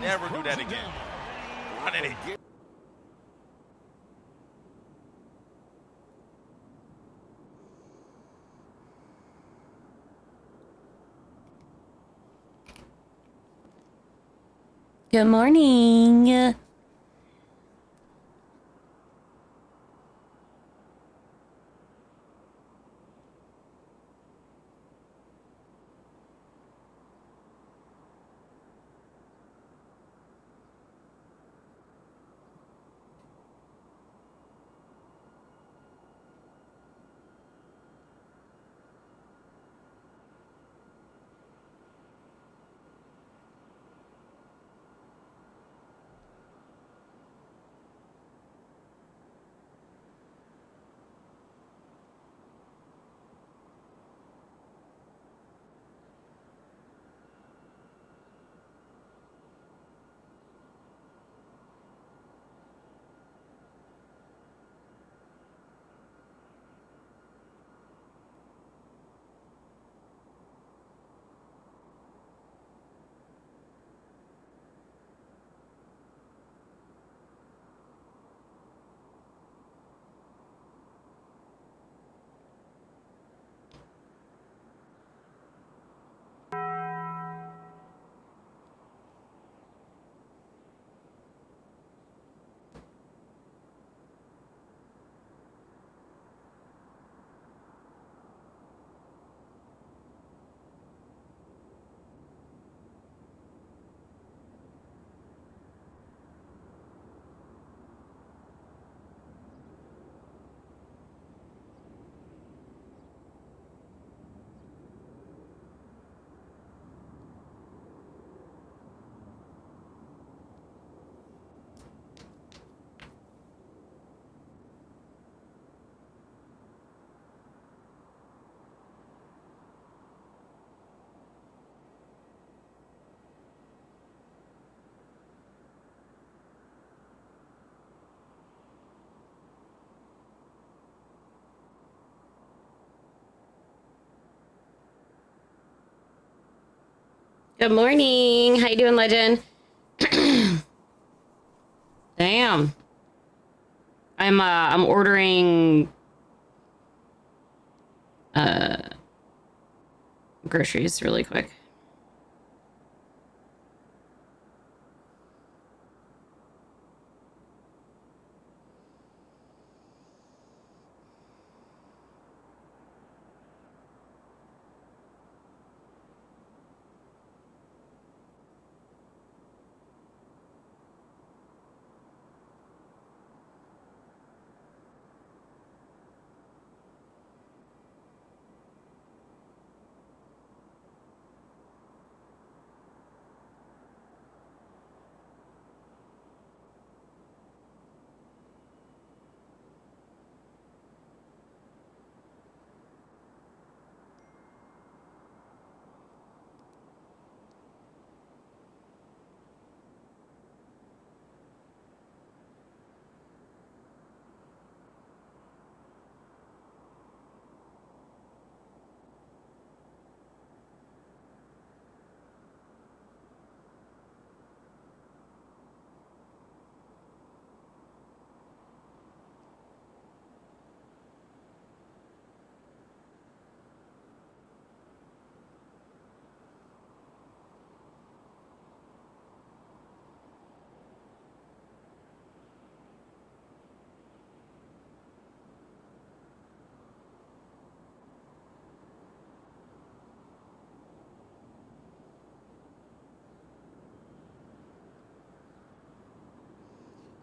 Never do that again. Run it in. Good morning. Good morning. How you doing, legend? Damn. I'm ordering groceries really quick.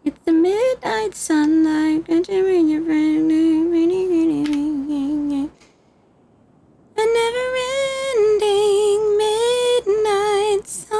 It's the midnight sunlight. A never-ending midnight song.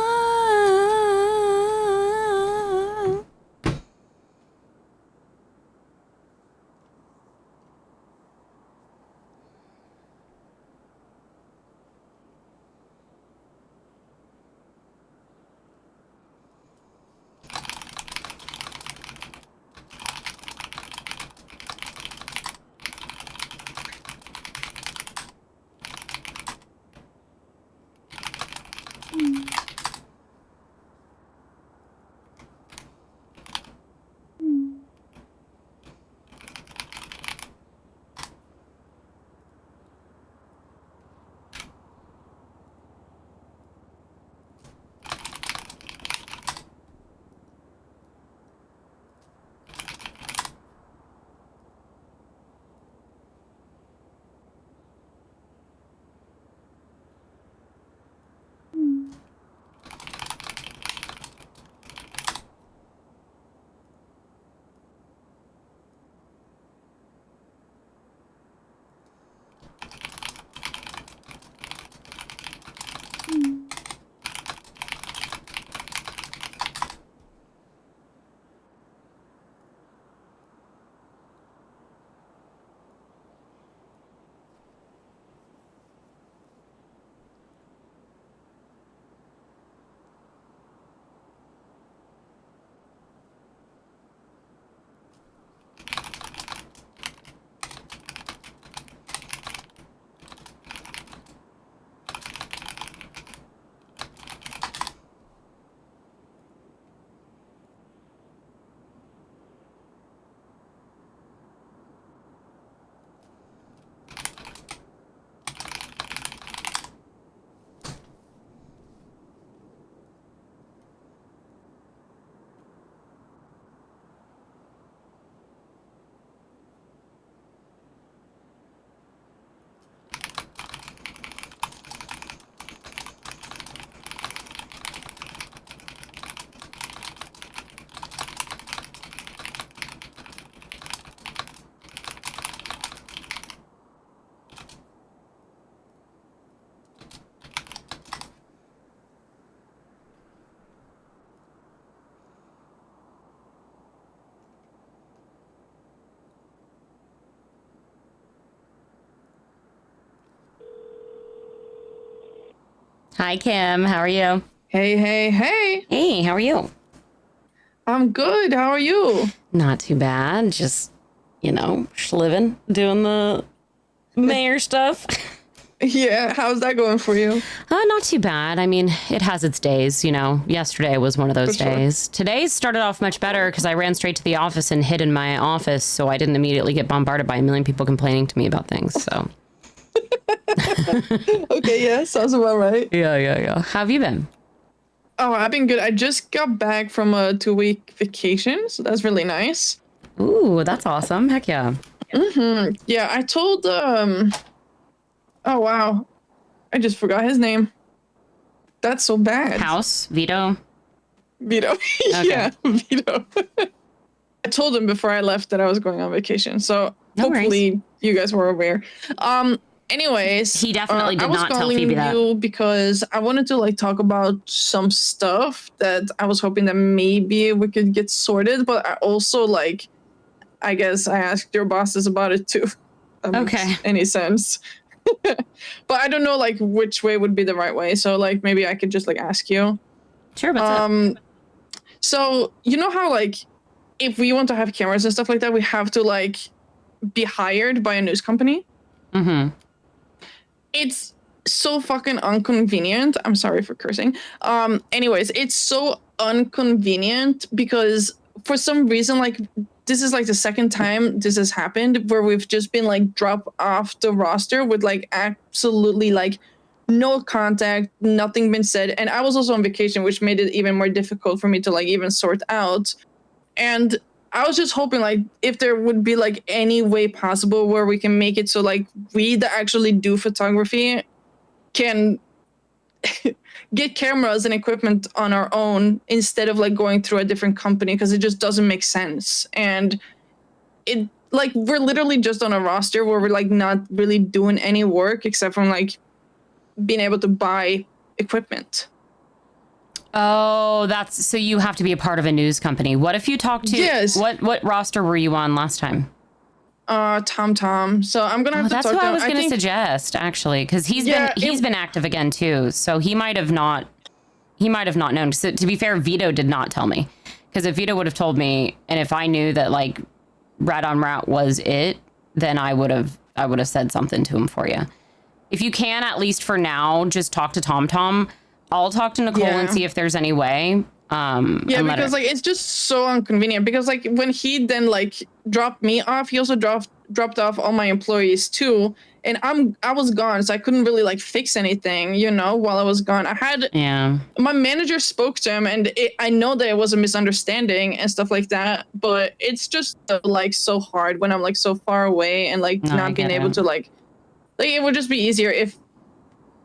Hi, Kim. How are you? Hey, hey, hey. Hey, how are you? I'm good. How are you? Not too bad. Just, living, doing the mayor stuff. Yeah, how's that going for you? Not too bad. I mean, it has its days, Yesterday was one of those For sure. days. Today started off much better because I ran straight to the office and hid in my office, so I didn't immediately get bombarded by a million people complaining to me about things, so. Okay, yeah, sounds about right. Yeah. How have you been? Oh, I've been good. I just got back from a 2-week vacation, so that's really nice. Ooh, that's awesome. Heck yeah. Yeah, I told oh wow. I just forgot his name. That's so bad. House, Vito. Vito. Yeah, Vito. I told him before I left that I was going on vacation, so No hopefully worries. you guys were aware. Anyways, He definitely did I was not tell calling Phoebe that. you because I wanted to talk about some stuff that I was hoping that maybe we could get sorted, but I also I guess I asked your bosses about it too. That makes any sense. But I don't know which way would be the right way, so maybe I could just ask you. Sure, what's up? So you know how if we want to have cameras and stuff like that, we have to be hired by a news company. Mm-hmm. It's so fucking inconvenient. I'm sorry for cursing. Anyways, it's so inconvenient because for some reason, this is the second time this has happened where we've just been dropped off the roster with absolutely no contact, nothing been said. And I was also on vacation, which made it even more difficult for me to even sort out. And I was just hoping if there would be any way possible where we can make it so we that actually do photography can get cameras and equipment on our own instead of going through a different company, because it just doesn't make sense. And it we're literally just on a roster where we're not really doing any work except from being able to buy equipment. Oh, so you have to be a part of a news company. What if you talked to... Yes. What roster were you on last time? Tom. So I'm gonna have to talk to him. That's what I was going to suggest, actually, because he's been active again too. So he might have not known. So, to be fair, Vito did not tell me, because if Vito would have told me, and if I knew that Rat on Rat was it, then I would have said something to him for you. If you can, at least for now, just talk to Tom. I'll talk to Nicole and see if there's any way. Because it's just so inconvenient, because when he then dropped me off, he also dropped off all my employees too, and I was gone, so I couldn't really fix anything, while I was gone. My manager spoke to him, and I know that it was a misunderstanding and stuff like that, but it's just so hard when I'm so far away and not being able to it would just be easier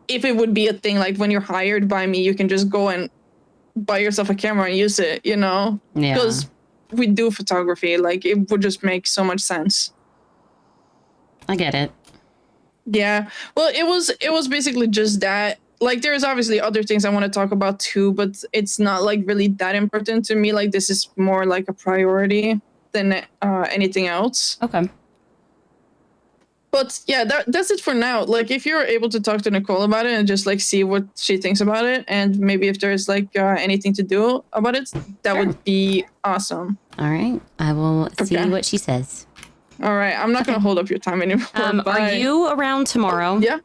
if it would be a thing when you're hired by me, you can just go and buy yourself a camera and use it, Yeah. Because we do photography, it would just make so much sense. I get it. Yeah. Well, it was basically just that. There's obviously other things I want to talk about too, but it's not really that important to me. This is more a priority than anything else. Okay. But yeah, that's it for now. If you're able to talk to Nicole about it and just see what she thinks about it, and maybe if there's anything to do about it, that would be awesome. All right. I will see what she says. All right. I'm not going to hold up your time anymore. Are you around tomorrow? Yeah.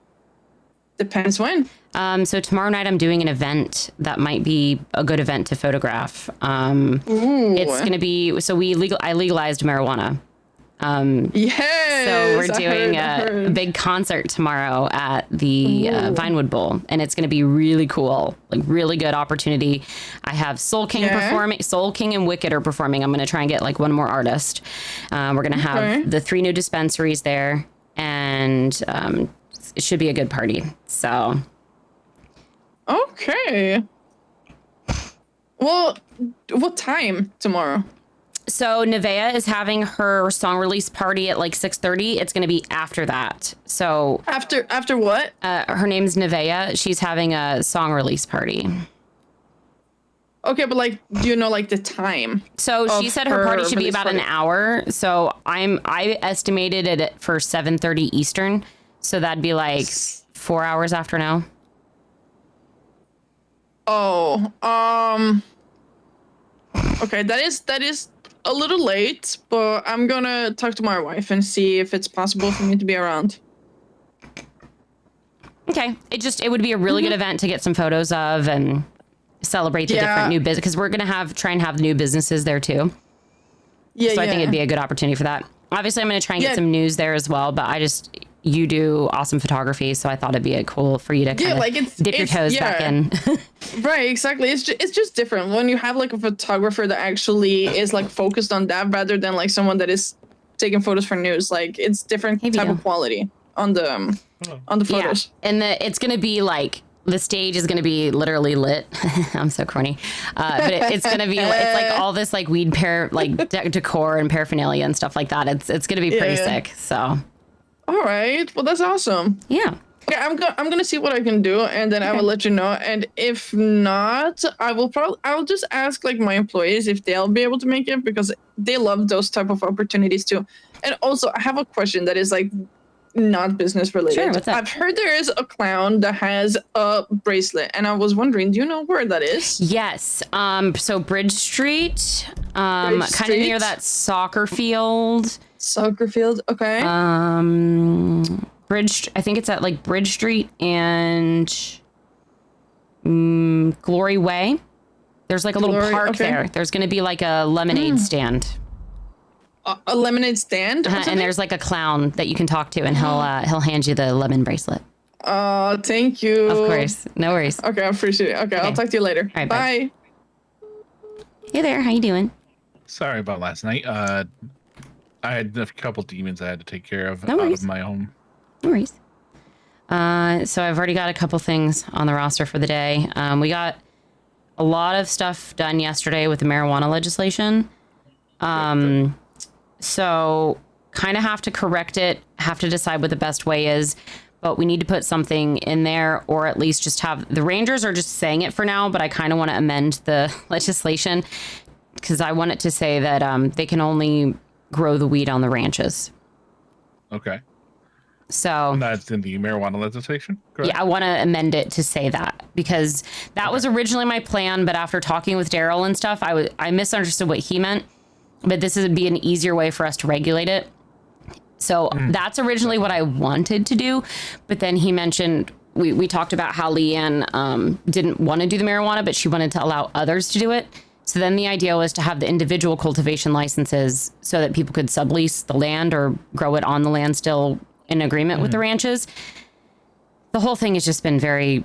Depends when. So tomorrow night I'm doing an event that might be a good event to photograph. It's going to be, I legalized marijuana. Yes. So we're doing a big concert tomorrow at the Vinewood Bowl, and it's going to be really cool, really good opportunity. I have Soul King performing. Soul King and Wicked are performing. I'm going to try and get one more artist. We're going to have the 3 new dispensaries there, and it should be a good party. So. Okay. Well, what time tomorrow? So Nevaeh is having her song release party at 6:30. It's going to be after that. So after what? Her name's Nevaeh. She's having a song release party. Okay, but do you know the time? So she said her party should be about an hour. So I estimated it for 7:30 Eastern. So that'd be 4 hours after now. Oh, okay, that is a little late, but I'm gonna talk to my wife and see if it's possible for me to be around. Okay, it would be a really good event to get some photos of and celebrate the different new business, because we're gonna try and have new businesses there too. Yeah, so I think it'd be a good opportunity for that. Obviously, I'm gonna try and get some news there as well, but you do awesome photography, so I thought it'd be cool for you to kind of dip your toes back in. Right, exactly. It's just different when you have like a photographer that actually is like focused on that rather than like someone that is taking photos for news. Like it's different type of quality on the photos. Yeah. And it's gonna be like the stage is gonna be literally lit. I'm so corny, but it's gonna be it's like all this like weed decor and paraphernalia and stuff like that. It's gonna be pretty sick. So. All right. Well, that's awesome. Yeah. Okay, I'm gonna see what I can do, and then I will let you know. And if not, I'll just ask like my employees if they'll be able to make it, because they love those type of opportunities too. And also, I have a question that is like not business related. Sure, what's up? I've heard there is a clown that has a bracelet, and I was wondering, do you know where that is? Yes. So Bridge Street, kind of near that soccer field. Soccer field, okay. I think it's at like Bridge Street and Glory Way. There's like a little park there. There's going to be like a lemonade stand. A lemonade stand? And there's like a clown that you can talk to, and he'll hand you the lemon bracelet. Oh, thank you. Of course. No worries. Okay, I appreciate it. Okay, I'll talk to you later. All right, bye. Hey there, how you doing? Sorry about last night. I had a couple demons I had to take care of out of my home. No worries. So I've already got a couple things on the roster for the day. We got a lot of stuff done yesterday with the marijuana legislation. So kind of have to correct it, have to decide what the best way is, but we need to put something in there, or at least just have the Rangers are just saying it for now, but I kind of want to amend the legislation because I want it to say that they can only grow the weed on the ranches. Okay. So and that's in the marijuana legislation? Correct? Yeah, I want to amend it to say that, because that was originally my plan, but after talking with Daryl and stuff, I misunderstood what he meant, but this would be an easier way for us to regulate it. So that's originally what I wanted to do, but then he mentioned, we talked about how Leanne didn't want to do the marijuana, but she wanted to allow others to do it. So then the idea was to have the individual cultivation licenses so that people could sublease the land or grow it on the land still in agreement with the ranches. The whole thing has just been very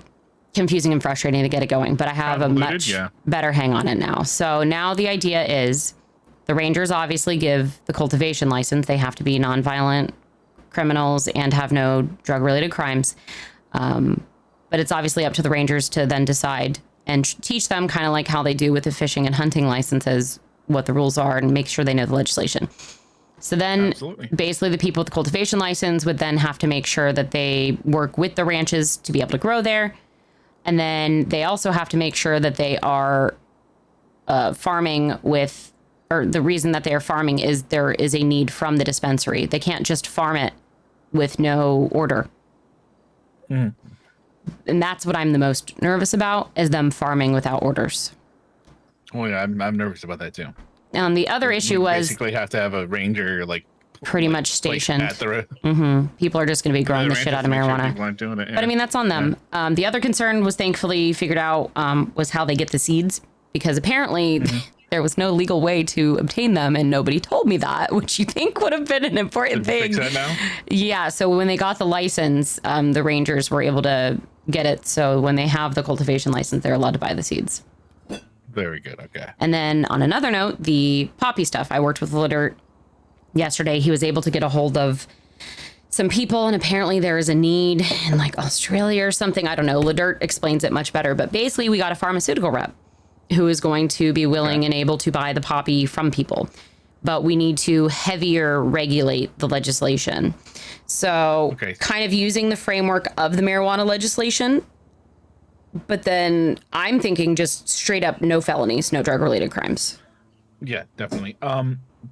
confusing and frustrating to get it going, but I have a much better hang on it now. So now the idea is the Rangers obviously give the cultivation license. They have to be nonviolent criminals and have no drug-related crimes. But it's obviously up to the Rangers to then decide and teach them, kind of like how they do with the fishing and hunting licenses, what the rules are and make sure they know the legislation. So then basically the people with the cultivation license would then have to make sure that they work with the ranches to be able to grow there. And then they also have to make sure that they are farming with, or the reason that they are farming is there is a need from the dispensary. They can't just farm it with no order. And that's what I'm the most nervous about, is them farming without orders. Oh yeah, I'm nervous about that too. The other issue was basically have to have a ranger pretty much stationed. At the people are just going to be growing the shit out of marijuana. Doing it, But I mean, that's on them. The other concern was thankfully figured out was how they get the seeds, because apparently there was no legal way to obtain them, and nobody told me that, which you think would have been an important thing. Fix that now? Yeah. So when they got the license, the Rangers were able to get it. So when they have the cultivation license, they're allowed to buy the seeds. Very good. Okay. And then on another note, the poppy stuff. I worked with Liddert yesterday. He was able to get a hold of some people, and apparently there is a need in like Australia or something. I don't know. Liddert explains it much better. But basically, we got a pharmaceutical rep who is going to be willing and able to buy the poppy from people. But we need to heavier regulate the legislation. So kind of using the framework of the marijuana legislation. But then I'm thinking just straight up no felonies, no drug related crimes. Yeah, definitely.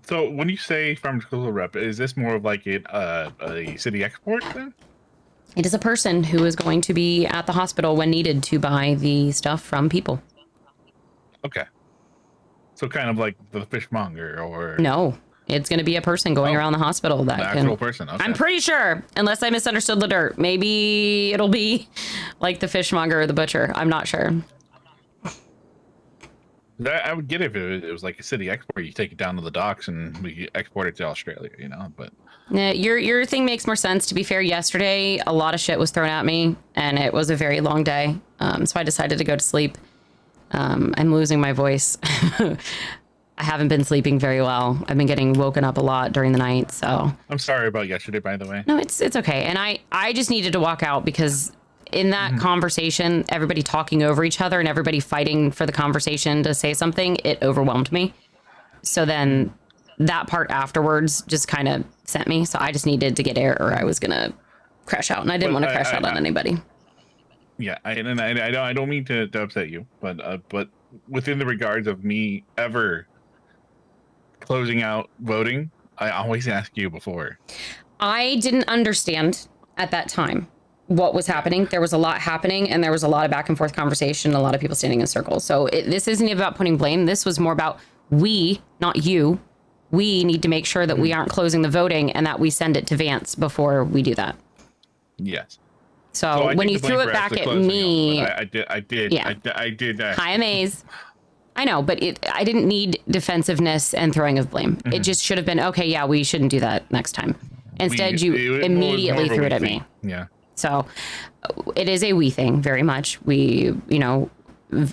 So when you say pharmaceutical rep, is this more of like a city export then? It is a person who is going to be at the hospital when needed to buy the stuff from people. Okay. So kind of like the fishmonger or... No, it's going to be a person going around the hospital that an actual person. Okay. I'm pretty sure, unless I misunderstood the dirt. Maybe it'll be like the fishmonger or the butcher. I'm not sure. I would get it if it was like a city export. You take it down to the docks and we export it to Australia, you know, but... Yeah, your thing makes more sense. To be fair, yesterday, a lot of shit was thrown at me, and it was a very long day. So I decided to go to sleep. I'm losing my voice. I haven't been sleeping very well. I've been getting woken up a lot during the night, so... I'm sorry about yesterday, by the way. No, it's okay. And I just needed to walk out because... in that conversation, everybody talking over each other and everybody fighting for the conversation to say something, it overwhelmed me. So then that part afterwards just kind of sent me. So I just needed to get air or I was going to crash out. And I didn't want to crash out on anybody. Yeah, I don't mean to upset you, but within the regards of me ever closing out voting, I always ask you before. I didn't understand at that time what was happening. There was a lot happening and there was a lot of back and forth conversation, a lot of people standing in circles. So this isn't even about putting blame. This was more about we, not you. We need to make sure that we aren't closing the voting and that we send it to Vance before we do that. Yes. So when you threw it back at me, I did. Yeah. I did. Hi, Amaze. I know, but I didn't need defensive-ness and throwing of blame. It just should have been, okay, yeah, we shouldn't do that next time. Instead, you immediately threw it at me. Yeah. So it is a we thing very much.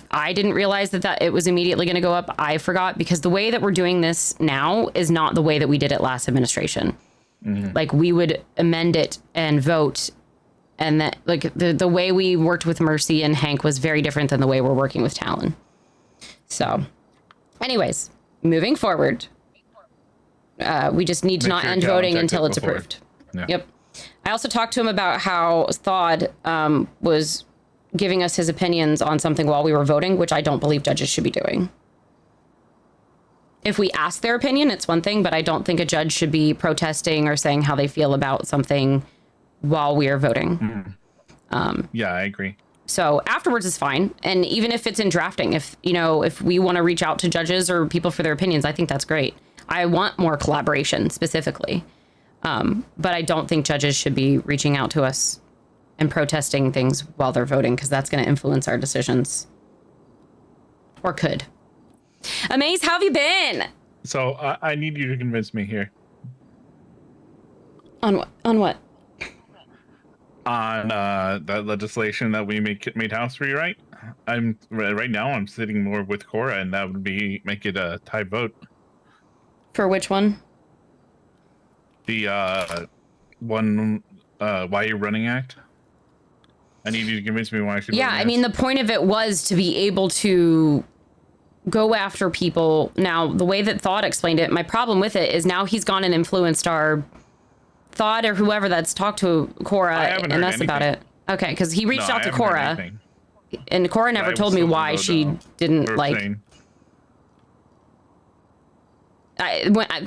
I didn't realize that it was immediately going to go up. I forgot because the way that we're doing this now is not the way that we did it last administration. Mm-hmm. Like we would amend it and vote. And that like the way we worked with Mercy and Hank was very different than the way we're working with Talon. So anyways, moving forward, we just need to not end voting until it's approved. Yeah. Yep. I also talked to him about how Thawd was giving us his opinions on something while we were voting, which I don't believe judges should be doing. If we ask their opinion, it's one thing, but I don't think a judge should be protesting or saying how they feel about something while we are voting. Yeah, I agree. So afterwards is fine. And even if it's in drafting, if we want to reach out to judges or people for their opinions, I think that's great. I want more collaboration specifically. But I don't think judges should be reaching out to us and protesting things while they're voting because that's going to influence our decisions. Or could. Amaze, how have you been? So I need you to convince me here. On what? On what? On that legislation that we made house free, right? Right now I'm sitting more with Cora, and that would make it a tie vote. For which one? The one Why You're Running Act. I need you to convince me why I should. Yeah, I mean the point of it was to be able to go after people. Now the way that Thawd explained it, my problem with it is now he's gone and influenced our Thawd or whoever that's talked to Cora and us about it. Okay, because he reached out to Cora, and Cora never told me why she didn't like.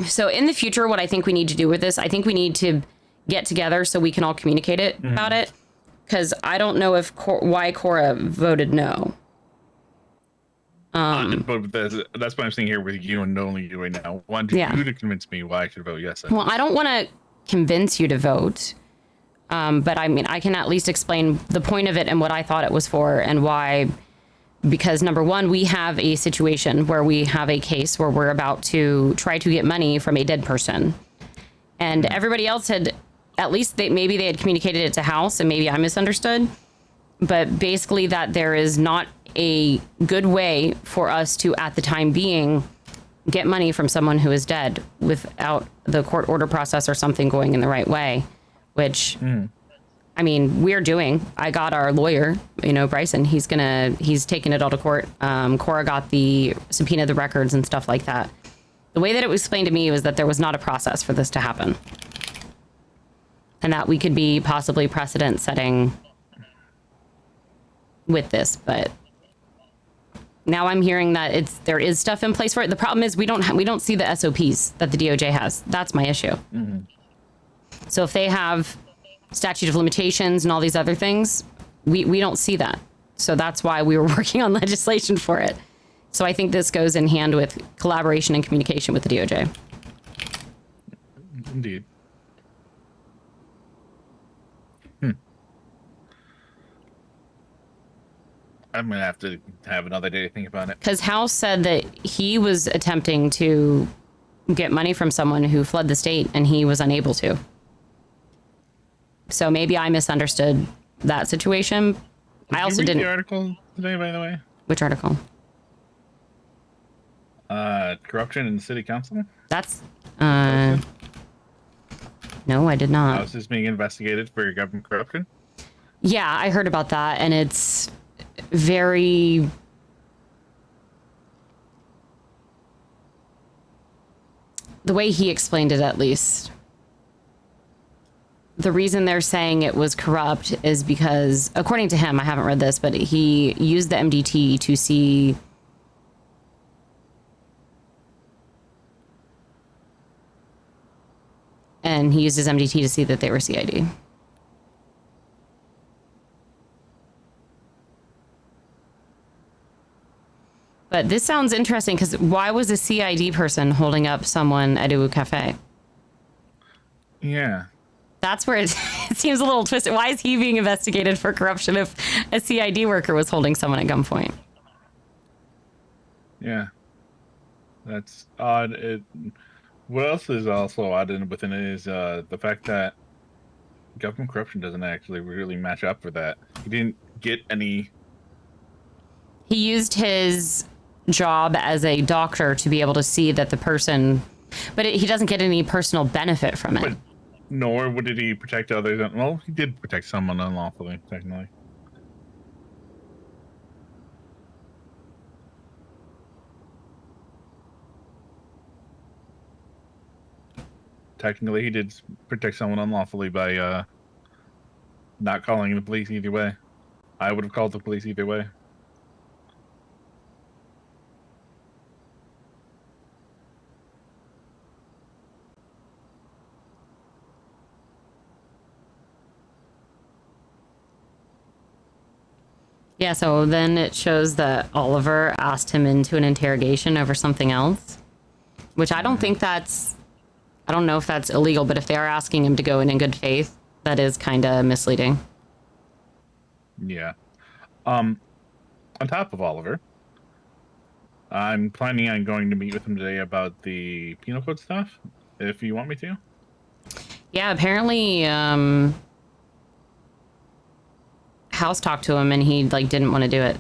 So in the future, what I think we need to do with this, I think we need to get together so we can all communicate about it. Because I don't know why Cora voted no. But that's what I'm saying here with you and only you right now. I want you to convince me why I should vote yes. Well, I don't want to convince you to vote. But I mean, I can at least explain the point of it and what I thought it was for and why. Because number one, we have a situation where we have a case where we're about to try to get money from a dead person. And everybody else had, at least maybe they had communicated it to House and maybe I misunderstood. But basically that there is not a good way for us to, at the time being, get money from someone who is dead without the court order process or something going in the right way, which... I mean, we're doing. I got our lawyer, Bryson. He's taking it all to court. Cora got the subpoena, the records and stuff like that. The way that it was explained to me was that there was not a process for this to happen. And that we could be possibly precedent setting with this, but now I'm hearing that there is stuff in place for it. The problem is we don't see the SOPs that the DOJ has. That's my issue. So if they have statute of limitations and all these other things. We don't see that. So that's why we were working on legislation for it. So I think this goes in hand with collaboration and communication with the DOJ. Indeed. I'm going to have another day to think about it. Because House said that he was attempting to get money from someone who fled the state and he was unable to. So maybe I misunderstood that situation. I also didn't. Did you read the article today, by the way? Which article? Corruption in the city council? That's no, I did not. House is being investigated for government corruption? Yeah, I heard about that, and it's very the way he explained it, at least. The reason they're saying it was corrupt is because, according to him, I haven't read this, but he used the MDT to see and he used his MDT to see that they were CID. But this sounds interesting because why was a CID person holding up someone at a cafe? Yeah. That's where it seems a little twisted. Why is he being investigated for corruption if a CID worker was holding someone at gunpoint? Yeah. That's odd. What else is also odd within it is the fact that government corruption doesn't actually really match up for that. He didn't get any... He used his job as a doctor to be able to see that the person... But he doesn't get any personal benefit from it. But nor did he protect others. Well, he did protect someone unlawfully, technically. Technically, he did protect someone unlawfully by not calling the police either way. I would have called the police either way. Yeah, so then it shows that Oliver asked him into an interrogation over something else, which I don't think that's... I don't know if that's illegal, but if they are asking him to go in good faith, that is kind of misleading. Yeah. On top of Oliver, I'm planning on going to meet with him today about the penal code stuff, if you want me to. Yeah, apparently, House talked to him and he didn't want to do it.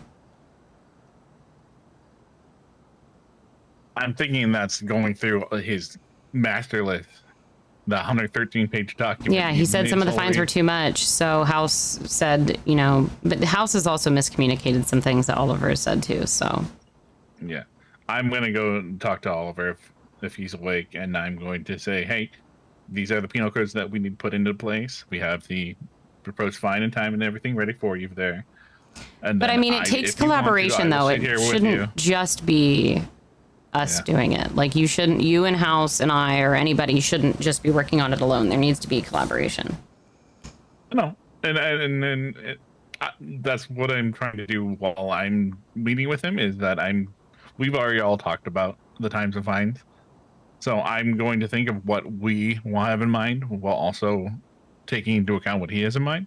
I'm thinking that's going through his master list, the 113-page document. Yeah, he said some of the fines were too much. So House said, but the House has also miscommunicated some things that Oliver said too. So yeah, I'm going to go and talk to Oliver if he's awake, and I'm going to say, hey, these are the penal codes that we need to put into place. We have the proposed fine and time and everything ready for you there. And but I mean, it takes collaboration, though. It shouldn't just be us doing it. You and House and I or anybody shouldn't just be working on it alone. There needs to be collaboration. No, and that's what I'm trying to do while I'm meeting with him. Is that we've already all talked about the times and fines, so I'm going to think of what we will have in mind while also taking into account what he has in mind.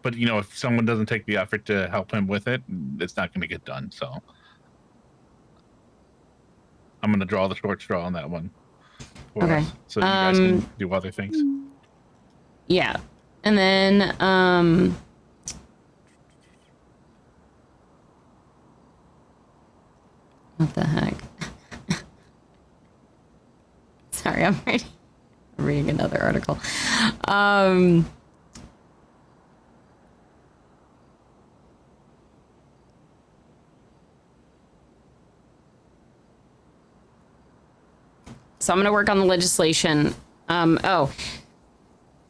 But if someone doesn't take the effort to help him with it, it's not going to get done. So I'm going to draw the short straw on that one. Okay. Us, so you guys can do other things. Yeah. And then, what the heck? Sorry, I'm reading another article. So I'm going to work on the legislation.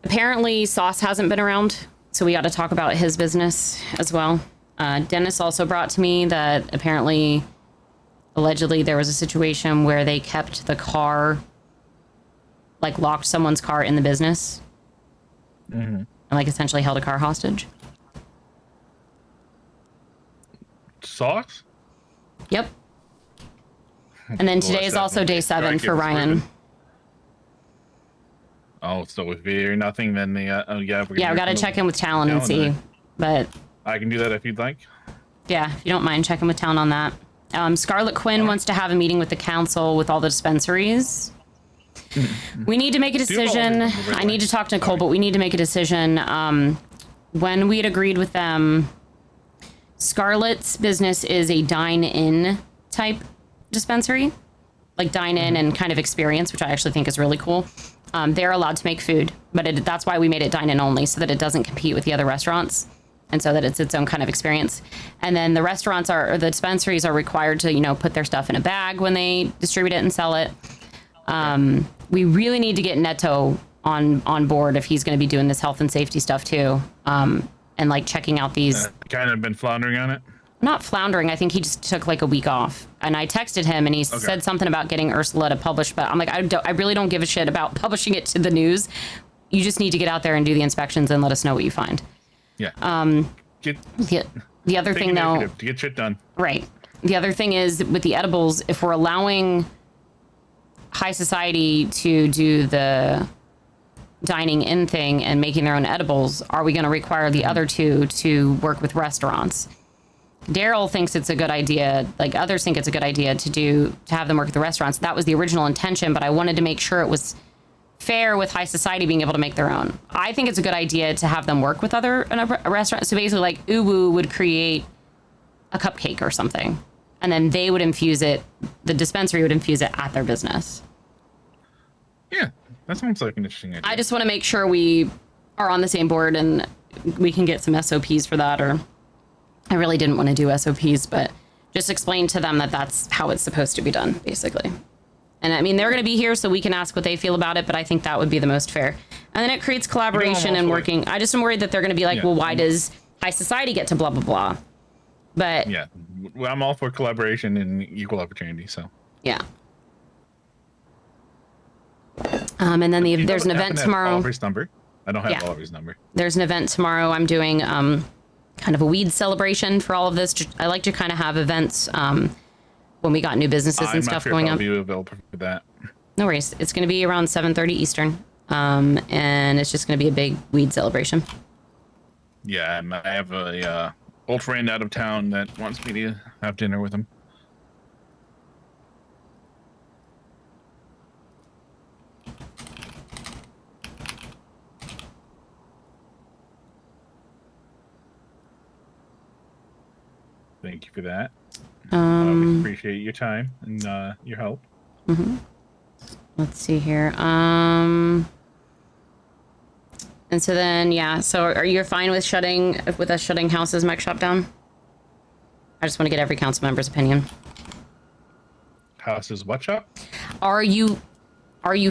Apparently Sauce hasn't been around, so we got to talk about his business as well. Dennis also brought to me that allegedly there was a situation where they kept the car like locked someone's car in the business Mm-hmm. and like essentially held a car hostage. Sauce? Yep. And then today is also day 7 for Ryan. Oh, so if we hear nothing, then the yeah, Yeah, we got to check in with Talon and see. But I can do that if you'd like. yeah, if you don't mind checking with Talon on that. Scarlet Quinn wants to have a meeting with the council with all the dispensaries. We need to make a decision. I need to talk to Nicole, but we need to make a decision. When we had agreed with them, Scarlet's business is a dine-in type dispensary, like dine-in and kind of experience, which I actually think is really cool. They're allowed to make food, but that's why we made it dine-in only, so that it doesn't compete with the other restaurants, and so that it's its own kind of experience. And then the restaurants or the dispensaries are required to, you know, put their stuff in a bag when they distribute it and sell it. We really need to get Neto on board if he's going to be doing this health and safety stuff too, and like checking out these. Kind of been floundering on it. Not floundering. I think he just took like a week off, and I texted him and he said something about getting Ursula to publish, but I'm like, I really don't give a shit about publishing it to the news. You just need to get out there and do the inspections and let us know what you find. Yeah. The other thing though, to get shit done. right. The other thing is with the edibles, if we're allowing high society to do the dining in thing and making their own edibles, are we going to require the other two to work with restaurants? Daryl thinks it's a good idea, like others think it's a good idea to have them work at the restaurants. That was the original intention, but I wanted to make sure it was fair with high society being able to make their own. I think it's a good idea to have them work with other restaurants. So basically like Uwu would create a cupcake or something, and then they would infuse it, the dispensary would infuse it at their business. Yeah, that sounds like an interesting idea. I just want to make sure we are on the same board and we can get some SOPs for that, or I really didn't want to do SOPs, but just explain to them that that's how it's supposed to be done, basically. And I mean, they're going to be here so we can ask what they feel about it, but I think that would be the most fair. And then it creates collaboration and working. I just am worried that they're going to be like, well, why does high society get to blah, blah, blah? But yeah, well, I'm all for collaboration and equal opportunity, so. Yeah. And then there's an event tomorrow. Oliver's number. I don't have Oliver's number. There's an event tomorrow. I'm doing kind of a weed celebration for all of this. I like to kind of have events when we got new businesses and stuff going up. I'll be available for that. No worries. It's going to be around 7:30 Eastern, and it's just going to be a big weed celebration. Yeah, I have a old friend out of town that wants me to have dinner with him. Thank you for that. We appreciate your time and your help. Mm-hmm. Let's see here. And so then, yeah. So are you fine with us shutting House's mech shop down? I just want to get every council member's opinion. House's what shop? Are you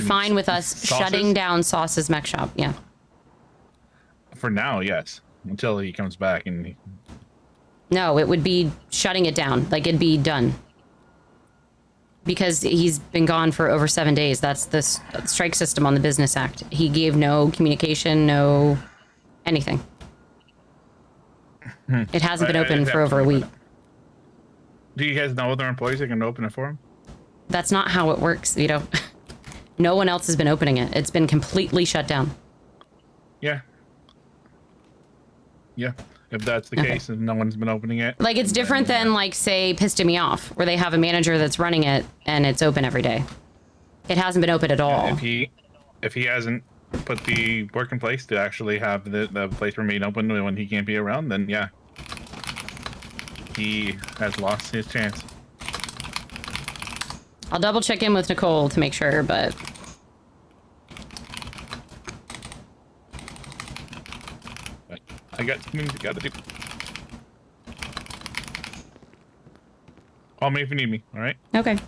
fine with us shutting down Sauce's mech shop? Yeah. For now, yes. Until he comes back and. No, it would be shutting it down. Like, it'd be done. Because he's been gone for over 7 days. That's the strike system on the Business Act. He gave no communication, no anything. It hasn't been open for over a week. Do you guys know other employees that can open it for him? That's not how it works, Vito. No one else has been opening it. It's been completely shut down. Yeah. Yeah. If that's the case and no one's been opening it. Like, it's different than, like, say, Pissed Me Off, where they have a manager that's running it and it's open every day. It hasn't been open at all. If he hasn't put the work in place to actually have the place remain open when he can't be around, then yeah. He has lost his chance. I'll double check in with Nicole to make sure, but... I got something I gotta do. Call me if you need me, alright? Okay.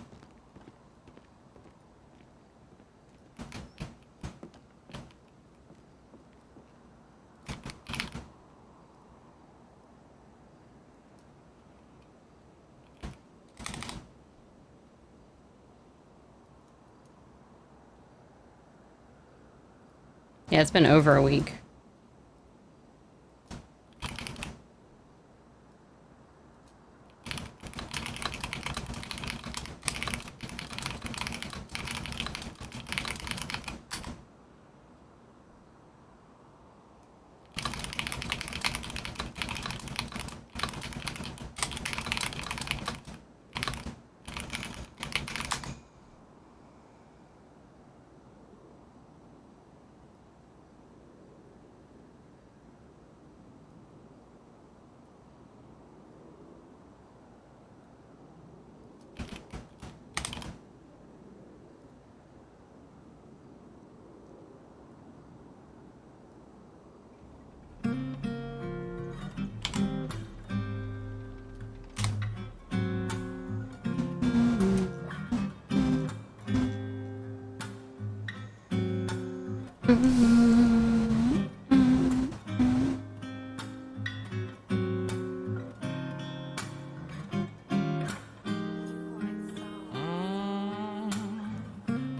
Yeah, it's been over a week.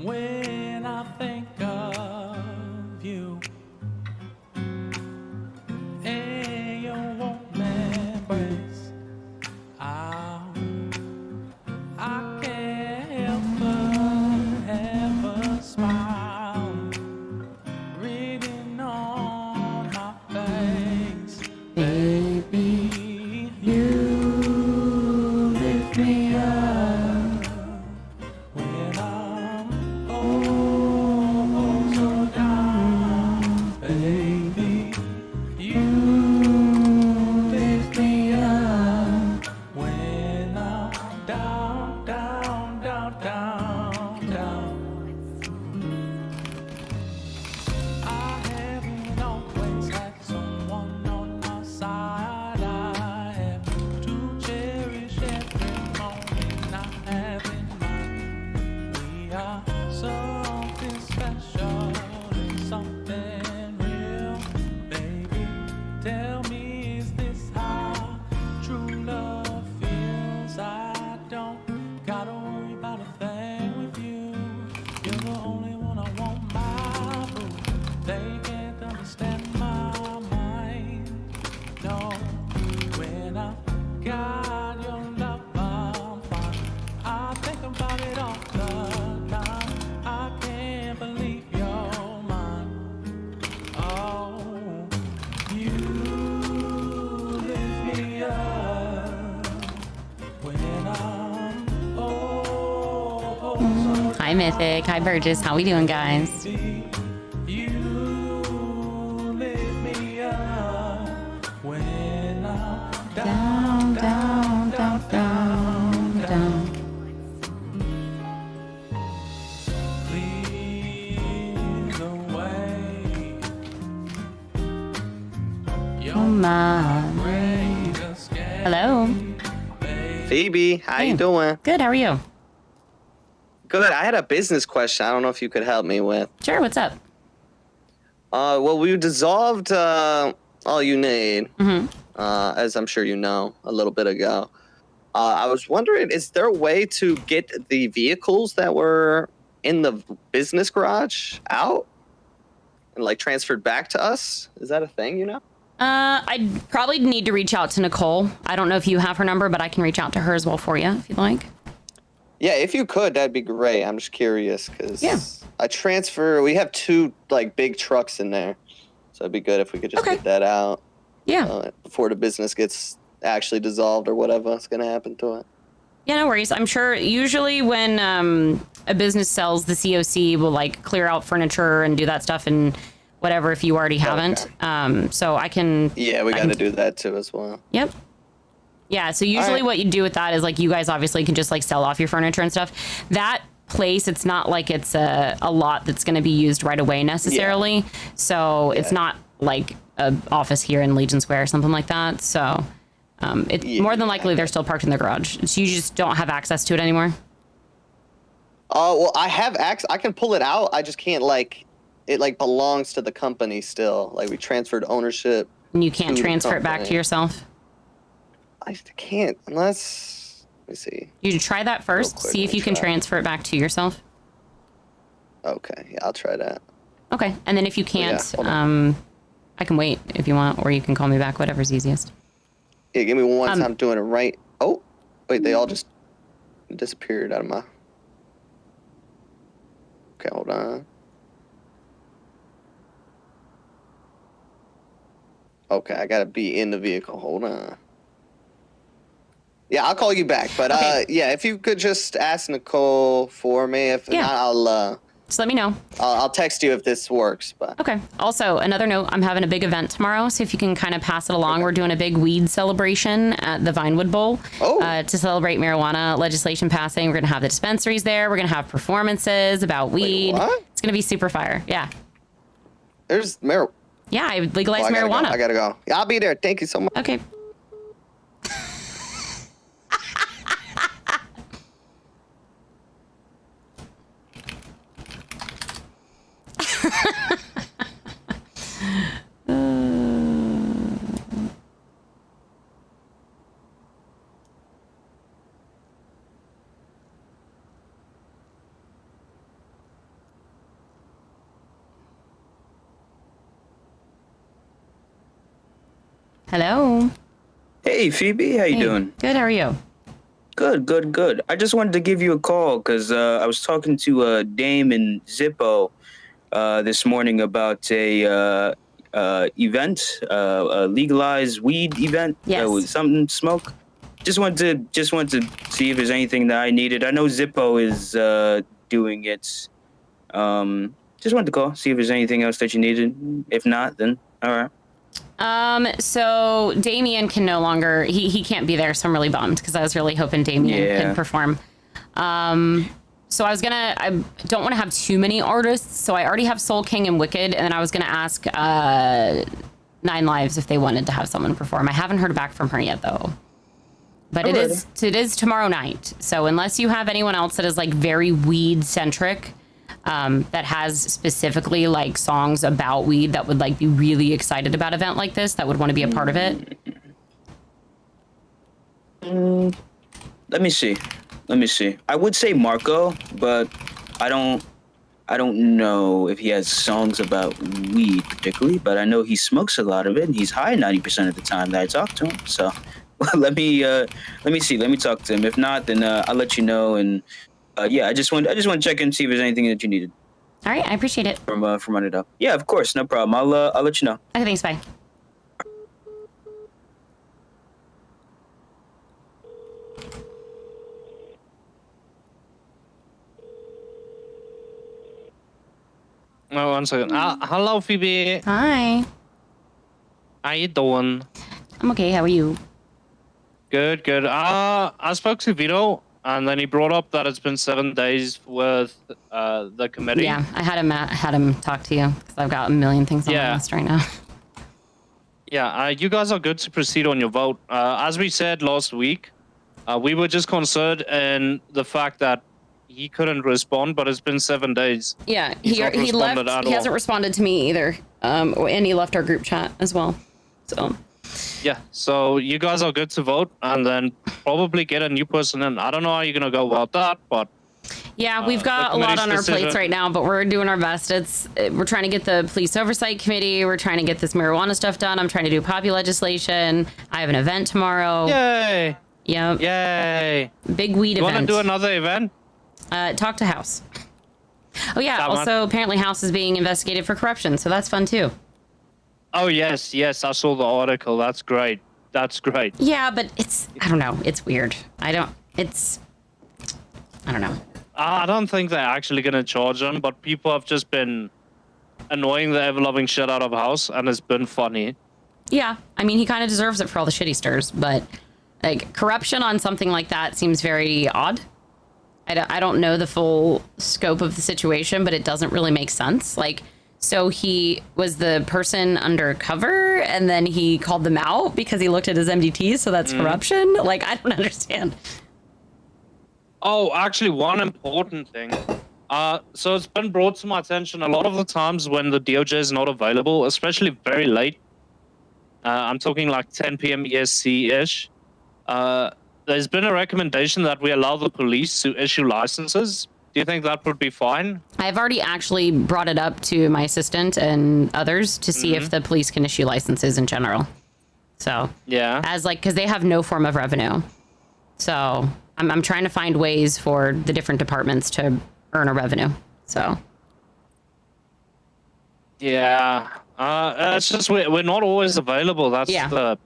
When I think of you and your warm embrace, I can't help but have a smile written on my face. Baby, you lift me up when I'm oh so down. Baby, you lift me up when I'm down, down, down, down, down. I haven't always had someone on my side. I have to cherish every moment I have in mind. We are something special and something real. Baby, tell me, is this how true love feels? I don't gotta worry about a thing with you. You're the only one I want, my boo. They can't understand my mind. No, when I got your love, I'm fine. I think about it all the time. I can't believe you're mine. Oh, you lift me up when I'm oh so Hi, Mythic. Hi, Burgess. How we doing, guys? you lift me up when I'm down, down, down, down, down. Please away your My. greatest Hello. Phoebe, how Hey. you doing? Good. How are you? Good. I had a business question. I don't know if you could help me with. Sure. What's up? Well, we dissolved all you need, Mm-hmm. as I'm sure you know, a little bit ago. I was wondering, is there a way to get the vehicles that were in the business garage out and like transferred back to us? Is that a thing, you know? I'd probably need to reach out to Nicole. I don't know if you have her number, but I can reach out to her as well for you if you'd like. Yeah, if you could, that'd be great. I'm just curious because Yeah. we have two like big trucks in there. So it'd be good if we could just Okay. get that out Yeah. before the business gets actually dissolved or whatever's going to happen to it. Yeah, no worries. I'm sure usually when a business sells, the COC will like clear out furniture and do that stuff and whatever if you already haven't. So I can. Yeah, we I got can- to do that too as well. Yep. Yeah, so usually right. what you do with that is like you guys obviously can just like sell off your furniture and stuff. That place, it's not like it's a lot that's going to be used right away necessarily. So it's not like a office here in Legion Square or something like that. So more than likely they're still parked in the garage. So you just don't have access to it anymore. Well, I have access. I can pull it out. I just can't it belongs to the company still. Like we transferred ownership. And you can't to the transfer it back to company. yourself. I can't unless, let me see. You should try that first. quick, See if let me you can try. transfer it back to yourself. Okay, yeah, I'll try that. Okay, and then if you can't, hold on. I can wait if you want, or you can call me back, whatever's easiest. Yeah, give me one time. I'm doing it right. Oh, wait, they all just disappeared out of my... Okay, hold on. Okay, I gotta be in the vehicle. Hold on. Yeah, I'll call you back. But Okay. yeah, if you could just ask Nicole for me. If not, I'll just let me know. I'll text you if this works. But Okay. Also, another note, I'm having a big event tomorrow, so if you can kind of pass it along, we're doing a big weed celebration at the Vinewood Bowl to celebrate marijuana legislation passing. We're going to have the dispensaries there. We're going to have performances about weed. Wait, what? It's going to be super fire. Yeah. There's marijuana. Yeah, I legalized marijuana. I gotta go. Yeah, I'll be there. Thank you so much. Okay. Hello. Hey, Phoebe, how you doing? Good, how are you? Good. I just wanted to give you a call because I was talking to Dame and Zippo this morning about a event, a legalized weed event. Yes. With something smoke. Just wanted to see if there's anything that I needed. I know Zippo is doing it. Just wanted to call, see if there's anything else that you needed. If not, then all right. So Damien can no longer, he can't be there, so I'm really bummed because I was really hoping Damien could perform. So I don't want to have too many artists, so I already have Soul King and Wicked, and then I was gonna ask 9 Lives if they wanted to have someone perform. I haven't heard back from her yet though. But it is tomorrow night. So unless you have anyone else that is like very weed centric, that has specifically like songs about weed that would like be really excited about an event like this, that would want to be a part of it. Let me see. I would say Marco, but I don't know if he has songs about weed particularly, but I know he smokes a lot of it and he's high 90% of the time that I talk to him. So let me see. Let me talk to him. If not, then I'll let you know. And I just want to check in and see if there's anything that you needed. All right, I appreciate it. From running it up. Yeah, of course, no problem. I'll let you know. Okay, thanks. Bye. Oh, 1 second. Hello, Phoebe. Hi. How you doing? I'm okay. How are you? Good. I spoke to Vito, and then he brought up that it's been 7 days with the committee. Yeah, I had him talk to you because I've got a million things on my list right now. Yeah, you guys are good to proceed on your vote. As we said last week, we were just concerned in the fact that he couldn't respond, but it's been 7 days. Yeah, he left. He hasn't responded to me either, and he left our group chat as well. So. Yeah, so you guys are good to vote, and then probably get a new person in. I don't know how you're gonna go about that, but yeah, we've got a lot on our plates right now, but we're doing our best. We're trying to get the police oversight committee. We're trying to get this marijuana stuff done. I'm trying to do poppy legislation. I have an event tomorrow. Yay! Yep. Yay! Big weed event. You want to do another event? Talk to House. Oh yeah. Also, apparently House is being investigated for corruption, so that's fun too. Oh yes, I saw the article. That's great. Yeah, but I don't know. It's weird. I don't know. I don't think they're actually gonna charge him, but people have just been annoying the ever-loving shit out of House, and it's been funny. Yeah, I mean, he kind of deserves it for all the shit he stirs, but like corruption on something like that seems very odd. I don't know the full scope of the situation, but it doesn't really make sense. Like, so he was the person undercover, and then he called them out because he looked at his MDTs, so that's corruption? Like, I don't understand. Oh, actually, one important thing. So it's been brought to my attention a lot of the times when the DOJ is not available, especially very late. I'm talking like 10 p.m. EST-ish. There's been a recommendation that we allow the police to issue licenses Do you think that would be fine? I've already actually brought it up to my assistant and others to see if the police can issue licenses in general. So Yeah. as like, because they have no form of revenue. So I'm trying to find ways for the different departments to earn a revenue. So Yeah. It's just we're not always available. That's Yeah. the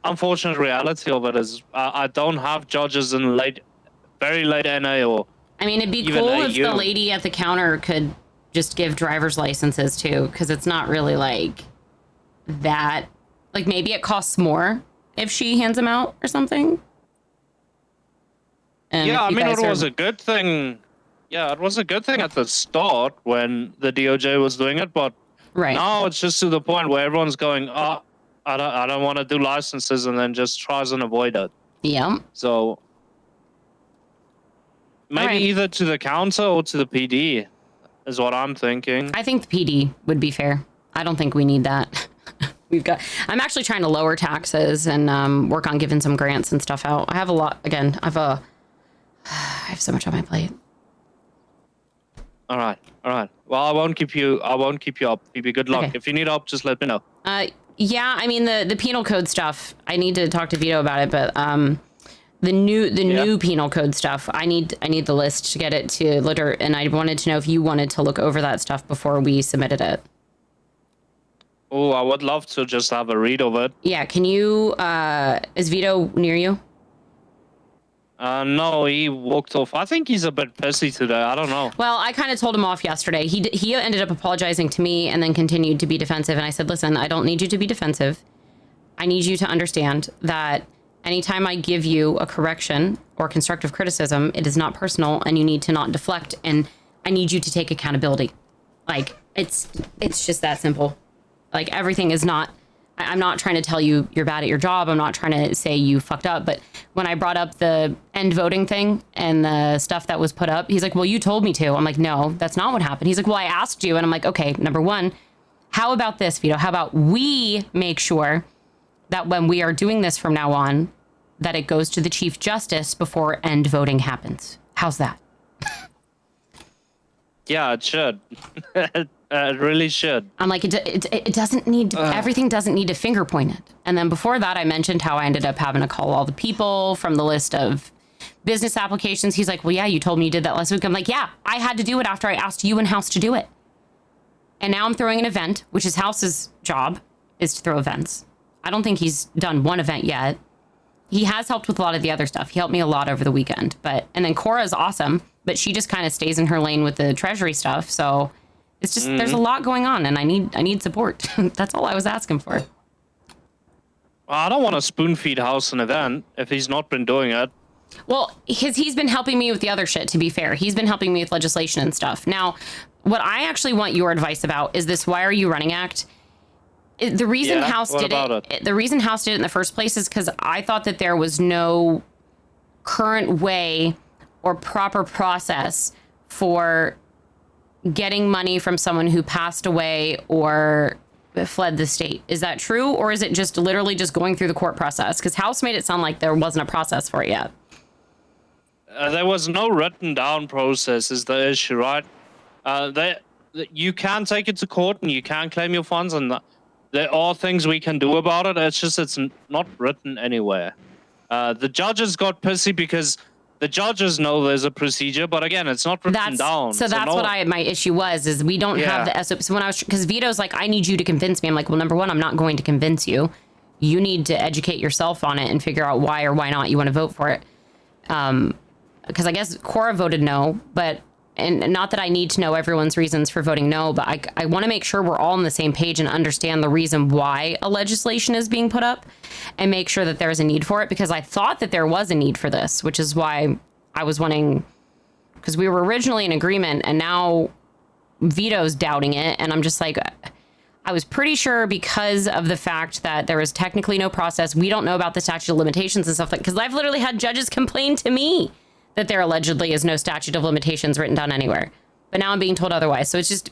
unfortunate reality of it. Is I don't have judges in very late NA or. I mean, it'd be Even cool at if you. the lady at the counter could just give driver's licenses too, because it's not really like that. Like maybe it costs more if she hands them out or something. And Yeah, if I you mean, guys it are- was a good thing. Yeah, it was a good thing at the start when the DOJ was doing it, but right. now it's just to the point where everyone's going, "Oh, I don't want to do licenses," and then just tries and avoid it. Yeah. So maybe Alright. either to the counter or to the PD is what I'm thinking. I think the PD would be fair. I don't think we need that. I'm actually trying to lower taxes and work on giving some grants and stuff out. I have a lot. Again, I have so much on my plate. All right. Well, I won't keep you up. Phoebe, good luck. Okay. If you need help, just let me know. Yeah, I mean the penal code stuff. I need to talk to Vito about it, but the new penal code stuff. I need the list to get it to Litter, and I wanted to know if you wanted to look over that stuff before we submitted it. Oh, I would love to just have a read of it. Yeah, can you? Is Vito near you? No, he walked off. I think he's a bit pissy today. I don't know. Well, I kind of told him off yesterday. He ended up apologizing to me and then continued to be defensive. And I said, listen, I don't need you to be defensive. I need you to understand that anytime I give you a correction or constructive criticism, it is not personal and you need to not deflect. And I need you to take accountability. Like, it's just that simple. Like, everything is not... I'm not trying to tell you you're bad at your job. I'm not trying to say you fucked up. But when I brought up the end voting thing and the stuff that was put up, he's like, well, you told me to. I'm like, no, that's not what happened. He's like, well, I asked you. And I'm like, okay, number one, how about this, Vito? How about we make sure that when we are doing this from now on, that it goes to the Chief Justice before end voting happens? How's that? Yeah, it should. It really should. I'm like, it doesn't need, everything doesn't need to finger point it. And then before that, I mentioned how I ended up having to call all the people from the list of business applications. He's like, well, yeah, you told me you did that last week. I'm like, yeah, I had to do it after I asked you and House to do it. And now I'm throwing an event, which is House's job, is to throw events. I don't think he's done one event yet. He has helped with a lot of the other stuff. He helped me a lot over the weekend. And then Cora is awesome, but she just kind of stays in her lane with the treasury stuff. So it's just, there's a lot going on and I need support. That's all I was asking for. I don't want to spoon feed House an event if he's not been doing it. Well, because he's been helping me with the other shit, to be fair. He's been helping me with legislation and stuff. Now, what I actually want your advice about is this Why Are You Running Act. The reason House did it, the reason House did it in the first place is because I thought that there was no current way or proper process for getting money from someone who passed away or fled the state. Is that true? Or is it just literally just going through the court process? Because House made it sound like there wasn't a process for it yet. There was no written down process is the issue, right? You can take it to court and you can claim your funds and there are things we can do about it. It's just it's not written anywhere. The judges got pissy because the judges know there's a procedure, but again, it's not written down. So that's what my issue was, is we don't have the SOP. So when because Vito's like, I need you to convince me. I'm like, well, number one, I'm not going to convince you. You need to educate yourself on it and figure out why or why not you want to vote for it. Because I guess Cora voted no, and not that I need to know everyone's reasons for voting no, but I want to make sure we're all on the same page and understand the reason why a legislation is being put up and make sure that there's a need for it, because I thought that there was a need for this, which is why I was wanting, because we were originally in agreement and now Vito's doubting it. And I'm just like, I was pretty sure because of the fact that there was technically no process. We don't know about the statute of limitations and stuff like, because I've literally had judges complain to me that there allegedly is no statute of limitations written down anywhere. But now I'm being told otherwise. So it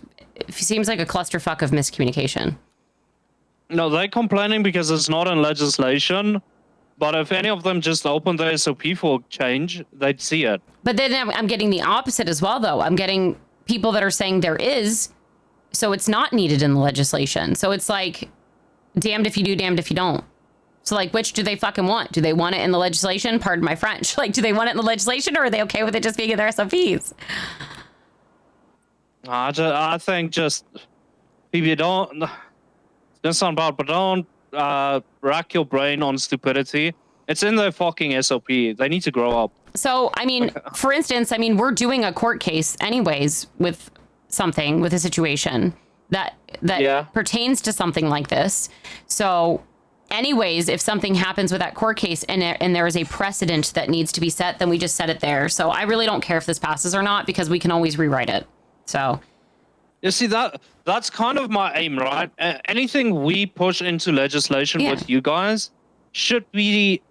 seems like a clusterfuck of miscommunication. No, they're complaining because it's not in legislation. But if any of them just open the SOP for change, they'd see it. But then I'm getting the opposite as well, though. I'm getting people that are saying there is, so it's not needed in the legislation. So it's like, damned if you do, damned if you don't. So like, which do they fucking want? Do they want it in the legislation? Pardon my French. Like, do they want it in the legislation, or are they okay with it just being in their SOPs? I think just Phoebe, don't. It's gonna sound bad, but don't rack your brain on stupidity. It's in their fucking SOP. They need to grow up. So I mean, for instance, I mean, we're doing a court case anyways with something, with a situation that pertains to something like this. So anyways, if something happens with that court case and there is a precedent that needs to be set, then we just set it there. So I really don't care if this passes or not, because we can always rewrite it. So you see, that's kind of my aim, right? Anything we push into legislation with you guys should be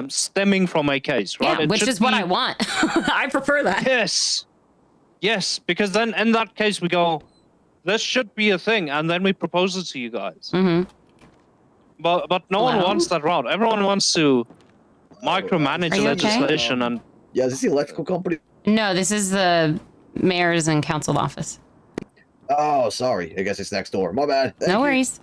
stemming from a case, right? Yeah, which is what I want. I prefer that. Yes, because then in that case we go, this should be a thing, and then we propose it to you guys. Mm-hmm. But no one wants that route. Everyone wants to micromanage legislation and. Yeah, is this the electrical company? No, this is the mayor's and council office. Oh, sorry. I guess it's next door. My bad. No worries.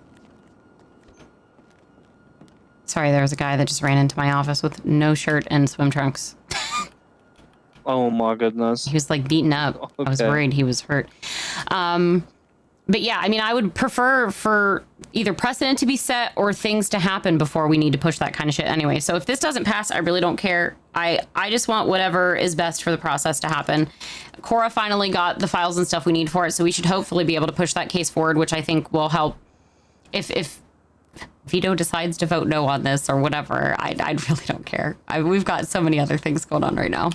Sorry, there was a guy that just ran into my office with no shirt and swim trunks. Oh my goodness. He was like beaten up. Okay. I was worried he was hurt. But yeah, I mean, I would prefer for either precedent to be set or things to happen before we need to push that kind of shit anyway. So if this doesn't pass, I really don't care. I just want whatever is best for the process to happen. Cora finally got the files and stuff we need for it, so we should hopefully be able to push that case forward, which I think will help. If Vito decides to vote no on this or whatever, I really don't care. We've got so many other things going on right now.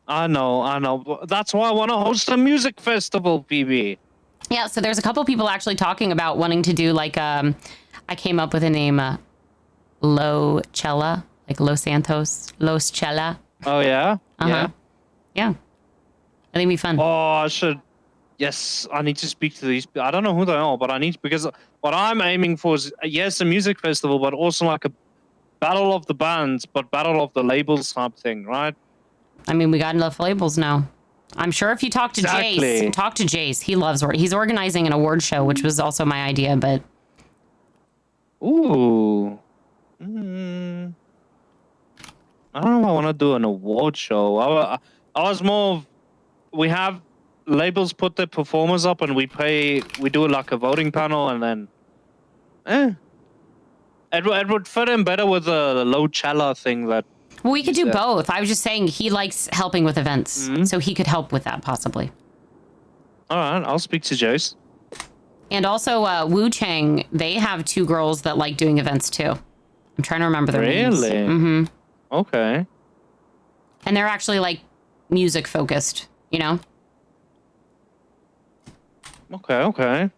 I know. That's why I want to host a music festival, Phoebe. Yeah, so there's a couple people actually talking about wanting to do like, I came up with a name, Lo Cella, like Los Santos, Los Cella. Oh, yeah? Uh-huh. Yeah. I think it'd be fun. Oh, yes, I need to speak to these. I don't know who they are, but I need to, because what I'm aiming for is, yes, a music festival, but also like a battle of the bands, but battle of the labels type thing, right? I mean, we got enough labels now. I'm sure if you talk to Jace, he loves it. He's organizing an award show, which was also my idea, but. Ooh. I don't know if I want to do an award show. I was more of, we have labels put their performers up and we do like a voting panel and then, it would fit in better with the low Chala thing that. Well, we could do both. I was just saying he likes helping with events, so he could help with that possibly. All right, I'll speak to Jace. And also, Wu Chang, they have two girls that like doing events too. I'm trying to remember their names. Really? Mm-hmm. Okay. And they're actually like music focused, you know? Okay.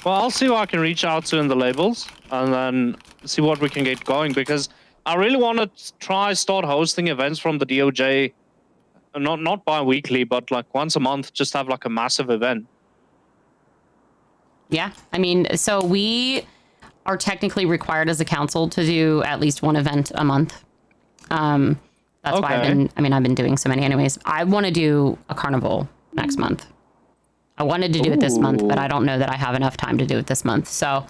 Well, I'll see who I can reach out to in the labels and then see what we can get going, because I really want to start hosting events from the DOJ, not bi-weekly, but like once a month, just have like a massive event. Yeah, I mean, so we are technically required as a council to do at least one event a month. That's why I've been doing so many anyways. I want to do a carnival next month. I wanted to do it this month, but I don't know that I have enough time to do it this month. So,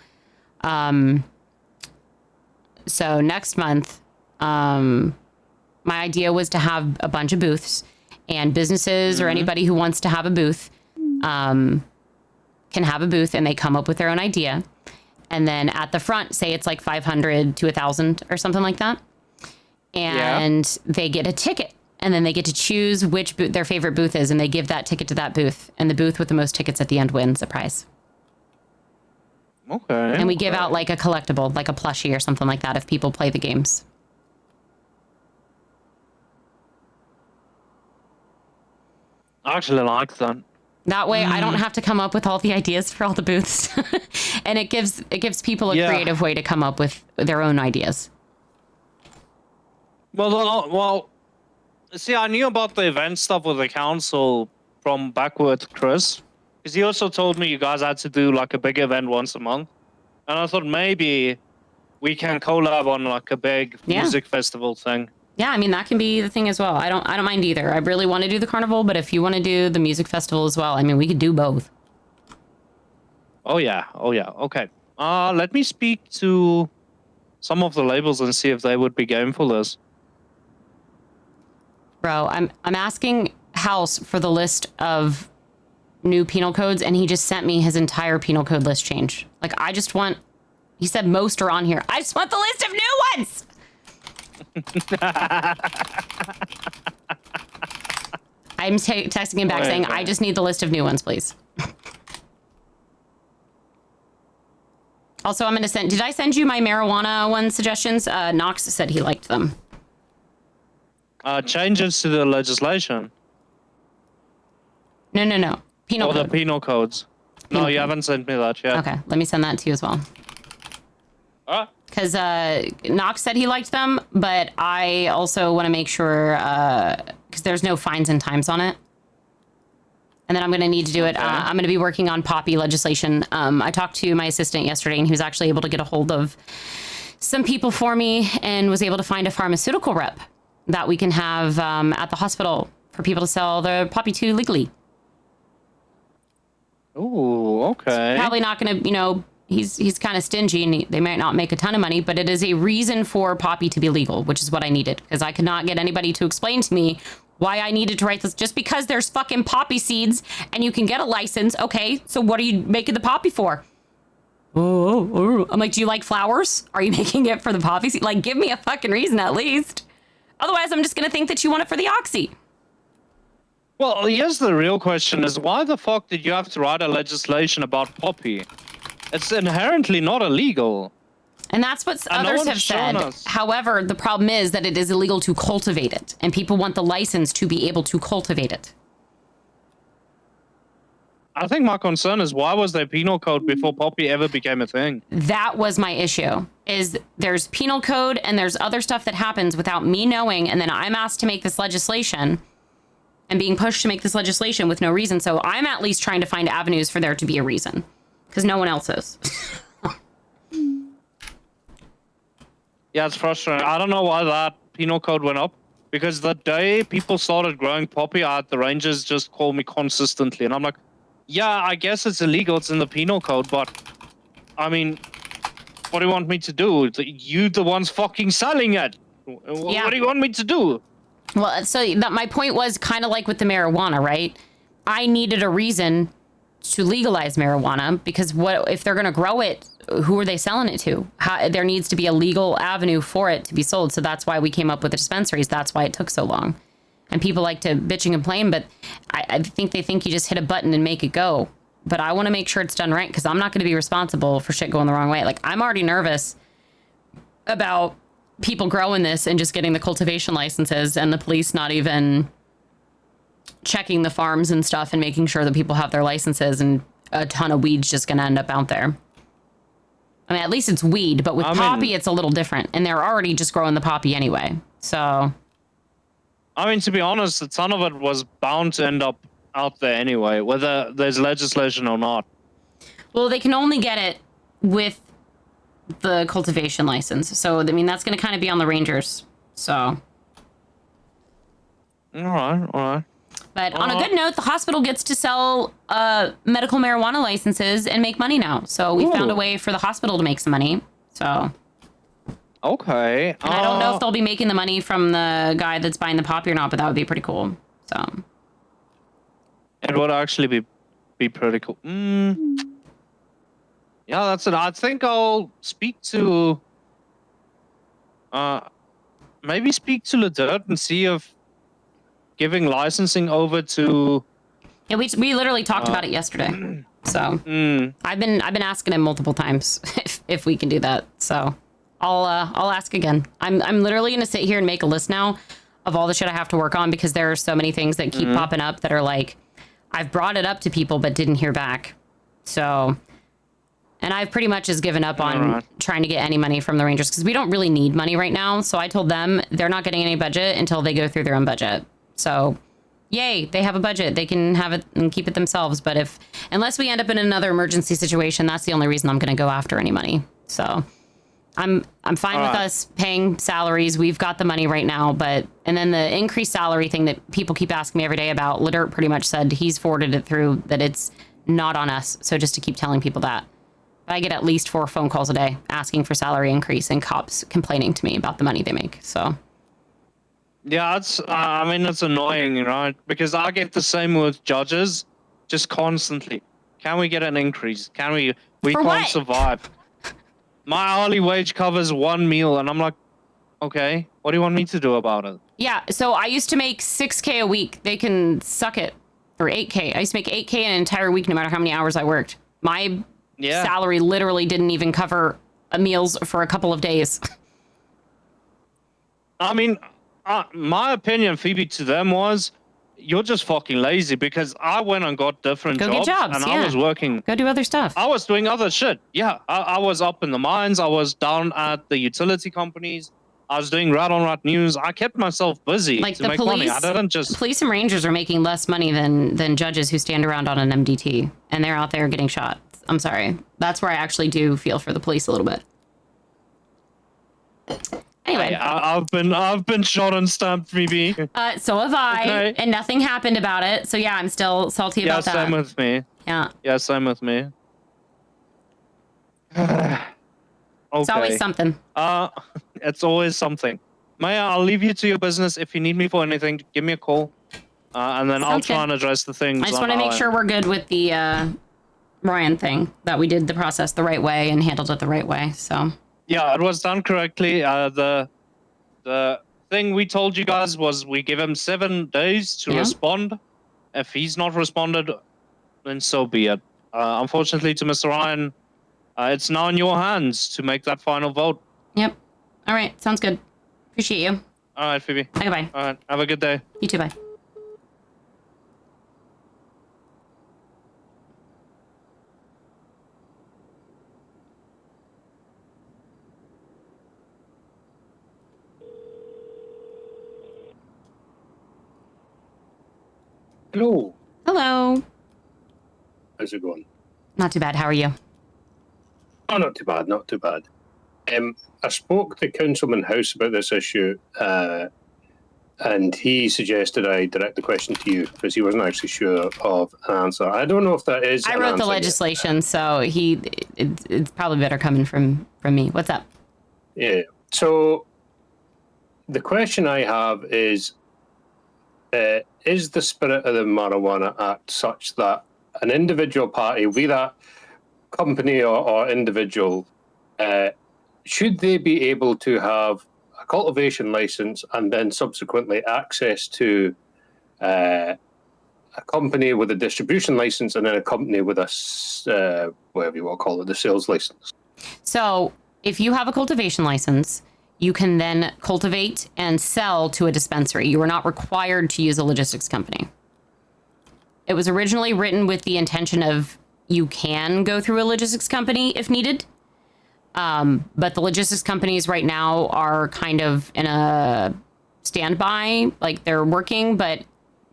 So next month, my idea was to have a bunch of booths, and businesses or anybody who wants to have a booth can have a booth, and they come up with their own idea. And then at the front, say it's like 500 to 1,000 or something like that. And they get a ticket, and then they get to choose which their favorite booth is, and they give that ticket to that booth. And the booth with the most tickets at the end wins a prize. Okay. And we give out like a collectible, like a plushie or something like that if people play the games. I actually like that. That way I don't have to come up with all the ideas for all the booths. And it gives people a creative way to come up with their own ideas. Well, see, I knew about the event stuff with the council from back with Chris. Because he also told me you guys had to do like a big event once a month. And I thought maybe we can collab on like a big Yeah. music festival thing. Yeah, I mean that can be the thing as well. I don't mind either. I really want to do the carnival, but if you want to do the music festival as well, I mean we could do both. Oh yeah. Okay. Let me speak to some of the labels and see if they would be game for this. Bro, I'm asking House for the list of new penal codes, and he just sent me his entire penal code list change. Like, I just want, he said most are on here. I just want the list of new ones. I'm texting him back saying, I just need the list of new ones, please. Also, I'm going to send, did I send you my marijuana one suggestions? Knox said he liked them. Changes to the legislation. No. Penal or the code. penal codes. Penal No, you code. haven't sent me that yet. Okay, let me send that to you as well. Alright. Because Knox said he liked them, but I also want to make sure, because there's no fines and times on it. And then I'm going to need to do it. Okay. I'm going to be working on poppy legislation. I talked to my assistant yesterday, and he was actually able to get a hold of some people for me and was able to find a pharmaceutical rep that we can have at the hospital for people to sell the poppy to legally. Ooh, okay. Probably not going to, he's kind of stingy and they might not make a ton of money, but it is a reason for poppy to be legal, which is what I needed, because I could not get anybody to explain to me why I needed to write this. Just because there's fucking poppy seeds and you can get a license. Okay, so what are you making the poppy for? Oh. I'm like, do you like flowers? Are you making it for the poppy seed? Like, give me a fucking reason at least. Otherwise, I'm just going to think that you want it for the oxy. Well, here's the real question is why the fuck did you have to write a legislation about poppy? It's inherently not illegal. And that's what And no others one's have shown said. us. However, the problem is that it is illegal to cultivate it, and people want the license to be able to cultivate it. I think my concern is why was there penal code before poppy ever became a thing? That was my issue, is there's penal code and there's other stuff that happens without me knowing, and then I'm asked to make this legislation and being pushed to make this legislation with no reason. So I'm at least trying to find avenues for there to be a reason, because no one else is. Yeah, it's frustrating. I don't know why that penal code went up. Because the day people started growing poppy, the rangers just call me consistently. And I'm like, yeah, I guess it's illegal. It's in the penal code. But, I mean, what do you want me to do? You the ones fucking selling it. Yeah. What do you want me to do? Well, so that my point was kind of like with the marijuana, right? I needed a reason to legalize marijuana, because what if they're going to grow it? Who are they selling it to? There needs to be a legal avenue for it to be sold. So that's why we came up with the dispensaries. That's why it took so long. And people like to bitch and complain, but I think they think you just hit a button and make it go. But I want to make sure it's done right, because I'm not going to be responsible for shit going the wrong way. Like, I'm already nervous about people growing this and just getting the cultivation licenses and the police not even checking the farms and stuff and making sure that people have their licenses, and a ton of weed's just going to end up out there. I mean, at least it's weed, but with poppy, it's a little different. And they're already just growing the poppy anyway. So, I mean, to be honest, a ton of it was bound to end up out there anyway, whether there's legislation or not. well, they can only get it with the cultivation license. So, I mean, that's going to kind of be on the rangers. So, All right. but on a good note, the hospital gets to sell medical marijuana licenses and make money now. So we found a way for the hospital to make some money. So, Okay. and I don't know if they'll be making the money from the guy that's buying the poppy or not, but that would be pretty cool. So, It would actually be pretty cool. Yeah, that's it. I think I'll speak to maybe speak to Ledert and see if giving licensing over to yeah, we literally talked about it yesterday. So I've been asking him multiple times if we can do that. So I'll ask again. I'm literally gonna sit here and make a list now of all the shit I have to work on, because there are so many things that keep popping up that are like, I've brought it up to people but didn't hear back. So, and I've pretty much just given up on trying to get any money from the Rangers, because we don't really need money right now. So I told them they're not getting any budget until they go through their own budget. So, yay, they have a budget. They can have it and keep it themselves. But unless we end up in another emergency situation, that's the only reason I'm going to go after any money. So, I'm fine with us paying salaries. We've got the money right now, and then the increased salary thing that people keep asking me every day about, Ladert pretty much said he's forwarded it through that it's not on us. So just to keep telling people that. I get at least 4 phone calls a day asking for salary increase and cops complaining to me about the money they make. So Yeah, it's annoying, right? Because I get the same with judges, just constantly. Can we get an increase? We For can't what? survive. My hourly wage covers 1 meal, and I'm like, okay, what do you want me to do about it? yeah, so I used to make $6K a week. They can suck it for $8K. I used to make $8K an entire week, no matter how many hours I worked. My salary literally didn't even cover meals for a couple of days. I mean, my opinion, Phoebe, to them was, you're just fucking lazy, because I went and got different Go get jobs, and yeah. I was working. Go do other stuff. I was doing other shit. Yeah, I was up in the mines. I was down at the utility companies. I was doing rat on rat news. I kept myself busy Like to the make money. police, I didn't just. police and rangers are making less money than judges who stand around on an MDT, and they're out there getting shot. I'm sorry. That's where I actually do feel for the police a little bit. Anyway, I've been shot and stabbed, Phoebe. so have I, Okay. and nothing happened about it. So yeah, I'm still salty Yeah, about that. same with me. Yeah, Yeah, same with me. Okay. it's always something. It's always something. Maya, I'll leave you to your business. If you need me for anything, give me a call, and then I'll Sounds try good. and address the things. I just on want to our make end. sure we're good with the Ryan thing, that we did the process the right way and handled it the right way. So Yeah, it was done correctly. The thing we told you guys was we give him 7 days to Yeah. respond. If he's not responded, then so be it. Unfortunately, to Mr. Ryan, it's now in your hands to make that final vote. yep. All right, sounds good. Appreciate you. All right, Phoebe. Okay, bye. All right, have a good day. You too, bye. Hello. Hello. How's it going? Not too bad. How are you? Oh, not too bad, not too bad. I spoke to Councilman House about this issue, and he suggested I direct the question to you because he wasn't actually sure of an answer. I don't know if that is. I an wrote the answer yet. legislation, so it's probably better coming from me. What's up? Yeah. So the question I have is the spirit of the Marijuana Act such that an individual party, be that company or individual, should they be able to have a cultivation license and then subsequently access to a company with a distribution license and then a company with a, whatever you want to call it, the sales license? So if you have a cultivation license, you can then cultivate and sell to a dispensary. You are not required to use a logistics company. It was originally written with the intention of you can go through a logistics company if needed. But the logistics companies right now are kind of in a standby, like they're working, but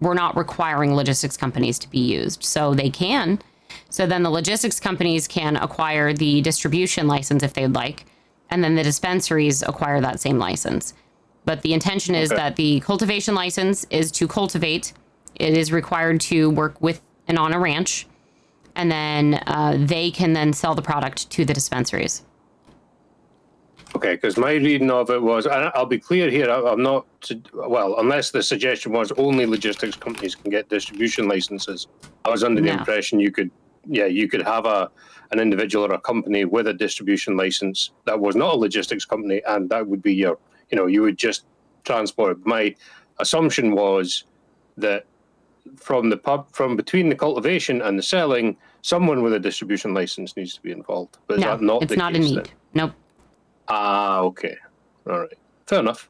we're not requiring logistics companies to be used. So they can. So then the logistics companies can acquire the distribution license if they'd like, and then the dispensaries acquire that same license. But the intention is that the cultivation license is to cultivate. It is required to work with and on a ranch, and then they can then sell the product to the dispensaries. Okay, because my reading of it was, and I'll be clear here, I'm not, well, unless the suggestion was only logistics companies can get distribution licenses. I was under the impression you could have an individual or a company with a distribution license that was not a logistics company, and that would be your, you would just transport. My assumption was that from between the cultivation and the selling, someone with a distribution license needs to be involved. But is that not the case? It's not a need. Then? Nope. Ah, okay. All right. Fair enough.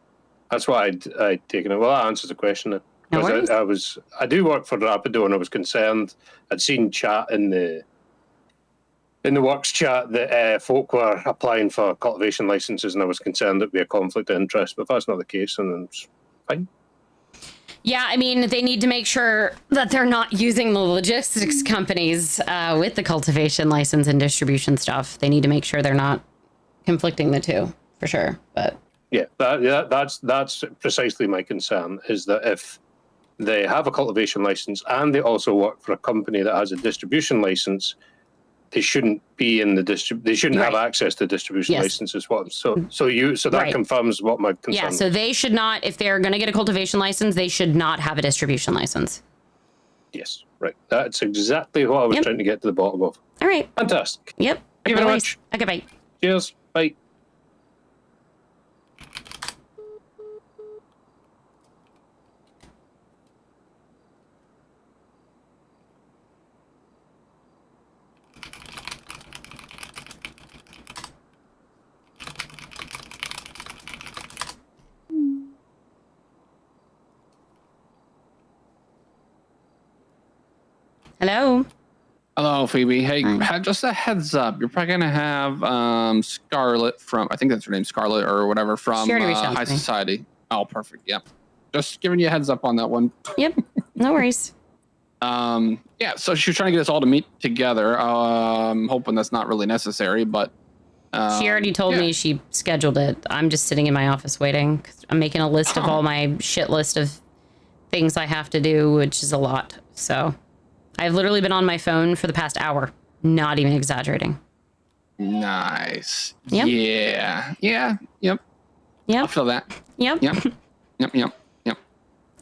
That's why I'd taken it. Well, that answers the question then. No worries. I do work for Rapido, and I was concerned. I'd seen chat in the works chat that folk were applying for cultivation licenses, and I was concerned there'd be a conflict of interest. But if that's not the case, then it's fine. Yeah, I mean, they need to make sure that they're not using the logistics companies with the cultivation license and distribution stuff. They need to make sure they're not conflicting the two for sure. But that's precisely my concern, is that if they have a cultivation license and they also work for a company that has a distribution license, they shouldn't be in the they shouldn't have access to distribution licenses. So that confirms what my concern. Yeah, so they should not, if they're going to get a cultivation license, they should not have a distribution license. Yes, right. That's exactly what I was trying to get to the bottom of. All right. Fantastic. Yep. Thank you very much. Okay, bye. Cheers. Bye. Hello. Hello, Phoebe. Hey, just a heads up. You're probably gonna have Scarlett from, I think that's her name, Scarlett or whatever, from High Society. Oh, perfect. Yep. Just giving you a heads up on that one. Yep. No worries. Yeah. So she was trying to get us all to meet together. I'm hoping that's not really necessary, but. She already told me she scheduled it. I'm just sitting in my office waiting. 'Cause I'm making a list of all my shit list of things I have to do, which is a lot. So I've literally been on my phone for the past hour. Not even exaggerating. Nice. Yep. Yeah. Yeah. Yep. Yep. I feel that. Yep. Yep. Yep.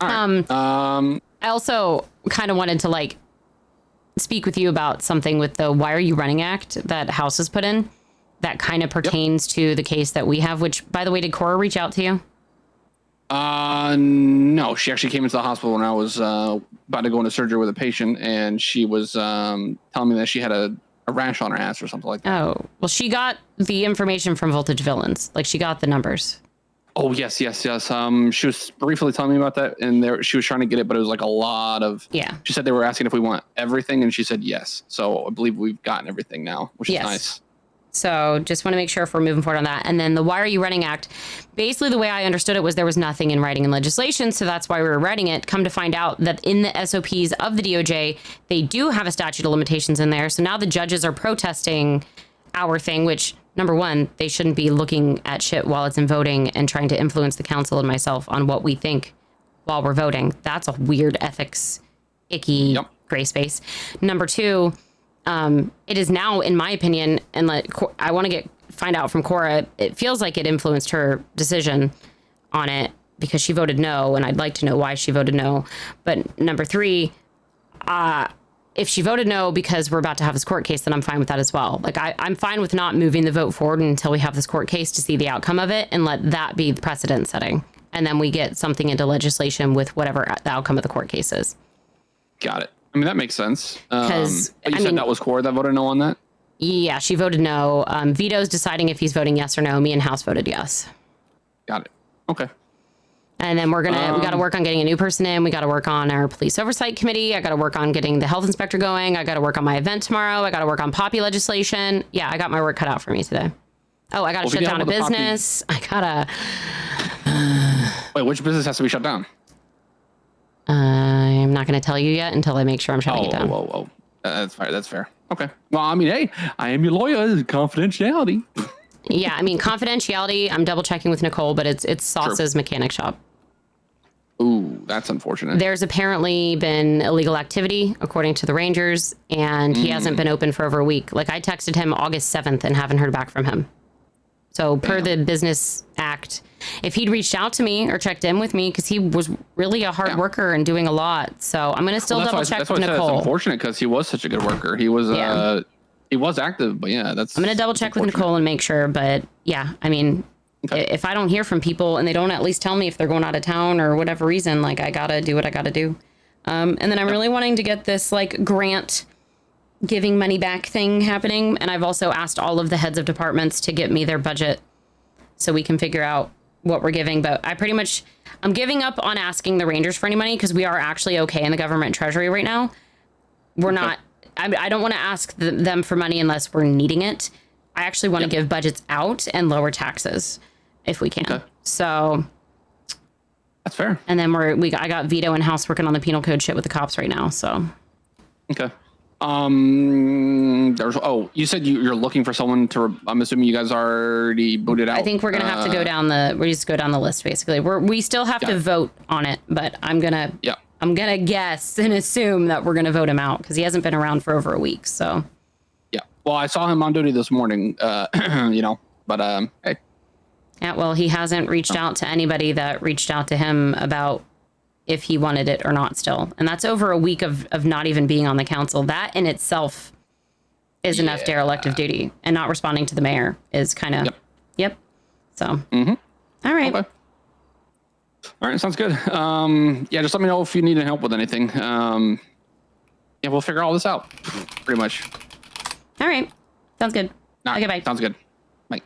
All right. I also kind of wanted to like speak with you about something with the Why Are You Running Act that House has put in that kind of pertains to the case that we have, which, by the way, did Cora reach out to you? No, she actually came into the hospital when I was about to go into surgery with a patient, and she was telling me that she had a rash on her ass or something like that. Oh, well, she got the information from Voltage Villains. Like, she got the numbers. Oh, yes. She was briefly telling me about that, and she was trying to get it, but it was like a lot of... Yeah. She said they were asking if we want everything, and she said yes. So I believe we've gotten everything now, which is nice. So just want to make sure if we're moving forward on that. And then the Why Are You Running Act, basically the way I understood it was there was nothing in writing in legislation, so that's why we were writing it. Come to find out that in the SOPs of the DOJ, they do have a statute of limitations in there. So now the judges are protesting our thing, which, number one, they shouldn't be looking at shit while it's in voting and trying to influence the council and myself on what we think while we're voting. That's a weird ethics, icky gray space. Number two, it is now, in my opinion, and I want to find out from Cora, it feels like it influenced her decision on it because she voted no, and I'd like to know why she voted no. But number three, if she voted no because we're about to have this court case, then I'm fine with that as well. Like, I'm fine with not moving the vote forward until we have this court case to see the outcome of it and let that be the precedent setting. And then we get something into legislation with whatever the outcome of the court case is. Got it. I mean, that makes sense. Because you said that was Cora that voted no on that? Yeah, she voted no. Vito's deciding if he's voting yes or no. Me and House voted yes. Got it. Okay. And then we got to work on getting a new person in. We got to work on our police oversight committee. I got to work on getting the health inspector going. I got to work on my event tomorrow. I got to work on Poppy legislation. Yeah, I got my work cut out for me today. Oh, I got to shut down a business. I got to... Wait, which business has to be shut down? I'm not going to tell you yet until I make sure I'm shutting it down. Whoa. That's fair. That's fair. Okay. Well, I mean, hey, I am your lawyer. Confidentiality. Yeah, I mean, confidentiality. I'm double checking with Nicole, but it's Sauce's mechanic shop. Ooh, that's unfortunate. There's apparently been illegal activity, according to the Rangers, and he hasn't been open for over a week. Like, I texted him August 7th and haven't heard back from him. So per the Business Act, if he'd reached out to me or checked in with me, because he was really a hard worker and doing a lot. So I'm going to still double check with Nicole. That's unfortunate because he was such a good worker. He was active, but yeah, that's... I'm going to double check with Nicole and make sure. But yeah, I mean, if I don't hear from people and they don't at least tell me if they're going out of town or whatever reason, like, I got to do what I got to do. And then I'm really wanting to get this like grant giving money back thing happening. And I've also asked all of the heads of departments to get me their budget so we can figure out what we're giving. But I'm giving up on asking the Rangers for any money because we are actually okay in the government treasury right now. We're not, I don't want to ask them for money unless we're needing it. I actually want to give budgets out and lower taxes if we can. So that's fair. And then I got Vito and House working on the penal code shit with the cops right now. So. Okay. There's you said you're looking for someone to. I'm assuming you guys already booted out. I think we're gonna have to go down the. We just go down the list basically. We still have to vote on it, but I'm gonna guess and assume that we're gonna vote him out because he hasn't been around for over a week. So. Yeah. Well, I saw him on duty this morning. You know, but hey. Yeah. Well, he hasn't reached out to anybody that reached out to him about if he wanted it or not still. And that's over a week of not even being on the council. That in itself is enough derelict of duty, and not responding to the mayor is kind of, yep. So, all right. Okay. All right. Sounds good. Yeah, just let me know if you need any help with anything. Yeah, we'll figure all this out pretty much. All right. Sounds good. Okay, bye. Sounds good. Bye.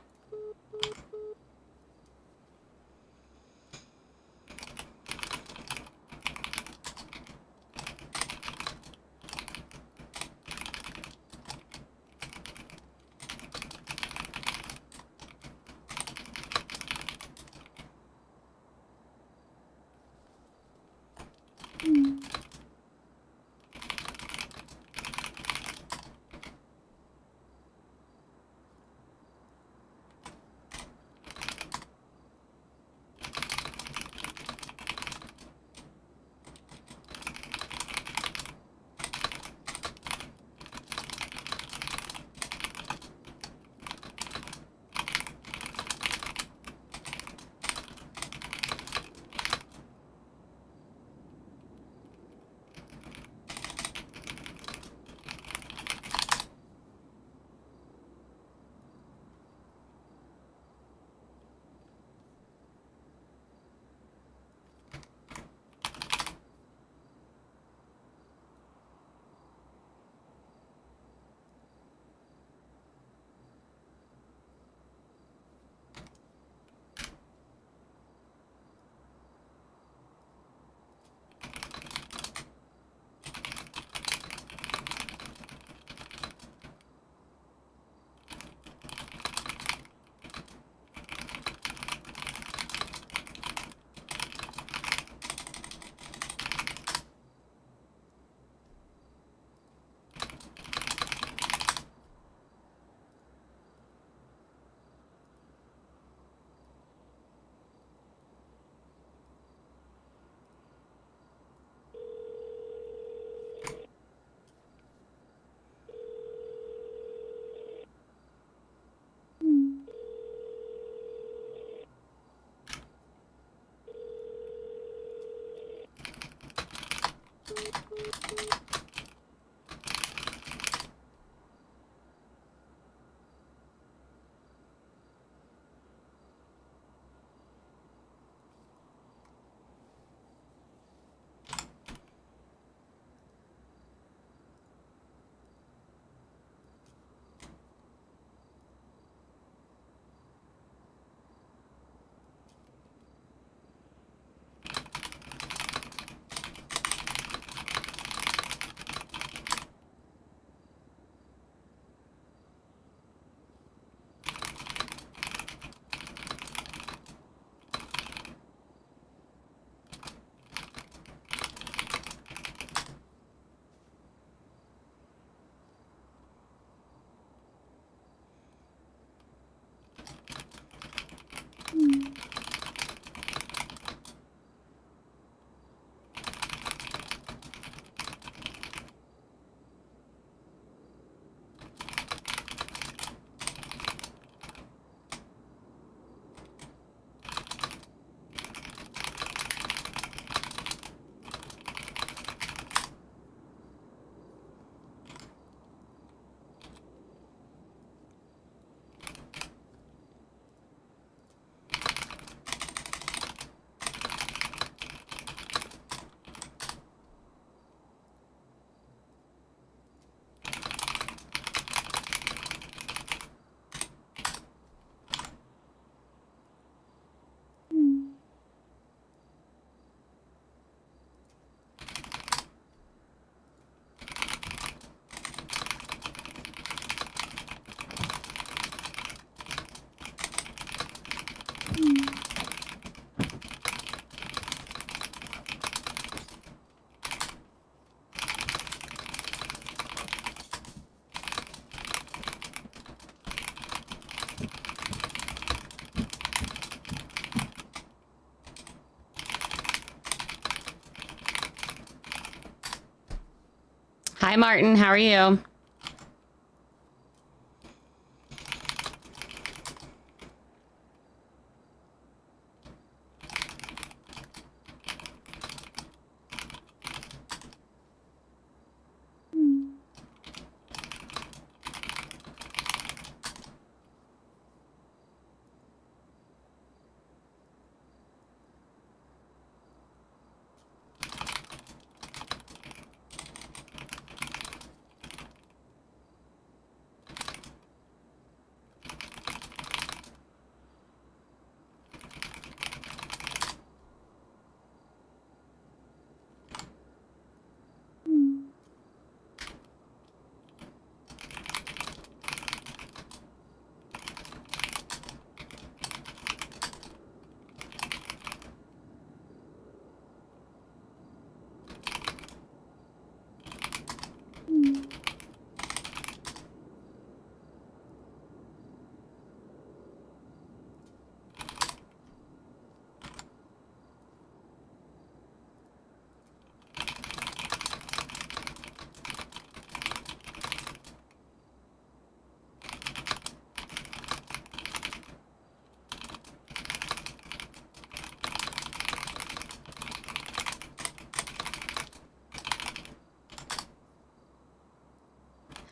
Hi, Martin. How are you?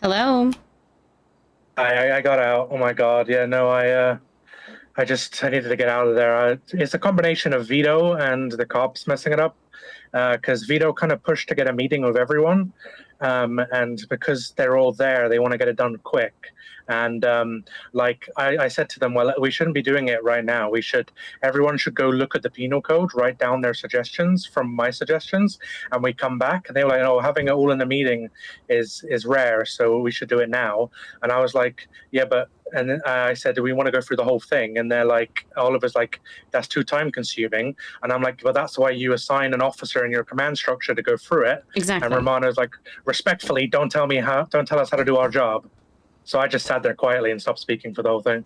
Hello. I got out. Oh my god. Yeah, no, I needed to get out of there. It's a combination of Vito and the cops messing it up. Because Vito kind of pushed to get a meeting with everyone, and because they're all there, they want to get it done quick. And like I said to them, well, we shouldn't be doing it right now. Everyone should go look at the penal code, write down their suggestions from my suggestions, and we come back. And they were like, oh, having it all in a meeting is rare, so we should do it now. And I was like, yeah, but. And then I said, do we want to go through the whole thing? And they're like, all of us like, that's too time consuming. And I'm like, well, that's why you assign an officer in your command structure to go through it. Exactly. And Romano's like, respectfully, don't tell us how to do our job. So I just sat there quietly and stopped speaking for the whole thing.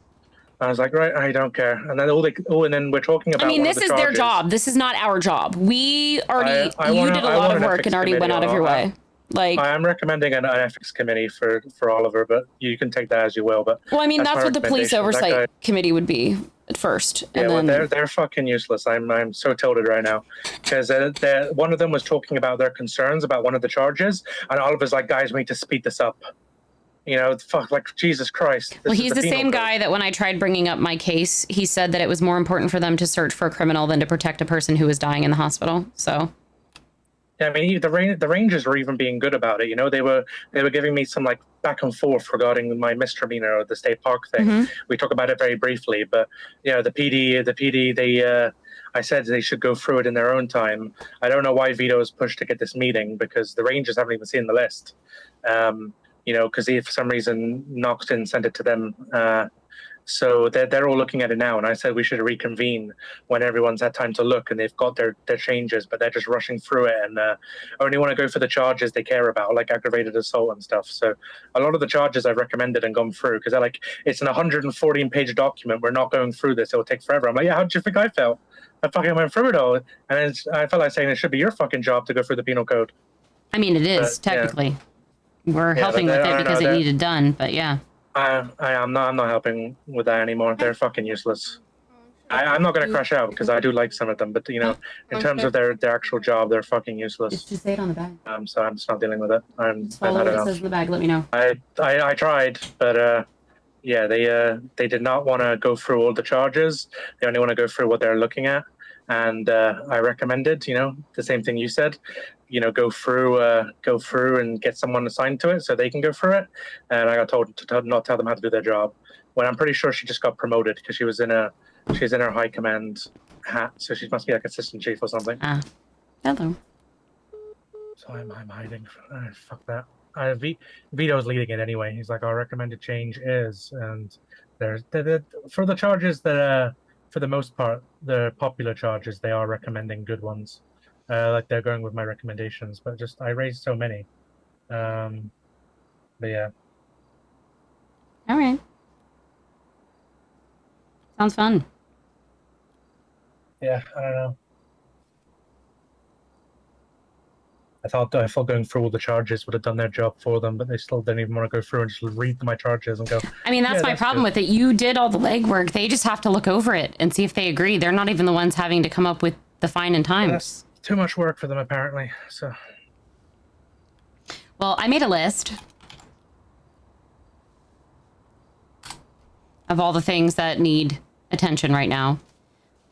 I was like, right, I don't care. And then and then we're talking about. I mean, this is their job. This is not our job. We already, you did a lot of work and already went out of your way. Like, I'm recommending an ethics committee for Oliver, but you can take that as you will. But well, I mean, that's what the police oversight committee would be at first. Yeah, and well, they're fucking useless. I'm so tilted right now because one of them was talking about their concerns about one of the charges, and Oliver's like, guys, we need to speed this up. You know, fuck, like Jesus Christ. Well, he's the same guy that when I tried bringing up my case, he said that it was more important for them to search for a criminal than to protect a person who was dying in the hospital. So. Yeah, I mean, the Rangers were even being good about it. You know, they were giving me some like back and forth regarding my misdemeanor or the state park thing. Mm-hmm. We talk about it very briefly, but you know, the PD, they, I said they should go through it in their own time. I don't know why Vito was pushed to get this meeting because the Rangers haven't even seen the list. You know, because he for some reason knocked and sent it to them. So they're all looking at it now, and I said we should reconvene when everyone's had time to look and they've got their changes, but they're just rushing through it and only want to go for the charges they care about, like aggravated assault and stuff. So a lot of the charges I've recommended and gone through because they're like, it's an 114-page document. We're not going through this. It'll take forever. I'm like, yeah, how did you think I felt? I fucking went through it all, and I felt like saying it should be your fucking job to go through the penal code. I mean, it is technically. Yeah. We're helping with it because it needed done, but yeah. I'm not helping with that anymore. They're fucking useless. I'm not going to crash out because I do like some of them, but you know, in terms of their actual job, they're fucking useless. Just say it on the bag. So I'm just not dealing with it. Follow what it says in the bag. Let me know. I tried, but yeah, they did not want to go through all the charges. They only want to go through what they're looking at, and I recommended, you know, the same thing you said. You know, go through and get someone assigned to it so they can go through it. And I got told to not tell them how to do their job. When I'm pretty sure she just got promoted because she's in her high command hat, so she must be like assistant chief or something. Ah, hello. So I'm hiding. Fuck that. Vito's leading it anyway. He's like, our recommended change is, and there's for the charges that for the most part, the popular charges, they are recommending good ones. Like they're going with my recommendations, but just I raised so many. But yeah. All right. Sounds fun. Yeah, I don't know. I thought going through all the charges would have done their job for them, but they still didn't even want to go through and just read my charges and go. I mean, that's my problem with it. You did all the legwork. They just have to look over it and see if they agree. They're not even the ones having to come up with the fine and times. That's too much work for them, apparently. So. Well, I made a list of all the things that need attention right now.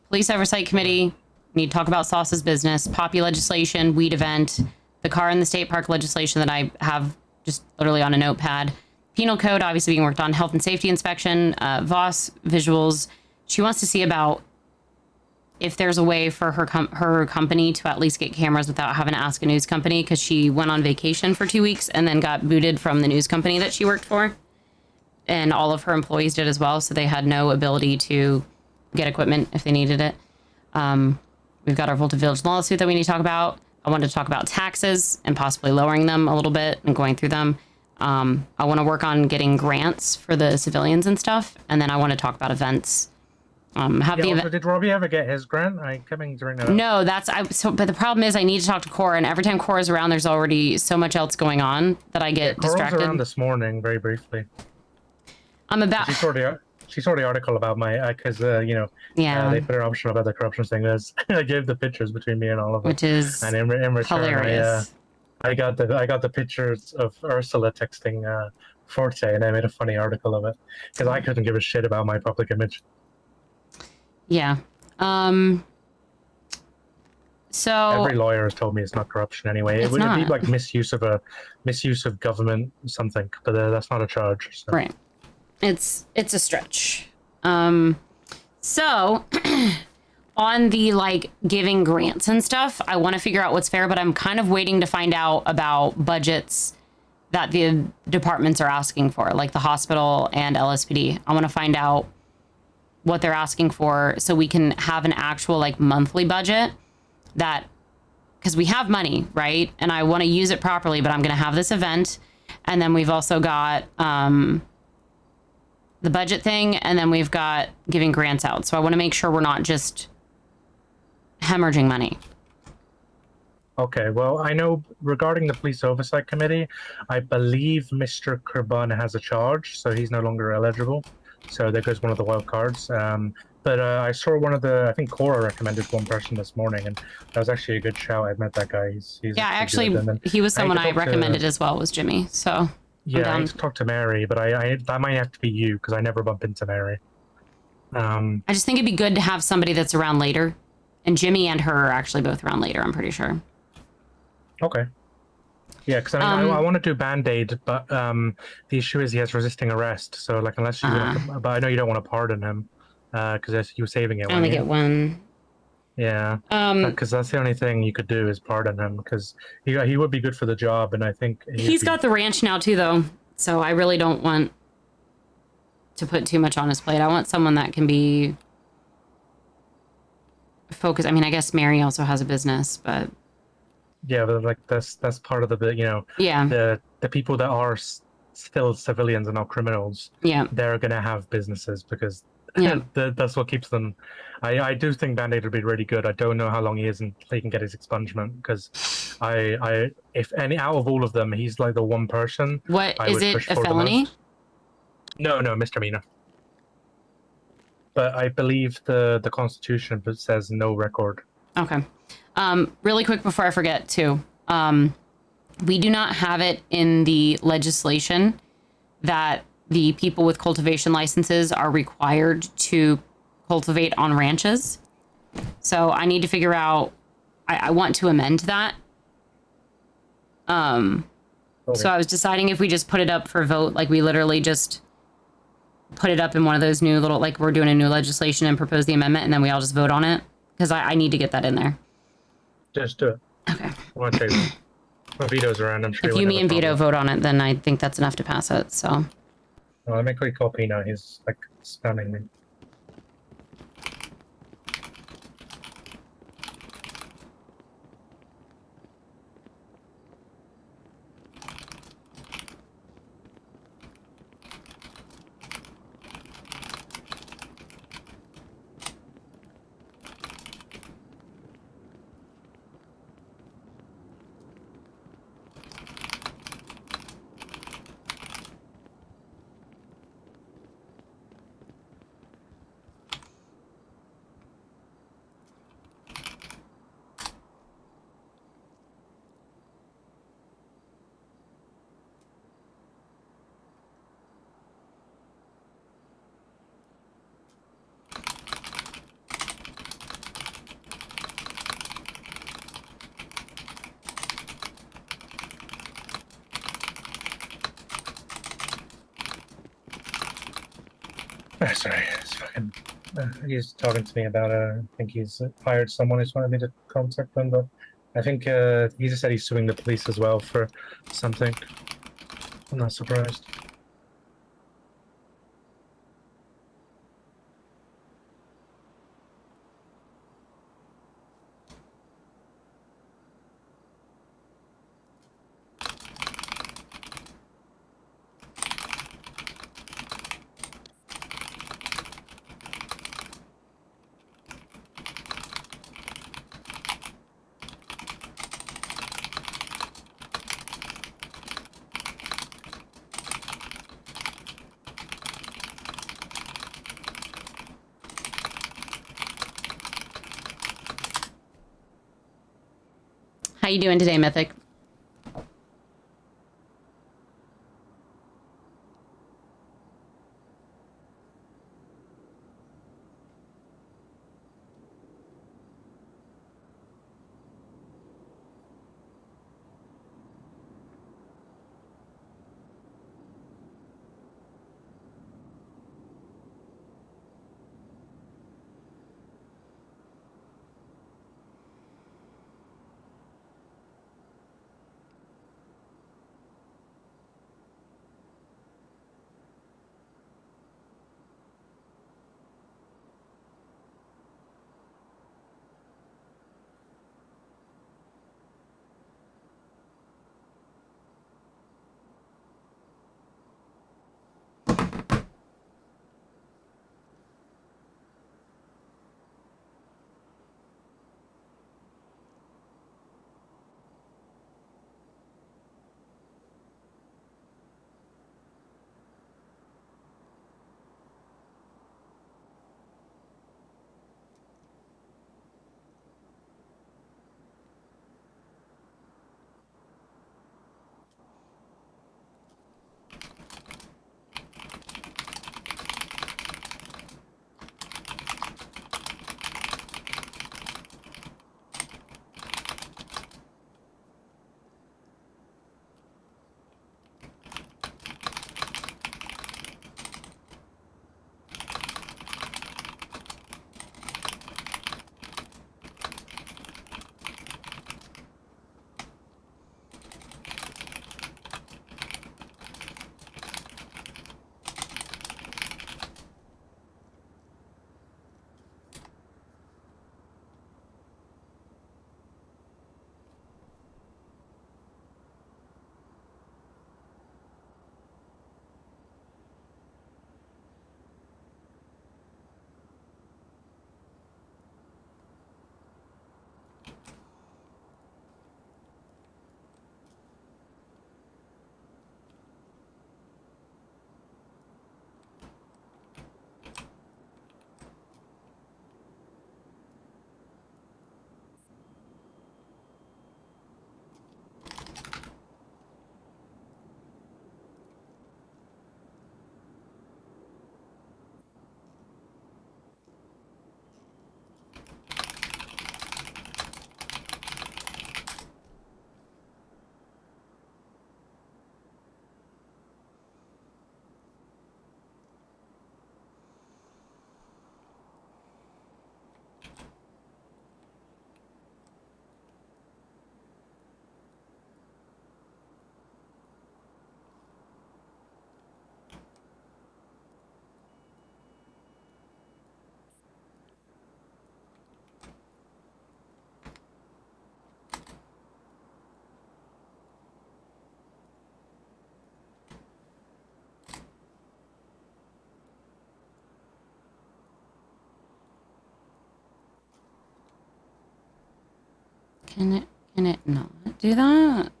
Police Oversight Committee, need to talk about Sauce's business, Poppy legislation, weed event, the car in the state park legislation that I have just literally on a notepad, penal code obviously being worked on, health and safety inspection, Voss visuals. She wants to see about if there's a way for her company to at least get cameras without having to ask a news company, because she went on vacation for 2 weeks and then got booted from the news company that she worked for. And all of her employees did as well, so they had no ability to get equipment if they needed it. We've got our Volta Village lawsuit that we need to talk about. I wanted to talk about taxes and possibly lowering them a little bit and going through them. I want to work on getting grants for the civilians and stuff, and then I want to talk about events. Did Robbie ever get his grant? I coming during the... No, but the problem is I need to talk to Cora, and every time Cora's around, there's already so much else going on that I get distracted. Cora was around this morning, very briefly. She saw the article about my, because, they put an option about the corruption thing. I gave the pictures between me and all of them. Which is and in return, hilarious. I got the pictures of Ursula texting Forte, and I made a funny article of it because I couldn't give a shit about my public image. Yeah. So every lawyer has told me it's not corruption anyway. It would be like misuse of government something, but that's not a charge. So. Right. It's a stretch. So on the giving grants and stuff, I want to figure out what's fair, but I'm kind of waiting to find out about budgets that the departments are asking for, like the hospital and LSPD. I want to find out what they're asking for so we can have an actual monthly budget because we have money, right? And I want to use it properly, but I'm going to have this event. And then we've also got, the budget thing, and then we've got giving grants out. So I want to make sure we're not just hemorrhaging money. Okay, well, I know regarding the Police Oversight Committee, I believe Mr. Kurban has a charge, so he's no longer eligible. So there goes one of the wild cards. But I saw I think Cora recommended one person this morning, and that was actually a good shout. I met that guy. He's actually, he was someone I recommended as well, was Jimmy, so... Yeah, I need to talk to Mary, but that might have to be you because I never bump into Mary. I just think it'd be good to have somebody that's around later, and Jimmy and her are actually both around later. I'm pretty sure. Okay. Yeah, because I want to do Band-Aid, but the issue is he has resisting arrest. So unless you, but I know you don't want to pardon him because you were saving it. I only get one. Yeah, because that's the only thing you could do is pardon him because he would be good for the job, and I think he's got the ranch now too, though. So I really don't want to put too much on his plate. I want someone that can be focused. I mean, I guess Mary also has a business, but yeah, but that's part of the the people that are still civilians and not criminals. Yeah, they're gonna have businesses because. Yeah, that's what keeps them. I do think Band-Aid would be really good. I don't know how long he is until he can get his expungement because if any out of all of them, he's the one person. What is it? A felony? No, misdemeanor. But I believe the Constitution says no record. Okay. Really quick before I forget too, we do not have it in the legislation that the people with cultivation licenses are required to cultivate on ranches. So I need to figure out, I want to amend that. Okay. So I was deciding if we just put it up for vote, we literally just put it up in one of those new little, we're doing a new legislation and propose the amendment and then we all just vote on it. Because I need to get that in there. Just do it. Okay. I want to say, Vito's around, I'm sure. If you, me, and Vito vote on it, then I think that's enough to pass it, so. Let me quick copy now. He's spamming me. Sorry, it's fucking. He's talking to me about. I think he's hired someone who's wanted me to contact them, but I think he just said he's suing the police as well for something. I'm not surprised. How you doing today, Mythic? Can it not do that?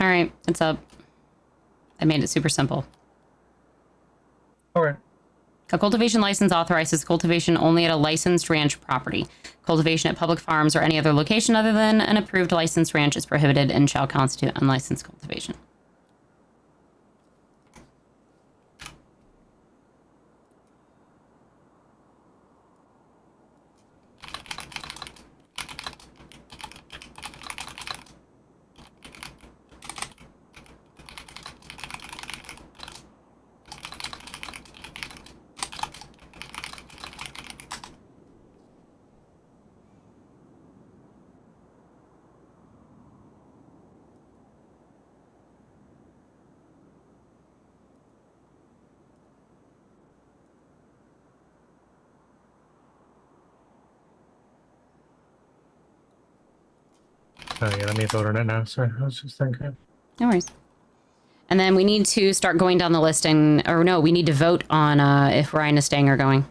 All right, it's up. I made it super simple. Okay. A cultivation license authorizes cultivation only at a licensed ranch property. Cultivation at public farms or any other location other than an approved licensed ranch is prohibited and shall constitute unlicensed cultivation. Oh yeah, let me vote on it now. Sorry, I was just thinking. No worries. And then we need to start going down the list and, or no, we need to vote on if Ryan is staying or going.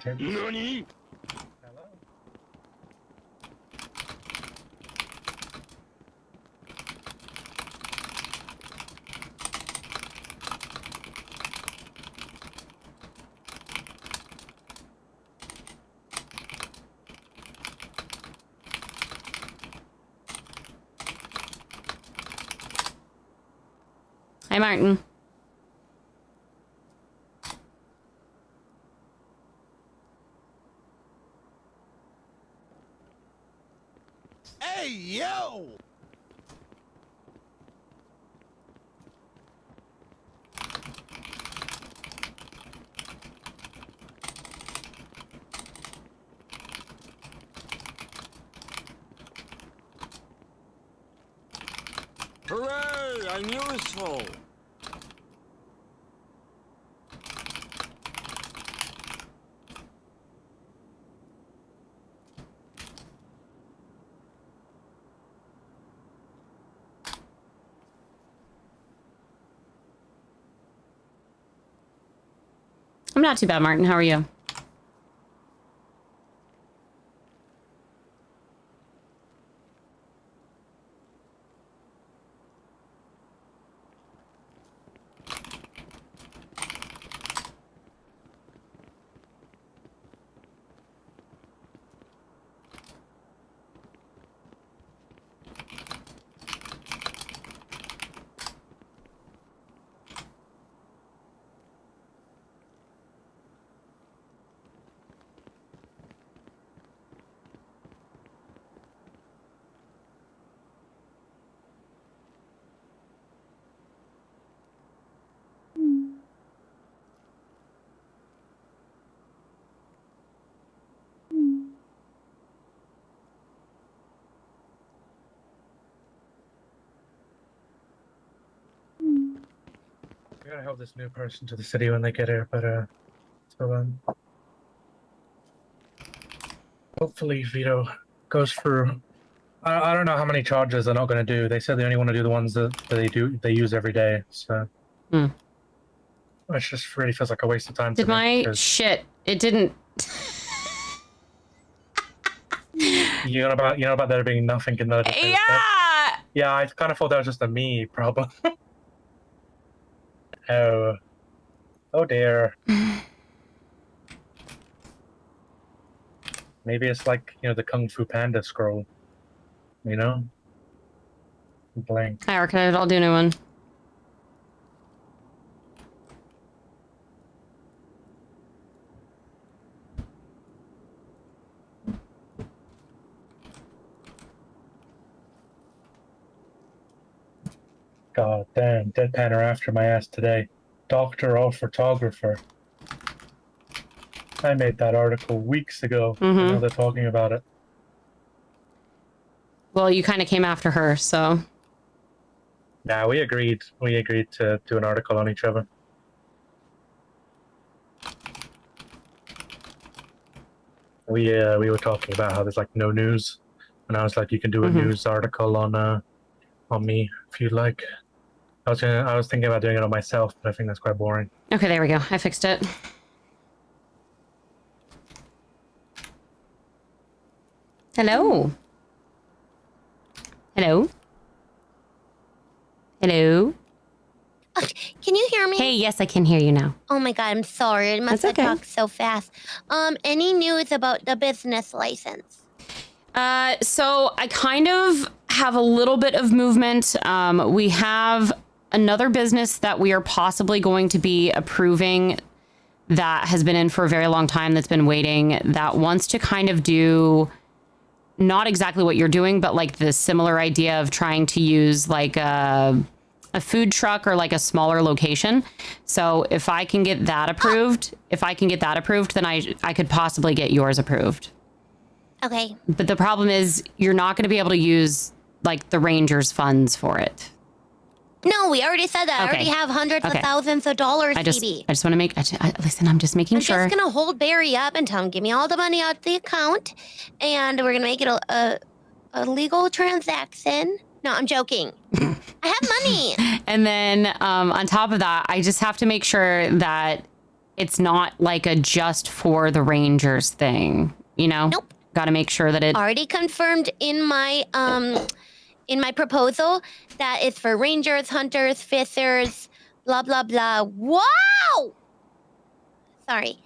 NANI? Hello. Hi, Martin. Hey, yo! Hooray! I'm useful! I'm not too bad, Martin. How are you? I gotta help this new person to the city when they get here, but so hopefully Vito goes through. I don't know how many charges they're not going to do. They said they only want to do the ones that they use every day. So Hmm. it just really feels like a waste of time. Did to me, my 'cause shit? It didn't. you know about there being nothing in the legislative step? Yeah. Yeah, I kind of thought that was just a me problem. Oh dear. Maybe it's like the Kung Fu Panda scroll. Blank. Hi, Arcade. I'll do a new one. God damn, deadpan are after my ass today. Doctor or photographer. I made that article weeks ago. Mhm. Now they're talking about it. Well, you kind of came after her, so. Nah, we agreed. We agreed to do an article on each other. We were talking about how there's like no news, and I was like, you can do a news article on me if you'd like. I was thinking about doing it on myself, but I think that's quite boring. Okay, there we go. I fixed it. Hello. Hello. Hello. Can you hear me? Hey, yes, I can hear you now. Oh my god, I'm sorry. I must have talked so fast. Any news about the business license? So I kind of have a little bit of movement. We have another business that we are possibly going to be approving that has been in for a very long time, that's been waiting, that wants to kind of do not exactly what you're doing, but like the similar idea of trying to use like a food truck or like a smaller location. So if I can get that approved, then I could possibly get yours approved. Okay. But the problem is you're not going to be able to use like the Rangers funds for it. No, we already said that. I already have hundreds of thousands of dollars, Phoebe. I just want to make, listen, I'm just making sure. I'm just going to hold Barry up and tell him, give me all the money out the account, and we're going to make it a legal transaction. No, I'm joking. I have money. And then on top of that, I just have to make sure that it's not like a just for the Rangers thing, you know? Nope. Got to make sure that it... Already confirmed in my proposal that it's for Rangers, Hunters, Fishers, blah, blah, blah. Wow! Sorry.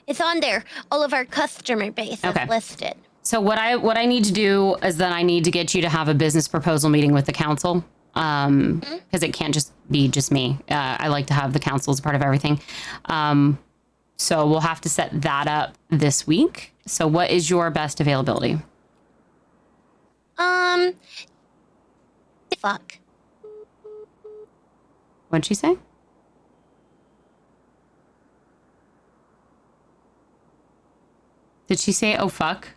It's on there. All of our customer base is listed. So what I need to do is then I need to get you to have a business proposal meeting with the council, because it can't just be just me. I like to have the council as part of everything. So we'll have to set that up this week. So what is your best availability? Fuck. What'd she say? Did she say, oh, fuck?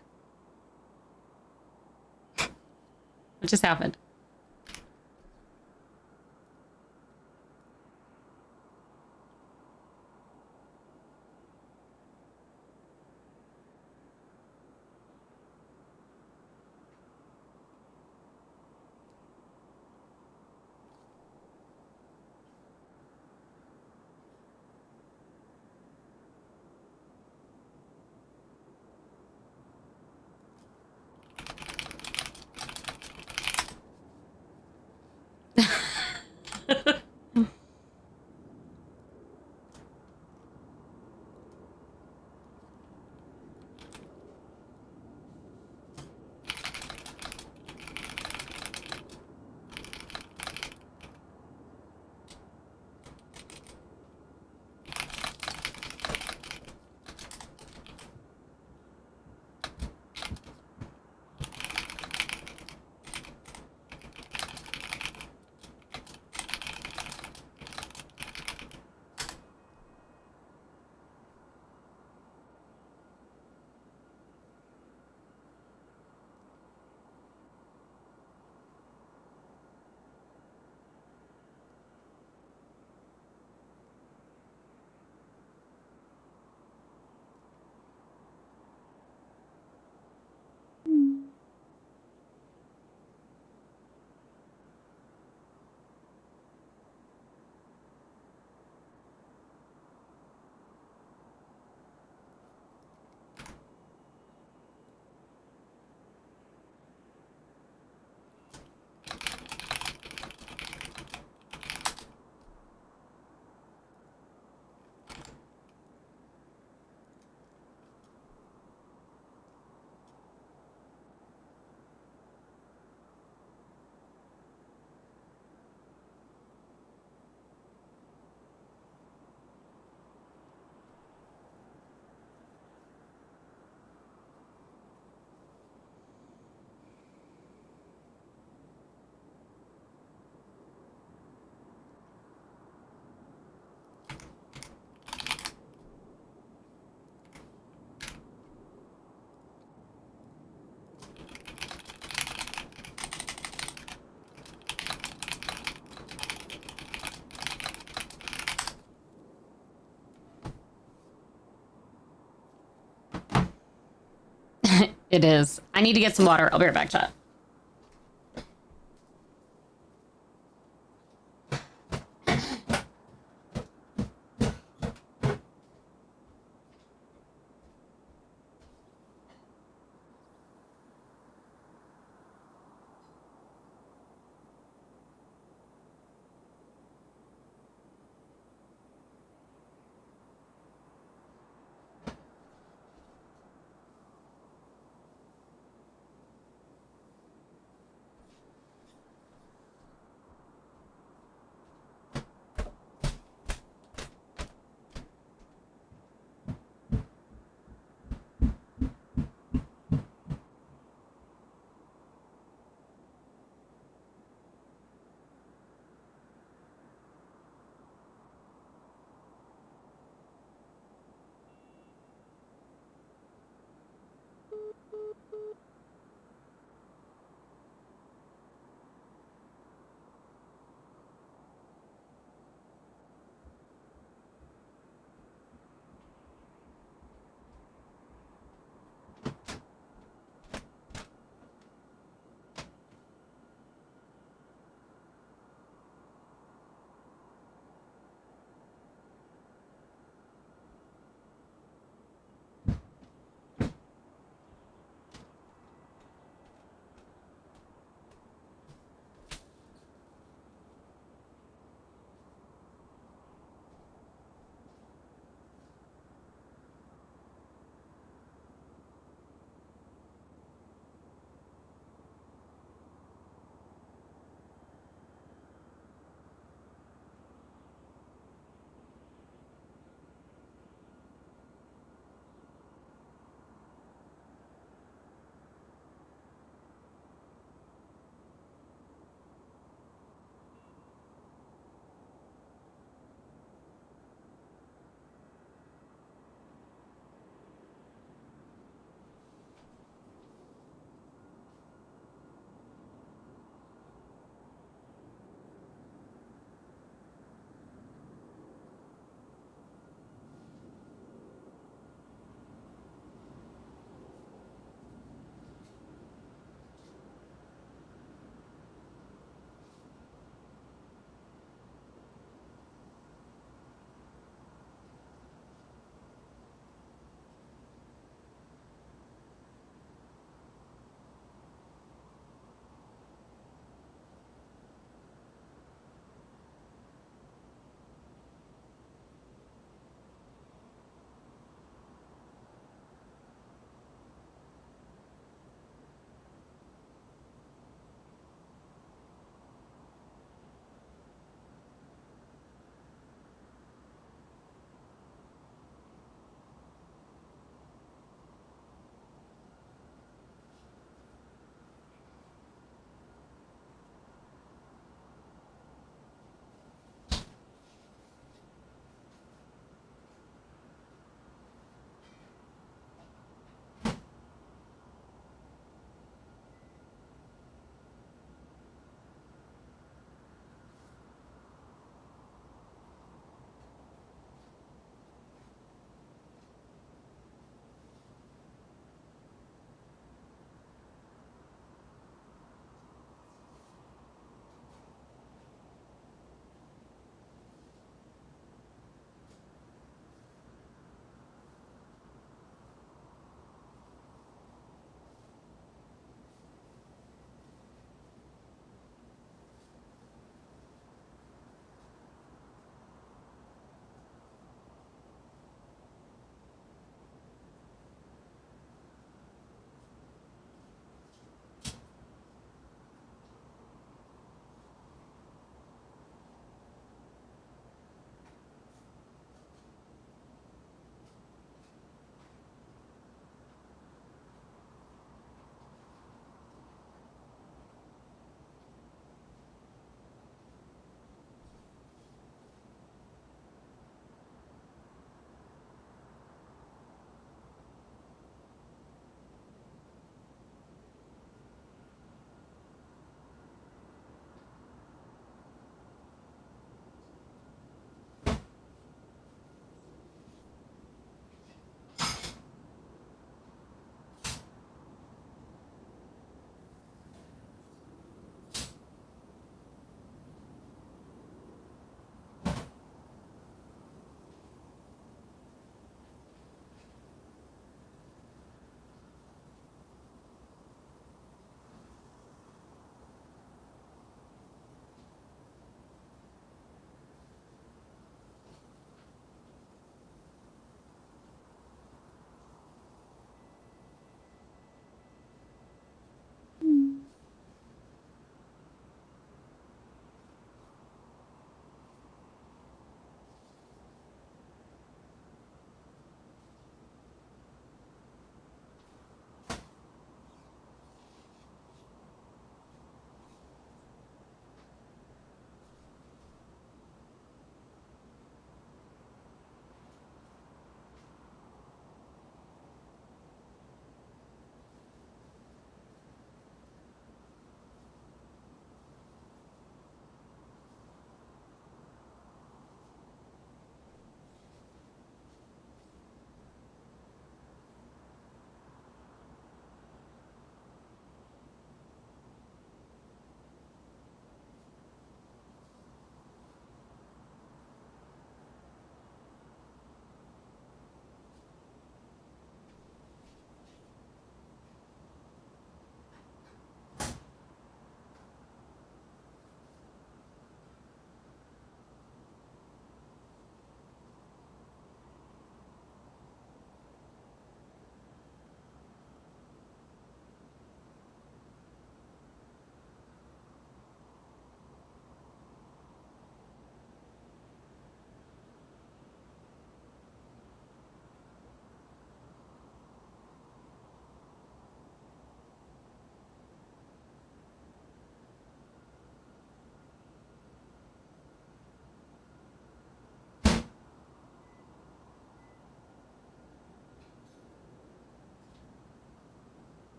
What just happened? It is. I need to get some water. I'll be right back, chat.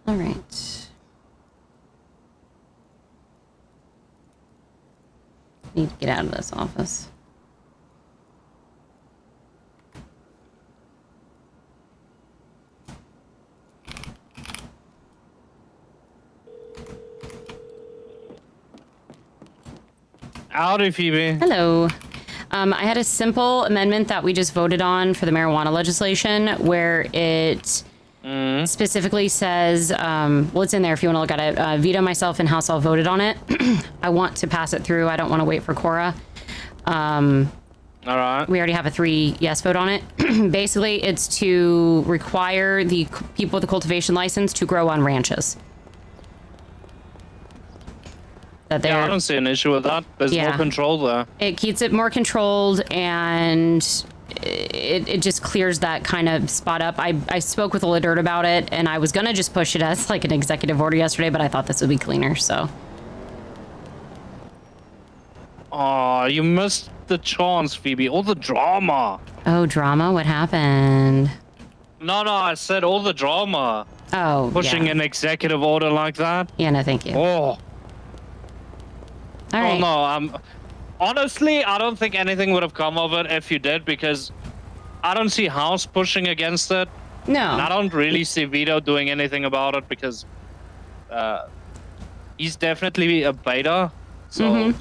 All right. Need to get out of this office. Howdy, Phoebe. Hello. I had a simple amendment that we just voted on for the marijuana legislation where it specifically says, well, it's in there if you want to look at it. Vito, myself, and House all voted on it. I want to pass it through. I don't want to wait for Cora. All right. We already have a 3 yes vote on it. Basically, it's to require the people with a cultivation license to grow on ranches. Yeah, I don't see an issue with that. There's more control there. It keeps it more controlled, and it just clears that kind of spot up. I spoke with Ola Dirt about it, and I was going to just push it as like an executive order yesterday, but I thought this would be cleaner, so. Oh, you missed the chance, Phoebe. All the drama. Oh, drama? What happened? No, I said all the drama. Oh, Pushing an executive order like that? Yeah, no, thank you. Oh. All right. Oh, no, honestly, I don't think anything would have come of it if you did, because I don't see House pushing against it. No. And I don't really see Vito doing anything about it, because he's definitely a beta. So.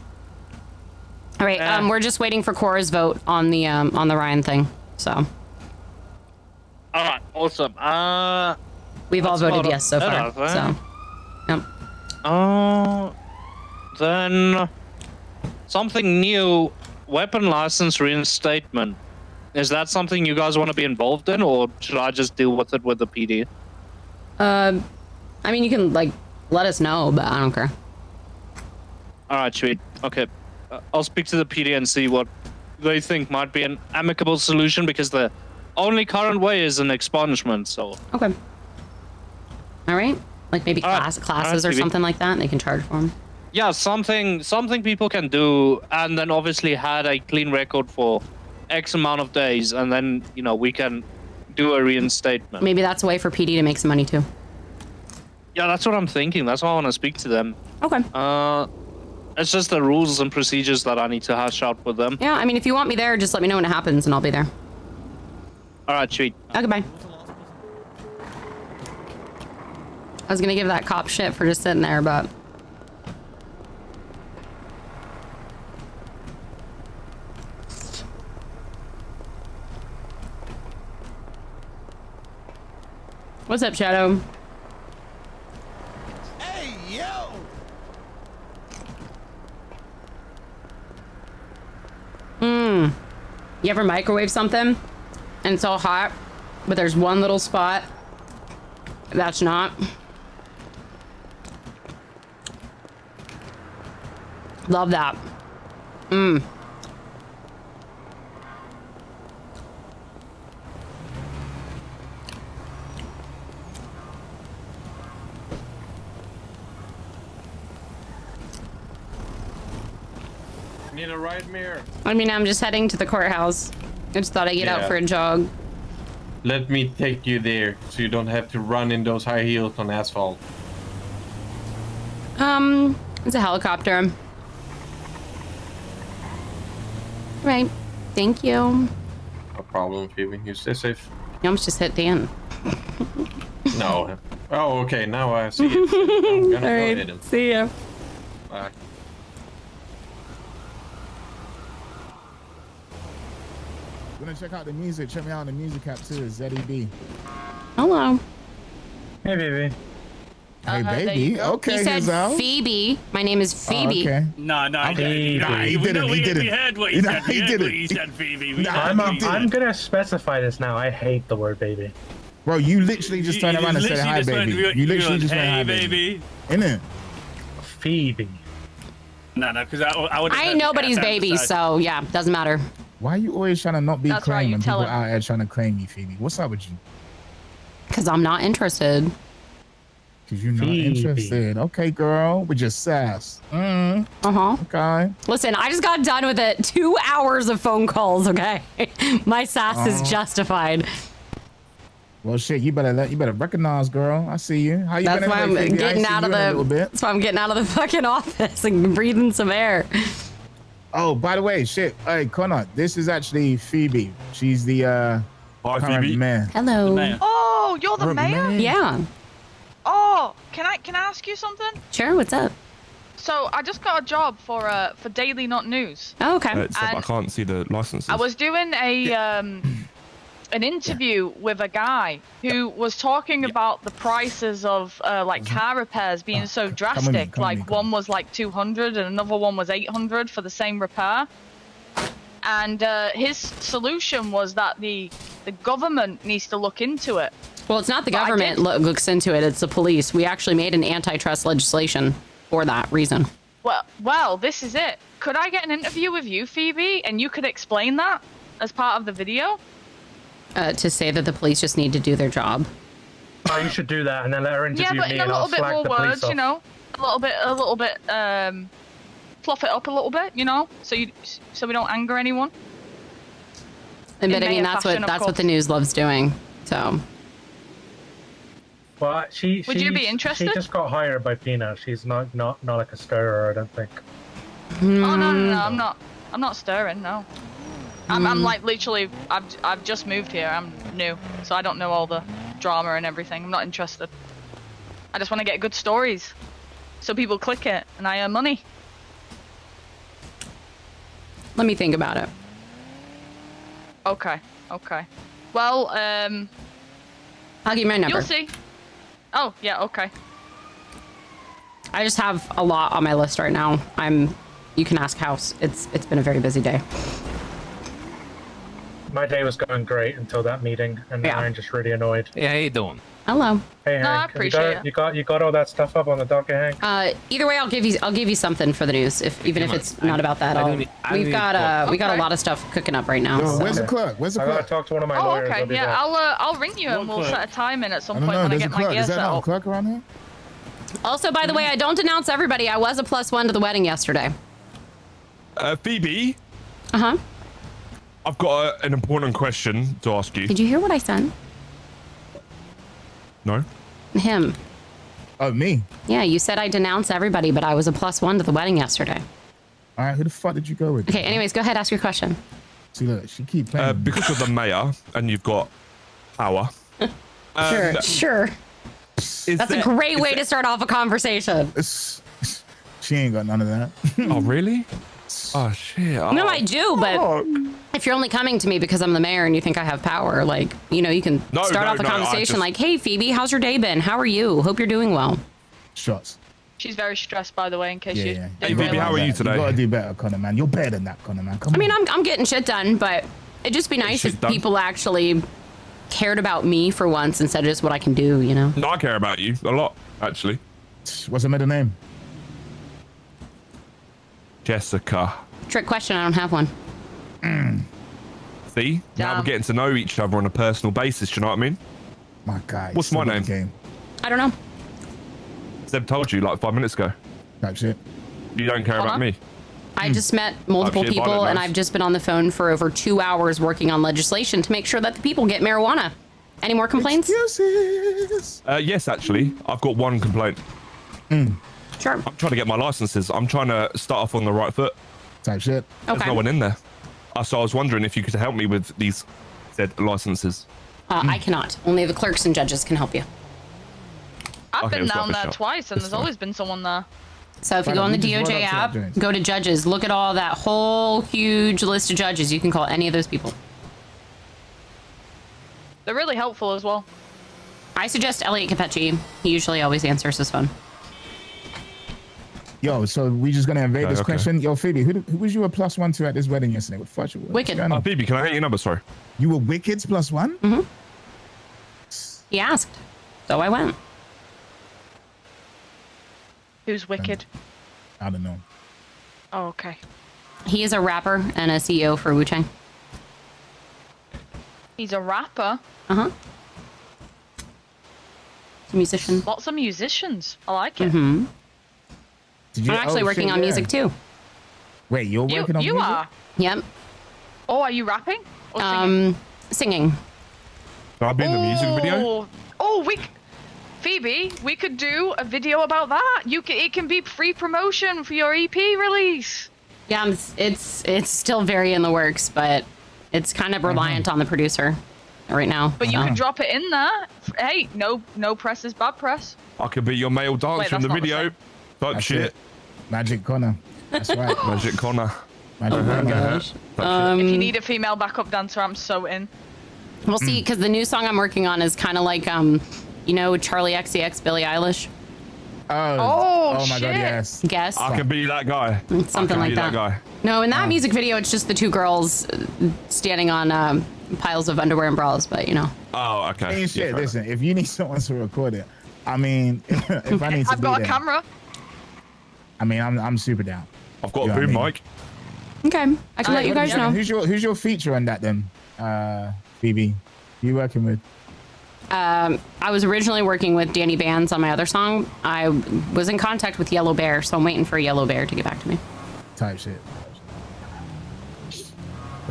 All right, we're just waiting for Cora's vote on the Ryan thing, so. All right, awesome. We've all voted yes so far, so. Yep. Then something new, weapon license reinstatement. Is that something you guys want to be involved in, or should I just deal with it with the PD? I mean, you can like let us know, but I don't care. All right, sweet. Okay, I'll speak to the PD and see what they think might be an amicable solution, because the only current way is an expungement. So. Okay. All right, like maybe classes or something like that. They can charge for them. Yeah, something people can do, and then obviously had a clean record for X amount of days, and then, you know, we can do a reinstatement. Maybe that's a way for PD to make some money too. Yeah, that's what I'm thinking. That's why I want to speak to them. Okay. It's just the rules and procedures that I need to hash out with them. Yeah, I mean, if you want me there, just let me know when it happens, and I'll be there. All right, sweet. Okay, bye. I was gonna give that cop shit for just sitting there, but. What's up, Shadow? Hey, yo! You ever microwave something and it's all hot, but there's one little spot that's not? Love that. Need a ride, mirror. I mean, I'm just heading to the courthouse. I just thought I'd get out for a jog. Let me take you there so you don't have to run in those high heels on asphalt. It's a helicopter. Right. Thank you. No problem, Phoebe. You stay safe. You almost just hit Dan. No. Oh, okay. Now I see it. I'm gonna All go right. hit him. See ya. Bye. Gonna check out the music. Check me out on the music app too. ZED. Hello. Hey, baby. Hey, baby. Okay, He said Gazelle. Phoebe. My name is Phoebe. Okay. No, Okay. he didn't. He didn't. We heard what he said. We heard what he said, Phoebe. I'm gonna specify this now. I hate the word baby. Bro, you literally just turned around and said hi, baby. You literally just went hi, baby. Innit? Phoebe. No, because I would. I ain't nobody's baby, so yeah, doesn't matter. Why are you always trying to not be That's right, claimed you when tell people her. out here trying to claim you, Phoebe? What's up with you? Because I'm not interested. Because you're not Phoebe. interested. Okay, girl. With your sass. Uh-huh. Okay. Listen, I just got done with it. 2 hours of phone calls, okay? My sass is justified. Well, shit, you better recognize, girl. I see you. How you That's been? why I'm Phoebe? getting out of that's why I'm getting out of the fucking office and breathing some air. Oh, by the way, shit. Hey, Connor, this is actually Phoebe. She's the current Phoebe. mayor. Hello. Oh, you're the mayor? Yeah. Oh, can I ask you something? Sure. What's up? So I just got a job for Daily Not News. Oh, okay. I can't see the licenses. I was doing an interview with a guy who was talking about the prices of like car repairs being so drastic. One was like 200 and another one was 800 for the same repair. And his solution was that the government needs to look into it. Well, it's not the government looks into it. It's the police. We actually made an antitrust legislation for that reason. Well, this is it. Could I get an interview with you, Phoebe, and you could explain that as part of the video? To say that the police just need to do their job. Oh, you should do that and then let her interview Yeah, but me in a and I'll little bit slag more the police words, off. you know, a little bit, fluff it up a little bit, you know, so we don't anger anyone. But I mean, that's what the news loves doing. So. Well, Would you be interested? She just got hired by Pina. She's not like a stirrer, I don't think. Oh no, I'm not stirring. No, I'm like literally. I've just moved here. I'm new, so I don't know all the drama and everything. I'm not interested. I just want to get good stories, so people click it and I earn money. Let me think about it. Okay. Well, I'll give you my number. You'll see. Oh yeah. Okay. I just have a lot on my list right now. You can ask House. It's been a very busy day. My day was going great until that meeting, and now I'm just really annoyed. Yeah, how you doing? Hello. Hey, Hank. I appreciate it. You got all that stuff up on the docket, Hank? Either way, I'll give you something for the news. Even if it's not about that. We got a lot of stuff cooking up right now. Yo, so. where's the clerk? Where's the I clerk? gotta talk to one of my Oh, lawyers. okay. I'll be Yeah, back. I'll ring you and we'll set a time in at some I don't point know. when I There's a get my clerk. gear Is set that not a up. clerk around here? Also, by the way, I don't denounce everybody. I was a +1 to the wedding yesterday. Phoebe? Uh-huh. I've got an important question to ask you. Did you hear what I said? No? Him. Oh, me? Yeah, you said I denounce everybody, but I was a +1 to the wedding yesterday. All right, who the fuck did you go with? Okay, anyways, go ahead, ask your question. See, look, she keep playing. Because you're the mayor and you've got power. Sure. That's a great way to start off a conversation. She ain't got none of that. Oh, really? Oh, shit. Oh. No, I do, but if you're only coming to me because I'm the mayor and you think I have power, like, you know, you can start off a conversation like, hey, Phoebe, how's your day been? How are you? Hope you're doing well. Shots. She's very stressed, by the way, in case you didn't Hey, Phoebe, how are you today? You gotta do better, Connor, man. You're better than that, Connor, man. Come I mean, I'm getting shit done, but it'd just be nice if people actually cared about me for once instead of just what I can do, you know? No, I care about you a lot, actually. What's her middle name? Jessica. Trick question, I don't have one. See? Now we're getting to know each other on a personal basis, do you know what I mean? My guy. What's my name? I don't know. Seb told you like 5 minutes ago. That's it. You don't care about me. I just met multiple shit, people Violet and knows. I've just been on the phone for over 2 hours working on legislation to make sure that the people get marijuana. Any more complaints? Yes, actually. I've got one complaint. Sure. I'm trying to get my licenses. I'm trying to start off on the right foot. Type shit. There's no one in there. So I was wondering if you could help me with these said licenses. I cannot. Only the clerks and judges can help you. I've Okay, been let's down not there push up. twice, and It's there's fine. always been someone there. So if you Fine, go on the we just DOJ roll up to app, that joint. go to judges, look at all that whole huge list of judges. You can call any of those people. They're really helpful as well. I suggest Elliot Capetti. He usually always answers his phone. Yo, so we just gonna invade this okay. question. Yo, Phoebe, who was you a +1 to at this wedding yesterday? What fuck? Wicked. Oh, Phoebe, can I get your number? Sorry. You were Wicked's +1? Mm-hmm. He asked, so I went. Who's wicked? I don't know. Oh, okay. He is a rapper and a CEO for Wu Chang. He's a rapper. Uh-huh. A musician. Lots of musicians. I like it. Mm-hmm. Did I'm actually working on music too. Wait, you're working on You music? are. Yep. Oh, are you rapping? Or singing? Singing. Can I be in the music video? Oh, Phoebe, we could do a video about that. It can be free promotion for your EP release. Yeah, it's still very in the works, but it's kind of reliant on the producer right now. But you can drop it in there. Hey, no press is bad press. I could be your male dancer in the video. Type shit. It. Magic Connor. That's right. Magic Connor. Magic Connor. If you need a female backup dancer, I'm so in. We'll see, because the new song I'm working on is kind of like, you know, Charlie XCX, Billie Eilish. Oh my shit. God, yes. Guess. I can be that guy. Something like that. Guy. No, in that music video, it's just the two girls standing on piles of underwear and bras, but you know. Oh, okay. Hey, shit, listen, if you need someone to record it, I mean, if I need to I've got a camera. I mean, I'm super down. I've got a boom mic. Okay, I can let you guys know. Who's your feature on that then, Phoebe? Who you working with? I was originally working with Danny Bands on my other song. I was in contact with Yellow Bear, so I'm waiting for Yellow Bear to get back to me. Type shit.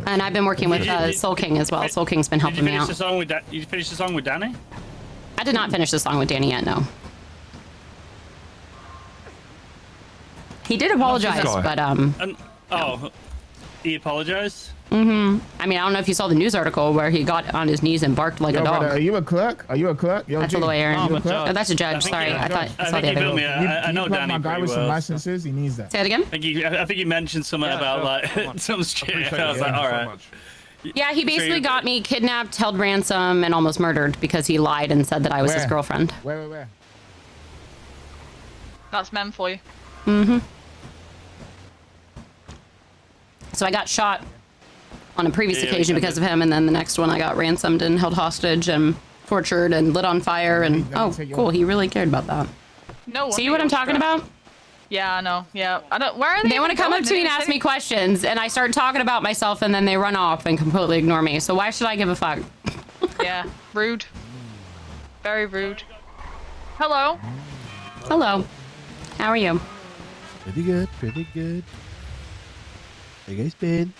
And I've been working with Soul King as well. Soul King's been helping me out. You finished the song with Danny? I did not finish the song with Danny yet, no. He did apologize, but he apologized? Mm-hmm. I mean, I don't know if you saw the news article where he got on his knees and barked like a dog. Brother, are you a clerk? Yo, that's a lawyer. Oh, that's a judge. Sorry, I thought I saw the other one. I know Danny my guy with some licenses. He needs that. Say it again. I think you mentioned something about like some shit. I was like, all right. Yeah, he basically got me kidnapped, held ransom, and almost murdered because he lied and said that I was his girlfriend. Where? That's men for you. Mm-hmm. So I got shot on a previous occasion because of him, and then the next one I got ransomed and held hostage and tortured and lit on fire, and cool, he really cared about that. No. See what I'm talking about? Yeah, I know. Yeah, I don't. Where are they? They want to come up to me and ask me questions, and I start talking about myself, and then they run off and completely ignore me. So why should I give a fuck? Yeah, rude. Very rude. Hello. Hello. How are you? Pretty good. Pretty good. How you guys been?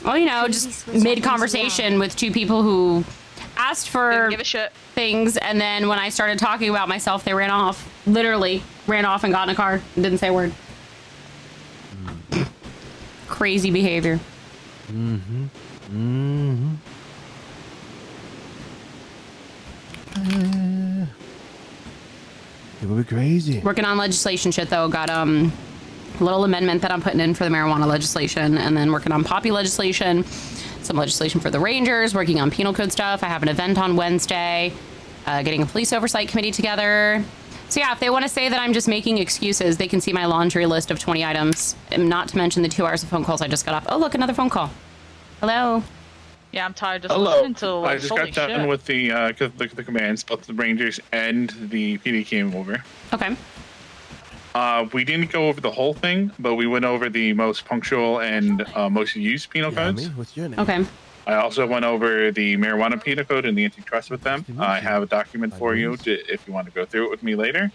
Well, you know, just mid-conversation with two people who asked for give a shit. Things, and then when I started talking about myself, they ran off. Literally ran off and got in a car and didn't say a word. Crazy behavior. Mm-hmm. Mm-hmm. It would be crazy. Working on legislation shit, though. Got a little amendment that I'm putting in for the marijuana legislation, and then working on poppy legislation, some legislation for the Rangers, working on penal code stuff. I have an event on Wednesday, getting a police oversight committee together. So yeah, if they want to say that I'm just making excuses, they can see my laundry list of 20 items, and not to mention the 2 hours of phone calls I just got off. Oh, look, another phone call. Hello. Yeah, I'm tired of listening to like, I just got done with the commands, both the Rangers and the PD came over. Okay. We didn't go over the whole thing, but we went over the most punctual and most used penal codes. What's your name? Okay. I also went over the marijuana penal code and the antitrust with them. I have a document for you if you want to go through it with me later.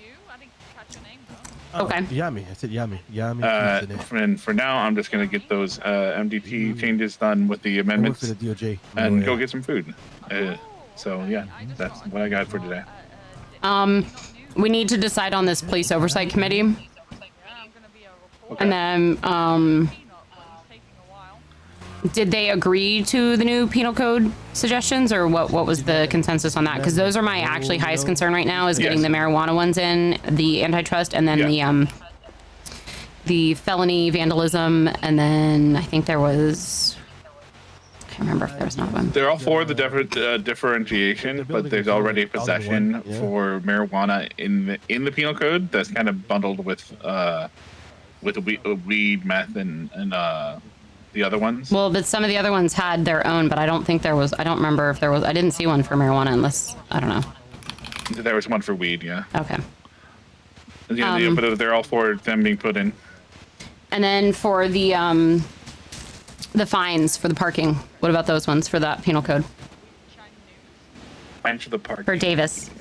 Okay. Yami. I said Yami. Yami. And for now, I'm just going to get those MDT changes done with the amendments for the DOJ. and go get some food. So yeah, that's what I got for today. We need to decide on this police oversight committee. And then, did they agree to the new penal code suggestions, or what was the consensus on that? Because those are my actually highest concern right now, is getting the marijuana ones in, the antitrust, and then the felony vandalism, and then I think there was, I can't remember if there was another one. They're all for the differentiation, but there's already a possession for marijuana in the penal code that's kind of bundled with weed, meth, and the other ones. Well, but some of the other ones had their own, but I don't think there was. I don't remember if there was. I didn't see one for marijuana, unless I don't know. There was one for weed, yeah. Okay. Yeah, but they're all for them being put in. And then for the fines for the parking, what about those ones for that penal code? Fines for the parking. For Davis.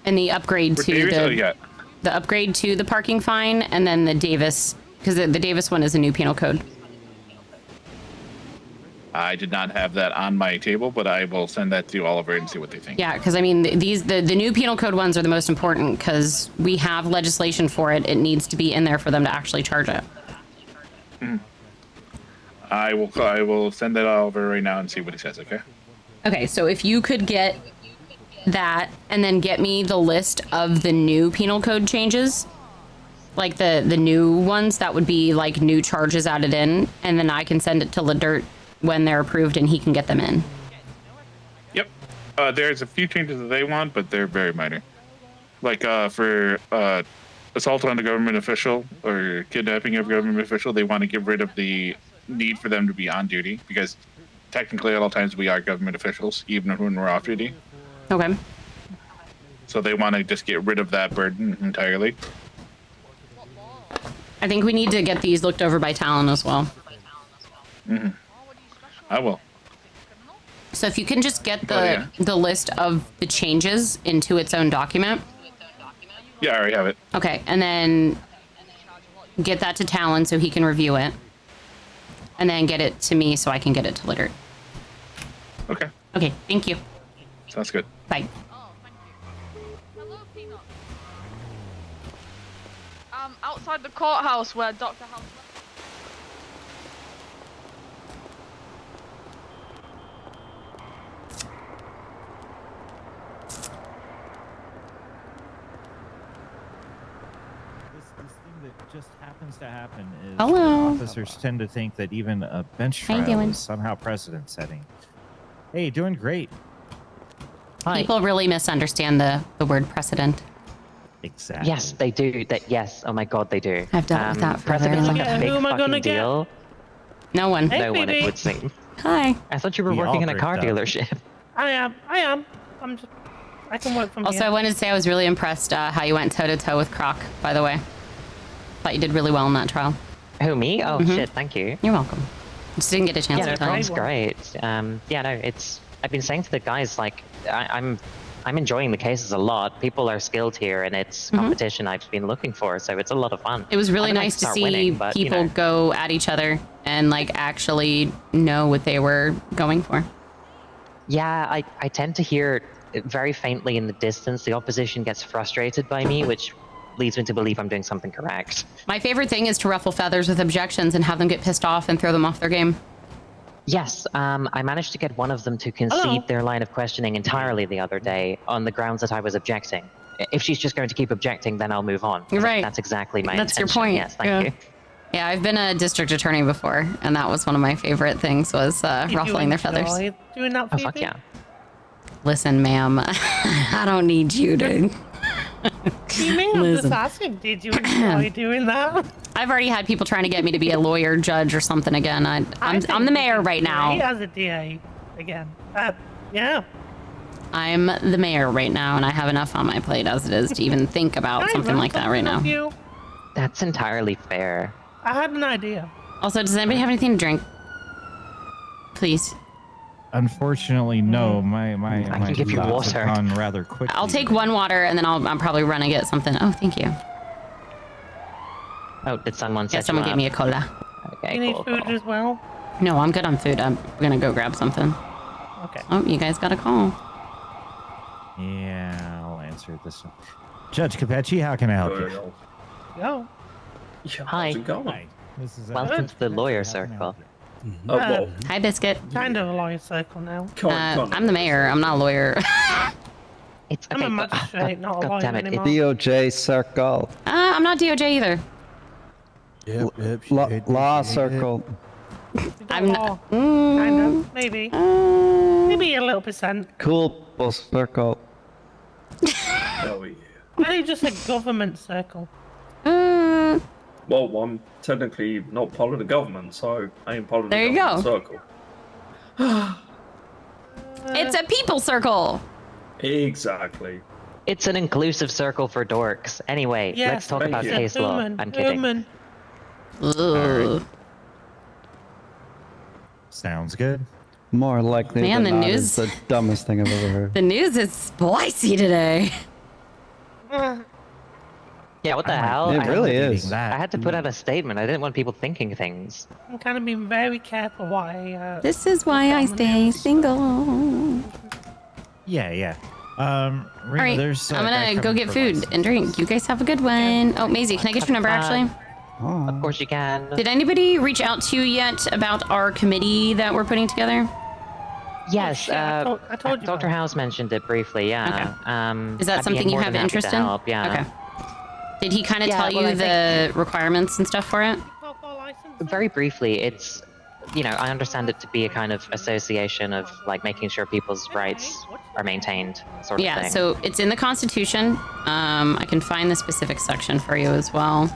And the upgrade For to Davis, the upgrade to the parking fine, and then the Davis, because the Davis one is a new penal code. I did not have that on my table, but I will send that to Oliver and see what they think. Yeah, because I mean, the new penal code ones are the most important because we have legislation for it. It needs to be in there for them to actually charge it. I will send that over right now and see what he says. Okay. Okay, so if you could get that and then get me the list of the new penal code changes, like the new ones, that would be like new charges added in, and then I can send it to Ladert when they're approved and he can get them in. Yep. There's a few changes that they want, but they're very minor. Like for assault on a government official or kidnapping of a government official, they want to get rid of the need for them to be on duty because technically at all times we are government officials, even when we're off duty. Okay. So they want to just get rid of that burden entirely. I think we need to get these looked over by Talon as well. Mm-hmm. I will. So if you can just get the list of the changes into its own document. Yeah, I already have it. Okay, and then get that to Talon so he can review it. And then get it to me so I can get it to Litter. Okay. Okay, thank you. Sounds good. Bye. Outside the courthouse where Dr. House. This thing that just happens to happen is Hello. officers tend to think that even a bench How you trial doing? is somehow precedent setting. Hey, doing great. People really misunderstand the word precedent. Exactly. Yes, they do. Yes. Oh my God, they do. I've dealt with that for a very precedent's long like a time. big Who am I fucking gonna get? deal. No one. No one, it would seem. Hi. I thought you were We working all in a car bricked up. dealership. I am. I'm just. I can work from Also, here. I wanted to say I was really impressed how you went toe-to-toe with Croc, by the way. Thought you did really well in that trial. Who, me? Oh, Mhm. shit, thank you. You're welcome. Just didn't get a chance Yeah, to no, tell you. Croc's great. Yeah, no, it's... I've been saying to the guys, like, I'm enjoying the cases a lot. People are skilled here, and it's competition I've been looking for, so it's a lot of fun. It was really I don't like nice to start see winning, but, you people know. go at each other and like actually know what they were going for. Yeah, I tend to hear very faintly in the distance the opposition gets frustrated by me, which leads me to believe I'm doing something correct. My favorite thing is to ruffle feathers with objections and have them get pissed off and throw them off their game. Yes, I managed to get one of them to concede their line of questioning entirely the other day on the grounds that I was objecting. If she's just going to keep objecting, then I'll move on. You're right. That's exactly my That's your intention. point. Yes, thank you. Yeah, I've been a district attorney before, and that was one of my favorite things was ruffling their feathers. Doing that, Oh, Phoebe? fuck yeah. Listen, ma'am, I don't need you to. You mean I'm just Listen. asking, did you enjoy doing that? I've already had people trying to get me to be a lawyer, judge, or something again. I'm the mayor right now. As a DA again. Yeah. I'm the mayor right now, and I have enough on my plate as it is to even think about something like that right now. That's entirely fair. I had an idea. Also, does anybody have anything to drink? Please. Unfortunately, no. My can give you thoughts have water. gone rather quickly. I'll take one water, and then I'll probably run and get something. Oh, thank you. Oh, did someone Yeah, set someone you gave up? me a cola. Okay, You need cool, food cool. as well? No, I'm good on food. I'm gonna go grab something. Okay. Oh, you guys got a call. Yeah, I'll answer this one. Judge Capetti, how can I help you? Go. Hi. This is Welcome to the lawyer circle. Hi, Biscuit. Kind of a lawyer circle now. I'm the mayor. I'm not a lawyer. It's I'm a magistrate, not a lawyer anymore. DOJ circle. I'm not DOJ either. Law circle. I'm not. not. Kind of. Maybe. Maybe a little percent. Cool circle. Hell yeah. Why don't you just say government circle? Well, I'm technically not part of the government, so I ain't part of the There you government go. circle. It's a people circle. Exactly. It's an inclusive circle for dorks. Anyway, Yes, let's talk thank about you. case law. Human, I'm kidding. human. Ugh. Sounds good. More likely Man, than the not news- is the dumbest thing I've ever heard. The news is spicy today. Yeah, what the hell? It I really had to- is. I had to put out a statement. I didn't want people thinking things. I'm kind of being very careful what I. This is why I stay single. Yeah, yeah. All right, I'm gonna go get food and drink. You guys have a good one. Oh, Maisie, can I get your number actually? Of course you can. Did anybody reach out to you yet about our committee that we're putting together? Yes, I told you. Dr. House mentioned it briefly, yeah. Is that I'd be something you more have than happy interest to in? help, yeah. Okay. Did he kind of Yeah, tell well, you I the requirements and stuff for it? Very briefly, it's, you know, I understand it to be a kind of association of like making sure people's rights are maintained, sort of Yeah, thing. so it's in the Constitution. I can find the specific section for you as well.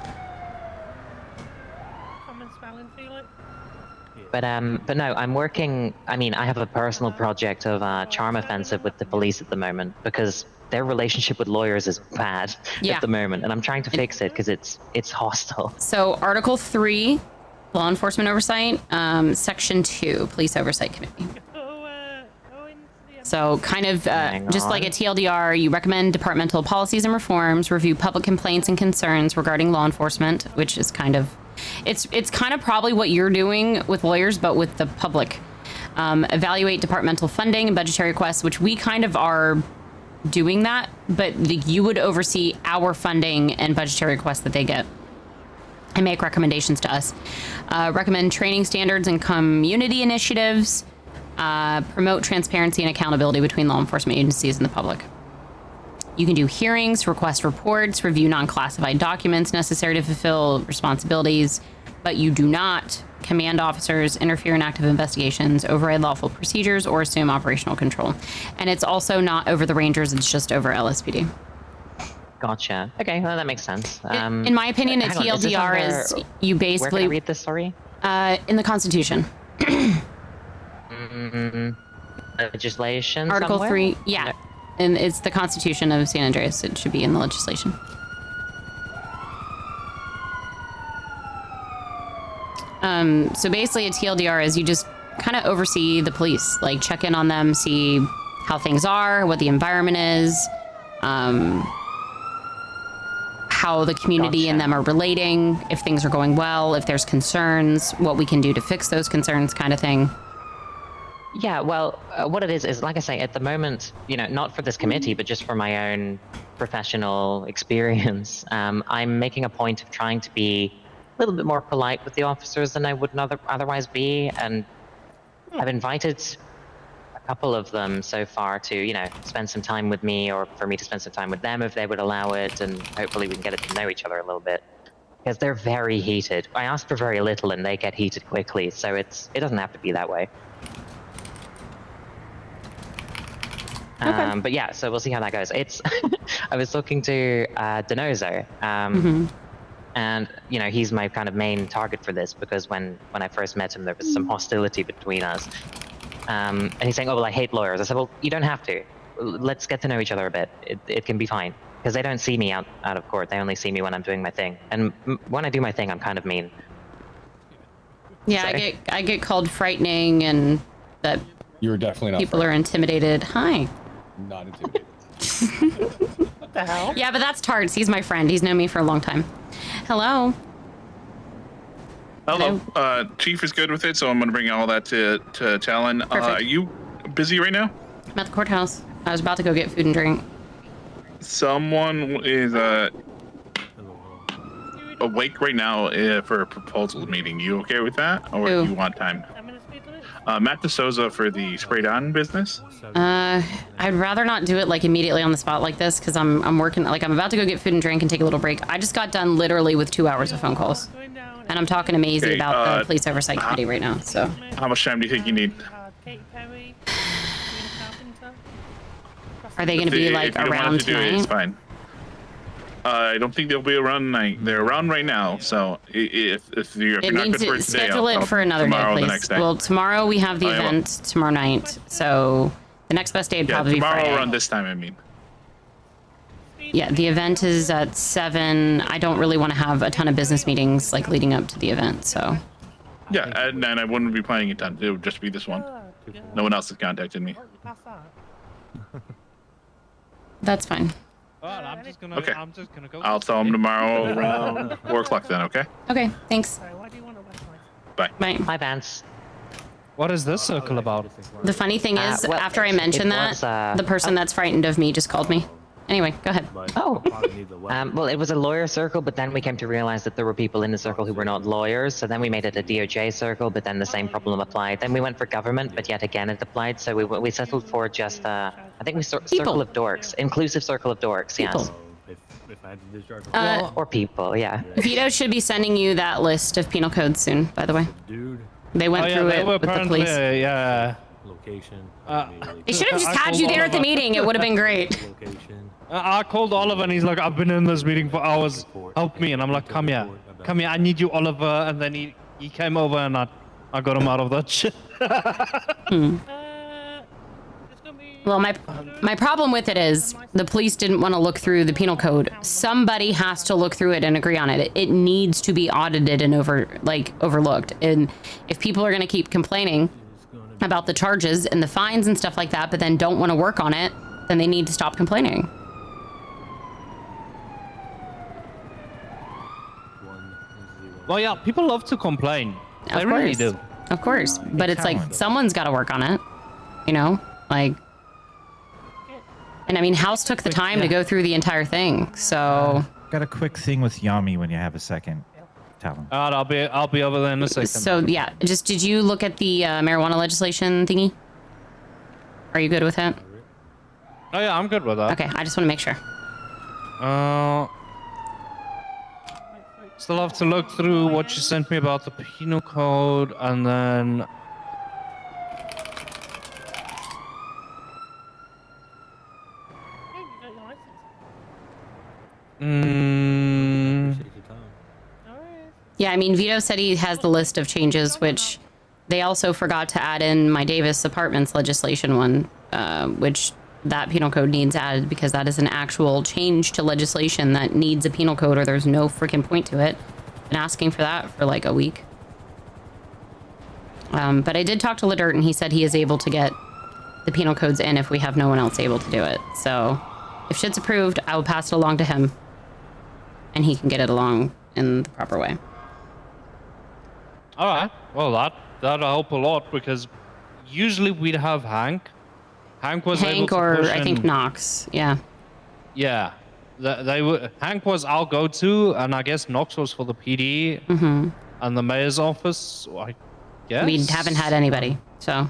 But no, I'm working. I mean, I have a personal project of charm offensive with the police at the moment because their relationship with lawyers is bad Yeah. at the moment, and I'm trying to fix it because it's hostile. So Article 3, Law Enforcement Oversight, Section 2, Police Oversight Committee. So kind of just like a TLDR, you recommend departmental policies and reforms, review public complaints and concerns regarding law enforcement, which is kind of, it's kind of probably what you're doing with lawyers, but with the public. Evaluate departmental funding and budgetary requests, which we kind of are doing that, but you would oversee our funding and budgetary requests that they get and make recommendations to us. Recommend training standards and community initiatives. Promote transparency and accountability between law enforcement agencies and the public. You can do hearings, request reports, review non-classified documents necessary to fulfill responsibilities, but you do not command officers, interfere in active investigations, override lawful procedures, or assume operational control. And it's also not over the Rangers, it's just over LSPD. Gotcha. Okay, well, that makes sense. In my opinion, a hang on, TLDR is is you basically... Where can I read this, sorry? In the Constitution. Legislation Article somewhere? 3, yeah. And it's the Constitution of San Andreas. It should be in the legislation. So basically a TLDR is you just kind of oversee the police, like check in on them, see how things are, what the environment is, how the community and them are relating, if things are going well, if there's concerns, what we can do to fix those concerns, kind of thing. Yeah, well, what it is like I say, at the moment, you know, not for this committee, but just for my own professional experience, I'm making a point of trying to be a little bit more polite with the officers than I would otherwise be, and I've invited a couple of them so far to, you know, spend some time with me, or for me to spend some time with them if they would allow it, and hopefully we can get to know each other a little bit. Because they're very heated. I ask for very little and they get heated quickly, so it doesn't have to be that way. But yeah, so we'll see how that goes. It's I was talking to Denozo, and you know, he's my kind of main target for this because when I first met him, there was some hostility between us. And he's saying, "Oh well, I hate lawyers." I said, "Well, you don't have to. Let's get to know each other a bit. It can be fine because they don't see me out of court. They only see me when I'm doing my thing. And when I do my thing, I'm kind of mean." Yeah, so. I get called frightening and that you're definitely not. People are intimidated. Hi. Not intimidated. What the hell? Yeah, but that's Tarts. He's my friend. He's known me for a long time. Hello. Hello. Chief is good with it, so I'm going to bring all that to Talon. Are you busy right now? I'm at the courthouse. I was about to go get food and drink. Someone is awake right now for a proposal meeting. You okay with that, or do you want time? Matt DeSouza for the sprayed on business. I'd rather not do it like immediately on the spot like this because I'm working, like I'm about to go get food and drink and take a little break. I just got done literally with 2 hours of phone calls, and I'm talking to Maisie about the police oversight committee right now. So how much time do you think you need? Are they going to be like around tonight? It's fine. I don't think they'll be around tonight. They're around right now. So if you're not good for it today, schedule it for another day, please. The next day. Well, tomorrow we have the event tomorrow night, so the next best day would probably be Friday. Tomorrow around this time, I mean. Yeah, the event is at 7. I don't really want to have a ton of business meetings like leading up to the event, so. Yeah, and I wouldn't be planning a ton. It would just be this one. No one else has contacted me. That's fine. I'm just gonna. Okay. I'm just gonna go. I'll tell him tomorrow around 4 o'clock then. Okay. Okay, thanks. Bye. Bye. Hi, Vance. What is this circle about? The funny thing is, well, after I mentioned that, the person that's frightened of me just called me. Anyway, go ahead. Oh. Well, it was a lawyer circle, but then we came to realize that there were people in the circle who were not lawyers. So then we made it a DOJ circle, but then the same problem applied. Then we went for government, but yet again it applied. So we settled for just, I think we circle of dorks, inclusive circle of dorks. Yes. Or people, yeah. Vito should be sending you that list of penal codes soon, by the way. They went through it with the police. Yeah. Location. They should have just had you there at the meeting. It would have been great. I called Oliver and he's like, I've been in this meeting for hours. Help me. And I'm like, come here. Come here. I need you, Oliver. And then he came over and I got him out of that shit. Well, my problem with it is the police didn't want to look through the penal code. Somebody has to look through it and agree on it. It needs to be audited and overlooked. And if people are going to keep complaining about the charges and the fines and stuff like that, but then don't want to work on it, then they need to stop complaining. Well, yeah, people love to complain. They really do. Of course. But it's like, someone's got to work on it. You know? Like... And I mean, House took the time to go through the entire thing, so... Got a quick thing with Yami when you have a second. Tell him. I'll be over there in a second. So, yeah. Just, did you look at the marijuana legislation thingy? Are you good with it? Oh, yeah, I'm good with that. Okay, I just want to make sure. Still have to look through what you sent me about the penal code, and then... Yeah, I mean, Vito said he has the list of changes, which they also forgot to add in my Davis Apartments legislation one, which that penal code needs added because that is an actual change to legislation that needs a penal code or there's no freaking point to it. Been asking for that for like a week. But I did talk to Ladert and he said he is able to get the penal codes in if we have no one else able to do it. So if shit's approved, I will pass it along to him and he can get it along in the proper way. All right. Well, that'll help a lot because usually we'd have Hank. Hank was able to or push I think Knox. Yeah. Yeah. They were. Hank was our go-to, and I guess Knox was for the PD and the mayor's office. I guess We haven't had anybody, so.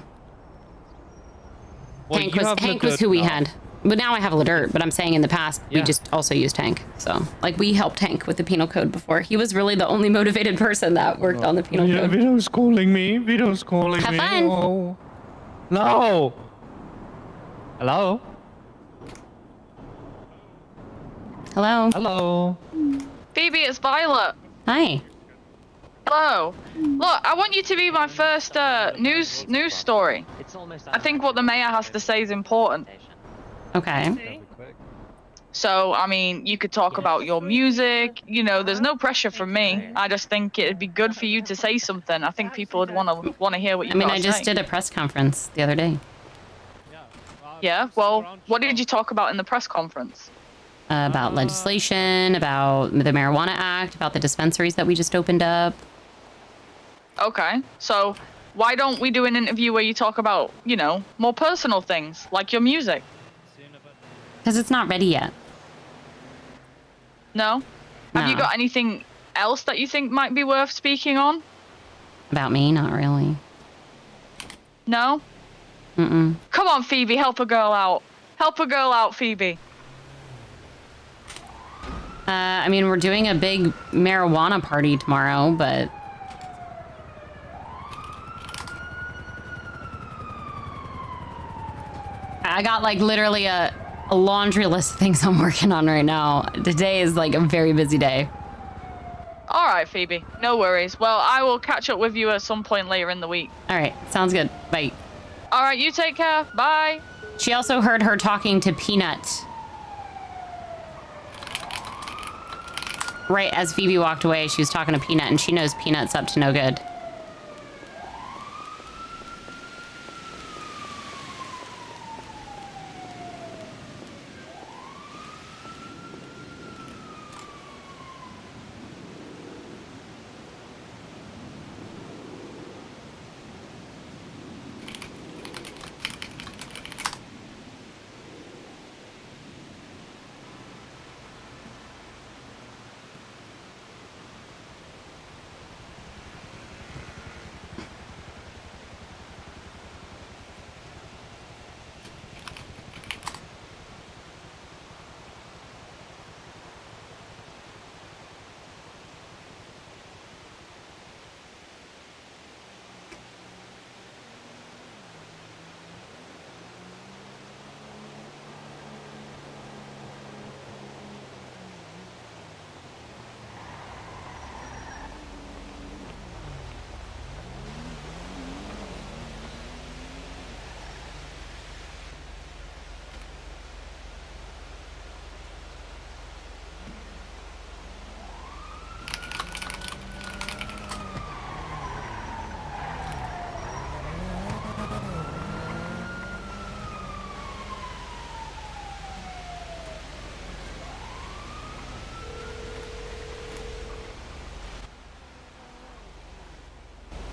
Well, Hank was who we had. But now I have Ladert, but I'm saying in the past, we just also used Hank. So, like, we helped Hank with the penal code before. He was really the only motivated person that worked on the penal code. Vito's calling me. Vito's calling me. Have fun. Oh. No. Hello? Hello? Hello? Phoebe, it's Violet. Hi. Hello. Look, I want you to be my first news story. I think what the mayor has to say is important. Okay. So, I mean, you could talk about your music. You know, there's no pressure from me. I just think it'd be good for you to say something. I think people would want to hear what you. I mean, I just did a press conference the other day. Yeah. Well, what did you talk about in the press conference? About legislation, about the Marijuana Act, about the dispensaries that we just opened up. Okay. So, why don't we do an interview where you talk about, you know, more personal things like your music? Because it's not ready yet. No? Have you got anything else that you think might be worth speaking on? About me? Not really. No? Mm-mm. Come on, Phoebe, help a girl out. Help a girl out, Phoebe. I mean, we're doing a big marijuana party tomorrow, but... I got, like, literally a laundry list of things I'm working on right now. Today is, like, a very busy day. All right, Phoebe. No worries. Well, I will catch up with you at some point later in the week. All right. Sounds good. Bye. All right. You take care. Bye. She also heard her talking to Peanut. Right as Phoebe walked away, she was talking to Peanut, and she knows Peanut's up to no good.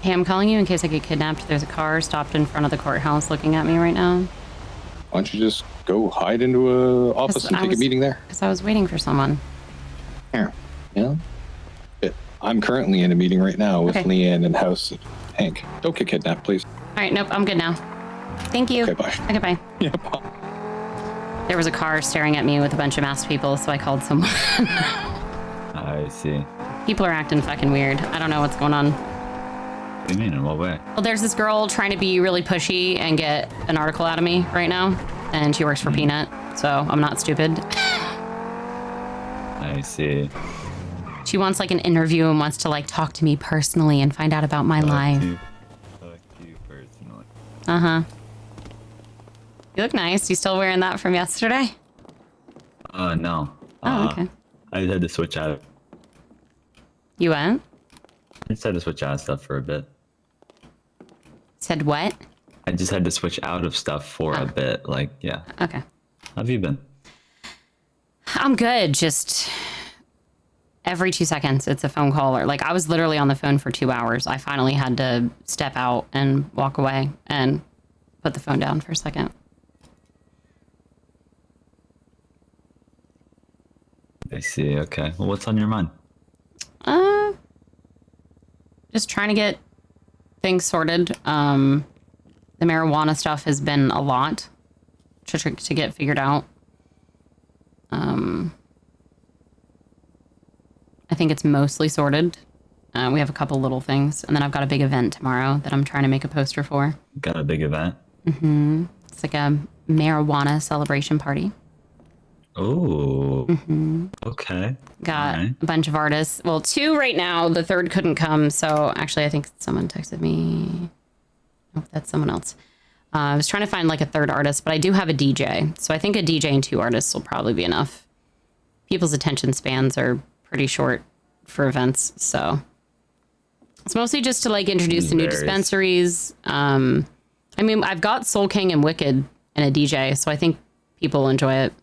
Hey, I'm calling you in case I get kidnapped. There's a car stopped in front of the courthouse looking at me right now. Why don't you just go hide into a office and take a meeting there? Because I was waiting for someone. Here. Yeah. I'm currently in a meeting right now with Okay. Leanne and House Hank. Don't get kidnapped, please. All right, nope, I'm good now. Thank you. Okay, bye. Okay, bye. Yeah, bye. There was a car staring at me with a bunch of masked people, so I called someone. I see. People are acting fucking weird. I don't know what's going on. What do you mean? In what way? Well, there's this girl trying to be really pushy and get an article out of me right now, and she works for Peanut, so I'm not stupid. I see. She wants like an interview and wants to like talk to me personally and find out about my life. Talk to you personally. Uh-huh. You look nice. You still wearing that from yesterday? No. Oh, okay. I just had to switch out. You went? I just had to switch out of stuff for a bit. Said what? I just had to switch out of stuff for a bit. Like, yeah. Okay. How have you been? I'm good. Just every 2 seconds, it's a phone call. Or like I was literally on the phone for 2 hours. I finally had to step out and walk away and put the phone down for a second. I see. Okay. Well, what's on your mind? Just trying to get things sorted. The marijuana stuff has been a lot to get figured out. I think it's mostly sorted. We have a couple little things, and then I've got a big event tomorrow that I'm trying to make a poster for. Got a big event? Mm-hmm. It's like a marijuana celebration party. Oh. Okay. Got a bunch of artists. Well, 2 right now. The third couldn't come, so actually I think someone texted me. Oh, that's someone else. I was trying to find like a third artist, but I do have a DJ. So I think a DJ and 2 artists will probably be enough. People's attention spans are pretty short for events, so it's mostly just to like introduce the new dispensaries. I mean, I've got Soul King and Wicked and a DJ, so I think people will enjoy it.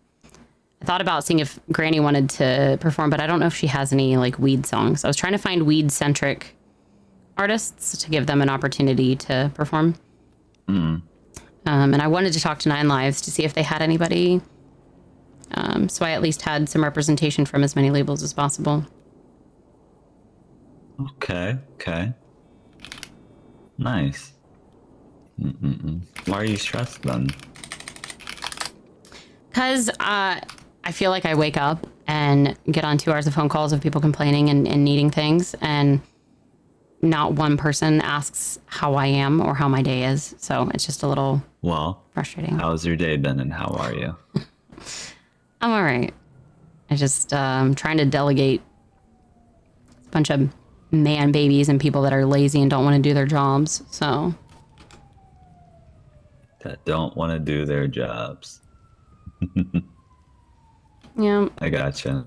I thought about seeing if Granny wanted to perform, but I don't know if she has any like weed songs. I was trying to find weed-centric artists to give them an opportunity to perform. And I wanted to talk to 9 Lives to see if they had anybody. So I at least had some representation from as many labels as possible. Okay. Okay. Nice. Why are you stressed then? Because I feel like I wake up and get on 2 hours of phone calls of people complaining and needing things, and not one person asks how I am or how my day is. So it's just a little frustrating. How's your day been and how are you? I'm all right. I just trying to delegate a bunch of man babies and people that are lazy and don't want to do their jobs. So That don't want to do their jobs. yeah. I gotcha.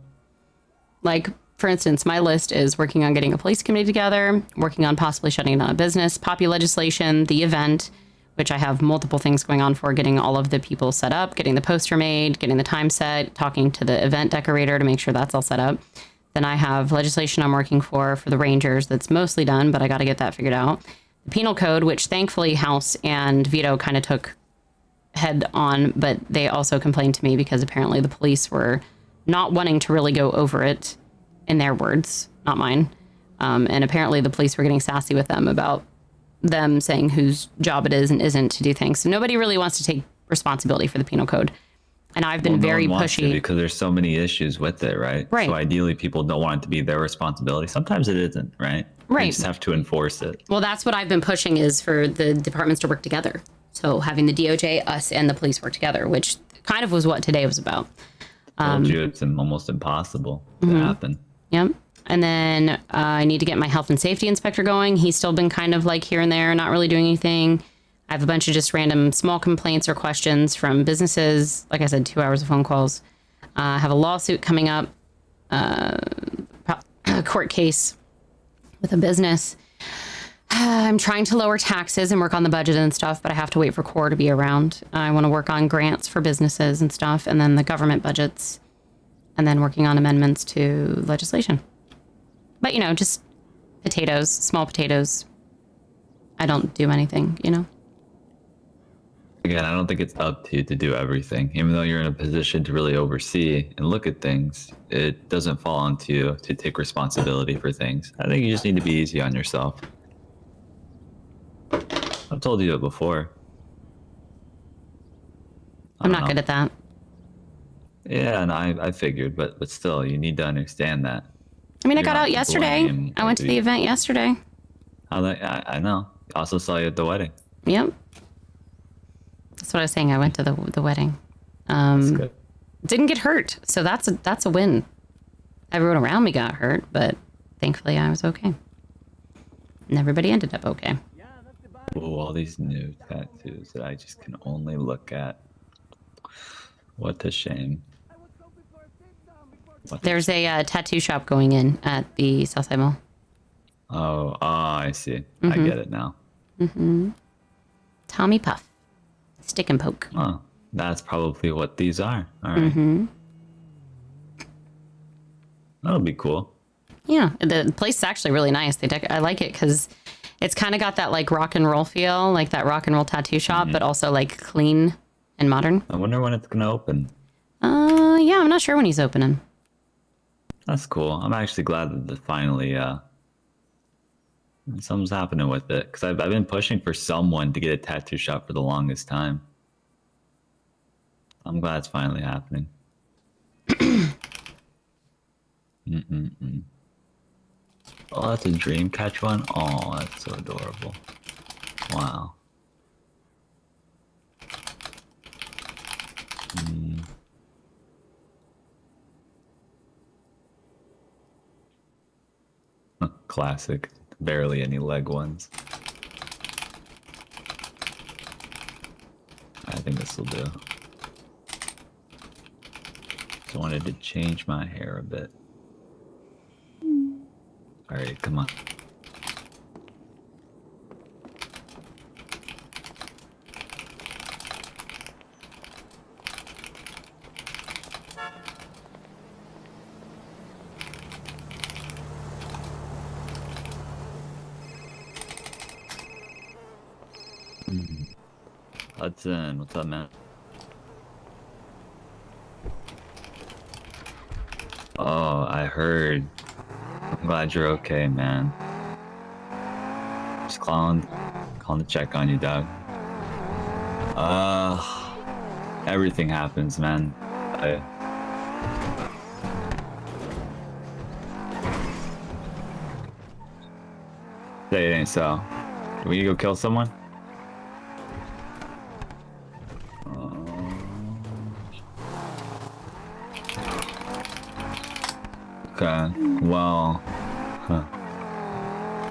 Like, for instance, my list is working on getting a police committee together, working on possibly shutting down a business, poppy legislation, the event, which I have multiple things going on for, getting all of the people set up, getting the poster made, getting the time set, talking to the event decorator to make sure that's all set up. Then I have legislation I'm working for the Rangers that's mostly done, but I got to get that figured out. The penal code, which thankfully House and Vito kind of took head on, but they also complained to me because apparently the police were not wanting to really go over it, in their words, not mine. And apparently the police were getting sassy with them about them saying whose job it is and isn't to do things. So nobody really wants to take responsibility for the penal code. And I've been very no one wants pushy. to because there's so many issues with it, right? Right. So ideally people don't want it to be their responsibility. Sometimes it isn't, right? Right. They just have to enforce it. Well, that's what I've been pushing, is for the departments to work together. So having the DOJ, us, and the police work together, which kind of was what today was about. Told you it's almost impossible to happen. Yep. And then I need to get my health and safety inspector going. He's still been kind of like here and there, not really doing anything. I have a bunch of just random small complaints or questions from businesses. Like I said, 2 hours of phone calls. I have a lawsuit coming up, a court case with a business. I'm trying to lower taxes and work on the budget and stuff, but I have to wait for CORE to be around. I want to work on grants for businesses and stuff, and then the government budgets, and then working on amendments to legislation. But, you know, just potatoes, small potatoes, I don't do anything, you know? Again, I don't think it's up to you to do everything. Even though you're in a position to really oversee and look at things, it doesn't fall onto you to take responsibility for things. I think you just need to be easy on yourself. I've told you it before. I'm not good at that. Yeah, and I figured, but still, you need to understand that. I mean, I got out yesterday. I went to the event yesterday. I know. Also saw you at the wedding. Yep. That's what I was saying. I went to the wedding. Didn't get hurt, so that's a win. Everyone around me got hurt, but thankfully I was okay. And everybody ended up okay. Oh, all these new tattoos that I just can only look at. What a shame. There's a tattoo shop going in at the Southside Mall. Oh, I see. I get it now. Tommy Puff. Stick and poke. Oh, that's probably what these are. All right. That'll be cool. Yeah, the place is actually really nice. I like it because it's kind of got that like rock and roll feel, like that rock and roll tattoo shop, but also like clean and modern. I wonder when it's gonna open. Yeah, I'm not sure when he's opening. That's cool. I'm actually glad that finally something's happening with it, because I've been pushing for someone to get a tattoo shop for the longest time. I'm glad it's finally happening. Oh, that's a dream catch one. Oh, that's so adorable. Wow. Classic. Barely any leg ones. I think this will do. Just wanted to change my hair a bit. Alright, come on. Hudson, what's up, man? Oh, I heard. I'm glad you're okay, man. Just calling to check on you, dog. Everything happens, man. Say it ain't so. Can we go kill someone? Okay, well,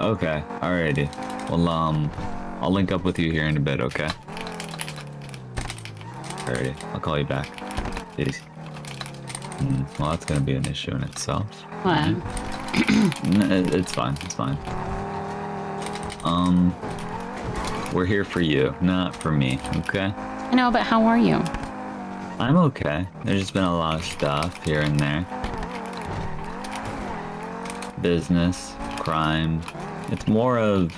okay, alrighty. Well, I'll link up with you here in a bit, okay? Alrighty, I'll call you back. Peace. Well, that's gonna be an issue in itself. What? It's fine, it's fine. We're here for you, not for me, okay? I know, but how are you? I'm okay. There's just been a lot of stuff here and there. Business, crime. It's more of,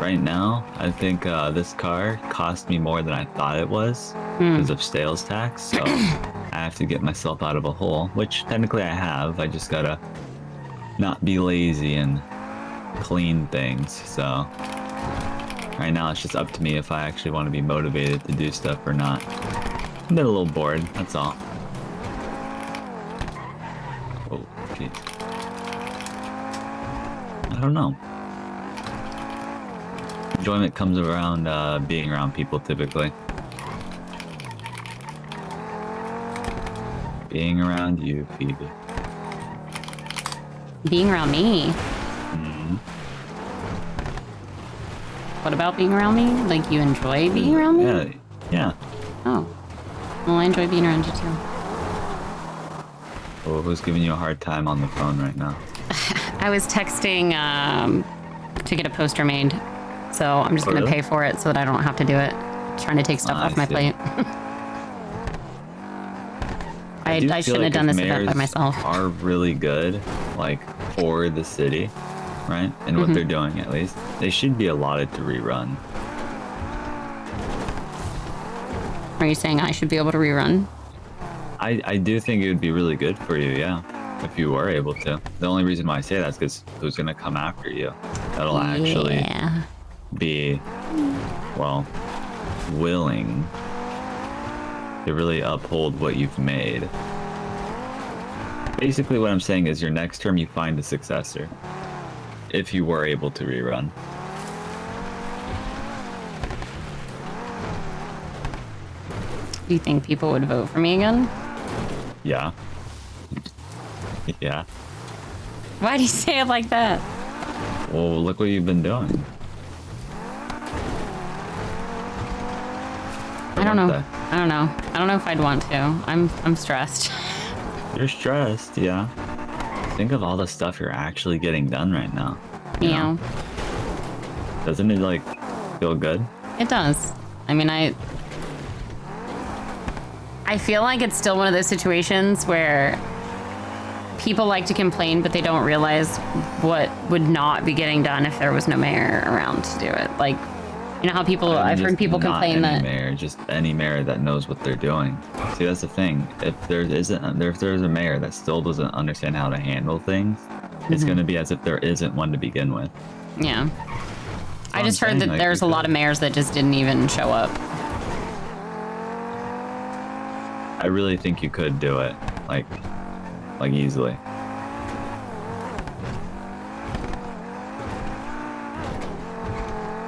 right now, I think this car cost me more than I thought it was because of sales tax, so I have to get myself out of a hole, which technically I have. I just gotta not be lazy and clean things, so right now it's just up to me if I actually want to be motivated to do stuff or not. I've been a little bored, that's all. Oh, jeez. I don't know. Enjoyment comes around being around people, typically. Being around you, Phoebe. Being around me? What about being around me? Like, you enjoy being around me? Yeah. Oh. Well, I enjoy being around you, too. Well, who's giving you a hard time on the phone right now? I was texting to get a poster made, so I'm just going to pay for it so that I don't have to do it. Trying to take stuff off my plate. I shouldn't have done this event by myself. Are really good, like, for the city. right? And what they're doing, at least, they should be allotted to rerun. Are you saying I should be able to rerun? I do think it would be really good for you, yeah, if you were able to. The only reason why I say that is because who's going to come after you? That'll actually be, well, willing to really uphold what you've made. Basically, what I'm saying is your next term, you find a successor. If you were able to rerun. Do you think people would vote for me again? Yeah. Yeah. Why do you say it like that? Well, look what you've been doing. I don't know. I don't know. I don't know if I'd want to. I'm stressed. You're stressed, yeah. Think of all the stuff you're actually getting done right now. You know? Doesn't it, like, feel good? It does. I mean, I feel like it's still one of those situations where people like to complain, but they don't realize what would not be getting done if there was no mayor around to do it. Like, you know how people, I've heard people complain that mayor, just any mayor that knows what they're doing. See, that's the thing. If there's a mayor that still doesn't understand how to handle things, it's going to be as if there isn't one to begin with. Yeah. I just heard that there's a lot of mayors that just didn't even show up. I really think you could do it, like easily.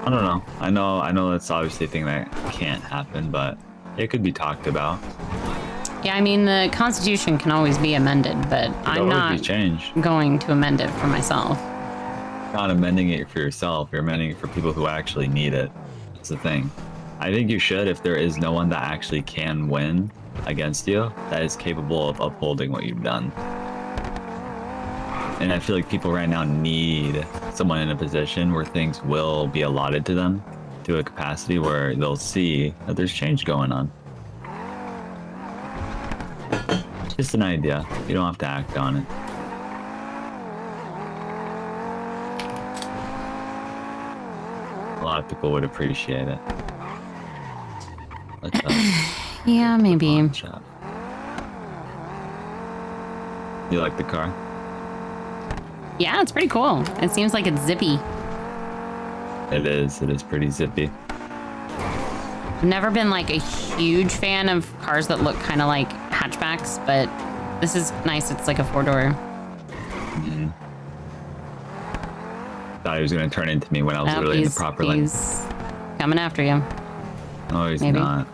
I don't know. I know that's obviously a thing that can't happen, but it could be talked about. Yeah, I mean, the Constitution can always be amended, but I'm not going to amend it for myself. Not amending it for yourself, you're amending it for people who actually need it. That's the thing. I think you should if there is no one that actually can win against you that is capable of upholding what you've done. And I feel like people right now need someone in a position where things will be allotted to them to a capacity where they'll see that there's change going on. Just an idea. You don't have to act on it. A lot of people would appreciate it. Yeah, maybe. You like the car? Yeah, it's pretty cool. It seems like it's zippy. It is pretty zippy. I've never been like a huge fan of cars that look kind of like hatchbacks, but this is nice. It's like a 4-door. Thought he was going to turn into me when I was literally in the proper lane. He's coming after you. No, he's Maybe. not.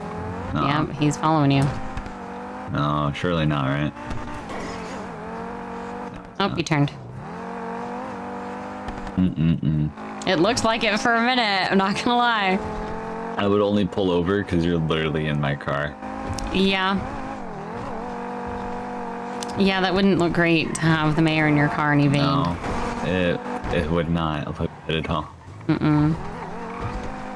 No. Yeah, he's following you. No, surely not, right? Oh, you turned. It looks like it for a minute. I'm not gonna lie. I would only pull over because you're literally in my car. Yeah. Yeah, that wouldn't look great to have the mayor in your car and evade. No, it would not look good at all.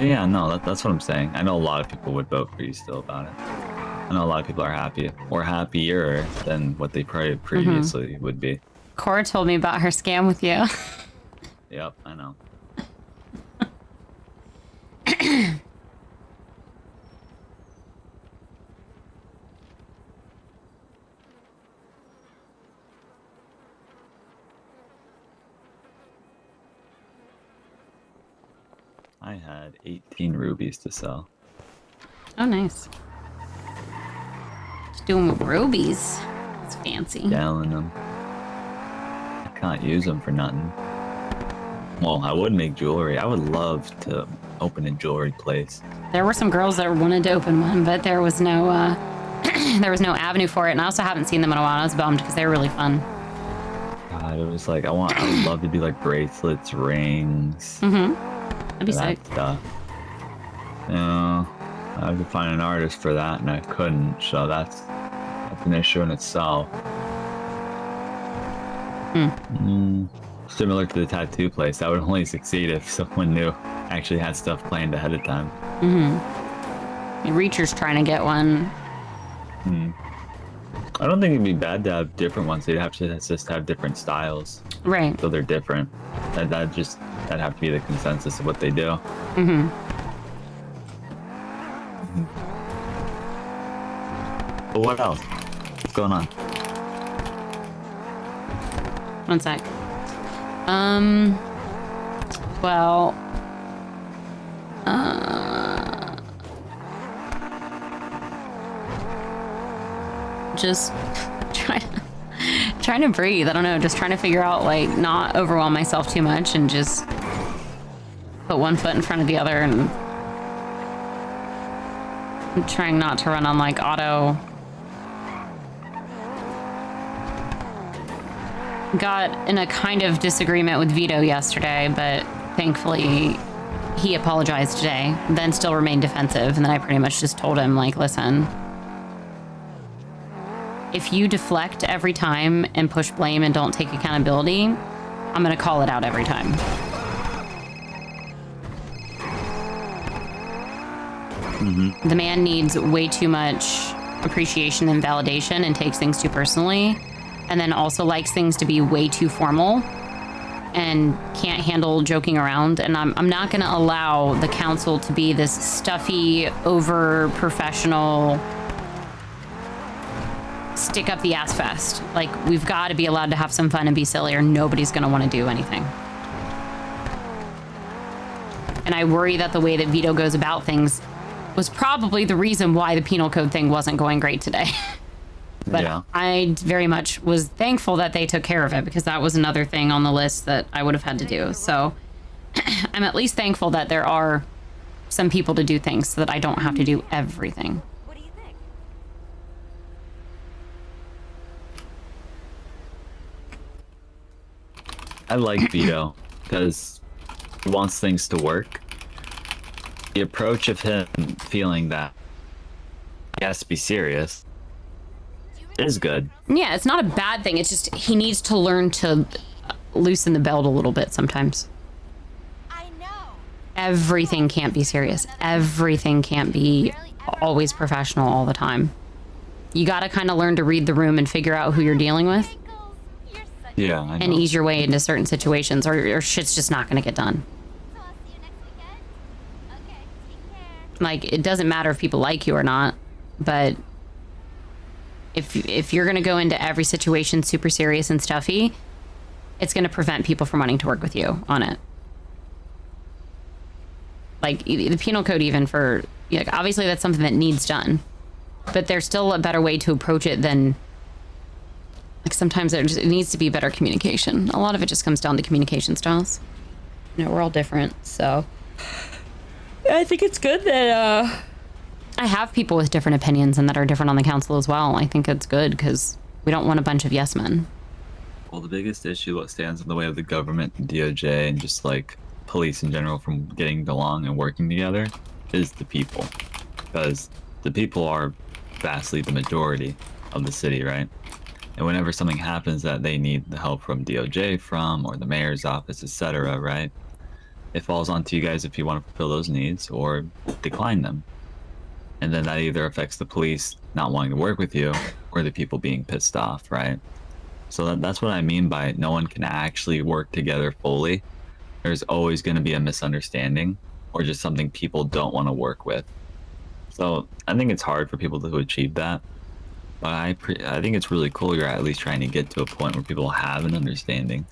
Yeah, no, that's what I'm saying. I know a lot of people would vote for you still about it. I know a lot of people are happy or happier than what they previously would be. Cora told me about her scam with you. Yep, I know. I had 18 rubies to sell. Oh, nice. Just doing with rubies. It's fancy. Selling them. I can't use them for nothing. Well, I would make jewelry. I would love to open a jewelry place. There were some girls that wanted to open one, but there was no there was no avenue for it, and I also haven't seen them in a while. I was bummed because they were really fun. God, it was like I would love to do like bracelets, rings. That'd be sick. Stuff. You know, I could find an artist for that, and I couldn't. So that's an issue in itself. Similar to the tattoo place, that would only succeed if someone new actually had stuff planned ahead of time. Reacher's trying to get one. I don't think it'd be bad to have different ones. They'd have to just have different styles. Right. So they're different. That'd have to be the consensus of what they do. Mm-hmm. But what else? What's going on? One sec. Well, just trying to breathe. I don't know, just trying to figure out, like, not overwhelm myself too much and just put one foot in front of the other, and I'm trying not to run on, like, auto. Got in a kind of disagreement with Vito yesterday, but thankfully he apologized today, then still remained defensive, and then I pretty much just told him, like, listen, if you deflect every time and push blame and don't take accountability, I'm gonna call it out every time. The man needs way too much appreciation and validation and takes things too personally, and then also likes things to be way too formal and can't handle joking around. And I'm not gonna allow the council to be this stuffy, over professional, stick up the ass fest. Like, we've got to be allowed to have some fun and be silly, or nobody's gonna want to do anything. And I worry that the way that Vito goes about things was probably the reason why the penal code thing wasn't going great today. But yeah. I very much was thankful that they took care of it, because that was another thing on the list that I would have had to do. So I'm at least thankful that there are some people to do things so that I don't have to do everything. What do you think? I like Vito because he wants things to work. The approach of him feeling that he has to be serious is good. Yeah, it's not a bad thing. It's just he needs to learn to loosen the belt a little bit sometimes. I know. Everything can't be serious. Everything can't be always professional all the time. You got to kind of learn to read the room and figure out who you're dealing with. Yeah, I know. And ease your way into certain situations, or shit's just not going to get done. So I'll see you next weekend. Okay, take care. Like, it doesn't matter if people like you or not, but if you're going to go into every situation super serious and stuffy, it's going to prevent people from wanting to work with you on it. Like, the penal code, even for, like, obviously that's something that needs done, but there's still a better way to approach it than, like, sometimes it needs to be better communication. A lot of it just comes down to communication styles. You know, we're all different, so I think it's good that I have people with different opinions and that are different on the council as well. I think it's good because we don't want a bunch of yes men. Well, the biggest issue, what stands in the way of the government, and DOJ, and just like police in general from getting along and working together is the people. Because the people are vastly the majority of the city, right? And whenever something happens that they need the help from DOJ from, or the mayor's office, etc., right? It falls onto you guys if you want to fulfill those needs or decline them. And then that either affects the police not wanting to work with you or the people being pissed off, right? So that's what I mean by no one can actually work together fully. There's always going to be a misunderstanding or just something people don't want to work with. So I think it's hard for people to achieve that. But I think it's really cool you're at least trying to get to a point where people have an understanding.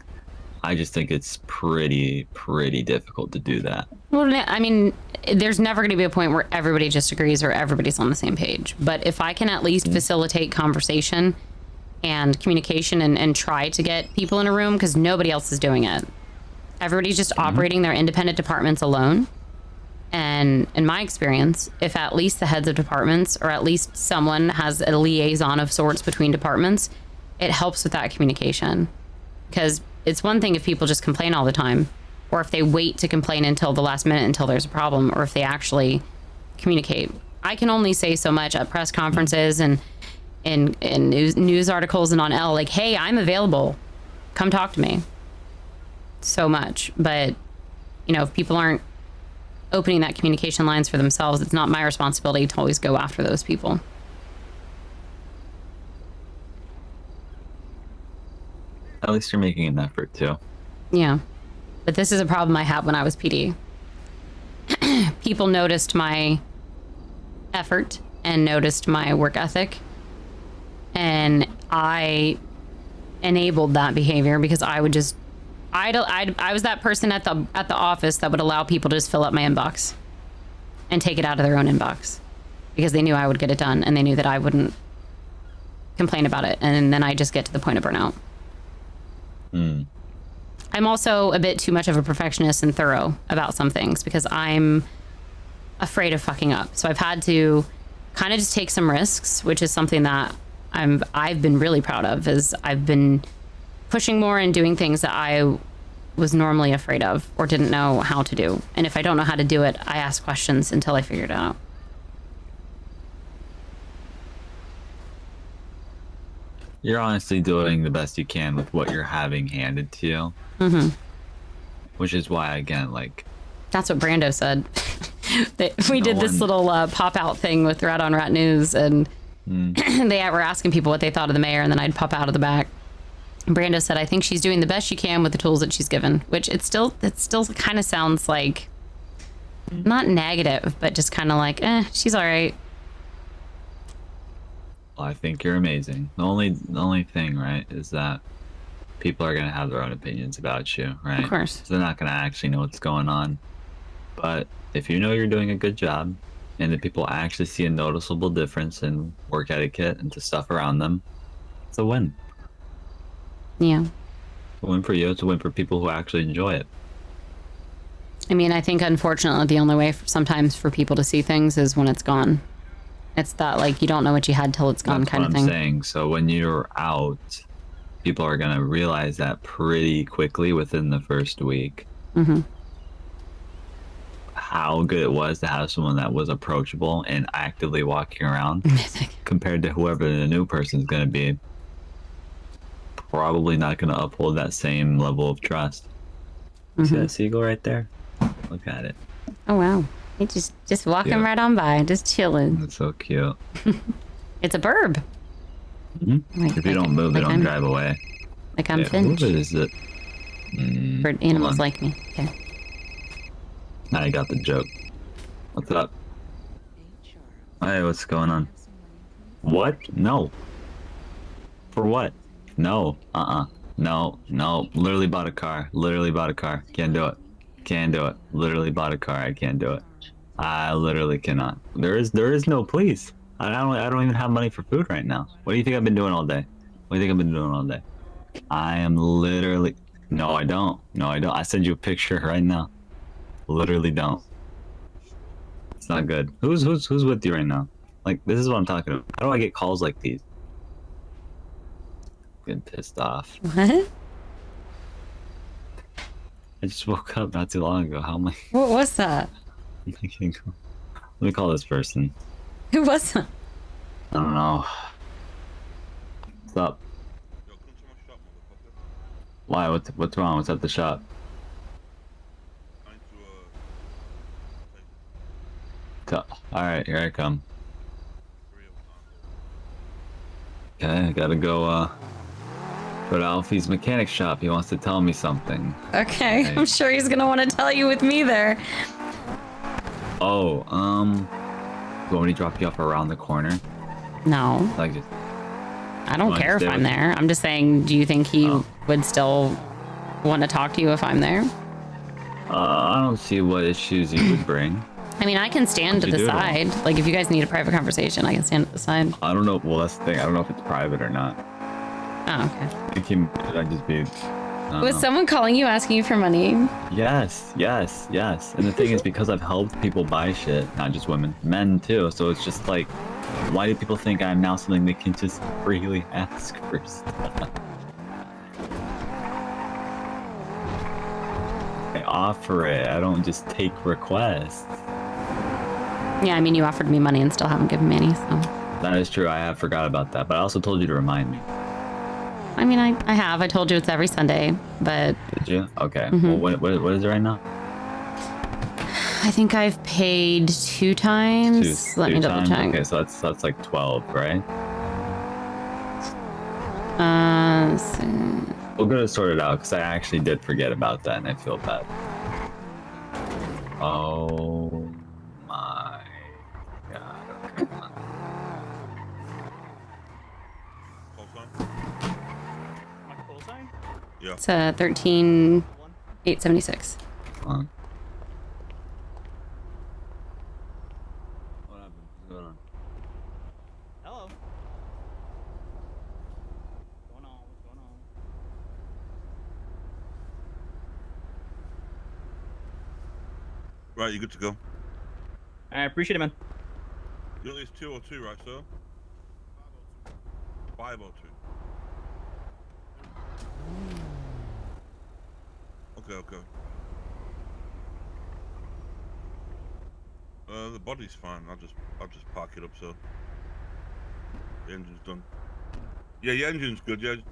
I just think it's pretty difficult to do that. Well, I mean, there's never going to be a point where everybody just agrees or everybody's on the same page. But if I can at least facilitate conversation and communication and try to get people in a room, because nobody else is doing it. Everybody's just operating their independent departments alone. And in my experience, if at least the heads of departments or at least someone has a liaison of sorts between departments, it helps with that communication. Because it's one thing if people just complain all the time, or if they wait to complain until the last minute until there's a problem, or if they actually communicate. I can only say so much at press conferences and in news articles and on L, like, hey, I'm available. Come talk to me. So much. But, you know, if people aren't opening that communication lines for themselves, it's not my responsibility to always go after those people. At least you're making an effort too. Yeah. But this is a problem I had when I was PD. People noticed my effort and noticed my work ethic. And I enabled that behavior because I would just, I was that person at the office that would allow people to just fill up my inbox and take it out of their own inbox because they knew I would get it done and they knew that I wouldn't complain about it. And then I just get to the point of burnout. I'm also a bit too much of a perfectionist and thorough about some things because I'm afraid of fucking up. So I've had to kind of just take some risks, which is something that I've been really proud of, is I've been pushing more and doing things that I was normally afraid of or didn't know how to do. And if I don't know how to do it, I ask questions until I figure it out. You're honestly doing the best you can with what you're having handed to you. Which is why, again, like... That's what Brando said. We did this little pop-out thing with Rat on Rat News, and they were asking people what they thought of the mayor, and then I'd pop out of the back. Brando said, I think she's doing the best she can with the tools that she's given, which it still kind of sounds like, not negative, but just kind of like, she's all right. Well, I think you're amazing. The only thing, right, is that people are going to have their own opinions about you, right? Of course. So they're not going to actually know what's going on. But if you know you're doing a good job and that people actually see a noticeable difference in work etiquette and the stuff around them, it's a win. Yeah. It's a win for you. It's a win for people who actually enjoy it. I mean, I think, unfortunately, the only way sometimes for people to see things is when it's gone. It's that, like, you don't know what you had till it's gone kind of thing. That's what I'm saying. So when you're out, people are going to realize that pretty quickly within the first week. How good it was to have someone that was approachable and actively walking around compared to whoever the new person's going to be. Probably not going to uphold that same level of trust. See that seagull right there? Look at it. Oh, wow. He's just walking right on by, just chilling. That's so cute. It's a burb. If you don't move, they don't drive away. Like I'm Finch. What is it? For animals like me. Okay. I got the joke. What's up? Hey, what's going on? What? No. For what? No. No. Literally bought a car. Can't do it. Literally bought a car. I can't do it. I literally cannot. There is no please. I don't even have money for food right now. What do you think I've been doing all day? I am literally... No, I don't. I send you a picture right now. Literally don't. It's not good. Who's with you right now? Like, this is what I'm talking about. How do I get calls like these? Getting pissed off. What? I just woke up not too long ago. How am I? What was that? Let me call this person. Who was that? I don't know. What's up? Why? What's wrong? What's at the shop? Alright, here I come. Okay, I gotta go to Alfie's mechanic shop. He wants to tell me something. Okay, I'm sure he's gonna want to tell you with me there. Oh, you want me to drop you off around the corner? No. Like, just... I don't care if I'm there. I'm just saying, do you think he would still want to talk to you if I'm there? I don't see what issues you would bring. I mean, I can stand to the side. Like, if you guys need a private conversation, I can stand at the side. I don't know. Well, that's the thing. I don't know if it's private or not. Oh, okay. It can just be... Was someone calling you asking you for money? Yes. And the thing is, because I've helped people buy shit, not just women, men too, so it's just like, why do people think I'm now something they can just freely ask for stuff? I offer it. I don't just take requests. Yeah, I mean, you offered me money and still haven't given me any, so... That is true. I have forgot about that, but I also told you to remind me. I mean, I have. I told you it's every Sunday, but... Did you? Okay. Well, what is it right now? I think I've paid 2 times. Let me double check. Okay, so that's like 12, right? Let's see. We'll go to sort it out because I actually did forget about that and I feel bad. Oh my god. Okay, come on. Yeah. It's 13,876. Come on. What happened? What's going on? Hello. What's going on? What's going on? Right, you good to go? I appreciate it, man. You're at least 202, right, sir? 502. Okay. The body's fine. I'll just park it up, so the engine's done. Yeah, your engine's good. Yeah, just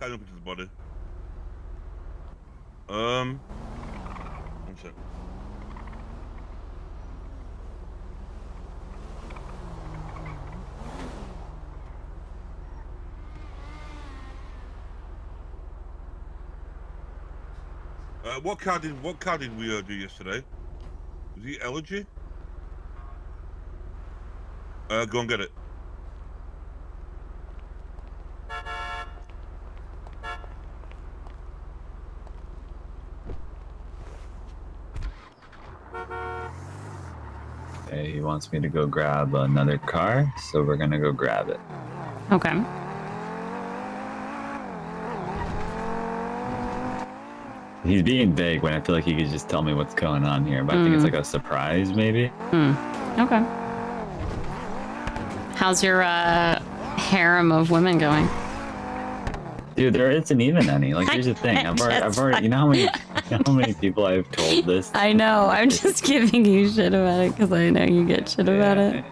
tie up into the body. One sec. What car did we do yesterday? Was he Elegy? Go and get it. Okay, he wants me to go grab another car, so we're gonna go grab it. Okay. He's being vague when I feel like he could just tell me what's going on here, but I think it's like a surprise, maybe. Okay. How's your harem of women going? Dude, there isn't even any. Like, here's the thing. I've already. You know how many people I've told this? I know. I'm just giving you shit about it because I know you get shit about it.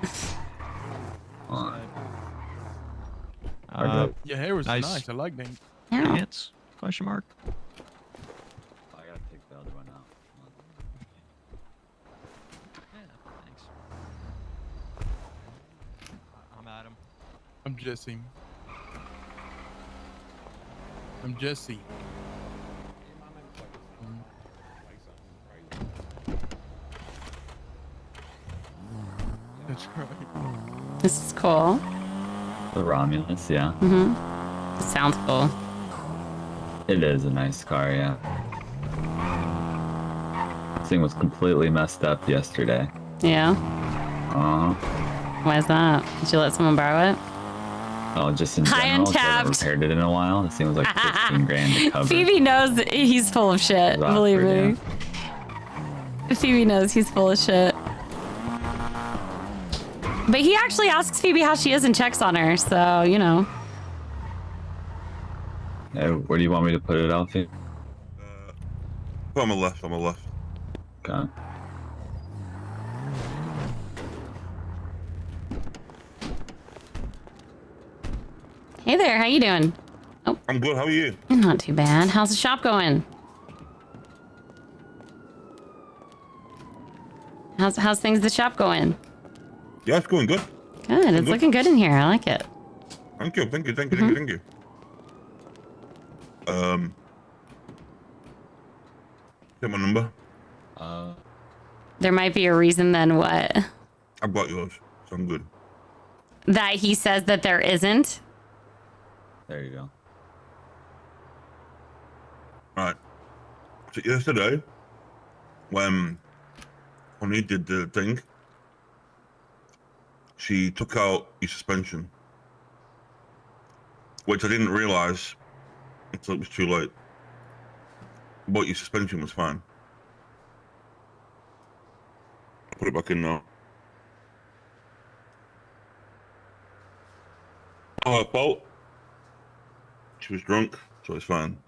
Your hair was Nice. nice. I like that. Yeah. Pants? Question mark. I gotta take the other one out. Thanks. I'm Adam. I'm Jesse. I'm Jesse. That's right. This is cool. The Romulus, yeah. It sounds cool. It is a nice car, yeah. This thing was completely messed up yesterday. Yeah. Why is that? Did you let someone borrow it? Oh, just in High general, 'cause I haven't Untapped. repaired it in a while. This thing was like 15 grand to cover. Phoebe knows that he's full of shit. It was Believe awkward, me. Phoebe knows he's full of shit. But he actually asks Phoebe how she is and checks on her, so, you know. Hey, where do you want me to put it, Alfie? On my left. Okay. Hey there, how you doing? Oh, I'm good. How are you? not too bad. How's the shop going? How's things at the shop going? Yeah, it's going good. Good. It's looking good in here. I like it. Thank you. Get my number. There might be a reason then what? I've got yours, so I'm good. That he says that there isn't? There you go. Right. So yesterday, when he did the thing, she took out your suspension, which I didn't realize until it was too late. But your suspension was fine. Put it back in now. Her fault. She was drunk, so it's fine.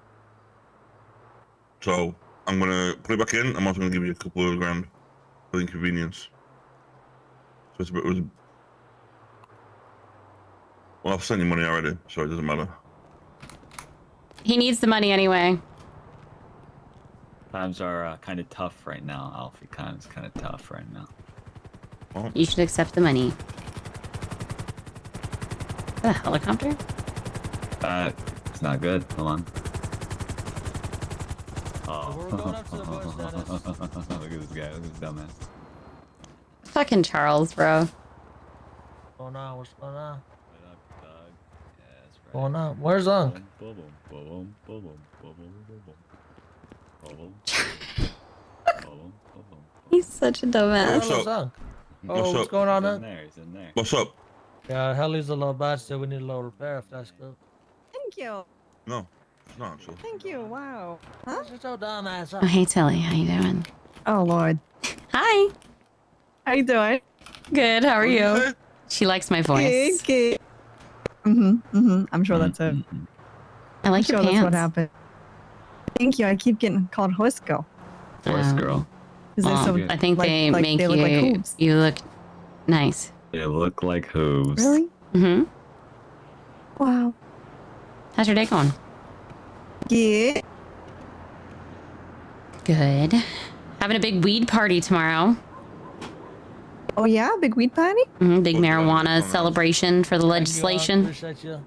So I'm gonna put it back in. I'm also gonna give you a couple of grand for the inconvenience. So it's a bit. Well, I've sent you money already, so it doesn't matter. He needs the money anyway. Times are kind of tough right now, Alfie. Times kind of tough right now. Oh. You should accept the money. Is that a helicopter? It's not good. Hold on. Oh. We're going up to the bush, Dennis. Look at this guy. Look at this dumbass. Fucking Charles, bro. What's going on? What's going on? What up, dog? Yeah, that's right. Going on? Where's Unc? Boom, boom, boom, boom, boom, boom, boom, boom, boom. He's such a dumbass. What's up? Oh, what's going on He's in there? there. He's in there. What's up? Yeah, Helly's a little bad, so we need a little repair if that's good. Thank you. No, it's not actually. Thank you. Wow. Huh? You're so dumbass. Oh, hey, Tilly. How you doing? Oh, Lord. Hi. How you doing? Good. How are you? She likes my voice. Good. I'm sure that's it. I like I'm your sure that's what pants. happened. Thank you. I keep getting called horse girl. Horse girl. Is there some, I think like- they like make they look like you. hooves? You look nice. They look like hooves. Really? Mm-hmm. Wow. How's your day going? Yeah. Good. Having a big weed party tomorrow. Oh yeah, big weed party. Big marijuana celebration for the legislation. Appreciate you.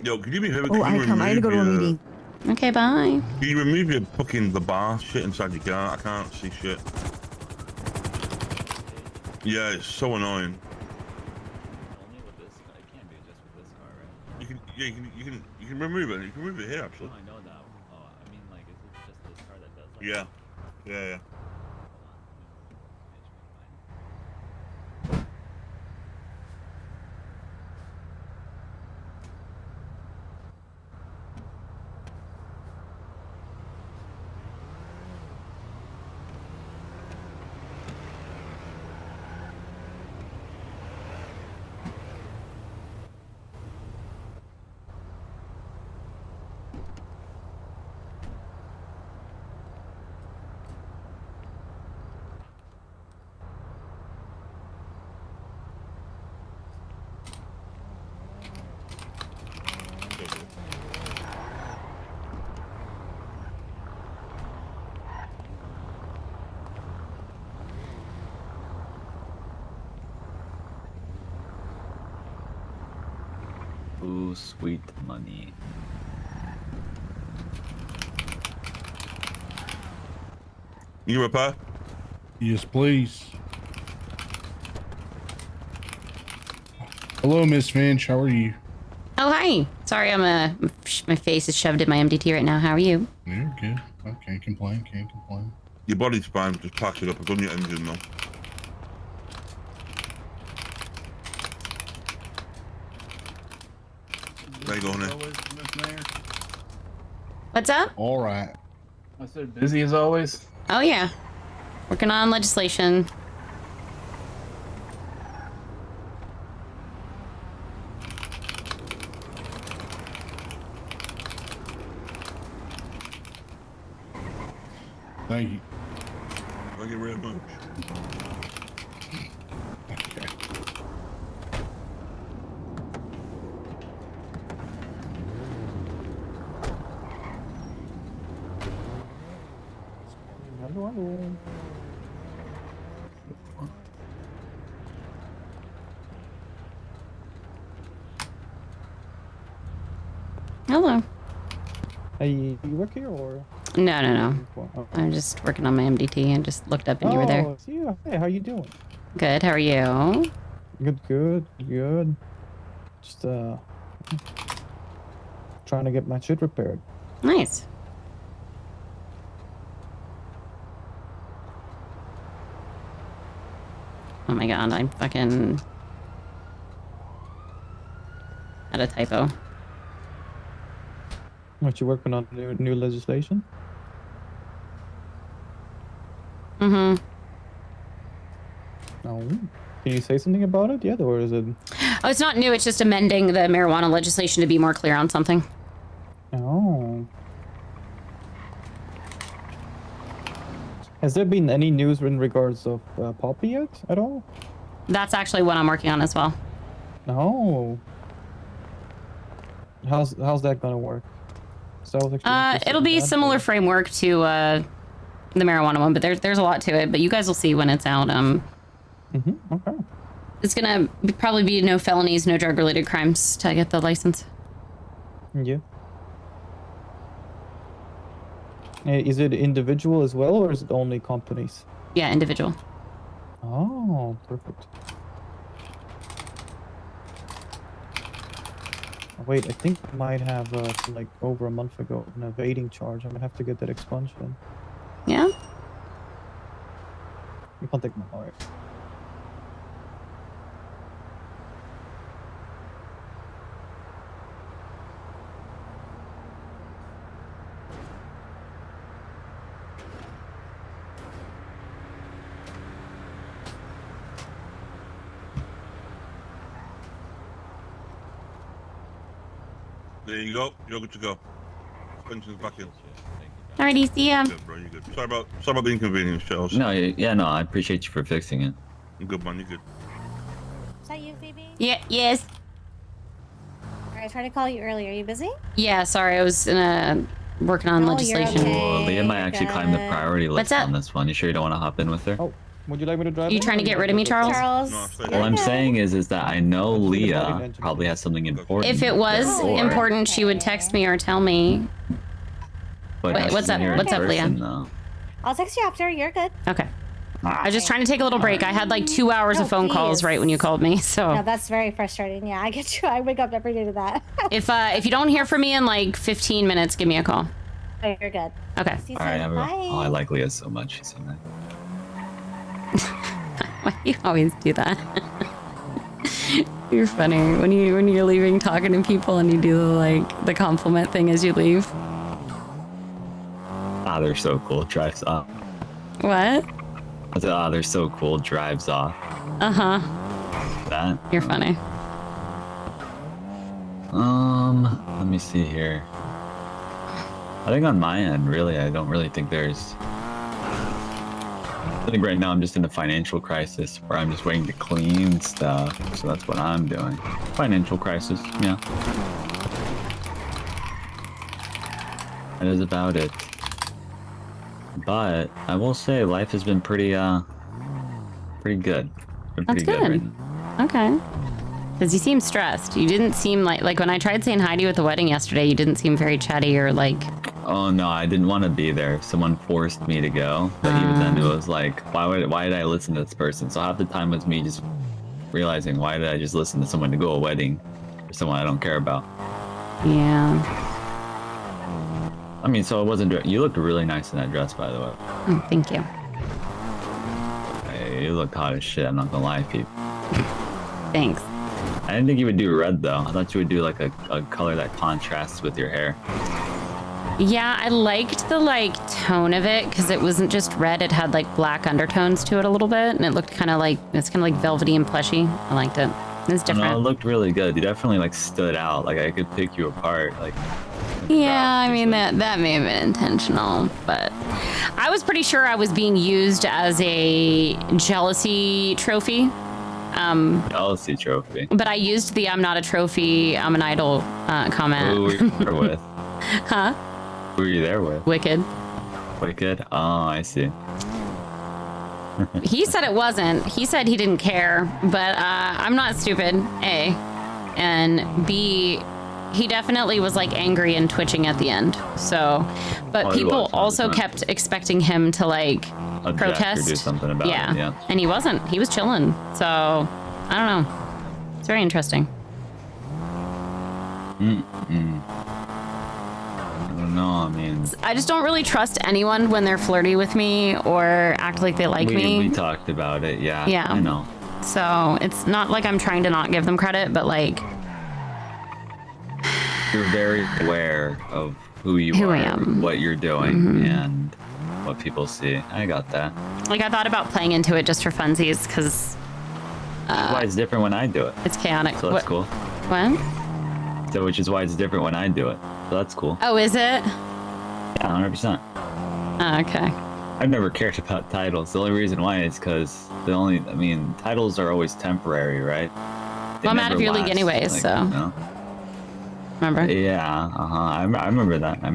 Yo, could you be here? Oh, I come. I gotta go to a meeting. Okay, bye. Can you remove your fucking the bar shit inside your car? I can't see shit. Yeah, it's so annoying. Only with this. It can't be just with this car, right? You can, yeah, you can remove it. You can remove it here, actually. I know that. Oh, I mean, like, is it just this car that does that? Yeah, yeah. Ooh, sweet money. You repair? Yes, please. Hello, Miss Finch. How are you? Oh, hi. Sorry, my face is shoved in my MDT right now. How are you? You're good. I can't complain. Can't complain. Your body's fine. Just pack it up. I've done your engine though. There you go, honey. What's up? All right. I said busy as always. Oh, yeah. Working on legislation. Thank you. Thank you very much. Okay. Hello. Hey, you work here or? No. Oh. I'm just working on my MDT and just looked up and you were there. Oh, yeah. Hey, how you doing? Good. How are you? Good. Just trying to get my shit repaired. Nice. Oh my god, I'm fucking had a typo. What, you working on new legislation? Mm-hmm. No. Can you say something about it yet, or is it? Oh, it's not new. It's just amending the marijuana legislation to be more clear on something. Oh. Has there been any news in regards of Poppy yet at all? That's actually what I'm working on as well. No. How's that gonna work? It'll be similar framework to the marijuana one, but there's a lot to it. But you guys will see when it's out. Okay. It's gonna probably be no felonies, no drug-related crimes to get the license. Yeah. Is it individual as well, or is it only companies? Yeah, individual. Oh, perfect. Oh, wait, I think I might have like over a month ago an evading charge. I'm gonna have to get that expunged then. Yeah. You can't take my heart. There you go. You're good to go. Pension's back in. Alrighty, see ya. Good, bro. You're good. Sorry about the inconvenience, Charles. No, yeah, no, I appreciate you for fixing it. You're good, man. You're good. Is that you, Phoebe? Yeah, yes. Alright, I tried to call you earlier. Are you busy? Yeah, sorry, I was working on No, legislation. you're okay. Well, Leah might actually climb the priority What's list up? on this one. You sure you don't want to hop in with her? Oh, would you like me to drive? You trying to get rid of me, Charles? All I'm saying is that I know Leah probably has something important. If it was important, she would text me or tell me. But Wait, what's up? What's up, Leah? I'll text you after. You're good. Okay. I was just trying to take a little break. I had like 2 hours of phone calls right when you called me, so. No, that's very frustrating. Yeah, I get you. I wake up every day to that. If you don't hear from me in like 15 minutes, give me a call. Oh, you're good. Okay. See you All right, soon. Bye. oh, I like Leah so much. She's so nice. Why do you always do that? You're funny when you're leaving talking to people and you do the compliment thing as you leave. Ah, they're so cool. Drives off. What? I said, ah, they're so cool. Drives off. Uh-huh. That. You're funny. Let me see here. I think on my end, really, I don't really think there's. I think right now I'm just in a financial crisis where I'm just waiting to clean stuff. So that's what I'm doing. Financial crisis, yeah. That is about it. But I will say life has been pretty good. Been That's pretty good. right now. Okay. Because you seem stressed. You didn't seem like when I tried saying hi to you at the wedding yesterday, you didn't seem very chatty or like. Oh no, I didn't want to be there. Someone forced me to go, but even then it was like, why did I listen to this person? So half the time was me just realizing, why did I just listen to someone to go to a wedding for someone I don't care about? Yeah. I mean, so it wasn't. You looked really nice in that dress, by the way. Oh, thank you. Hey, you looked hot as shit. I'm not gonna lie, Phoebe. Thanks. I didn't think you would do red though. I thought you would do like a color that contrasts with your hair. Yeah, I liked the tone of it because it wasn't just red. It had like black undertones to it a little bit, and it looked kind of like velvety and plushy. I liked it. It's different. No, it looked really good. You definitely stood out. Like I could pick you apart. Yeah, I mean that may have been intentional, but I was pretty sure I was being used as a jealousy trophy. Jealousy trophy. But I used the "I'm not a trophy, I'm an idol" comment. Who were you there with? Huh? Who were you there with? Wicked. Wicked? Oh, I see. He said it wasn't. He said he didn't care, but I'm not stupid, A. And B, he definitely was angry and twitching at the end. So, but people also kept expecting him to Object protest. or do something about it. Yeah. And he wasn't. He was chilling. So, I don't know. It's very interesting. I don't know. I mean, I just don't really trust anyone when they're flirty with me or act like they like me. We talked about it. Yeah. Yeah. I know. So it's not like I'm trying to not give them credit, but you're very aware of who you Who are, I am. what you're doing, and what people see. I got that. I thought about playing into it just for funsies because why it's different when I do it. It's chaotic. So that's cool. What? So which is why it's different when I do it. So that's cool. Oh, is it? Yeah, 100%. Oh, okay. I've never cared about titles. The only reason why is because titles are always temporary, right? Well, I'm out of your league anyways, so. You know? Remember? Yeah, I remember that. I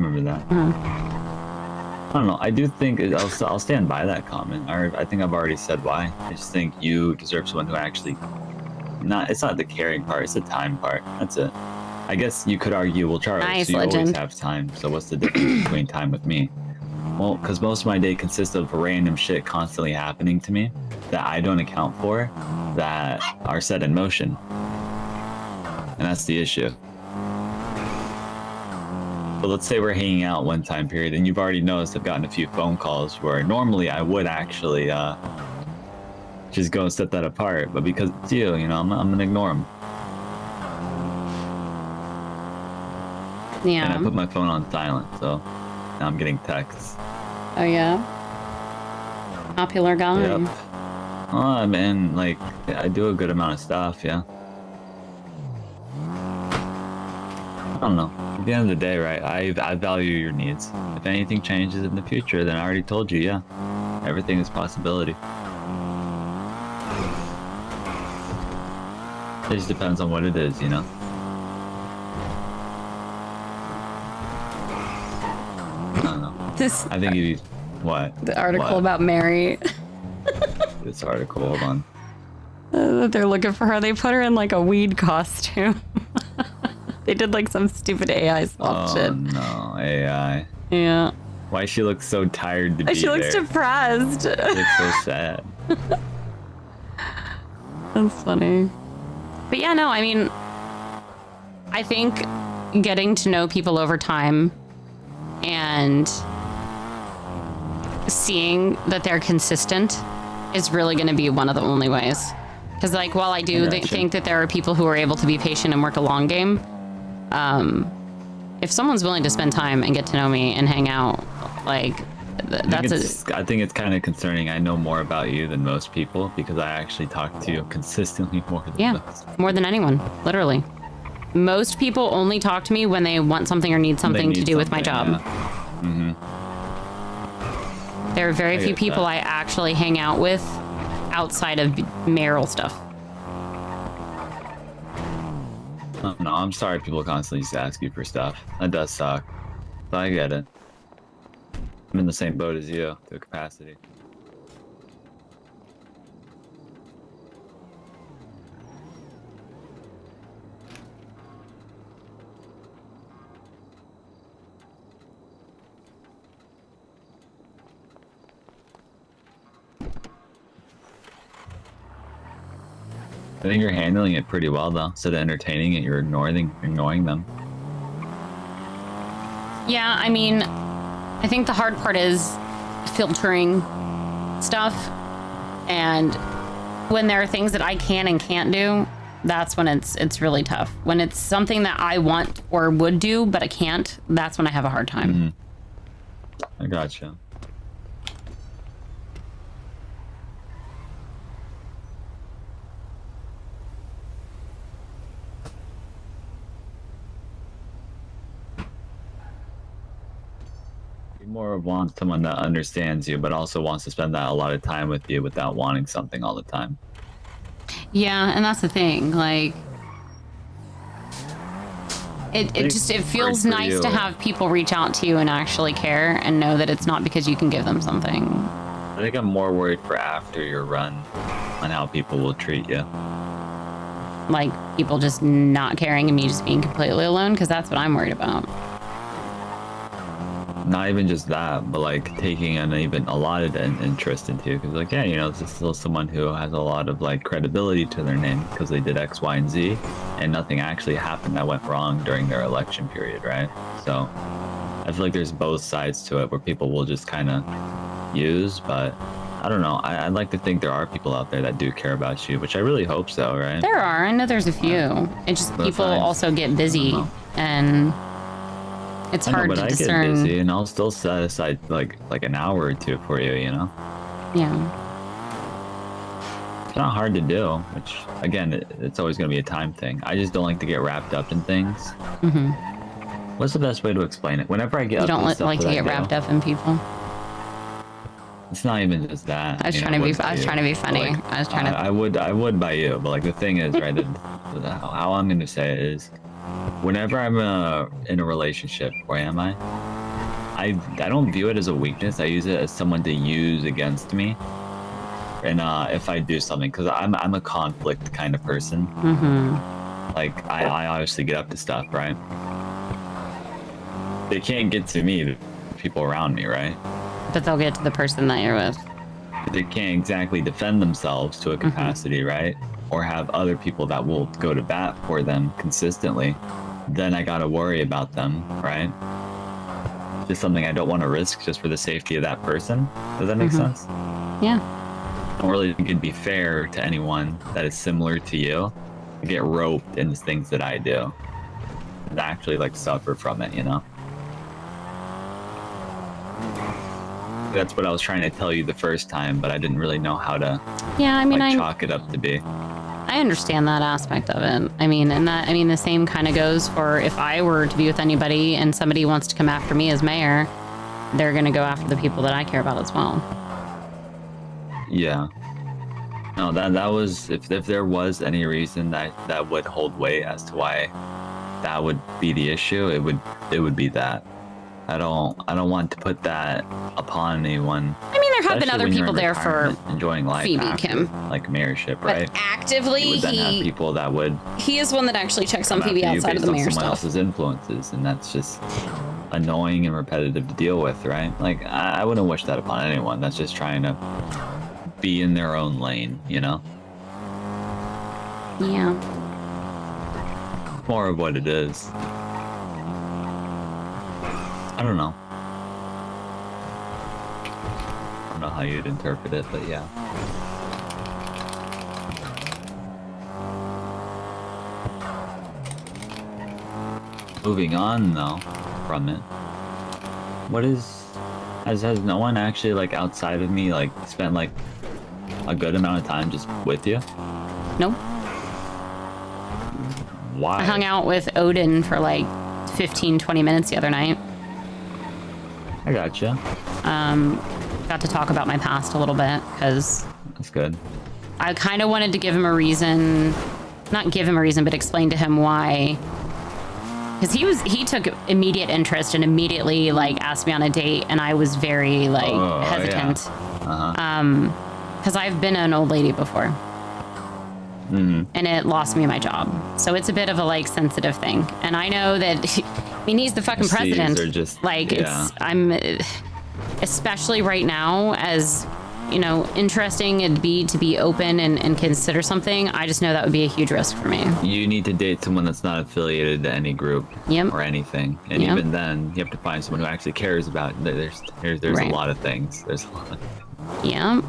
don't know. I do think I'll stand by that comment. I think I've already said why. I just think you deserve someone who actually it's not the caring part, it's the time part. That's it. I guess you could argue, well, Charlie, Nice, so you legend. always have time. So what's the difference between time with me? Well, because most of my day consists of random shit constantly happening to me that I don't account for, that are set in motion. And that's the issue. But let's say we're hanging out one time period, and you've already noticed I've gotten a few phone calls where normally I would actually just go and set that apart, but because it's you, you know, I'm gonna ignore them. Yeah. And I put my phone on silent, so now I'm getting texts. Oh yeah. Popular guy. Yep. Oh man, like I do a good amount of stuff, yeah. I don't know. At the end of the day, right? I value your needs. If anything changes in the future, then I already told you, yeah. Everything is possibility. It just depends on what it is, you know? I don't know. This. I think you. What? The article What? about Mary. This article, hold on. That they're looking for her. They put her in like a weed costume. They did like some stupid AI swap shit. Oh no, AI. Yeah. Why she looks so tired to be She looks there? depressed. She looks so sad. That's funny. But yeah, no, I mean, I think getting to know people over time and seeing that they're consistent is really going to be one of the only ways. Because, like, while I do think that there are people who are able to be patient and work a long game, if someone's willing to spend time and get to know me and hang out, like, I think it's kind of concerning. I know more about you than most people because I actually talk to you consistently more than most. More than anyone, literally. Most people only talk to me when they want something or need something to do with my job. Yeah. Mm-hmm. There are very I few get people that. I actually hang out with outside of mayoral stuff. Oh, no, I'm sorry people constantly just ask you for stuff. That does suck. But I get it. I'm in the same boat as you, to a capacity. I think you're handling it pretty well, though. Instead of entertaining it, you're ignoring them. Yeah, I mean, I think the hard part is filtering stuff. And when there are things that I can and can't do, that's when it's really tough. When it's something that I want or would do, but I can't, that's when I have a hard time. Mm-hmm. I gotcha. You more want someone that understands you, but also wants to spend a lot of time with you without wanting something all the time. Yeah, and that's the thing. Like, it feels nice to have people reach out to you and actually care and know that it's not because you can give them something. I think I'm more worried for after your run on how people will treat you. Like, people just not caring and me just being completely alone, because that's what I'm worried about. Not even just that, but like taking a lot of interest into, because like, yeah, you know, this is still someone who has a lot of like credibility to their name because they did X, Y, and Z, and nothing actually happened that went wrong during their election period, right? So I feel like there's both sides to it where people will just kind of use, but I don't know. I'd like to think there are people out there that do care about you, which I really hope so, right? There are. I know there's a few. It's just Both people sides. also get busy, and it's I know, hard but to I discern. get busy, and I'll still set aside like an hour or two for you, you know? Yeah. It's not hard to do, which, again, it's always going to be a time thing. I just don't like to get wrapped up in things. Mm-hmm. What's the best way to explain it? Whenever I get You up don't to stuff like to that I get do, wrapped up in people. It's not even just that. I was trying to be funny. Like, I was trying to. I would by you, but like the thing is, right? How I'm gonna say it is, whenever I'm in a relationship, where am I? I don't view it as a weakness. I use it as someone to use against me. And if I do something, because I'm a conflict kind of person. Mm-hmm. Like I obviously get up to stuff, right? They can't get to me, the people around me, right? But they'll get to the person that you're with. They can't exactly defend themselves to a capacity, right? Or have other people that will go to bat for them consistently. Then I gotta worry about them, right? Just something I don't want to risk just for the safety of that person. Does that make sense? Yeah. I don't really think it'd be fair to anyone that is similar to you to get roped into things that I do and actually like suffer from it, you know? That's what I was trying to tell you the first time, but I didn't really know how to chalk it up to be. I understand that aspect of it. I mean, the same kind of goes for if I were to be with anybody and somebody wants to come after me as mayor, they're going to go after the people that I care about as well. Yeah. No, that was, if there was any reason that would hold weight as to why that would be the issue, it would be that. I don't want to put that upon anyone. I mean, there have been other people there for enjoying life Phoebe, after, Kim. like mayorship, But right? actively, You would then have people that would he is one that actually checks on come Phoebe after you outside of based the on mayor someone stuff. else's influences, and that's just annoying and repetitive to deal with, right? Like I wouldn't wish that upon anyone. That's just trying to be in their own lane, you know? Yeah. More of what it is. I don't know. I don't know how you'd interpret it, but yeah. Moving on though from it. What is has no one actually like outside of me like spent like a good amount of time just with you? Nope. Why? I hung out with Odin for like 15-20 minutes the other night. I gotcha. Got to talk about my past a little bit because that's good. I kind of wanted to give him a reason, not give him a reason, but explain to him why. Because he took immediate interest and immediately like asked me on a date, and I was very like hesitant. Yeah. Because I've been an old lady before. Mm-hmm. And it lost me my job. So it's a bit of a like sensitive thing. And I know that, I mean, he's the fucking president. Are just, like yeah. I'm, especially right now, as you know, interesting it'd be to be open and consider something. I just know that would be a huge risk for me. You need to date someone that's not affiliated to any group or anything. And even then, you have to find someone who actually cares about it. There's Right. a lot of things. There's a lot. Yeah.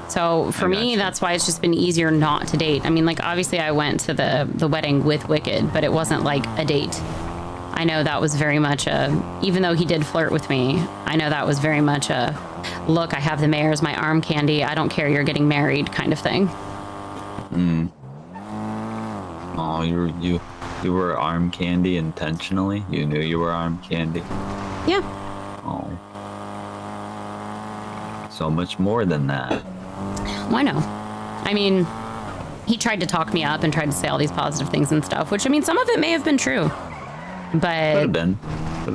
So for me, that's why it's just been easier not to date. I mean, like, obviously I went to the wedding with Wicked, but it wasn't like a date. I know that was very much even though he did flirt with me, I know that was very much a, look, I have the mayor as my arm candy. I don't care, you're getting married kind of thing. Mm. Oh, you were arm candy intentionally? You knew you were arm candy? Yeah. Oh. So much more than that. Why no? I mean, he tried to talk me up and tried to say all these positive things and stuff, which, I mean, some of it may have been true. But Could have been.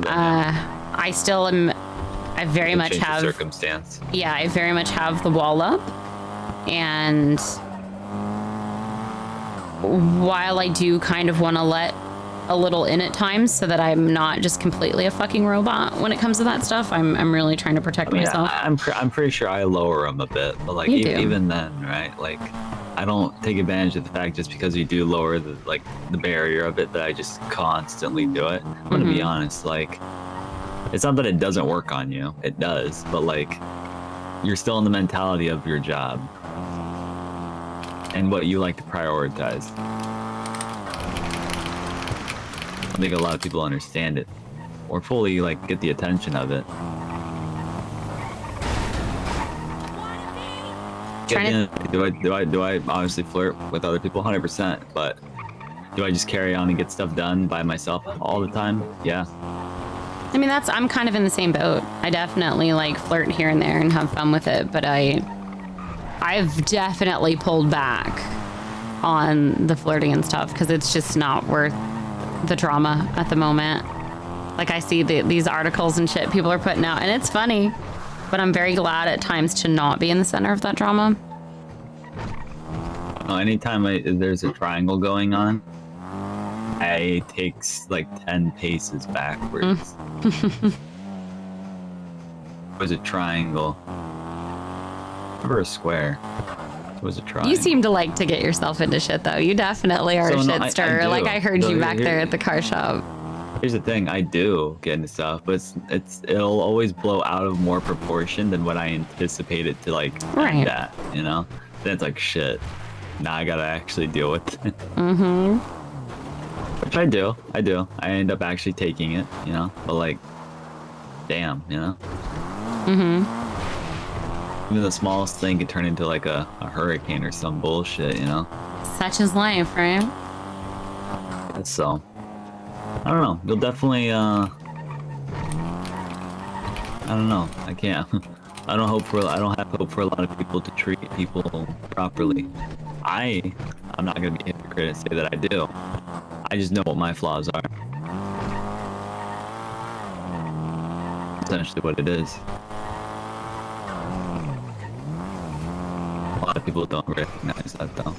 I still am, I very much Change the have, circumstance. yeah, I very much have the wall up. And while I do kind of want to let a little in at times so that I'm not just completely a fucking robot when it comes to that stuff, I'm really trying to protect myself. I'm pretty sure I lower them a bit, but like You do. even then, right? Like I don't take advantage of the fact just because you do lower the barrier of it that I just constantly do it. I'm gonna be honest, like it's not that it doesn't work on you, it does, but like you're still in the mentality of your job and what you like to prioritize. I think a lot of people understand it or fully like get the attention of it. Do I obviously flirt with other people 100%, but do I just carry on and get stuff done by myself all the time? Yeah. I mean, I'm kind of in the same boat. I definitely like flirt here and there and have fun with it, but I've definitely pulled back on the flirting and stuff because it's just not worth the drama at the moment. Like I see these articles and shit people are putting out, and it's funny, but I'm very glad at times to not be in the center of that drama. Anytime there's a triangle going on, I takes like 10 paces backwards. It was a triangle. Or a square. It was a triangle. You seem to like to get yourself into shit, though. You definitely are a So, no, shit stirrer. Like I heard So you back there at the car shop. Here's the thing, I do get into stuff, but it'll always blow out of more proportion than what I anticipated to like end at, you know? Then it's like shit. Now I gotta actually deal with it. Mm-hmm. Which I do. I end up actually taking it, you know? But like, damn, you know? Mm-hmm. Even the smallest thing could turn into like a hurricane or some bullshit, you know? Such is life, right? So, I don't know. You'll definitely, I don't know. I can't. I don't have hope for a lot of people to treat people properly. I'm not gonna be a hypocrite and say that I do. I just know what my flaws are. Essentially what it is. A lot of people don't recognize that though.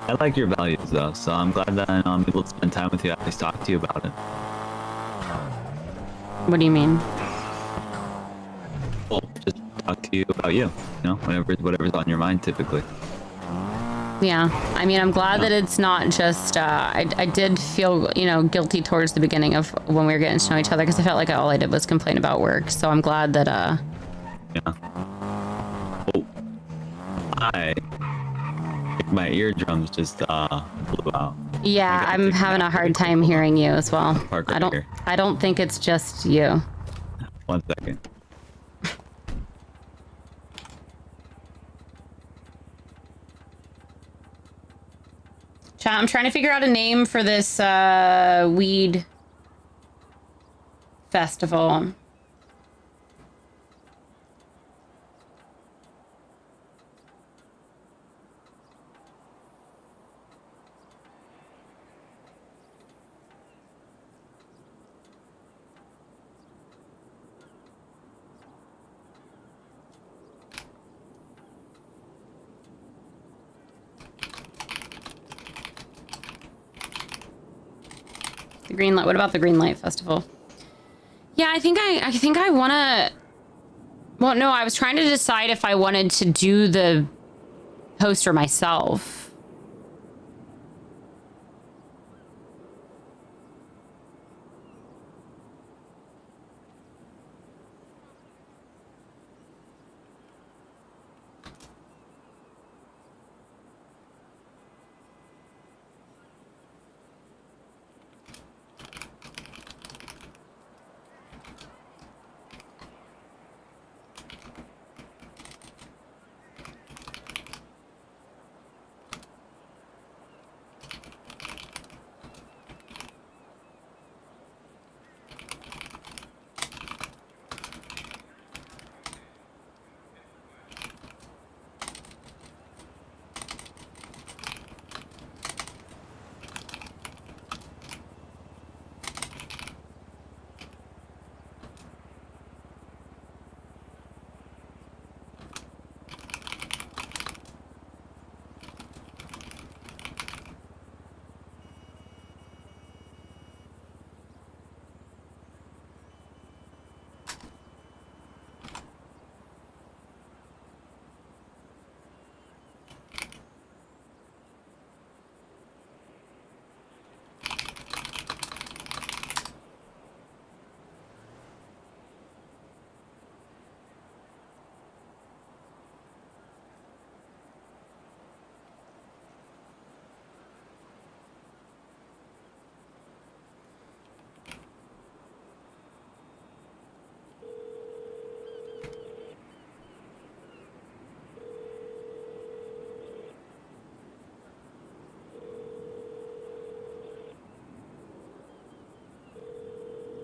I like your values though, so I'm glad that I'm able to spend time with you, at least talk to you about it. What do you mean? Well, just talk to you about you know, whatever's on your mind typically. Yeah, I mean, I'm glad that it's not just, I did feel, you know, guilty towards the beginning of when we were getting to know each other because I felt like all I did was complain about work. So I'm glad that, Yeah. Oh. My eardrums just, blew out. yeah, I'm having a hard time hearing you as well. Parker here. I don't think it's just you. 1 second. Chat, I'm trying to figure out a name for this weed festival. The green light. What about the green light festival? Yeah, I think I want to. Well, no, I was trying to decide if I wanted to do the poster myself.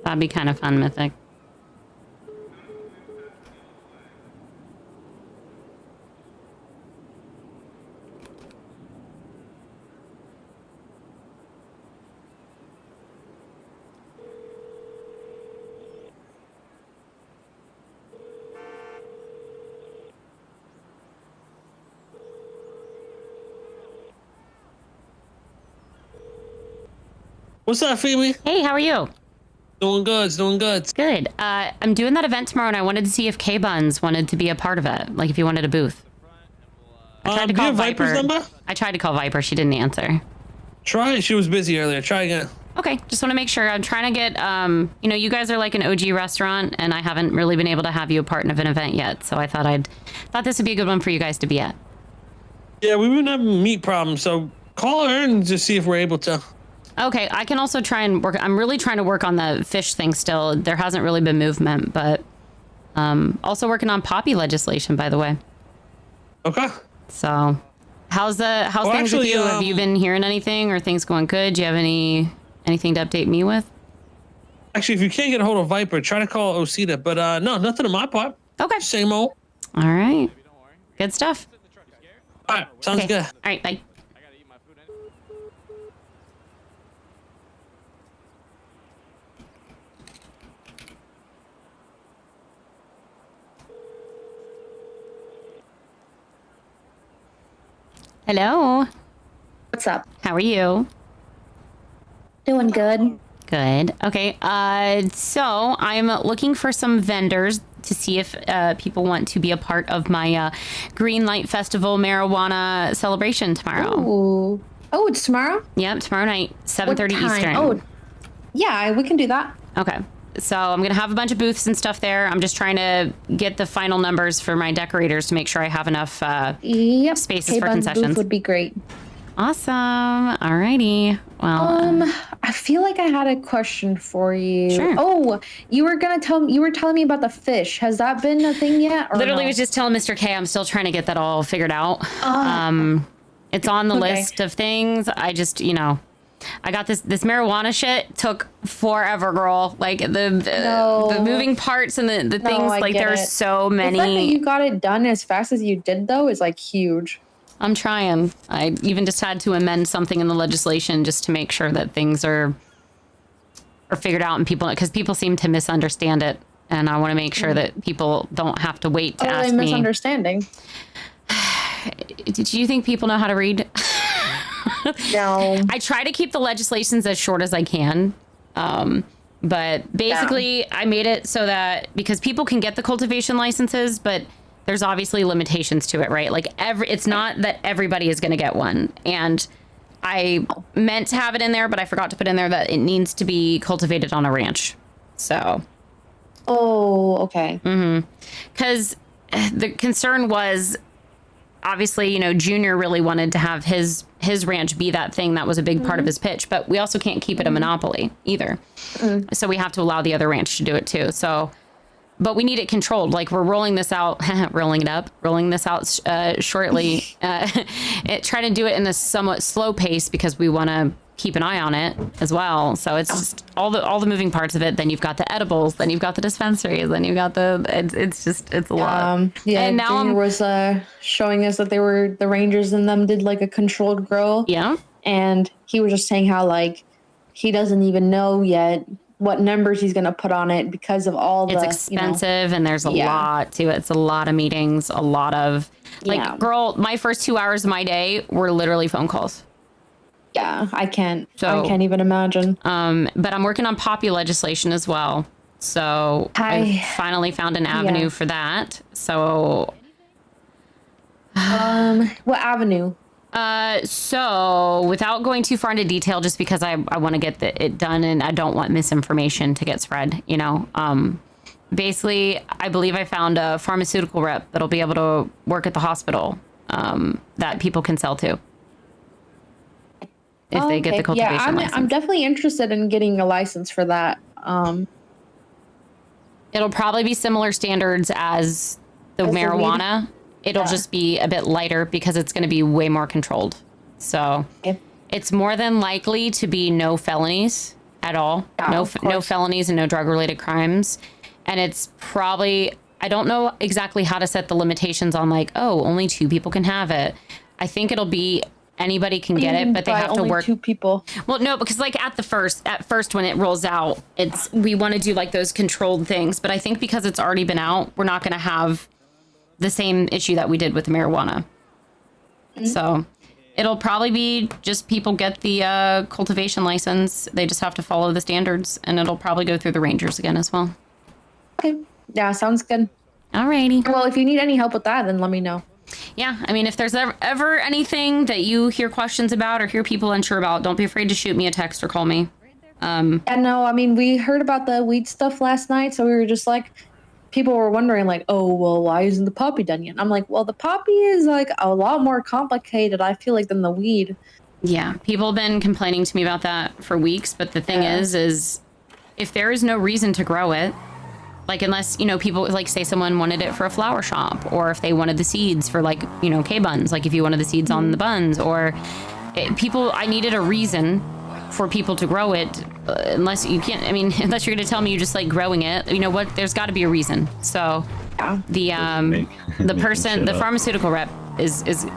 That'd be kind of fun, Mythic. What's up, Phoebe? Hey, how are you? Doing good. It's doing good. Good. I'm doing that event tomorrow, and I wanted to see if K-Buns wanted to be a part of it. Like, if you wanted a booth. I tried to do you call have Viper's Viper. number? I tried to call Viper. She didn't answer. Try it. She was busy earlier. Try again. Okay, just want to make sure. I'm trying to get, you know, you guys are like an OG restaurant, and I haven't really been able to have you a part of an event yet. So I thought this would be a good one for you guys to be at. Yeah, we've been having meat problems, so call her and just see if we're able to. Okay, I can also try and work. I'm really trying to work on the fish thing still. There hasn't really been movement, but also working on poppy legislation, by the way. Okay. So, how's things actually, with you? Have you been hearing anything? Or things going good? Do you have anything to update me with? Actually, if you can't get a hold of Viper, try to call Osita. But no, nothing on my part. Okay. Same old. All right. Good stuff. All right. Sounds good. All right. Bye. Hello. What's up? How are you? Doing good. Good. Okay. So I'm looking for some vendors to see if people want to be a part of my Green Light Festival marijuana celebration tomorrow. Ooh. Oh, it's tomorrow? Yep, tomorrow night, 7:30 Eastern. Oh, yeah, we can do that. Okay. So I'm going to have a bunch of booths and stuff there. I'm just trying to get the final numbers for my decorators to make sure I have enough spaces for concessions. Booth would be great. Awesome. Alrighty. Well, I feel like I had a question for you. Sure. Oh, you were telling me about the fish. Has that been a thing yet? Or literally no? was just telling Mr. K I'm still trying to get that all figured out. It's on the list of things. I just, I got this marijuana shit took forever, girl. Like the moving parts and the things, like there's so many. The fact that you got it done as fast as you did though is like huge. I'm trying. I even just had to amend something in the legislation just to make sure that things are figured out and because people seem to misunderstand it, and I want to make sure that people don't have to wait to ask me. Misunderstanding. Did you think people know how to read? No. I try to keep the legislations as short as I can. But basically I made it so that because people can get the cultivation licenses, but there's obviously limitations to it, right? Like it's not that everybody is going to get one. And I meant to have it in there, but I forgot to put in there that it needs to be cultivated on a ranch. So. Oh, okay. Because the concern was, obviously, Junior really wanted to have his ranch be that thing that was a big part of his pitch, but we also can't keep it a monopoly either. So we have to allow the other ranch to do it too. So, but we need it controlled. Like we're rolling this out, rolling this out shortly. Try to do it in a somewhat slow pace because we want to keep an eye on it as well. So it's just all the moving parts of it. Then you've got the edibles, then you've got the dispensaries, then you've got it's a lot. Yeah, and now Junior was showing us that the Rangers and them did like a controlled grow. Yeah. And he was just saying how like he doesn't even know yet what numbers he's gonna put on it because of all the. It's expensive and there's a lot to it. It's a lot of meetings, a lot of girl. My first 2 hours of my day were literally phone calls. Yeah, I can't even imagine. But I'm working on poppy legislation as well. So I finally found an avenue for that. So what avenue? So without going too far into detail, just because I want to get it done and I don't want misinformation to get spread, basically, I believe I found a pharmaceutical rep that'll be able to work at the hospital that people can sell to. If they get the cultivation license. I'm definitely interested in getting a license for that. It'll probably be similar standards as the marijuana. It'll just be a bit lighter because it's going to be way more controlled. So it's more than likely to be no felonies at all. No felonies and no drug-related crimes. And it's probably, I don't know exactly how to set the limitations on like, only 2 people can have it. I think it'll be anybody can get it, but they have to work. 2 people. Well, no, because like at first when it rolls out, we want to do like those controlled things. But I think because it's already been out, we're not going to have the same issue that we did with the marijuana. So It'll probably be just people get the cultivation license. They just have to follow the standards, and it'll probably go through the rangers again as well. Okay. Yeah, sounds good. Alrighty. Well, if you need any help with that, then let me know. Yeah, I mean, if there's ever anything that you hear questions about or hear people unsure about, don't be afraid to shoot me a text or call me. And no, I mean, we heard about the weed stuff last night, so we were just like, people were wondering, like, oh, well, why isn't the poppy done yet? I'm like, well, the poppy is like a lot more complicated, I feel like, than the weed. Yeah, people have been complaining to me about that for weeks, but the thing is if there is no reason to grow it, like, unless, you know, people, like, say someone wanted it for a flower shop, or if they wanted the seeds for, like, you know, K-buns, like if you wanted the seeds on the buns, or I needed a reason for people to grow it, unless you can't, I mean, unless you're going to tell me you just like growing it, you know what, there's got to be a reason. So the person, the pharmaceutical rep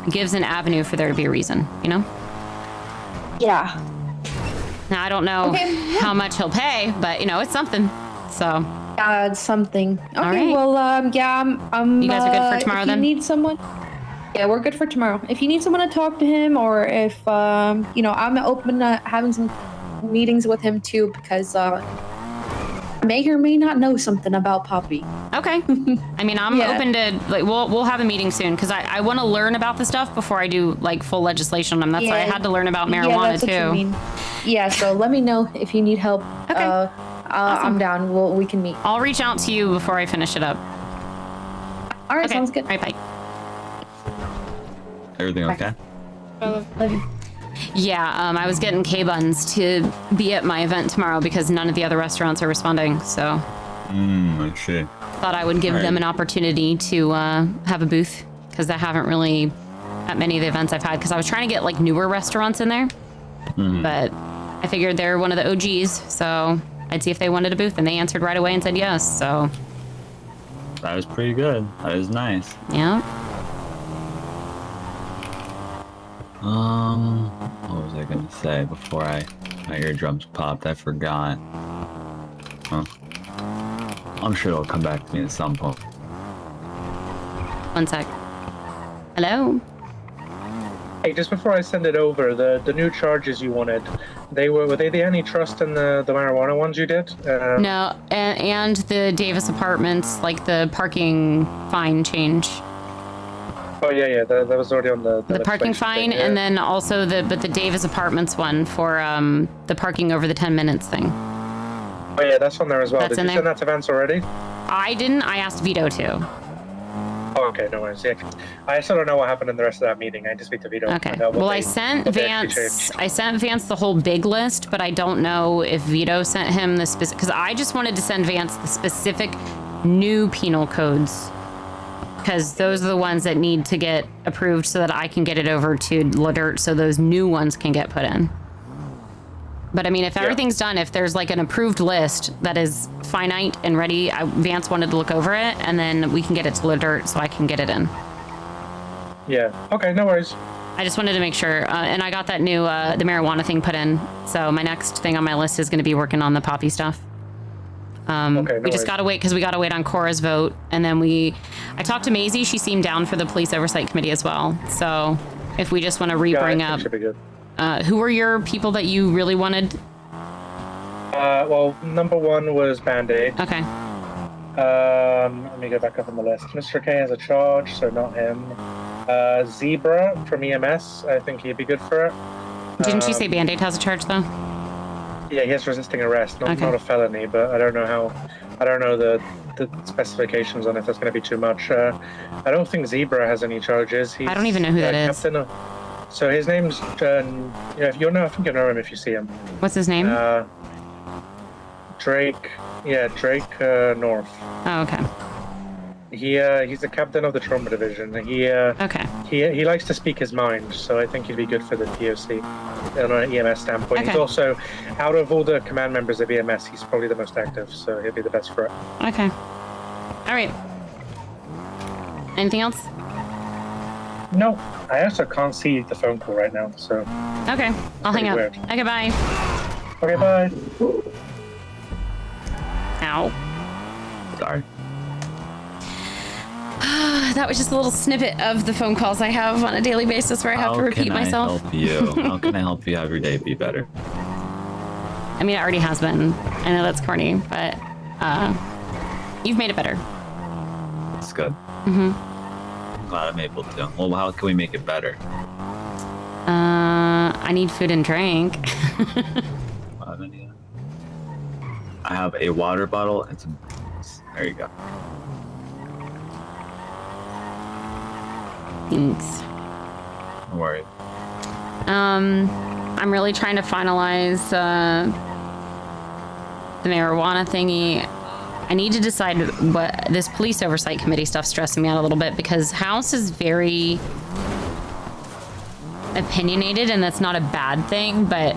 gives an avenue for there to be a reason, you know? Yeah. Now, I don't know how much he'll pay, but, you know, it's something, so. It's something. Okay, all right. Well, yeah, I'm you guys are good for tomorrow, if then? You need someone? Yeah, we're good for tomorrow. If you need someone to talk to him, or if, you know, I'm open to having some meetings with him too, because I may or may not know something about Poppy. Okay. I mean, I'm open to, like, we'll have a meeting soon, because I want to learn about the stuff before I do, like, full legislation on them. That's why I had to learn about marijuana, that's too. What you mean. Yeah, so let me know if you need help. Okay. I'm down. We can meet. I'll reach out to you before I finish it up. All right, sounds good. All right, bye. Everything okay? Love you. Yeah, I was getting K-buns to be at my event tomorrow because none of the other restaurants are responding, so. I see. Thought I would give them an opportunity to have a booth, because I haven't really at many of the events I've had, because I was trying to get like newer restaurants in there, but I figured they're one of the OGs, so I'd see if they wanted a booth, and they answered right away and said yes, so. That was pretty good. That was nice. Yeah. What was I gonna say before my eardrums popped? I forgot. Huh. I'm sure it'll come back to me at some point. One sec. Hello? Hey, just before I send it over, the new charges you wanted, were they the antitrust and the marijuana ones you did? No, and the Davis Apartments, like the parking fine change. Oh yeah, that was already on the parking fine, thing, yeah. and then also the Davis Apartments one for the parking over the 10 minutes thing. Oh yeah, that's on there as well. That's Did you send that to Vance already? I didn't. I asked Vito to. Oh, okay, no worries. Yeah, I still don't know what happened in the rest of that meeting. I just speak to Vito. Okay. Well, I sent Vance. I sent Vance the whole big list, but I don't know if Vito sent him the specific. Because I just wanted to send Vance the specific new penal codes, because those are the ones that need to get approved so that I can get it over to LaDirt so those new ones can get put in. But I mean, if everything's done, if there's like an approved list that is finite and ready, Vance wanted to look over it, and then we can get it to LaDirt so I can get it in. Yeah. Okay, no worries. I just wanted to make sure, and I got that new, the marijuana thing put in. So my next thing on my list is going to be working on the poppy stuff. We just gotta wait, because we gotta wait on Cora's vote, and then I talked to Maisie. She seemed down for the police oversight committee as well. So if we just want to bring up, should be good. who were your people that you really wanted? Well, number one was Band-Aid. Okay. Let me go back up on the list. Mr. K has a charge, so not him. Zebra from EMS, I think he'd be good for it. Didn't you say Band-Aid has a charge though? Yeah, he has resisting arrest, not a felony, but I don't know the specifications on if that's going to be too much. I don't think Zebra has any charges. I don't even know who that is. So his name's if you know, I think you know him if you see him. What's his name? Drake. Yeah, Drake North. Oh, okay. He's the captain of the trauma division. He likes to speak his mind, so I think he'd be good for the POC on an EMS standpoint. Okay. He's also, out of all the command members of EMS, he's probably the most active, so he'll be the best for it. Okay. All right. Anything else? No, I also can't see the phone call right now, so. Okay, I'll hang up. Weird. Okay, bye. Okay, bye. Ow. Sorry. that was just a little snippet of the phone calls I have on a daily basis where I have to repeat myself. How can I help you? How can I help you every day be better? I mean, it already has been. I know that's corny, but you've made it better. That's good. Mm-hmm. I'm glad I'm able to. Well, how can we make it better? I need food and drink. I have a water bottle and some. There you go. Thanks. Don't worry. I'm really trying to finalize the marijuana thingy. I need to decide what this police oversight committee stuff's stressing me out a little bit because House is very opinionated, and that's not a bad thing, but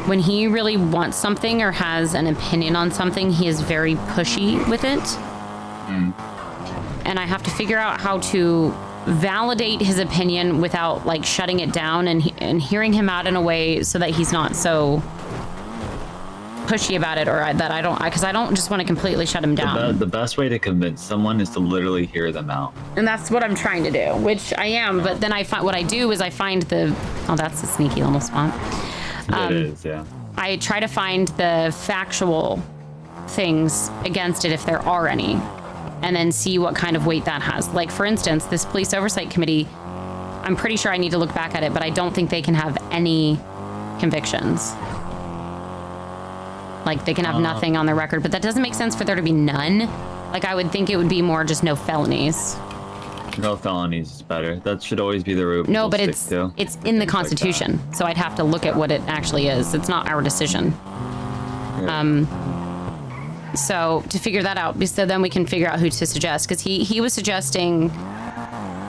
when he really wants something or has an opinion on something, he is very pushy with it. And I have to figure out how to validate his opinion without like shutting it down and hearing him out in a way so that he's not so pushy about it, or that I don't just want to completely shut him down. The best way to convince someone is to literally hear them out. And that's what I'm trying to do, which I am, but then I find what I do is I find that's a sneaky little spot. It is, yeah. I try to find the factual things against it if there are any, and then see what kind of weight that has. Like, for instance, this police oversight committee, I'm pretty sure I need to look back at it, but I don't think they can have any convictions. Like, they can have nothing on their record, but that doesn't make sense for there to be none. Like, I would think it would be more just no felonies. No felonies is better. That should always be the route. No, but we'll it's stick to. in the Constitution, so I'd have to look at what it actually is. It's not our decision. So to figure that out, so then we can figure out who to suggest, because he was suggesting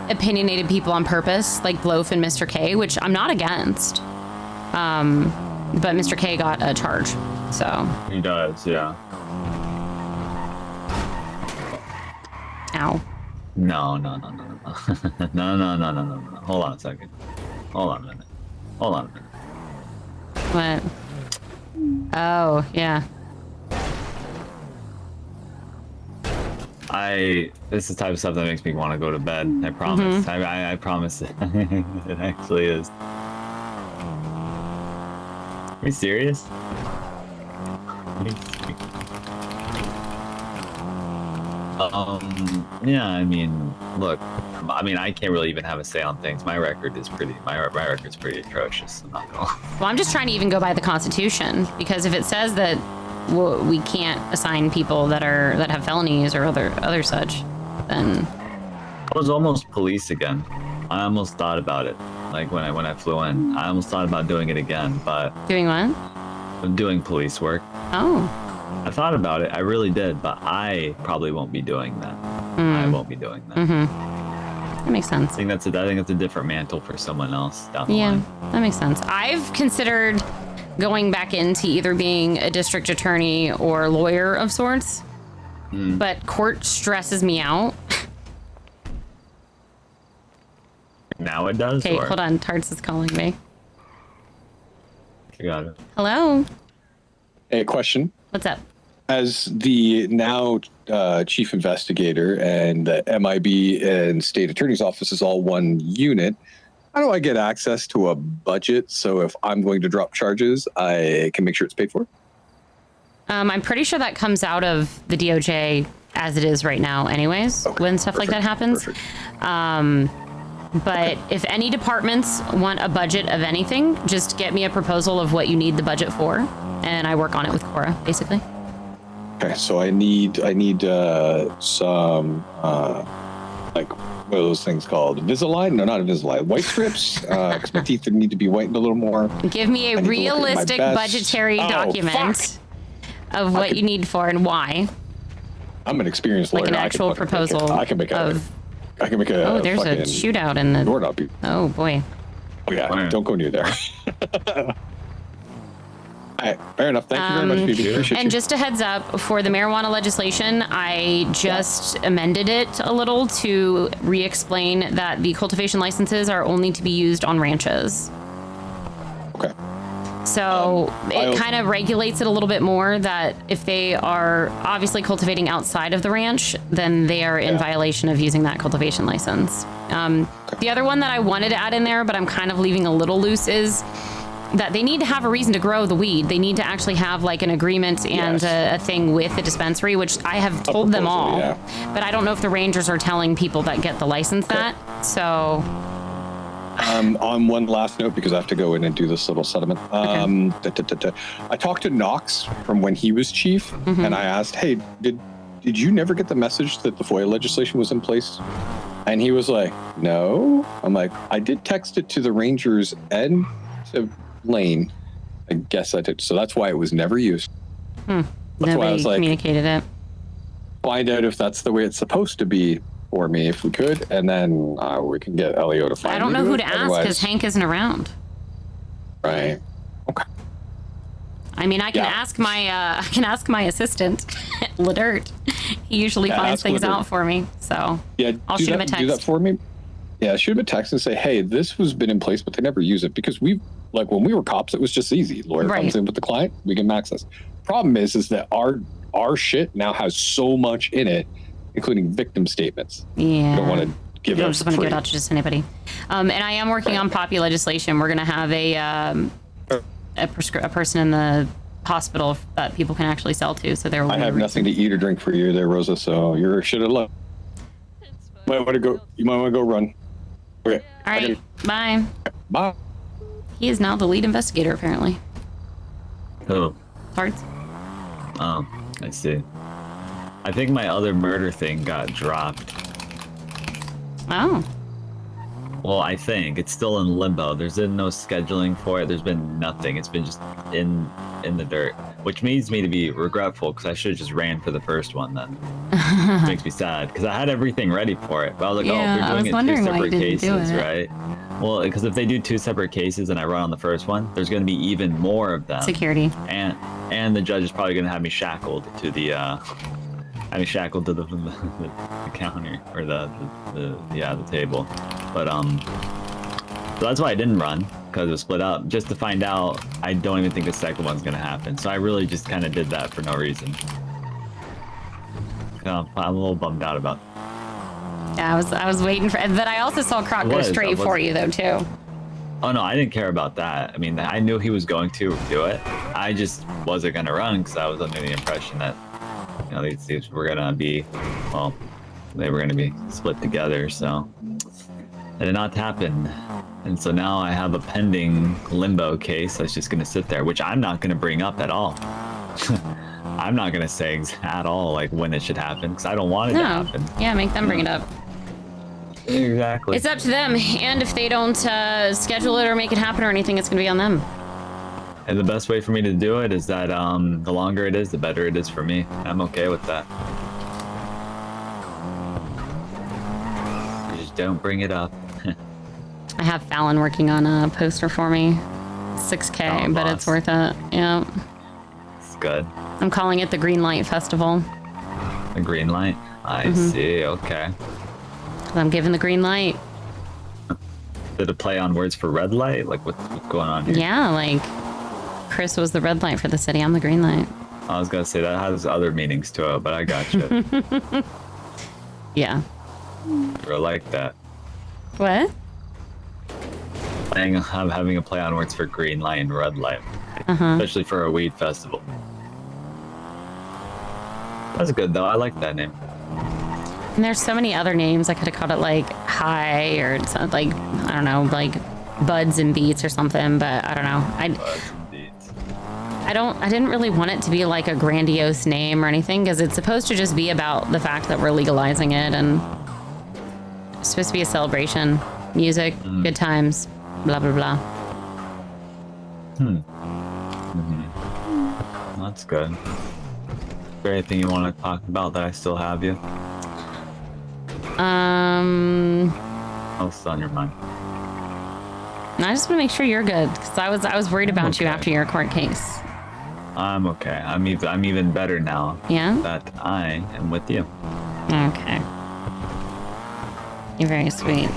opinionated people on purpose, like Bloaf and Mr. K, which I'm not against. But Mr. K got a charge, so. He does, yeah. Ow. No. No. Hold on a second. Hold on a minute. What? Oh, yeah. This is the type of stuff that makes me want to go to bed. I promise. I promise it. It actually is. Are you serious? Yeah, I mean, look, I can't really even have a say on things. My record's pretty atrocious. I'm not gonna lie. Well, I'm just trying to even go by the Constitution, because if it says that we can't assign people that have felonies or other such, then I was almost police again. I almost thought about it. Like when I flew in, I almost thought about doing it again, but doing what? Doing police work. Oh. I thought about it. I really did, but I probably won't be doing that. I won't be doing that. That makes sense. I think that's a different mantle for someone else down the line. Yeah, that makes sense. I've considered going back into either being a district attorney or lawyer of sorts, but court stresses me out. Now it does? Okay, hold on. Tarts is calling me. You got it. Hello? Hey, question. What's up? As the now chief investigator and the MIB and state attorney's office is all one unit, how do I get access to a budget so if I'm going to drop charges, I can make sure it's paid for? I'm pretty sure that comes out of the DOJ as it is right now anyways, when stuff like that happens. But if any departments want a budget of anything, just get me a proposal of what you need the budget for, and I work on it with Cora, basically. Okay, so I need some like what are those things called? Invisalign? No, not Invisalign. White strips, because my teeth need to be whitened a little more. Give me a realistic budgetary document of what you need for and why. I'm an experienced lawyer. Like an actual proposal. I can make a. Oh, there's a shootout in the doorknob. Oh boy. Oh yeah, don't go near there. All right, fair enough. Thank you very much, Phoebe. Appreciate and you. just a heads up for the marijuana legislation, I just amended it a little to re-explain that the cultivation licenses are only to be used on ranches. Okay. So it kind of regulates it a little bit more that if they are obviously cultivating outside of the ranch, then they are in violation of using that cultivation license. The other one that I wanted to add in there, but I'm kind of leaving a little loose, is that they need to have a reason to grow the weed. They need to actually have like an agreement and a thing with the dispensary, which I have told them all. But I don't know if the rangers are telling people that get the license that. So... on one last note, because I have to go in and do this little settlement. I talked to Knox from when he was chief, and I asked, "Hey, did you never get the message that the FOIA legislation was in place?" And he was like, "No." I'm like, "I did text it to the Rangers and to Lane. I guess I did." So that's why it was never used. That's Nobody why I was like, communicated it. Find out if that's the way it's supposed to be for me, if we could, and then we can get Elio to find. I don't know who to ask because Hank isn't around. Right. Okay. I mean, I can ask my assistant, Ledert. He usually finds things out for me, so I'll shoot him a text. Do that for me. Yeah, shoot him a text and say, "Hey, this was been in place, but they never use it because when we were cops, it was just easy. Lawyer comes in with the client, we give him access. Problem is that our shit now has so much in it, including victim statements. Yeah. You don't want to give it. You don't just want to give it out to just anybody. And I am working on poppy legislation. We're going to have a person in the hospital that people can actually sell to. So there will. I have nothing to eat or drink for you there, Rosa. So you're shit of luck. You might want to go run. Okay. All right. Bye. Bye. He is now the lead investigator, apparently. Who? Parts. Oh, I see. I think my other murder thing got dropped. Oh. Well, I think it's still in limbo. There's been no scheduling for it. There's been nothing. It's been just in the dirt, which means me to be regretful because I should have just ran for the first one then. It makes me sad because I had everything ready for it. But I was like, oh, they're doing it two separate cases, right? Well, because if they do two separate cases and I run on the first one, there's going to be even more of them. Security. And the judge is probably going to have me shackled to the the counter or the table. But so that's why I didn't run, because it was split up, just to find out. I don't even think the second one's gonna happen, so I really just kind of did that for no reason. I'm a little bummed out about it. Yeah, I was waiting for, but I also saw Croc go straight for you though too. Oh no, I didn't care about that. I mean, I knew he was going to do it. I just wasn't gonna run because I was under the impression that these were gonna be, well, they were gonna be split together. So that did not happen. And so now I have a pending limbo case that's just going to sit there, which I'm not going to bring up at all. I'm not going to say at all like when it should happen because I don't want it to happen. Yeah, make them bring it up. Exactly. It's up to them, and if they don't schedule it or make it happen or anything, it's going to be on them. And the best way for me to do it is that the longer it is, the better it is for me. I'm okay with that. Just don't bring it up. I have Fallon working on a poster for me. 6K, but it's worth it. Yeah. It's good. I'm calling it the Green Light Festival. The Green Light? I see, okay. I'm giving the green light. Did it play on words for red light? Like what's going on here? Yeah, like Chris was the red light for the city. I'm the green light. I was gonna say that has other meanings to it, but I got you. Yeah. I like that. What? I'm having a play on words for green light and red light, especially for a weed festival. That's good though. I like that name. And there's so many other names. I could have called it like High or something, like I don't know, like Buds and Beats or something. But I don't know. Buds and Beats. I didn't really want it to be like a grandiose name or anything because it's supposed to just be about the fact that we're legalizing it and it's supposed to be a celebration, music, good times. Blah, blah, blah. That's good. Is there anything you want to talk about that I still have you? What's on your mind? I just want to make sure you're good because I was worried about you after your court case. I'm okay. I'm even better now. Yeah? That I am with you. Okay. You're very sweet.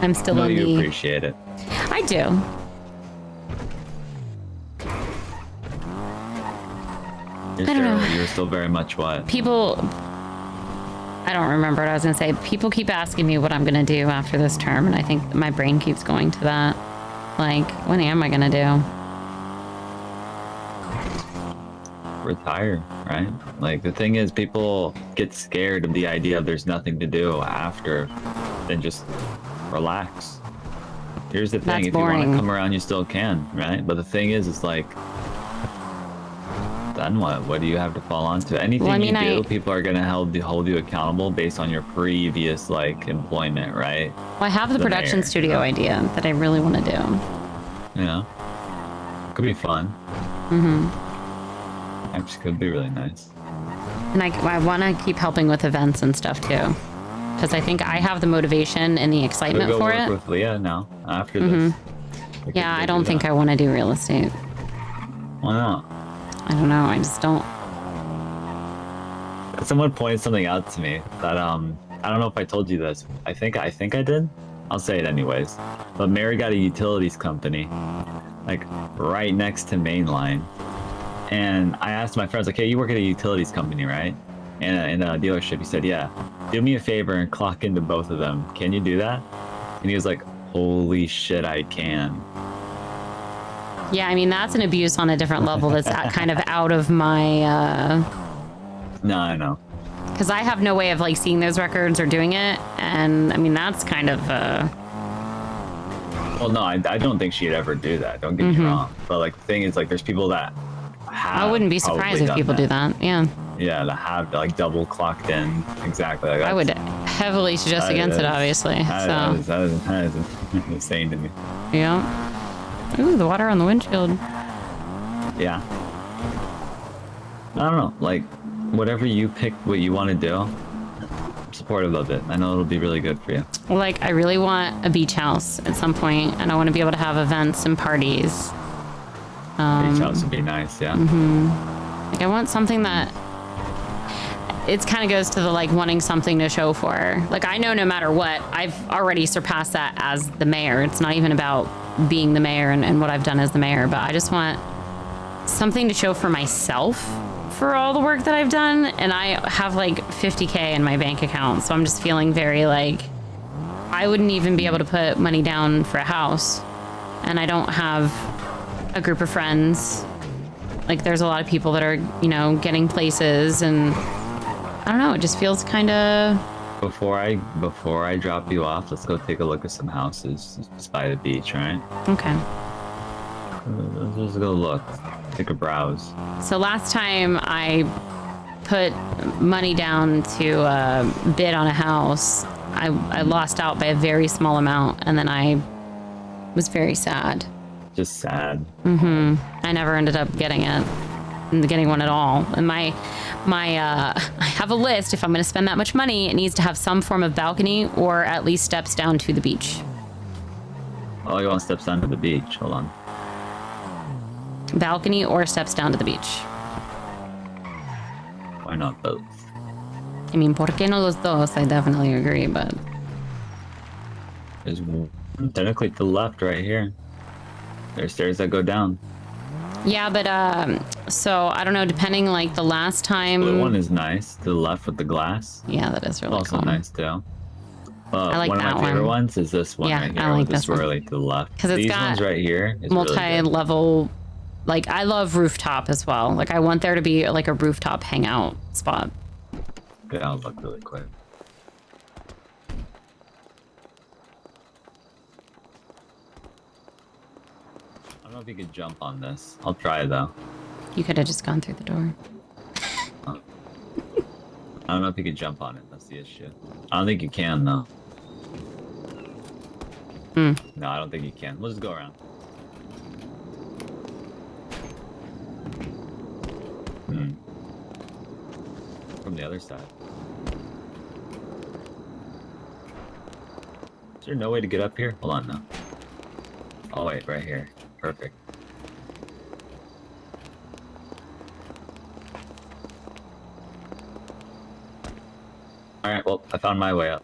I'm still I know in you the... appreciate it. I do. I don't know. You're still very much what? People, I don't remember what I was gonna say. People keep asking me what I'm gonna do after this term, and I think my brain keeps going to that. Like, what am I gonna do? Retire, right? Like, the thing is, people get scared of the idea of there's nothing to do after, then just relax. Here's the thing, That's if you want boring. to come around, you still can, right? But the thing is, it's like, then what? What do you have to fall onto? Anything Well, I mean, you do, people are gonna hold you accountable based on your previous, like, employment, right? Well, I have the The production mayor, studio you know? idea that I really want to do. Yeah. Could be fun. Mm-hmm. Actually, could be really nice. And I want to keep helping with events and stuff too, because I think I have the motivation and the We'll excitement go for work it. with Leah now, after Mhm. this. We Yeah, could I go don't do think that. I want to do real estate. Why not? I don't know. I just don't. Someone pointed something out to me that I don't know if I told you this. I think I did. I'll say it anyways. But Mary got a utilities company, like right next to Mainline, and I asked my friends, like, "Hey, you work at a utilities company, right?" And in a dealership, he said, "Yeah. Do me a favor and clock into both of them. Can you do that?" And he was like, "Holy shit, I can." Yeah, I mean that's an abuse on a different level. That's kind of out of my. No, I know. Because I have no way of like seeing those records or doing it, and I mean that's kind of. Well, no, I don't think she'd ever do that. Don't get me wrong. But like the thing is, like, there's people that have I wouldn't be probably surprised if done people do that. Yeah. Yeah, that have like double clocked in exactly. Like, I would heavily suggest that against it, is- obviously. That So. is insane to me. Yeah. Ooh, the water on the windshield. Yeah. I don't know. Like, whatever you pick, what you want to do, I'm supportive of it. I know it'll be really good for you. Like, I really want a beach house at some point, and I want to be able to have events and parties. Beach house would be nice, yeah. Like, I want something that it kind of goes to the like wanting something to show for. Like, I know no matter what, I've already surpassed that as the mayor. It's not even about being the mayor and what I've done as the mayor, but I just want something to show for myself for all the work that I've done. And I have like 50K in my bank account, so I'm just feeling very like I wouldn't even be able to put money down for a house, and I don't have a group of friends. Like, there's a lot of people that are, you know, getting places, and I don't know, it just feels kind of. Before I drop you off, let's go take a look at some houses just by the beach, right? Okay. Let's just go look, take a browse. So last time I put money down to bid on a house, I lost out by a very small amount, and then I was very sad. Just sad. I never ended up getting one at all. And I have a list. If I'm going to spend that much money, it needs to have some form of balcony or at least steps down to the beach. Oh, you want steps down to the beach? Hold on. Balcony or steps down to the beach. Why not both? I mean, ¿por qué no los dos? I definitely agree, but. There's one technically to the left right here. There's stairs that go down. Yeah, but so I don't know, depending like the last time. Blue one is nice to the left with the glass. Yeah, that is really Also cool. nice too. I like one of that my favorite one. ones is this one Yeah, right here I like with the this one. swirly to the left. 'Cause it's These got ones right here is really good. multi-level. Like, I love rooftop as well. Like, I want there to be like a rooftop hangout spot. Yeah, I'll look really quick. I don't know if you could jump on this. I'll try though. You could have just gone through the door. I don't know if you could jump on it. That's the issue. I don't think you can though. No, I don't think you can. We'll just go around. From the other side. Is there no way to get up here? Hold on now. Oh wait, right here. Perfect. Alright, well, I found my way up.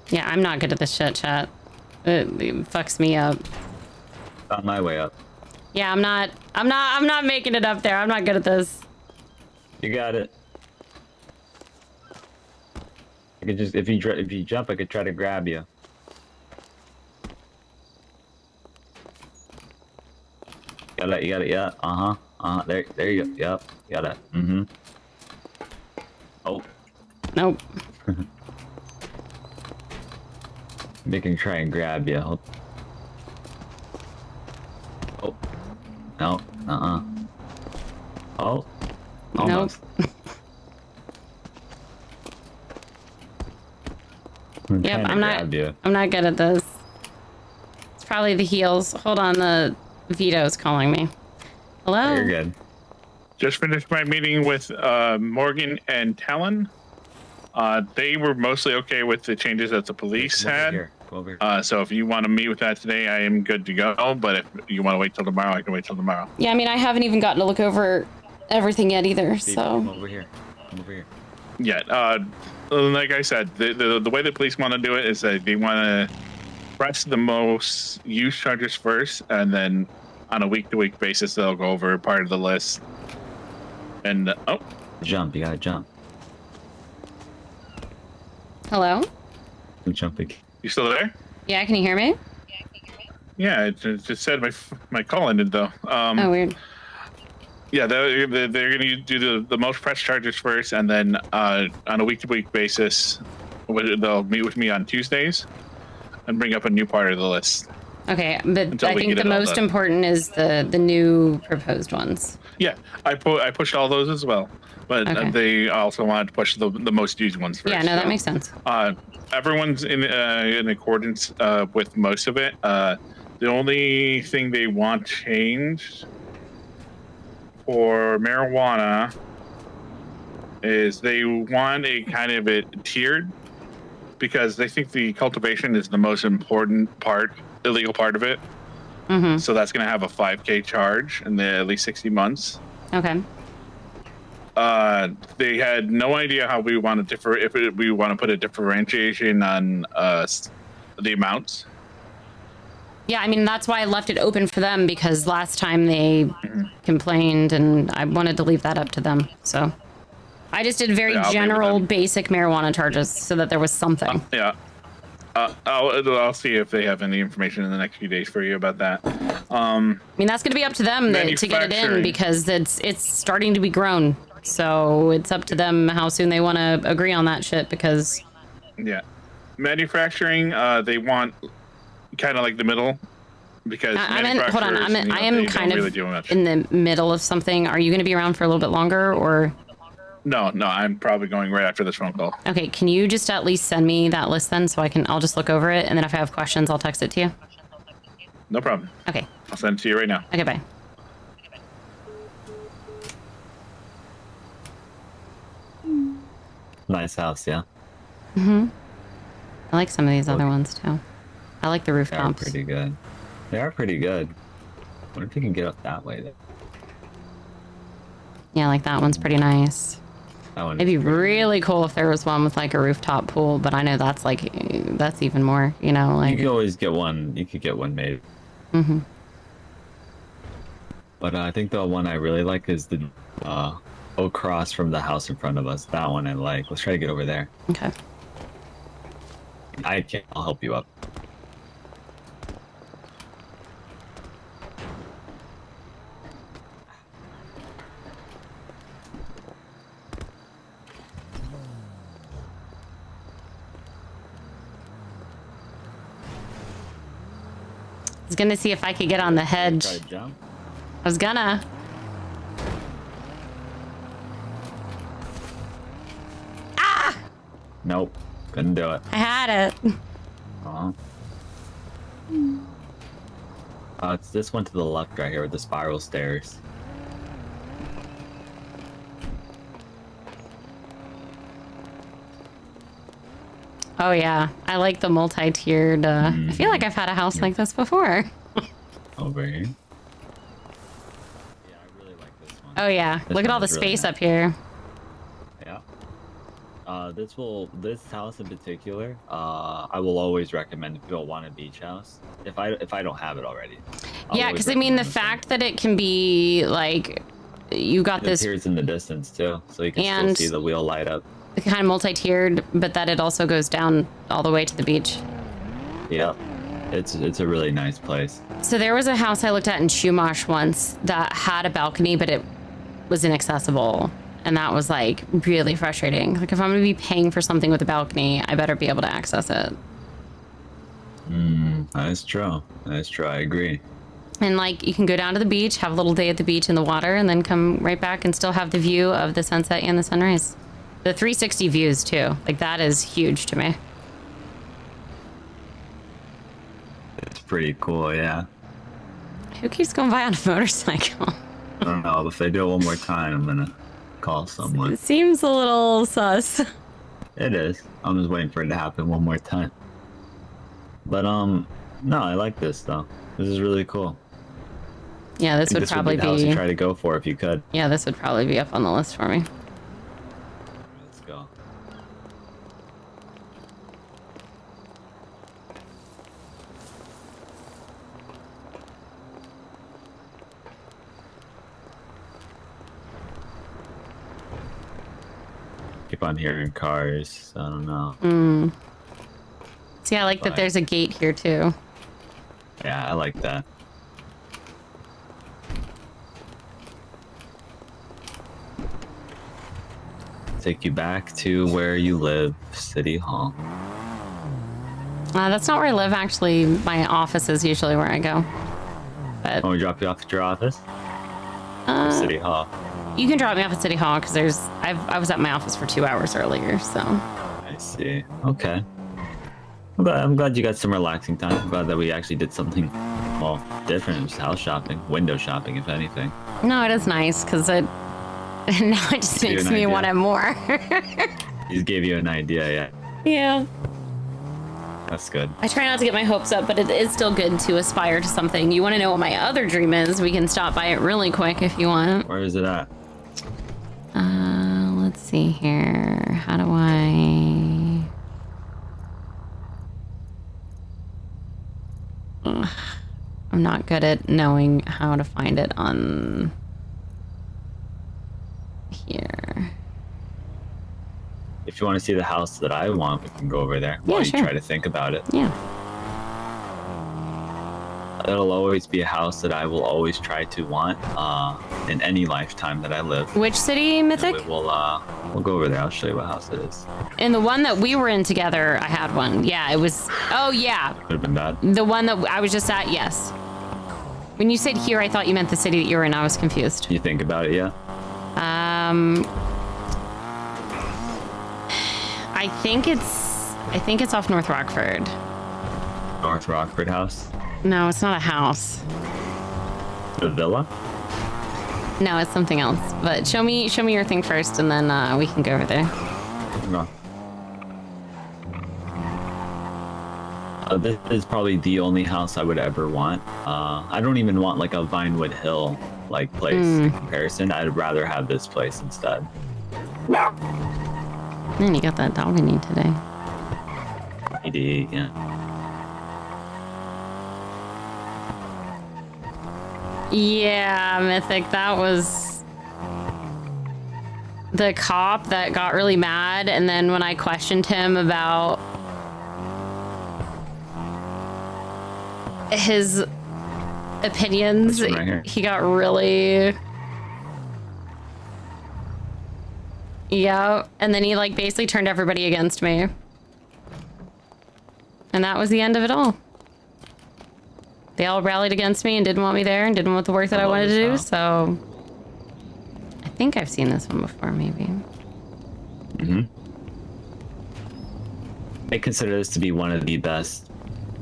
Yeah, I'm not good at this shit, chat. It fucks me up. On my way up. Yeah, I'm not making it up there. I'm not good at this. You got it. I could just, if you jump, I could try to grab you. You got it, yeah. There you go. Yep, you got it. Oh. Nope. They can try and grab you. Oh. No. Oh. Almost. Nope. Yep, I'm not good at this. It's probably the heels. Hold on, the Vito's calling me. Hello? You're good. Just finished my meeting with Morgan and Talon. They were mostly okay with the changes that the police had. So if you want to meet with that today, I am good to go. But if you want to wait till tomorrow, I can wait till tomorrow. Yeah, I mean, I haven't even gotten to look over everything yet either, Phoebe, so... Come over here. Yeah, like I said, the way the police want to do it is that they want to press the most used charges first, and then on a week-to-week basis, they'll go over part of the list. And, Jump, you gotta jump. Hello? I'm jumping. You still there? Yeah, can you hear me? Yeah, it just said my call ended, though. Oh, weird. Yeah, they're going to do the most press charges first, and then on a week-to-week basis, they'll meet with me on Tuesdays and bring up a new part of the list. Okay, but Until I we think get the it all most done. important is the new proposed ones. Yeah, I pushed all those as well, but Okay. they also wanted to push the most used ones first. Yeah, no, that makes sense. Everyone's in accordance with most of it. The only thing they want changed for marijuana is they want a kind of it tiered, because they think the cultivation is the most important illegal part of it. Mm-hmm. So that's going to have a 5K charge in at least 60 months. Okay. They had no idea how we want to we want to put a differentiation on the amounts. Yeah, I mean, that's why I left it open for them, because last time they complained, and I wanted to leave that up to them, so... I just did very general, basic marijuana charges, so that there was something. Yeah. I'll see if they have any information in the next few days for you about that. I mean, that's going to be up to them to get it in, because it's starting to be grown. So it's up to them how soon they want to agree on that shit, because... Yeah. Manufacturing, they want kind of like the middle, because hold on, I am kind really of do much. in the middle of something. Are you going to be around for a little bit longer, or... No, I'm probably going right after this phone call. Okay, can you just at least send me that list then, so I'll just look over it, and then if I have questions, I'll text it to you? No problem. Okay. I'll send it to you right now. Okay, bye. Nice house, yeah. Mm-hmm. I like some of these other ones, too. I like the They are rooftops. pretty good. They are pretty good. Wonder if you can get up that way. Yeah, like that one's pretty nice. That one It'd be really cool if there was one with like a rooftop pool, but I know that's even more, you know, like... You could always get one. You could get one made. Mm-hmm. But I think the one I really like is the across from the house in front of us. That one I like. Let's try to get over there. Okay. I can't. I'll help you up. I was gonna see if I could get on the hedge. Try to jump. I was gonna. Ah! Nope. Couldn't do it. I had it. It's this one to the left right here with the spiral stairs. Oh yeah, I like the multi-tiered. I feel like I've had a house like this before. Over here. Oh yeah, This look at all the one's really space nice. up here. Yeah. This house in particular, I will always recommend if you don't want a beach house. If I don't have it already. Yeah, because I mean the fact that it can be like, you got this. It appears in the distance too, so you can still see the wheel light up. Kind of multi-tiered, but that it also goes down all the way to the beach. Yeah, it's a really nice place. So there was a house I looked at in Chumash once that had a balcony, but it was inaccessible. And that was like really frustrating. Like if I'm gonna be paying for something with a balcony, I better be able to access it. That's true. That's true. I agree. And like you can go down to the beach, have a little day at the beach in the water, and then come right back and still have the view of the sunset and the sunrise. The 360 views too. Like that is huge to me. It's pretty cool, yeah. Who keeps going by on a motorcycle? I don't know. If they do it one more time, I'm gonna call someone. It seems a little sus. It is. I'm just waiting for it to happen one more time. But no, I like this though. This is really cool. Yeah, this would probably be the house to try to go for if you could. Yeah, this would probably be up on the list for me. Let's go. Keep on hearing cars. I don't know. See, I like that there's a gate here too. Yeah, I like that. Take you back to where you live, City Hall. That's not where I live, actually. My office is usually where I go. But Want me to drop you off at your office? Or City Hall. You can drop me off at City Hall because I was at my office for 2 hours earlier, so. I see. Okay. I'm glad you got some relaxing time. I'm glad that we actually did something, well, different. Just house shopping, window shopping, if anything. No, it is nice because now it just makes me want it more. He just gave you an idea, yeah. Yeah. That's good. I try not to get my hopes up, but it is still good to aspire to something. You want to know what my other dream is? We can stop by it really quick if you want. Where is it at? Let's see here. How do I... Ugh. I'm not good at knowing how to find it on here. If you want to see the house that I want, we can go over there while you try to think about it. Yeah. It'll always be a house that I will always try to want in any lifetime that I live. Which city, Mythic? We'll go over there. I'll show you what house it is. In the one that we were in together, I had one. Yeah, it was... Oh, yeah. Could have been bad. The one that I was just at, yes. When you said here, I thought you meant the city that you were in. I was confused. You think about it, yeah? I think it's off North Rockford. North Rockford house? No, it's not a house. The villa? No, it's something else. But show me your thing first, and then we can go over there. No. This is probably the only house I would ever want. I don't even want like a Vinewood Hill like place in comparison. I'd rather have this place instead. Man, you got that dog I need today. Yeah. Yeah, Mythic, that was the cop that got really mad, and then when I questioned him about his opinions, he got really... Yeah, and then he like basically turned everybody against me. And that was the end of it all. They all rallied against me and didn't want me there and didn't want the work that I wanted to do, so... I think I've seen this one before, maybe. I consider this to be one of the best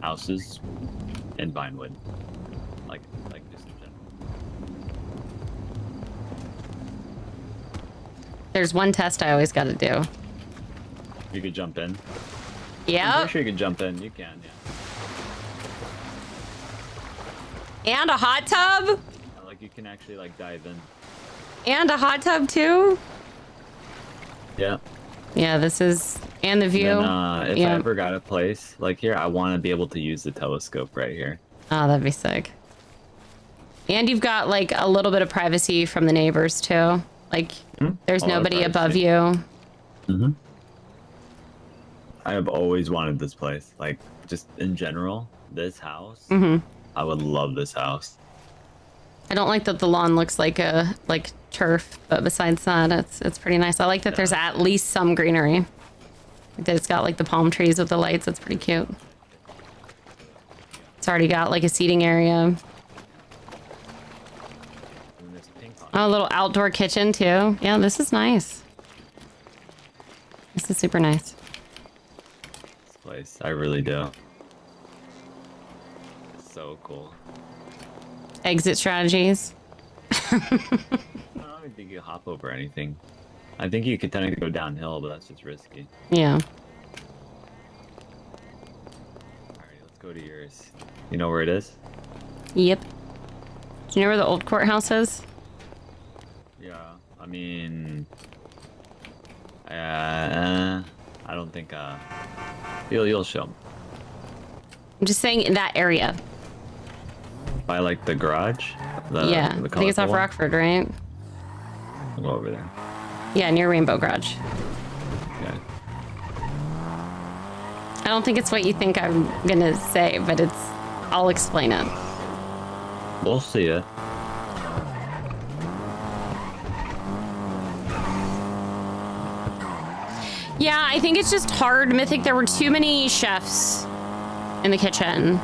houses in Vinewood. Like just in general. There's one test I always gotta do. You could jump in. Yeah. I'm pretty sure you can jump in. You can, yeah. And a hot tub? Like you can actually like dive in. And a hot tub too? Yeah. Yeah, this is, and the view. Then, if I ever got a place like here, I want to be able to use the telescope right here. Oh, that'd be sick. And you've got like a little bit of privacy from the neighbors too. Like, there's nobody above you. Mm-hmm. I have always wanted this place. Like, just in general, this house. Mm-hmm. I would love this house. I don't like that the lawn looks like a turf, but besides that, it's pretty nice. I like that there's at least some greenery. Like that it's got like the palm trees with the lights. That's pretty cute. It's already got like a seating area. Oh, a little outdoor kitchen too. Yeah, this is nice. This is super nice. This place, I really do. It's so cool. Exit strategies. I don't think you hop over anything. I think you could technically go downhill, but that's just risky. Yeah. Alright, let's go to yours. You know where it is? Yep. Do you know where the old courthouse is? Yeah, I mean... I don't think, you'll show me. I'm just saying in that area. By, like, the garage? Yeah, I think it's off Rockford, right? I'll go over there. Yeah, near Rainbow Garage. Okay. I don't think it's what you think I'm gonna say, but it's... I'll explain it. We'll see it. Yeah, I think it's just hard. Mythic, there were too many chefs in the kitchen.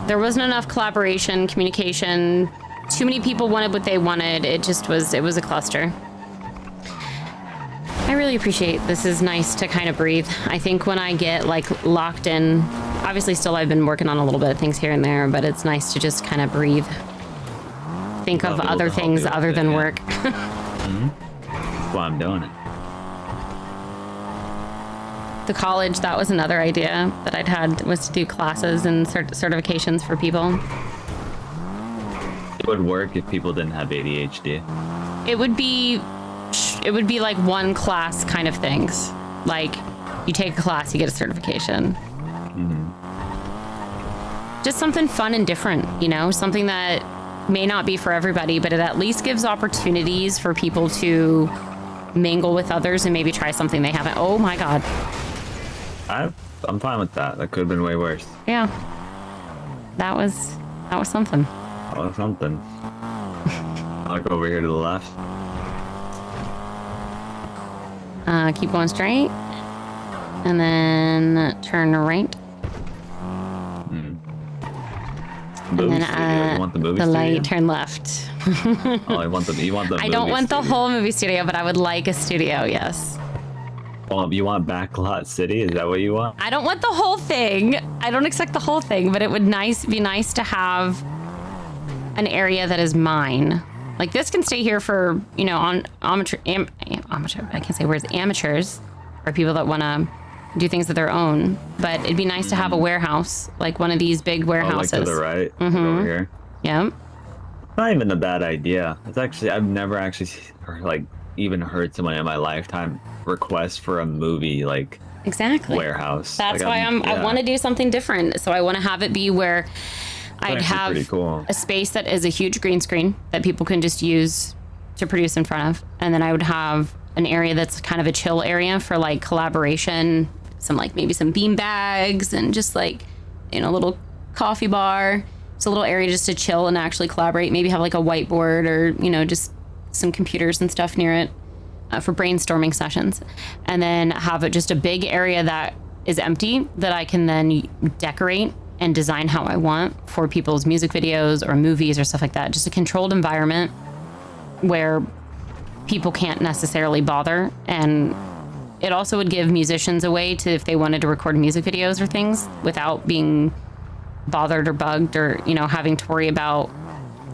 There wasn't enough collaboration, communication. Too many people wanted what they wanted. It was a cluster. I really appreciate this. Is nice to kind of breathe. I think when I get like locked in, obviously still I've been working on a little bit of things here and there, but it's nice to just kind of breathe. Think of other things other than work. That's why I'm doing it. The college, that was another idea that I'd had, was to do classes and certifications for people. It would work if people didn't have ADHD. It would be like one class kind of things. Like you take a class, you get a certification. Just something fun and different, you know, something that may not be for everybody, but it at least gives opportunities for people to mingle with others and maybe try something they haven't. Oh my God. I'm fine with that. That could have been way worse. Yeah. That was something. That was something. I'll go over here to the left. Keep going straight. And then turn right. And then you want the movie the studio? light, turn left. Oh, you want the I don't want the whole movie studio, but I would like a studio, yes. Well, you want Backlot City? Is that what you want? I don't want the whole thing. I don't expect the whole thing, but it would be nice to have an area that is mine. Like this can stay here for, you know, on amateur, I can't say words, amateurs, or people that want to do things of their own. But it'd be nice to have a warehouse, like one of these big warehouses. Oh, like to the right, over here. Yeah. Not even a bad idea. It's actually, I've never actually like even heard someone in my lifetime request for a movie like warehouse. That's like, why I want to do something different. So I want to have it be where I'd have pretty cool. a space that is a huge green screen that people can just use to produce in front of. And then I would have an area that's kind of a chill area for like collaboration, some like maybe some bean bags and just like, you know, a little coffee bar. It's a little area just to chill and actually collaborate. Maybe have like a whiteboard or, you know, just some computers and stuff near it for brainstorming sessions. And then have just a big area that is empty that I can then decorate and design how I want for people's music videos or movies or stuff like that. Just a controlled environment where people can't necessarily bother. And it also would give musicians a way to, if they wanted to record music videos or things without being bothered or bugged or, you know, having to worry about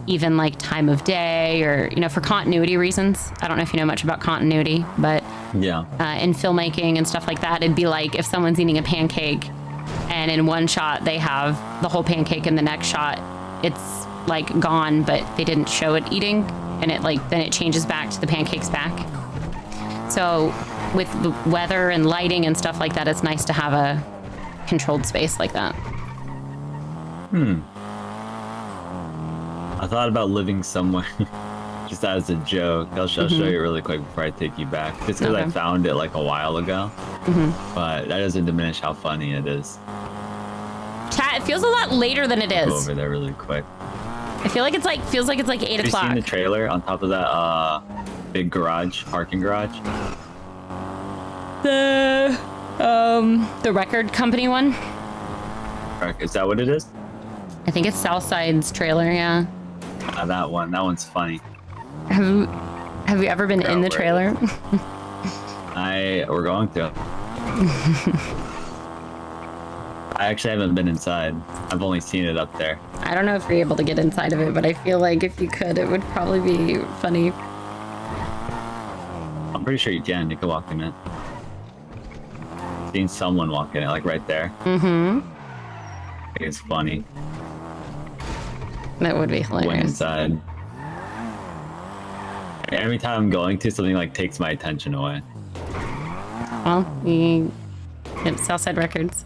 even like time of day or, you know, for continuity reasons. I don't know if you know much about continuity, but yeah, in filmmaking and stuff like that, it'd be like if someone's eating a pancake and in one shot they have the whole pancake and the next shot it's like gone, but they didn't show it eating, and it like then it changes back to the pancake's back. So So with the weather and lighting and stuff like that, it's nice to have a controlled space like that. I thought about living somewhere just as a joke. I'll show you really quick before I take you back. Just because I found it like a while ago. But that doesn't diminish how funny it is. Chat, it feels a lot later than it is. Go over there really quick. I feel like it's like, feels like it's like 8 Have you o'clock. seen the trailer on top of that big garage, parking garage? The record company one? Is that what it is? I think it's Southside's trailer, yeah. That one's funny. Have you ever been in the trailer? We're going to. I actually haven't been inside. I've only seen it up there. I don't know if you're able to get inside of it, but I feel like if you could, it would probably be funny. I'm pretty sure you can. You can walk in it. I've seen someone walk in it, like right there. I think it's funny. That would be hilarious. Went inside. Every time I'm going to, something like takes my attention away. Well, you get Southside Records.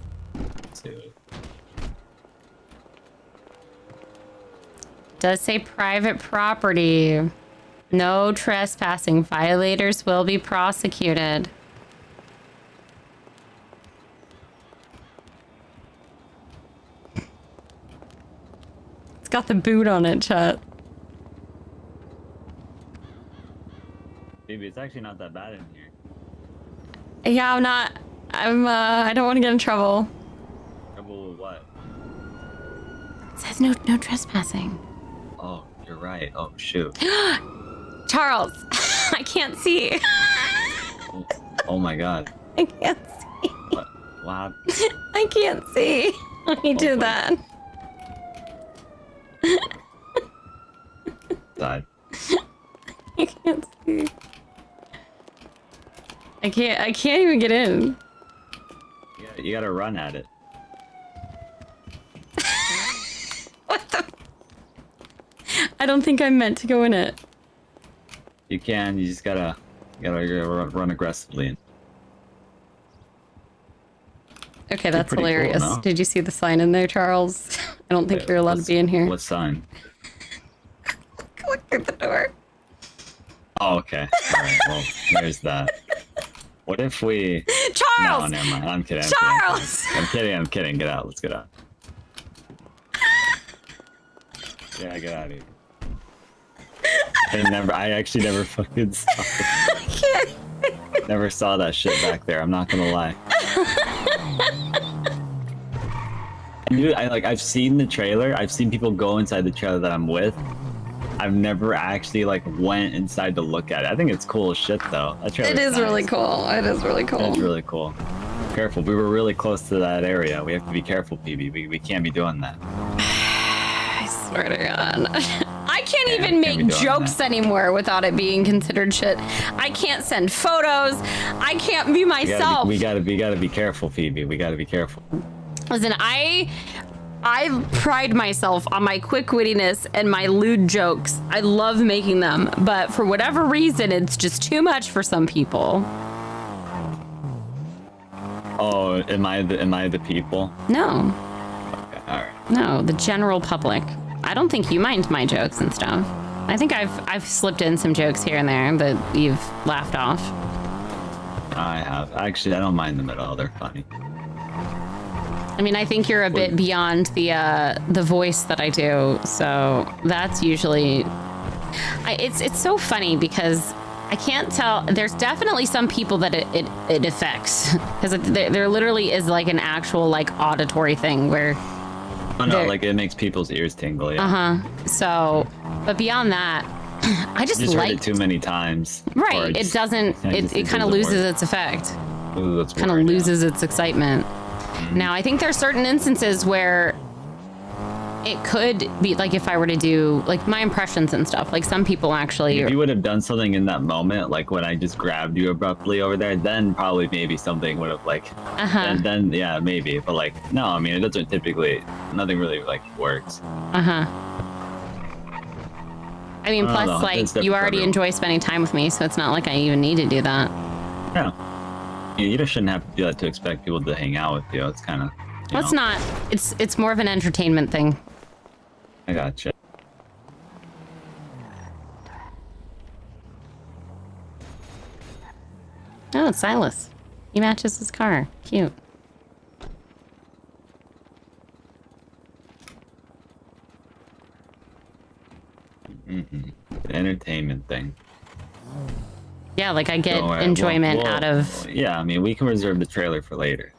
Does say private property. No trespassing. Violators will be prosecuted. It's got the boot on it, chat. Phoebe, it's actually not that bad in here. Yeah, I don't want to get in trouble. Trouble with what? It says no trespassing. Oh, you're right. Oh, shoot. Charles, I can't see. Oh my god. I can't see. What? Wow. I can't see. Let me do that. Side. I can't see. I can't even get in. You gotta run at it. What the? I don't think I'm meant to go in it. You can, you just gotta run aggressively. Okay, that's pretty hilarious. cool, no? Did you see the sign in there, Charles? I don't think you're allowed to be in here. What sign? Look through the door. Oh, okay. Alright, well, there's that. What if we... Charles! No, never mind. I'm kidding. Charles! I'm kidding. Get out. Let's get out. Yeah, get out of here. I actually never fucking saw it. Never saw that shit back there. I'm not gonna lie. Dude, I've seen the trailer. I've seen people go inside the trailer that I'm with. I've never actually went inside to look at it. I think it's cool as shit though. That trailer. It is really cool. It is really cool. It's really cool. Careful, we were really close to that area. We have to be careful, Phoebe. We can't be doing that. I swear to God. I can't even make jokes anymore without it being considered shit. I can't send photos. I can't be myself. We gotta be careful, Phoebe. We gotta be careful. Listen, I pride myself on my quick wittiness and my lewd jokes. I love making them, but for whatever reason, it's just too much for some people. Oh, am I the people? No. Okay, all right. No, the general public. I don't think you mind my jokes and stuff. I think I've slipped in some jokes here and there that you've laughed off. I have. Actually, I don't mind them at all. They're funny. I mean, I think you're a bit beyond the voice that I do, so that's usually. It's so funny because I can't tell. There's definitely some people that it affects because there literally is an actual auditory thing where. Oh no, it makes people's ears tingle. Yeah. So, but beyond that, I just heard it too many times. Right. It doesn't. It kind of loses its effect. Kind of loses its excitement. Now, I think there are certain instances where it could be if I were to do my impressions and stuff. Some people actually. If you would have done something in that moment, when I just grabbed you abruptly over there, then probably maybe something would have then yeah, maybe. But no, I mean it doesn't typically. Nothing really works. I mean, plus you already enjoy spending time with me, so it's not like I even need to do that. Yeah. You just shouldn't have to do that to expect people to hang out with you. It's kind of. Well, it's not. It's more of an entertainment thing. I gotcha. Oh, it's Silas. He matches his car. Cute. The entertainment thing. Yeah, like I get Don't worry, enjoyment we'll- out of. Yeah, I mean, we can reserve the trailer for later.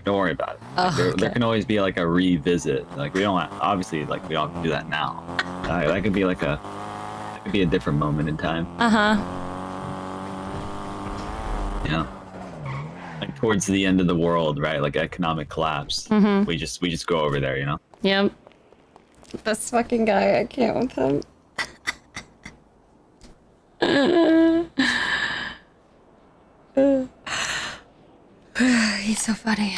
Don't worry about it. Oh, There can always be like a revisit. Like we don't obviously like we don't have to do that now. That could be like a different moment in time. Yeah. Like towards the end of the world, right? Like economic collapse. Mhm. We just go over there, you know. Yep. This fucking guy, I can't with him. He's so funny.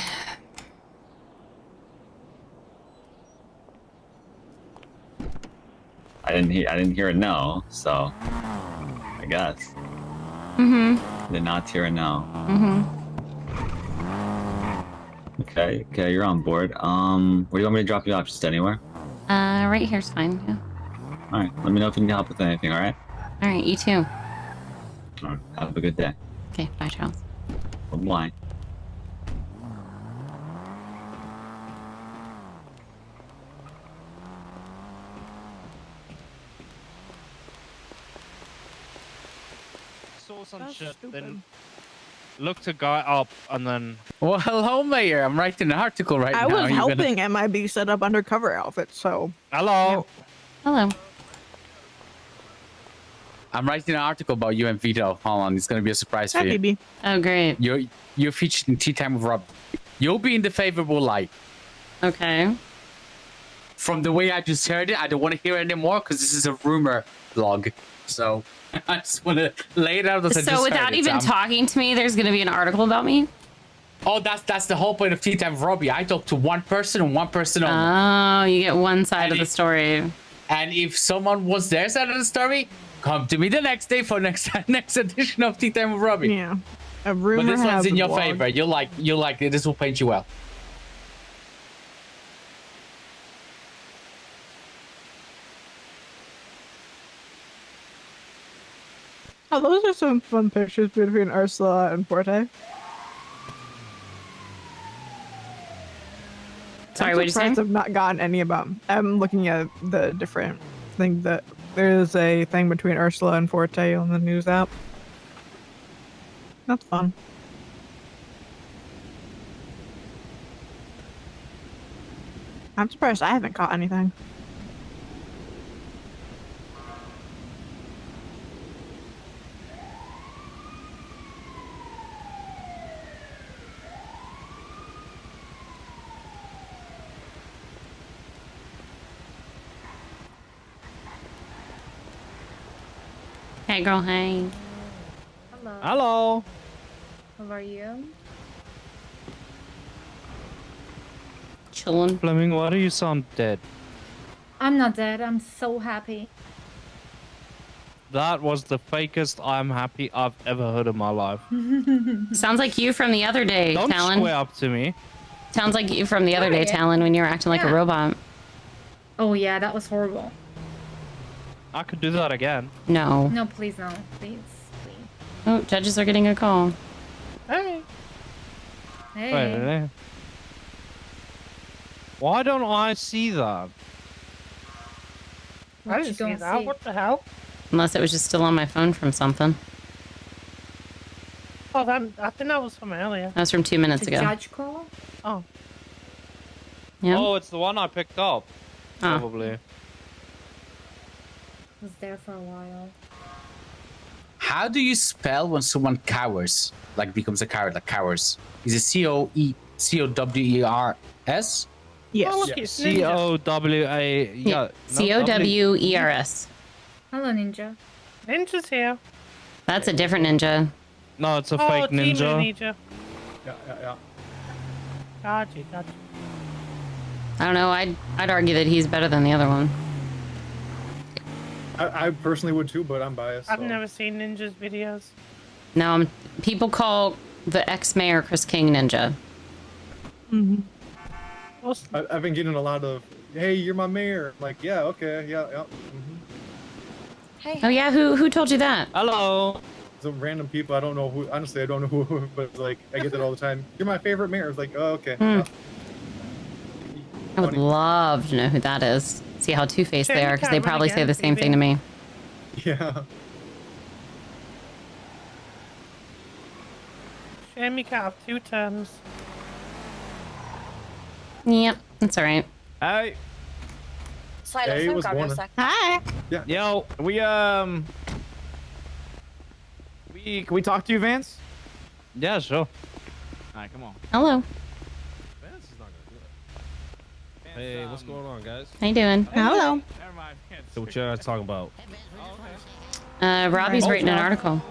I didn't hear a no, so I guess. Did not hear a no. Okay, you're on board. Where do you want me to drop you off? Just anywhere? Right here's fine. Yeah. All right. Let me know if you need help with anything. All right. All right, you too. All right. Have a good day. Okay, bye, Charles. Bye. Saw some shit, then looked a guy up, and then. Well, hello, Mayor. I'm writing an article right I now. was helping MIB set up undercover outfits, so. Hello. Hello. I'm writing an article about you and Vito. Hold on, it's gonna be a surprise for Hi, you. Phoebe. Oh, great. You're featured in Tea Time with Rob. You'll be in the favorable light. Okay. From the way I just heard it, I don't want to hear it anymore because this is a rumor blog. So I just want to lay it out as I just So without heard it. even talking to me, there's gonna be an article about me? Oh, that's the whole point of Tea Time with Robbie. I talk to one person and one person only. Oh, you get one side of the story. And if someone wants their side of the story, come to me the next day for next edition of Tea Time with Robbie. Yeah. A rumor But this one's has in a your blog. favor. You'll like it. This will paint you well. Oh, those are some fun pictures between Ursula and Forte. Sorry, what'd you say? I've not gotten any about. I'm looking at the different thing that there's a thing between Ursula and Forte on the news app. That's fun. I'm surprised I haven't caught anything. Hey, girl, hey. Hello. Hello. How are you? Chillin'. Fleming, why do you sound dead? I'm not dead. I'm so happy. That was the fakest I'm happy I've ever heard in my life. Sounds like you from the other day, Don't Talon. square up to me. Sounds like you from the other day, Talon, when you were acting like a robot. Oh yeah, that was horrible. I could do that again. No. No, please no. Please. Oh, judges are getting a call. Hey. Hey. Wait a minute. Why don't I see that? What I you didn't see don't that. see? What the hell? Unless it was just still on my phone from something. Oh, I think that was from earlier. That was from 2 minutes It's a ago. judge call? Oh. Yeah. Oh, it's the one I picked up. Ah. Probably. Was there for a while. How do you spell when someone cowers? Like becomes a coward, like cowers? Is it C-O-W-E-R-S? Yes. Oh, look, it's Ninja. C-O-W-A... Yeah. C-O-W-E-R-S. Hello, Ninja. Ninja's here. That's a different ninja. No, it's a Oh, fake Team ninja. Ninja. Yeah. Gotcha. I don't know. I'd argue that he's better than the other one. I personally would too, but I'm biased. I've so. never seen Ninja's videos. No, people call the ex-mayor Chris King Ninja. Mm-hmm. I've been getting a lot of, hey, you're my mayor. I'm like, yeah, okay, yeah. Hey. Oh yeah, who told you that? Hello. Some random people, I don't know who, honestly, I don't know who, but it's like, I get that all the time. You're my favorite mayor. It's like, oh, okay. Yeah. I would love to know who that is. See how two-faced they are, because they probably say the same thing to me. Yeah. Shame you can't have 2 terms. Yep, that's all right. Hi. Silas, Hey, let me what's grab you a going on? sec. Hi. Yeah. Yo, can we talk to you, Vance? Yeah, sure. All right, come on. Hello. Vance is not gonna do it. Hey, what's going on, guys? How you doing? Hello. So what y'all talking about? Robbie's writing an article.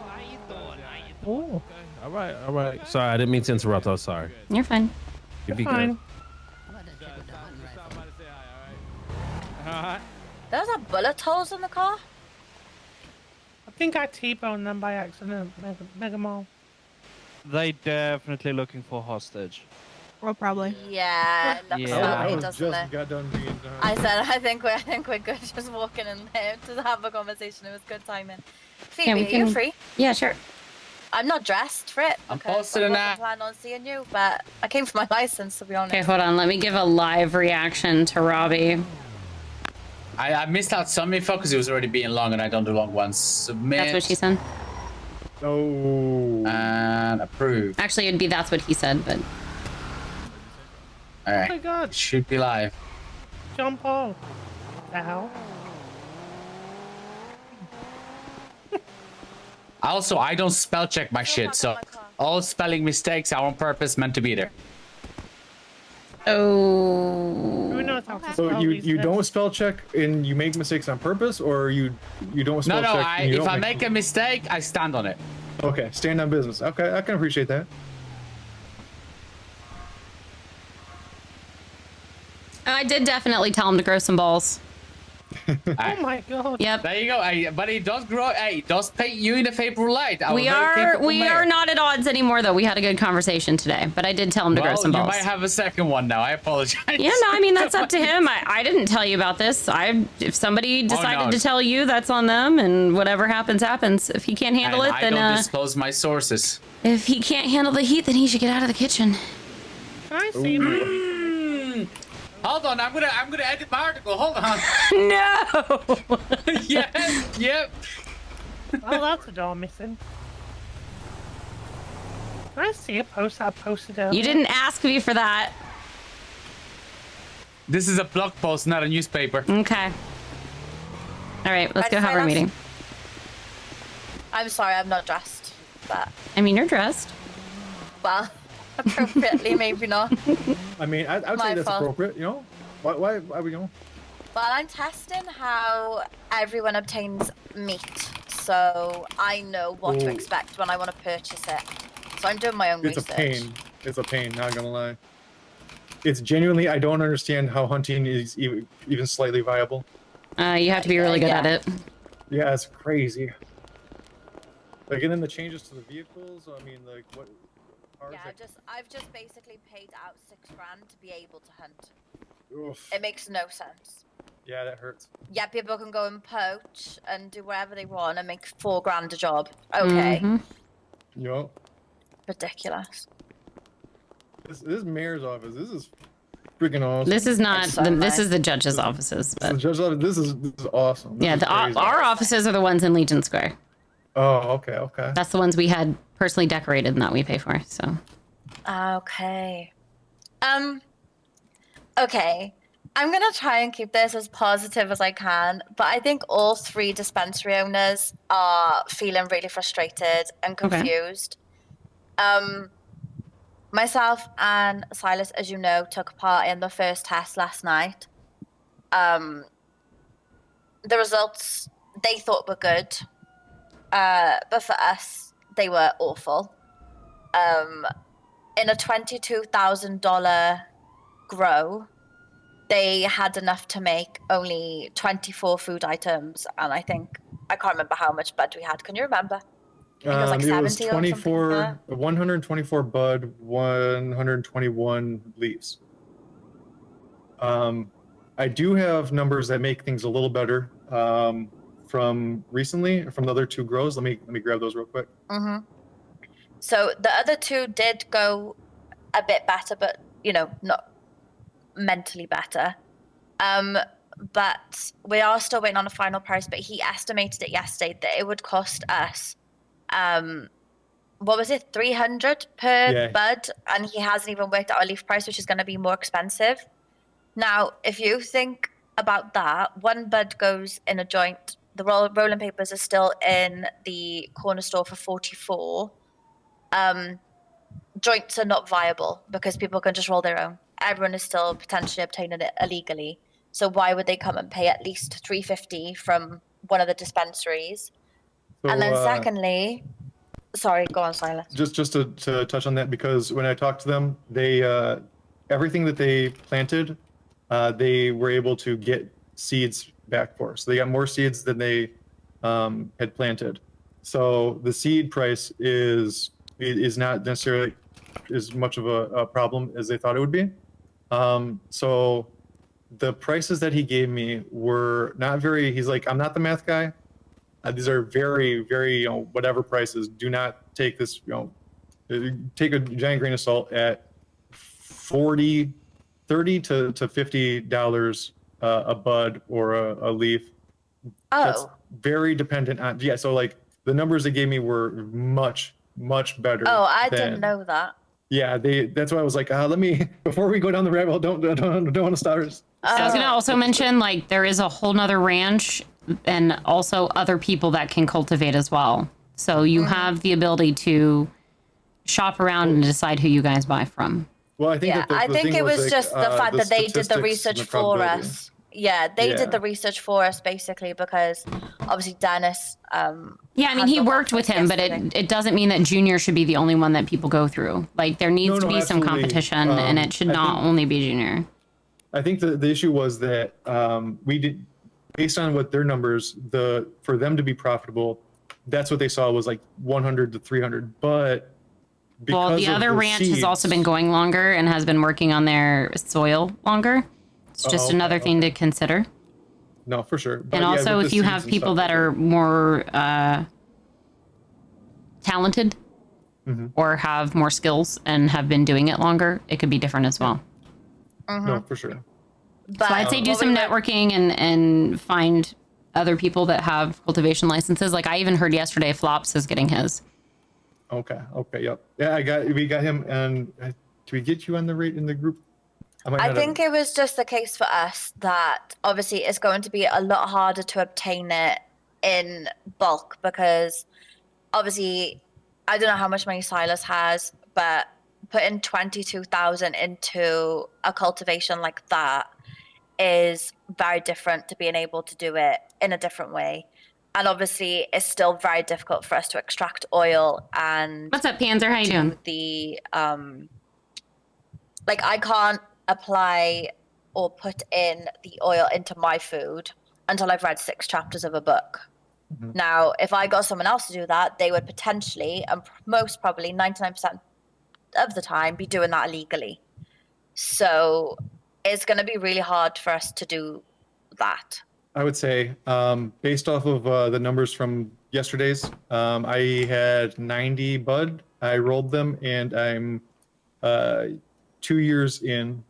Oh. All right. Sorry, I didn't mean to interrupt. I'm sorry. You're fine. You be Fine. good. There's a bullet holes in the car? I think I T-boned them by accident, Mega Mall. They definitely looking for hostage. Well, probably. Yeah, it looks Yeah. that I way, was doesn't just it? got done being I said, I think we're good just walking in there to have a conversation. It was good timing. Phoebe, Yeah, we are you can- free? Yeah, sure. I'm not dressed for it. I'm because posted I in wasn't that. planning on seeing you, but I came for my license, to be honest. Okay, hold on. Let me give a live reaction to Robbie. I missed out some info because it was already being long and I don't do long ones. Submit. That's what she said. Oh. And approve. Actually, it'd be that's what he said, but All right. Oh my god. It should be live. John Paul. The hell? Also, I don't spell check my shit, so all spelling mistakes are on purpose meant to be there. Oh. Who knows how to So spell you these don't things? spell check and you make mistakes on purpose, or you don't spell No, check and you if don't I make a mistake, I stand on it. Okay, stand on business. Okay, I can appreciate that. I did definitely tell him to grow some balls. Oh my god. Yep. There you go. But it does grow. Hey, it does paint you in a favorable light. We are not at odds anymore, though. We had a good conversation today, but I did tell him to grow some you balls. might have a second one now. I apologize. Yeah, no, I mean, that's up to him. I didn't tell you about this. If somebody decided to tell you, that's on them, and whatever happens, happens. If he can't handle it, then, I don't disclose my sources. if he can't handle the heat, then he should get out of the kitchen. Can I see my... Hold on, I'm gonna edit my article. Hold on. No. Yep. Oh, that's a door missing. Can I see a post I posted earlier? You didn't ask me for that. This is a blog post, not a newspaper. Okay. All right, let's go have our meeting. I'm sorry, I'm not dressed, but I mean, you're dressed. well, appropriately, maybe not. I mean, I would My say that's fault. appropriate. You know, why we don't? Well, I'm testing how everyone obtains meat, so I know what to Ooh. expect when I want to purchase it. So I'm doing my own It's research. a pain. It's a pain. Not gonna lie. It's genuinely. I don't understand how hunting is even slightly viable. You have to be really good at it. Yeah, it's crazy. Like, and then the changes to the vehicles. I mean, like what? Cars, Yeah, like, I've just basically paid out $6 grand to be able to hunt. oof. It makes no sense. Yeah, that hurts. Yeah, people can go and poach and do whatever they want and make $4 grand a job. Okay. Yup. Ridiculous. This mayor's office. This is freaking awesome. This is not. This is the judge's offices, but The judge's office. This is awesome. This yeah, is crazy. our offices are the ones in Legion Square. Oh, okay. That's the ones we had personally decorated and that we pay for. So. Okay. Okay. I'm gonna try and keep this as positive as I can, but I think all 3 dispensary owners are feeling really frustrated and Okay. confused. Myself and Silas, as you know, took part in the first test last night. The results they thought were good, but for us, they were awful. In a $22,000 grow, they had enough to make only 24 food items, and I can't remember how much blood we had. Can you remember? I think it was like 70 it was or something like 24, 124 bud, 121 leaves. I do have numbers that make things a little better from recently, from the other two grows. Let me grab those real quick. So the other two did go a bit better, but not mentally better. But we are still waiting on a final price. But he estimated it yesterday that it would cost us, what was it, 300 per bud, and he hasn't even worked out our leaf price, which is going to be more expensive. Now, if you think about that, one bud goes in a joint. The rolling papers are still in the corner store for 44. Joints are not viable because people can just roll their own. Everyone is still potentially obtaining it illegally. So why would they come and pay at least $350 from one of the dispensaries? So, and then secondly, sorry, go on, Silas. Just to touch on that, because when I talked to them, they everything that they planted, they were able to get seeds back for. So they got more seeds than they had planted. So the seed price is not necessarily as much of a problem as they thought it would be. So the prices that he gave me were not very, he's like, I'm not the math guy. These are very, very, whatever prices. Do not take this, take a giant grain of salt at $30 to $50 a bud or a leaf. That's very dependent on, so like the numbers they gave me were much, much better. Oh, I didn't know that. Yeah, that's why I was like, let me, before we go down the rabbit hole, don't want to start. I was going to also mention, like, there is a whole nother ranch and also other people that can cultivate as well. So you have the ability to shop around and decide who you guys buy from. Well, I think I think it was just the fact that they did the research for us. Yeah, they did the research for us basically because obviously Dennis. Yeah, I mean, he worked with him, but it doesn't mean that Junior should be the only one that people go through. Like, there needs to be some competition, and it should not only be Junior. I think the issue was that we did, based on what their numbers, for them to be profitable, that's what they saw was like 100 to 300. But well, the other ranch has also been going longer and has been working on their soil longer. It's just another thing to consider. No, for sure. But and also, if you have people that are more talented or have more skills and have been doing it longer, it could be different as well. No, for sure. But so I'd say do some networking and find other people that have cultivation licenses. Like I even heard yesterday, Flops is getting his. Okay. Yep. Yeah, we got him. And do we get you on the rate in the group? I think it was just the case for us that obviously it's going to be a lot harder to obtain it in bulk because obviously I don't know how much money Silas has, but putting 22,000 into a cultivation like that is very different to being able to do it in a different way. And obviously it's still very difficult for us to extract oil and what's up, Panzer? How you doing? The like I can't apply or put in the oil into my food until I've read 6 chapters of a book. Now, if I got someone else to do that, they would potentially, and most probably 99% of the time, be doing that illegally. So it's going to be really hard for us to do that. I would say, based off of the numbers from yesterday's, I had 90 bud. I rolled them, and I'm 2 years in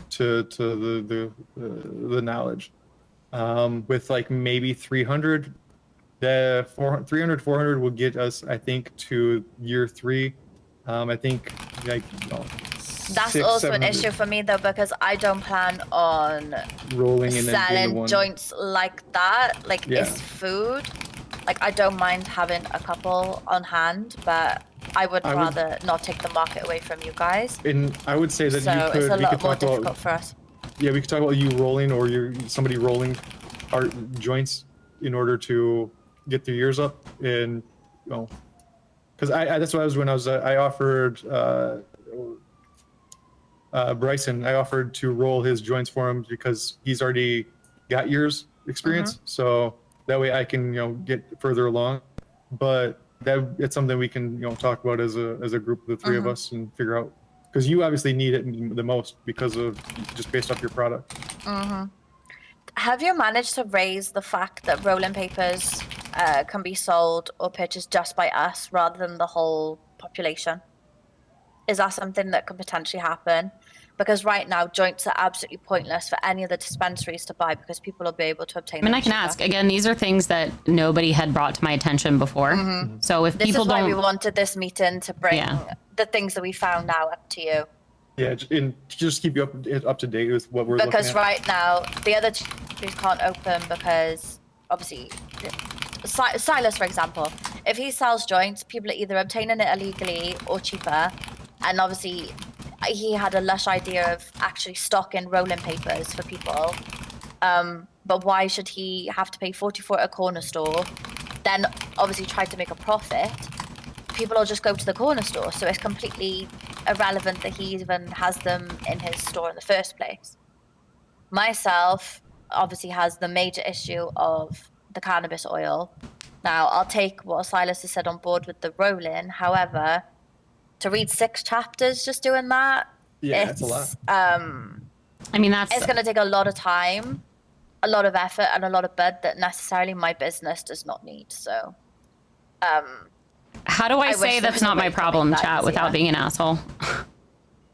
to the knowledge. With like maybe 300, 400 will get us, I think, to year 3. I think like that's also an issue for me though, because I don't plan on rolling and selling joints like that. Like it's food. Like I don't mind having a couple on hand, but I would rather not take the market away from you guys. And I would say that so it's a lot more difficult for us. Yeah, we could talk about you rolling or somebody rolling our joints in order to get their years up, and because that's what I was when I offered Bryson. I offered to roll his joints for him because he's already got years experience, so that way I can get further along. But that it's something we can talk about as a group of the 3 of us and figure out, because you obviously need it the most because of just based off your product. Have you managed to raise the fact that rolling papers can be sold or purchased just by us rather than the whole population? Is that something that could potentially happen? Because right now, joints are absolutely pointless for any of the dispensaries to buy because people will be able to obtain them. I can ask. Again, these are things that nobody had brought to my attention before. So if This people is why don't... we wanted this meeting to bring the things that we found now up to you. Yeah, and just keep you up to date with what we're looking at. Because right now, the other two can't open because, obviously, Silas, for example, if he sells joints, people are either obtaining it illegally or cheaper. And obviously, he had a lush idea of actually stocking rolling papers for people. But why should he have to pay 44 at a corner store, then obviously try to make a profit? People will just go to the corner store, so it's completely irrelevant that he even has them in his store in the first place. Myself obviously has the major issue of the cannabis oil. Now, I'll take what Silas has said on board with the rolling. However, to read 6 chapters just doing that, that's a lot. I mean, it's going to take a lot of time, a lot of effort, and a lot of bud that necessarily my business does not need. So, how do I say that's not my problem, chat, without being an asshole?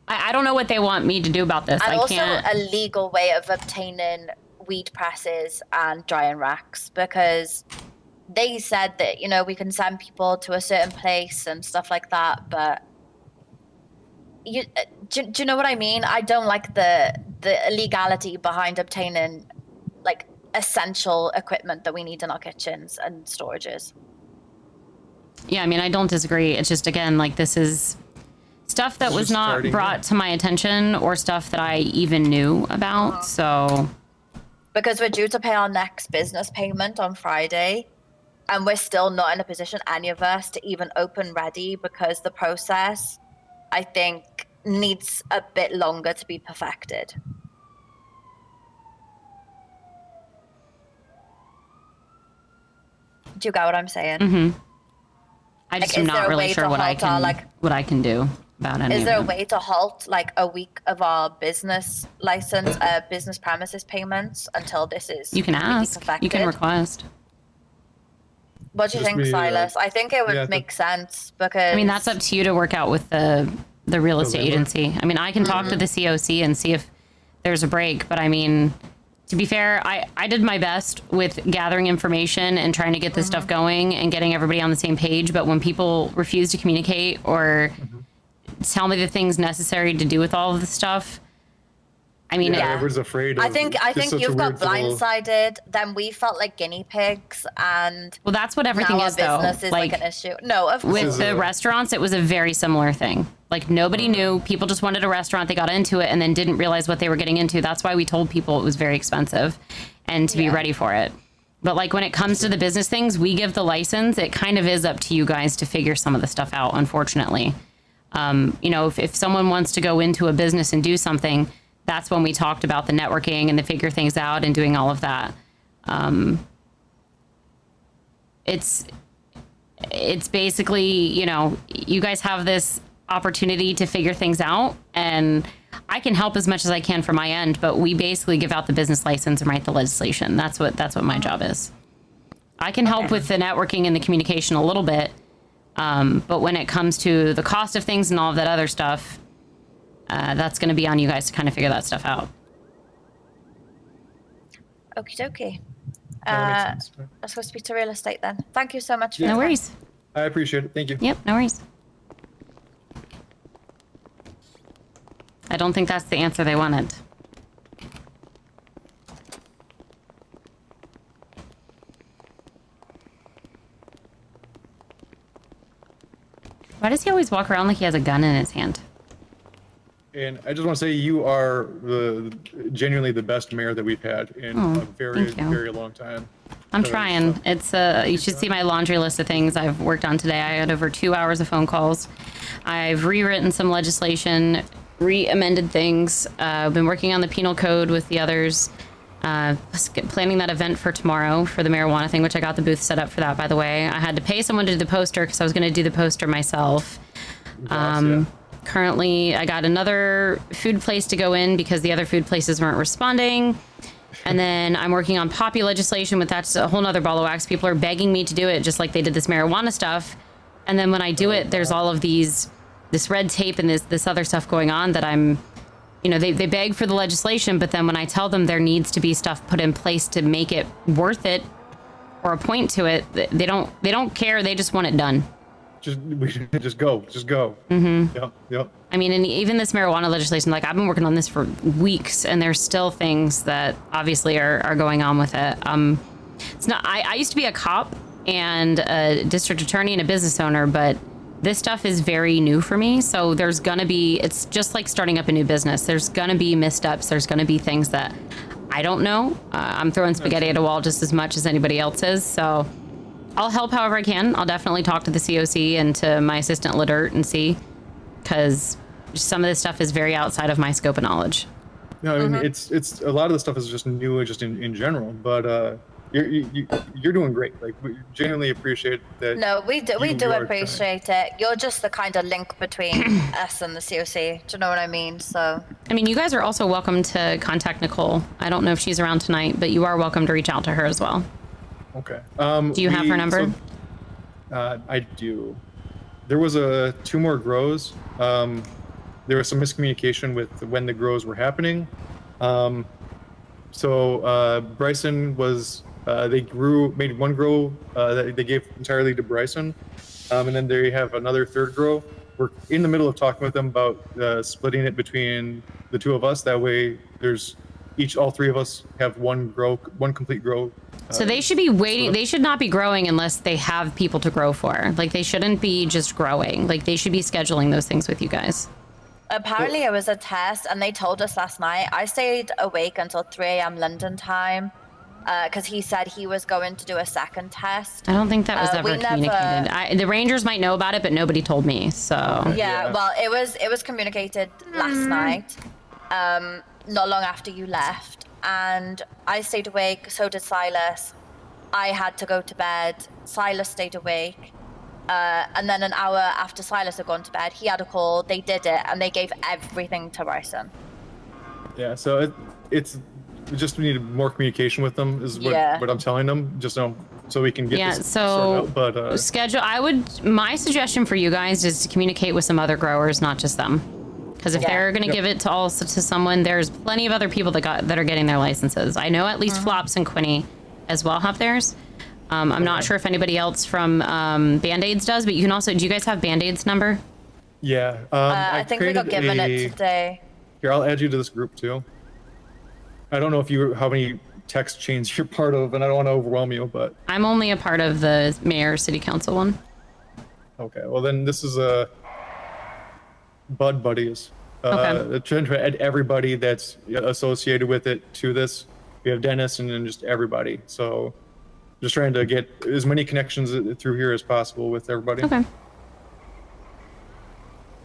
I don't know what they want me to do about this. And I also can't. a legal way of obtaining weed presses and drying racks, because they said that, we can send people to a certain place and stuff like that, but do you know what I mean? I don't like the illegality behind obtaining like essential equipment that we need in our kitchens and storages. Yeah, I mean, I don't disagree. It's just, again, like, this is stuff that was not brought to my attention or stuff that I even knew about, so... Because we're due to pay our next business payment on Friday, and we're still not in a position, any of us, to even open ready because the process, I think, needs a bit longer to be perfected. Do you get what I'm saying? I just am not really sure what I can do about any Is there a of it. way to halt like a week of our business license, business premises payments until this is You can completely ask. You perfected? can request. What do you think, Silas? I think it would make sense because I mean, that's up to you to work out with the real estate agency. I mean, I can talk to the COC and see if there's a break, but I mean, to be fair, I did my best with gathering information and trying to get this stuff going and getting everybody on the same page. But when people refuse to communicate or tell me the things necessary to do with all of the stuff, I mean, everyone's afraid. I think you've got blindsided. Then we felt like guinea pigs, and well, that's what everything now is, our though. business is like an issue. No, of course. With the restaurants, it was a very similar thing. Like, nobody knew. People just wanted a restaurant. They got into it and then didn't realize what they were getting into. That's why we told people it was very expensive and to be ready for it. But like, when it comes to the business things, we give the license. It kind of is up to you guys to figure some of the stuff out, unfortunately. If someone wants to go into a business and do something, that's when we talked about the networking and the figure things out and doing all of that. It's basically, you guys have this opportunity to figure things out, and I can help as much as I can from my end, but we basically give out the business license and write the legislation. That's what my job is. I can help with the networking and the communication a little bit, but when it comes to the cost of things and all of that other stuff, that's going to be on you guys to kind of figure that stuff out. Okie dokie. Let's go speak to real estate then. Thank you so much. No worries. I appreciate it. Thank you. Yep, no worries. I don't think that's the answer they wanted. Why does he always walk around like he has a gun in his hand? And I just want to say you are genuinely the best mayor that we've had in a very, very long time. I'm trying. It's you should see my laundry list of things I've worked on today. I had over 2 hours of phone calls. I've rewritten some legislation, re-amended things. I've been working on the penal code with the others. Planning that event for tomorrow for the marijuana thing, which I got the booth set up for that, by the way. I had to pay someone to do the poster because I was going to do the poster myself. Currently, I got another food place to go in because the other food places weren't responding. And then I'm working on poppy legislation, but that's a whole nother ball of wax. People are begging me to do it just like they did this marijuana stuff. And then when I do it, there's all of this red tape and this other stuff going on that I'm, they beg for the legislation, but then when I tell them there needs to be stuff put in place to make it worth it or a point to it, they don't care. They just want it done. Just go. Mm-hmm. Yep. I mean, and even this marijuana legislation, like I've been working on this for weeks, and there's still things that obviously are going on with it. It's not. I used to be a cop and a district attorney and a business owner, but this stuff is very new for me. So there's gonna be. It's just like starting up a new business. There's gonna be missteps. There's gonna be things that I don't know. I'm throwing spaghetti at a wall just as much as anybody else is. So I'll help however I can. I'll definitely talk to the COC and to my assistant Ladert and see, because some of this stuff is very outside of my scope of knowledge. No, I mean it's a lot of the stuff is just new, just in general. But you're doing great. Like, we genuinely appreciate that. No, we do you are appreciate it. You're just the kind of link between us and the COC. Do you know what I mean? So. I mean, you guys are also welcome to contact Nicole. I don't know if she's around tonight, but you are welcome to reach out to her as well. Okay. Do you have her number? I do. There was 2 more grows. There was some miscommunication with when the grows were happening. So Bryson was made one grow that they gave entirely to Bryson, and then they have another 3rd grow. We're in the middle of talking with them about splitting it between the 2 of us. That way, all 3 of us have one complete grow. So they should be waiting. They should not be growing unless they have people to grow for. Like, they shouldn't be just growing. Like, they should be scheduling those things with you guys. Apparently it was a test, and they told us last night. I stayed awake until 3 a.m. London time because he said he was going to do a second test. I don't think that was ever communicated. The Rangers might know about it, but nobody told me. So yeah, well, it was communicated last night, not long after you left. And I stayed awake, so did Silas. I had to go to bed. Silas stayed awake. And then an hour after Silas had gone to bed, he had a call, they did it, and they gave everything to Bryson. Yeah, so it's just we need more communication with them is what I'm telling them, just so we can get this sorted out. But schedule. My suggestion for you guys is to communicate with some other growers, not just them. Because if they're going to give it to someone, there's plenty of other people that are getting their licenses. I know at least Flops and Quinny as well have theirs. I'm not sure if anybody else from Band-Aids does, but you can also. Do you guys have Band-Aid's number? Yeah. I think we got given it today. Here, I'll add you to this group too. I don't know how many text chains you're part of, and I don't want to overwhelm you, but I'm only a part of the mayor city council one. Okay. Well, then this is Bud Buddies. Trying to add everybody that's associated with it to this. We have Dennis and then just everybody. So just trying to get as many connections through here as possible with everybody. Okay.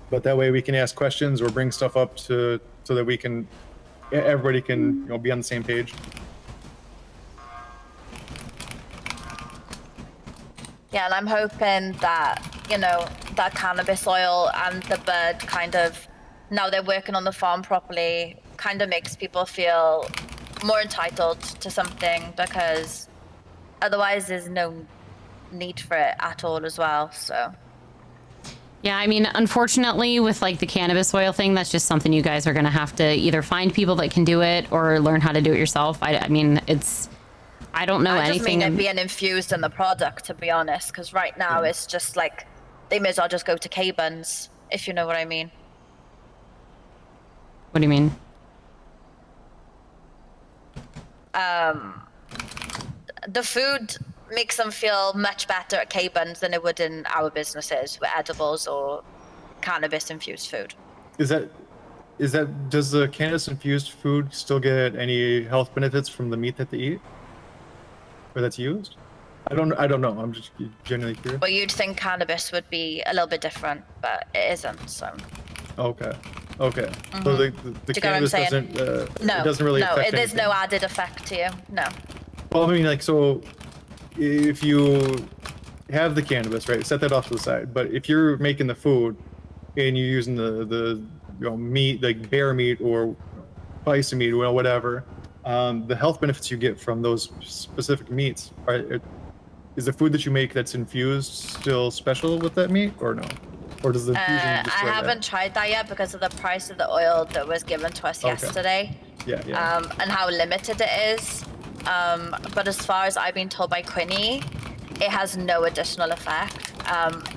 But that way we can ask questions or bring stuff up so that everybody can be on the same page. Yeah, and I'm hoping that, that cannabis oil and the bird kind of, now they're working on the farm properly, kind of makes people feel more entitled to something, because otherwise there's no need for it at all as well, so. Yeah, I mean, unfortunately, with like the cannabis oil thing, that's just something you guys are going to have to either find people that can do it or learn how to do it yourself. I mean, I don't know anything. I just mean it being infused in the product, to be honest, because right now it's just like, they may as well just go to K-Buns, if you know what I mean. What do you mean? The food makes them feel much better at K-Buns than it would in our businesses with edibles or cannabis-infused food. Does the cannabis-infused food still get any health benefits from the meat that they eat? Or that's used? I don't know. I'm just genuinely curious. Well, you'd think cannabis would be a little bit different, but it isn't, so. Okay. Okay. Mhm. So the Do you get what I'm cannabis saying? doesn't. No, It doesn't really no, affect there's anything. no added effect to you. No. Well, I mean, like, so if you have the cannabis, right, set that off to the side. But if you're making the food and you're using the meat, like bear meat or bison meat, or whatever, the health benefits you get from those specific meats is the food that you make that's infused still special with that meat or no? Or does the infusion I destroy haven't tried that yet because of the price of the oil that was given to us Okay. yesterday. that? Yeah. And how limited it is. But as far as I've been told by Quinny, it has no additional effect.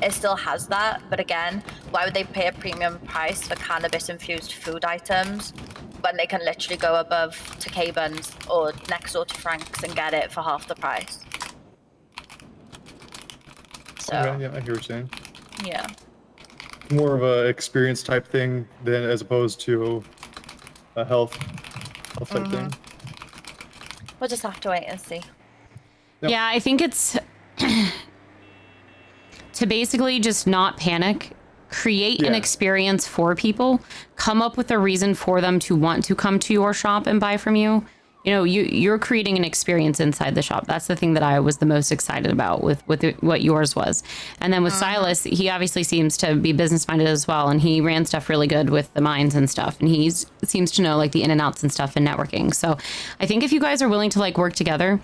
It still has that, but again, why would they pay a premium price for cannabis-infused food items when they can literally go above to K-Buns or next door to Frank's and get it for half the price? So, Okay, yeah, I hear what you're saying. yeah. More of a experience type thing than as opposed to a health type thing. We'll just have to wait and see. Yep. Yeah, I think it's to basically just not panic, create an Yeah. experience for people, come up with a reason for them to want to come to your shop and buy from you. You know, you're creating an experience inside the shop. That's the thing that I was the most excited about with what yours was. And then with Silas, he obviously seems to be business minded as well, and he ran stuff really good with the mines and stuff, and he seems to know like the in and outs and stuff in networking. So I think if you guys are willing to like work together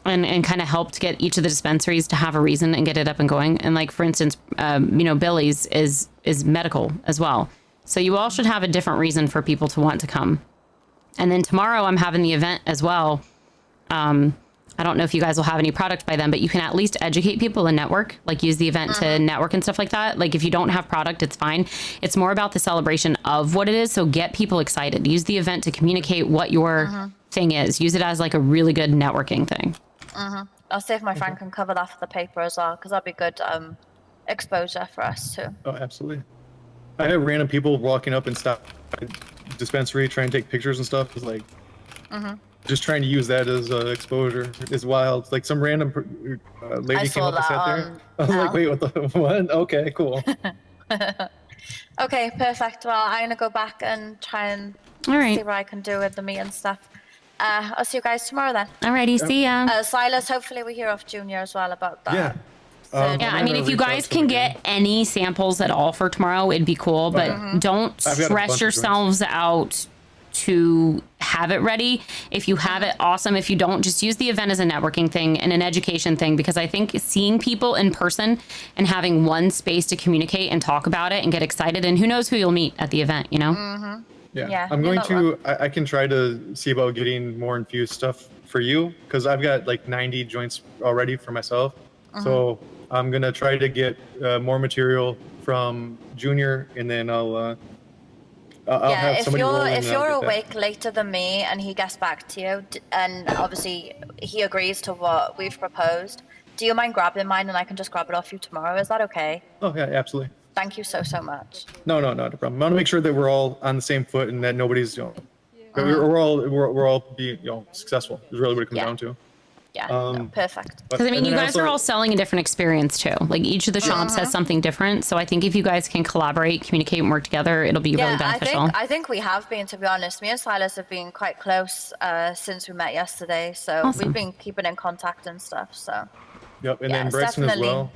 and kind of help to get each of the dispensaries to have a reason and get it up and going, and like for instance, you know, Billy's is medical as well, so you all should have a different reason for people to want to come. And then tomorrow I'm having the event as well. I don't know if you guys will have any product by then, but you can at least educate people and network, like use the event to network and stuff like that. Like if you don't have product, it's fine. It's more about the celebration of what it is. So get people excited. Use the event to communicate what your thing is. Use it as like a really good networking thing. I'll see if my friend can cover that for the paper as well, because that'd be good exposure for us too. Oh, absolutely. I have random people walking up and stop at dispensary trying to take pictures and stuff. It's like just trying to use that as exposure is wild. Like some random lady came up and sat there. I was like, wait, what the what? Okay, cool. Okay, perfect. Well, I'm gonna go back and try and see what I can do with the meat and stuff. I'll see you guys tomorrow then. Alrighty, see ya. Silas, hopefully we hear off Junior as well about that. Yeah. Yeah, I mean, if you guys can get any samples at all for tomorrow, it'd be cool. But don't I've got a bunch stress of yourselves out to have it ready. If you have it, awesome. If you don't, just use the event as a networking thing and an education thing, because I think seeing people in person and having one space to communicate and talk about it and get excited, and who knows who you'll meet at the event, you know? Yeah. I'm going to, I can try to see about getting more infused stuff for you, because I've got like 90 joints already for myself. So I'm going to try to get more material from Junior, and then I'll have if somebody roll in you're and if I'll you're get that. awake later than me and he gets back to you, and obviously he agrees to what we've proposed, do you mind grabbing mine and I can just grab it off you tomorrow? Is that okay? Oh, yeah, absolutely. Thank you so much. No, not a problem. I want to make sure that we're all on the same foot and that nobody's, you know, that we're all being, you know, successful. Is really what it comes down to. Yeah, no, perfect. Because I mean, you guys are all selling a different experience too. Like each of the shops has something different. So I think if you guys can collaborate, communicate, and work together, it'll be really beneficial. I think we have been, to be honest. Me and Silas have been quite close since we met yesterday. So Awesome. we've been keeping in contact and stuff. So Yep, and Yeah, then it's Bryson as well.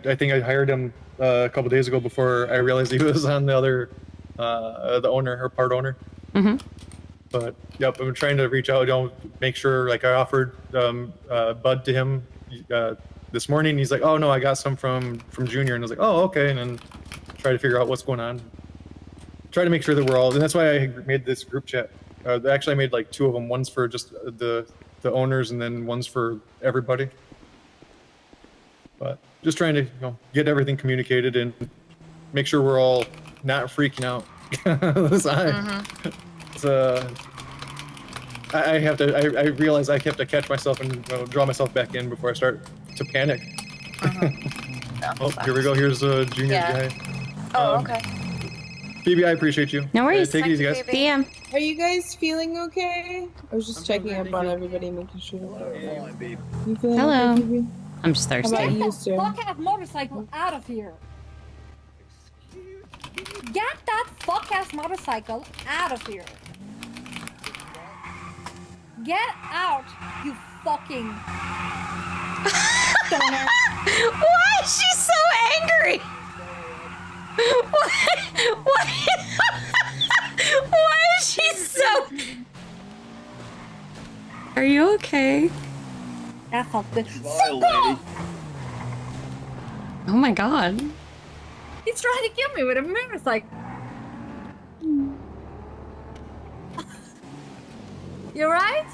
I think I hired him a couple days ago before I realized he was on the other, the owner, or part owner. But yep, I'm trying to reach out, you know, make sure, like I offered bud to him this morning. He's like, oh no, I got some from Junior, and I was like, oh okay, and then try to figure out what's going on. Try to make sure that we're all, and that's why I made this group chat. Actually, I made like 2 of them. One's for just the owners, and then one's for everybody. But just trying to, you know, get everything communicated and make sure we're all not freaking out. I have to. I realize I have to catch myself and draw myself back in before I start to panic. Oh, here we go. Here's a Junior guy. Oh, okay. Phoebe, I appreciate you. No worries. Take it easy, guys. See ya. Are you guys feeling okay? I was just checking up on everybody, making sure. You feeling Hello. okay, Phoebe? I'm just thirsty. How about you, sir? Fuck motorcycle out of here. Get that fuck-ass motorcycle out of here. Get out, you fucking stoner. Why is she so angry? What? Why is she so... Are you okay? That felt good. Oh my god. He's trying to kill me with a motorcycle. You right?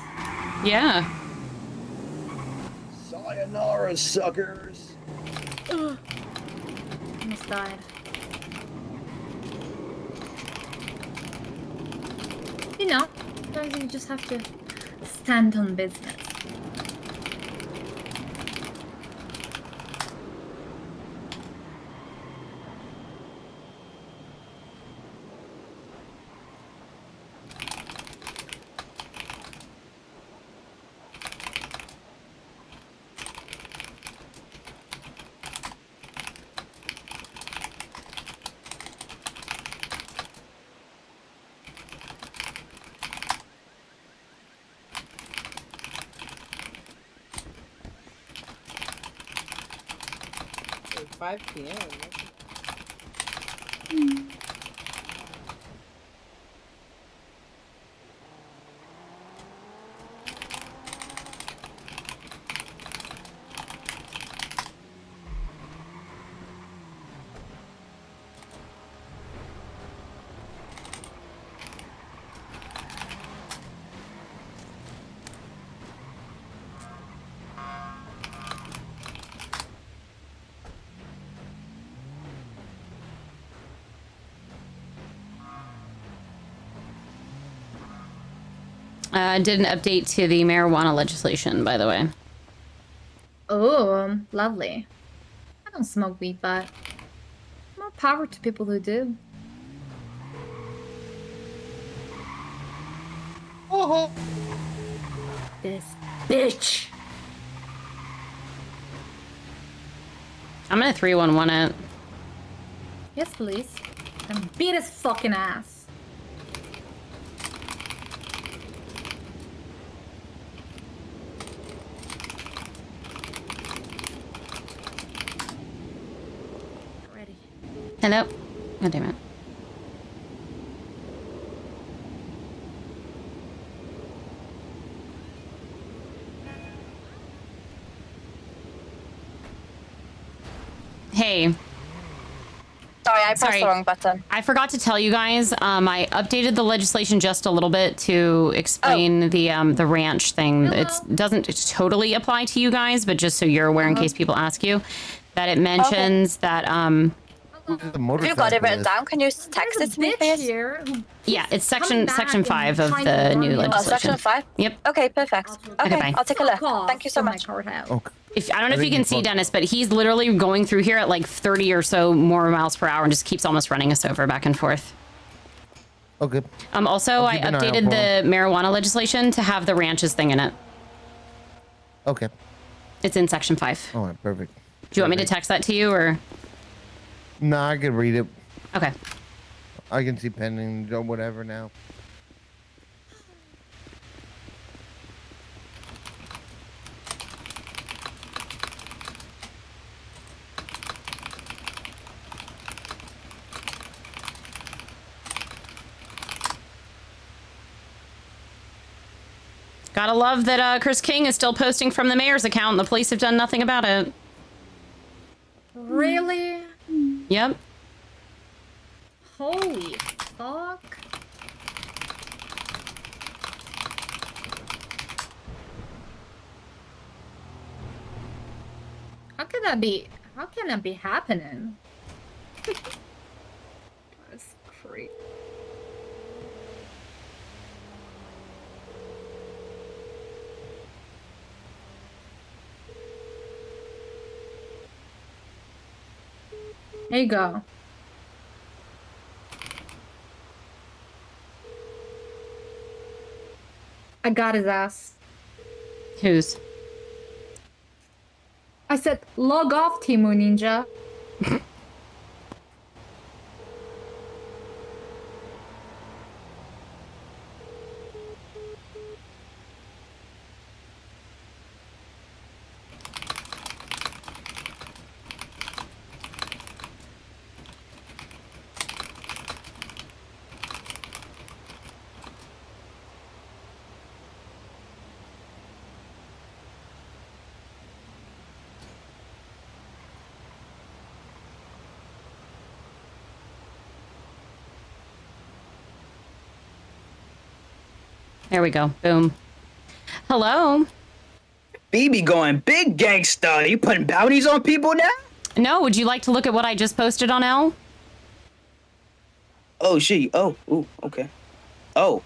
Yeah. Sayonara, suckers. Ugh. Almost died. You know, sometimes you just have to stand on business. It's 5 p.m. Did an update to the marijuana legislation, by the way. Oh, lovely. I don't smoke weed, but more power to people who do. Oh, this bitch. I'm gonna 311 it. Yes, please. And beat his fucking ass. Hello? God damn it. Hey. Sorry, I pressed the wrong button. I forgot to tell you guys, I updated the legislation just a little bit to explain the ranch thing. It doesn't totally apply to you guys, but just so you're aware in case people ask you, that it mentions that If you've got it written down, can you text it to me, please? yeah, it's section 5 of the new legislation. Oh, section 5? Yep. Okay, perfect. Okay, bye. I'll take a look. Thank you so much. If I don't know if you can see Dennis, but he's literally going through here at like 30 or so more miles per hour and just keeps almost running us over back and forth. Okay. Also, I updated the marijuana legislation to have the ranches thing in it. Okay. It's in section 5. All right, perfect. Do you want me to text that to you or? No, I can read it. Okay. I can see pending or whatever now. Gotta love that Chris King is still posting from the mayor's account and the police have done nothing about it. Really? Yep. Holy fuck. How can that be? How can that be happening? That's crazy. There you go. I got his ass. Whose? I said, log off, Timu Ninja. There we go. Boom. Hello. Phoebe going big gangsta. You putting bounties on people now? No, would you like to look at what I just posted on L? Oh, she. Oh, ooh, okay. Oh.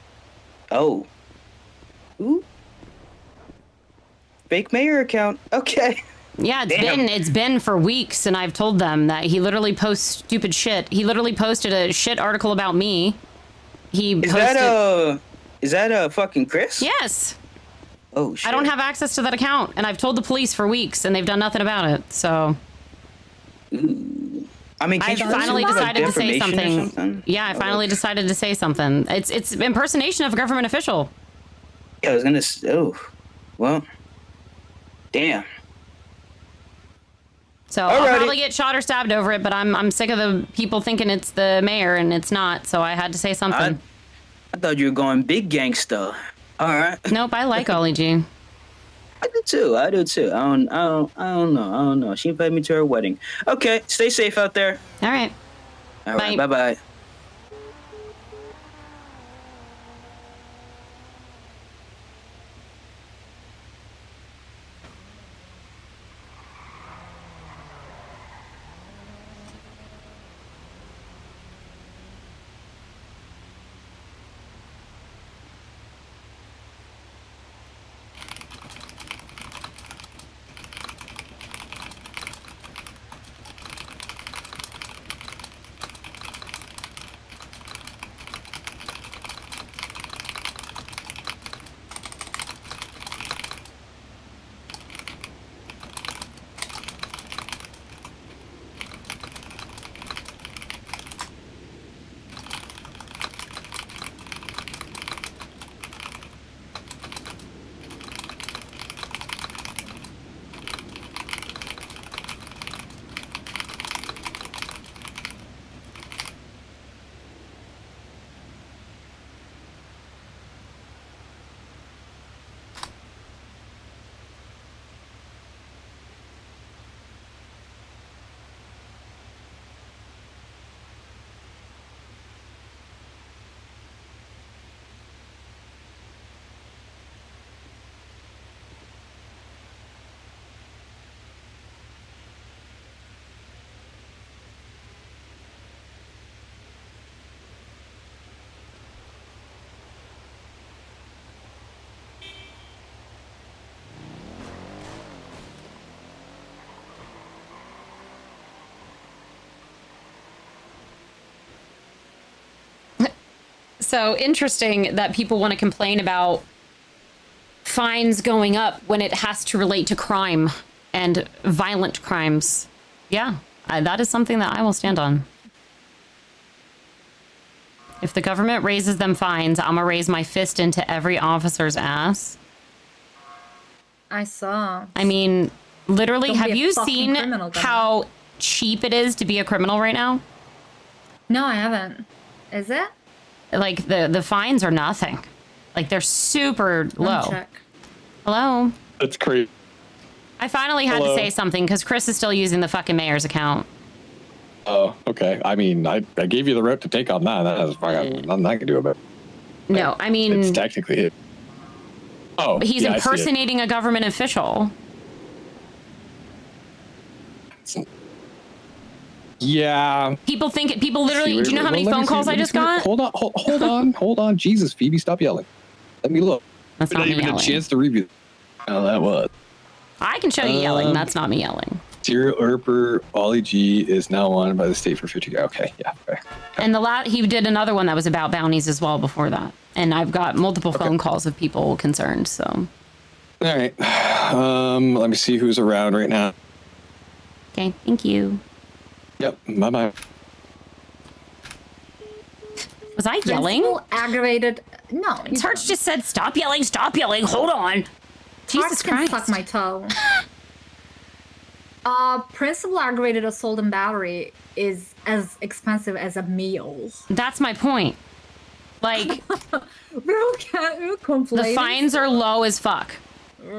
Ooh. Fake mayor account. Okay. Yeah, it's been for weeks, and I've told them that he literally posts stupid shit. He literally posted a shit article about me. Is that a fucking Chris? Yes. Oh shit. I don't have access to that account, and I've told the police for weeks, and they've done nothing about it. So. Ooh. I mean, I finally decided to say something. Yeah, I finally decided to say something. It's impersonation of a government official. Yeah, I was gonna. Oh, well, damn. So I'll probably get shot or stabbed over it, but I'm sick of the people thinking it's the mayor and it's not. So I had to say something. I thought you were going big gangsta. All right. Nope, I like Ollie G. I do too. I don't know. She invited me to her wedding. Okay, stay safe out there. All right. All right. Bye. So interesting that people want to complain about fines going up when it has to relate to crime and violent crimes. Yeah, that is something that I will stand on. If the government raises them fines, I'm gonna raise my fist into every officer's ass. I saw. I mean, literally, Don't be have a you fucking seen criminal, government. how cheap it is to be a criminal right now? No, I haven't. Is it? Like, the fines are nothing. Like, they're super low. Check. Hello? That's crazy. I finally had to say something because Chris is still using the fucking mayor's account. Oh, okay. I mean, I gave you the rope to take on that. That's nothing I can do about it. No, I mean... It's technically it. Oh, He's yeah, impersonating a government official. Yeah. People literally... Do you know how many phone calls I just got? Hold on. Jesus, Phoebe, stop yelling. Let me look. That's not me even yelling. a chance to review. Oh, that was. I can show you yelling. That's not me yelling. Serial Erper Ollie G is now wanted by the state for 50. Okay, yeah. Fair. And he did another one that was about bounties as well before that. And I've got multiple phone calls of people concerned, so. All right. Let me see who's around right now. Okay, thank you. Yep, bye-bye. Was I yelling? Principal aggravated. No. Tarch just said, stop yelling, hold on. Jesus Christ. Suck my toe. Principal aggravated assault and battery is as expensive as a meal. That's my point. Like, we'll complain. The fines are low as fuck.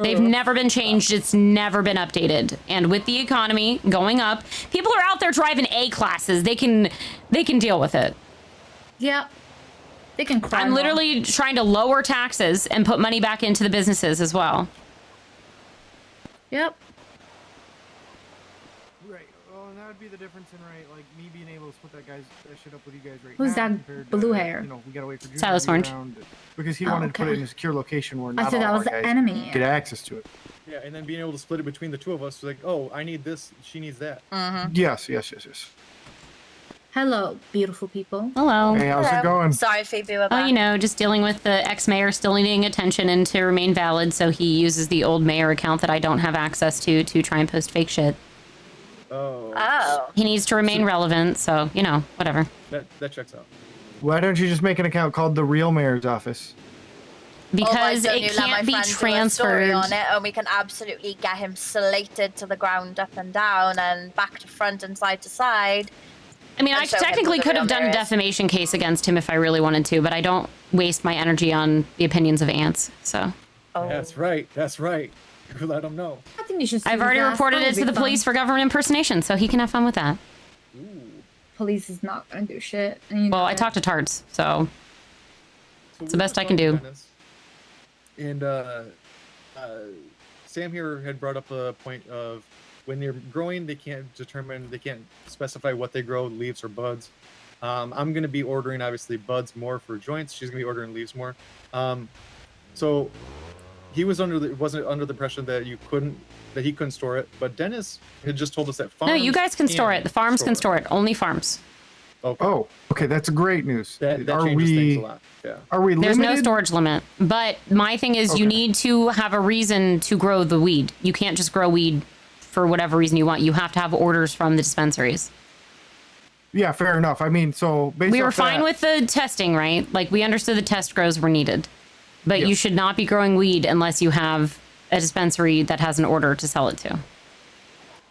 They've never been changed. It's never been updated. And with the economy going up, people are out there driving A classes. They can deal with it. Yep. They can cry. I'm literally trying to lower taxes and put money back into the businesses as well. Yep. Right. Well, and that would be the difference in like me being able to split that shit up with you guys right Who's now. that compared blue to, hair? You know, we gotta wait for Junior Silas to be Orange. around because he Oh, wanted to put it okay. in a secure location where I not thought that all was our the guys enemy. get access to it. Yeah, and then being able to split it between the two of us, so like, oh, I need this, she needs that. Yes. Hello, beautiful people. Hello. Hey, how's it going? Sorry, Phoebe, we're Oh, back. you know, just dealing with the ex-mayor still needing attention and to remain valid, so he uses the old mayor account that I don't have access to try and post fake shit. Oh. He needs to remain relevant, so, you know, whatever. That checks out. Why don't you just make an account called the Real Mayor's Office? Because Don't it you let my can't be friend do a story transferred. on it, and we can absolutely get him slated to the ground up and down and back to front and side to side. I mean, I and show him technically who the could real have done a mayor is. defamation case against him if I really wanted to, but I don't waste my energy on the opinions of ants, so. That's right. You let them know. I think you should. I've already reported it to the police for government impersonation, so he can have fun with that. Police is not gonna do shit. And you know Well, I it. talked to Tards, so it's the best I can do. And Sam here had brought up a point of when they're growing, they can't specify what they grow, leaves or buds. I'm going to be ordering obviously buds more for joints. She's going to be ordering leaves more. So he wasn't under the impression that he couldn't store it, but Dennis had just told us that farms. No, you guys can store it. The farms can store it. Only farms. Okay. Oh, okay, that's great news. That are changes we? things a lot. Yeah. Are we There's limited? no storage limit, but my thing is you need to have a reason to grow the weed. You can't just grow weed for whatever reason you want. You have to have orders from the dispensaries. Yeah, fair enough. I mean, so based We were off fine that- with the testing, right? Like we understood the test grows were needed, but you Yes. should not be growing weed unless you have a dispensary that has an order to sell it to.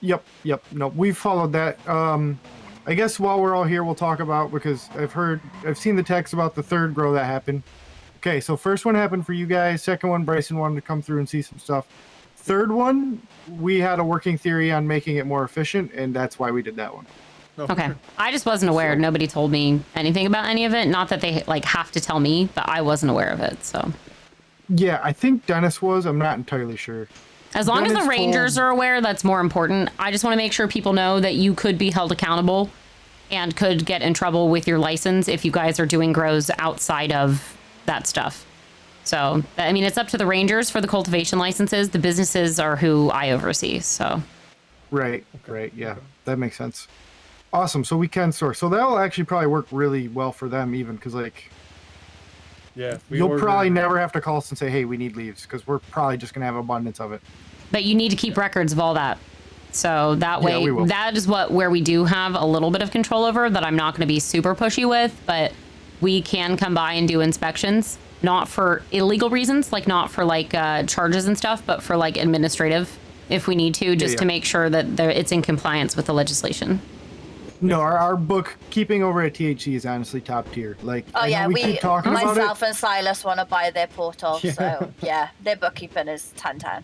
Yep. No, we've followed that. I guess while we're all here, we'll talk about, because I've seen the text about the third grow that happened. Okay, so first one happened for you guys. Second one, Bryson wanted to come through and see some stuff. Third one, we had a working theory on making it more efficient, and that's why we did that one. Okay. I just wasn't aware. Nobody told me anything about any of it. Not that they like have to tell me, but I wasn't aware of it. So Yeah, I think Dennis was. I'm not entirely sure. as long as Dennis the Rangers told- are aware, that's more important. I just want to make sure people know that you could be held accountable and could get in trouble with your license if you guys are doing grows outside of that stuff. So, I mean, it's up to the Rangers for the cultivation licenses. The businesses are who I oversee. So, Right. Yeah, that makes sense. Awesome. So we can store. So that'll actually probably work really well for them, even because like Yeah. you'll probably never have to call us and say, "Hey, we need leaves," because we're probably just gonna have abundance of it. but you need to keep records of all that. So that Yeah, way, we will. that is where we do have a little bit of control over that I'm not going to be super pushy with, but we can come by and do inspections, not for illegal reasons, like not for like charges and stuff, but for like administrative if we need to, just yeah. to make sure that it's in compliance with the legislation. No, our bookkeeping over at THC is honestly top tier. Like, Oh I know yeah, we keep talking about myself it. and Silas want to buy their portal, so yeah, their bookkeeping is 10/10.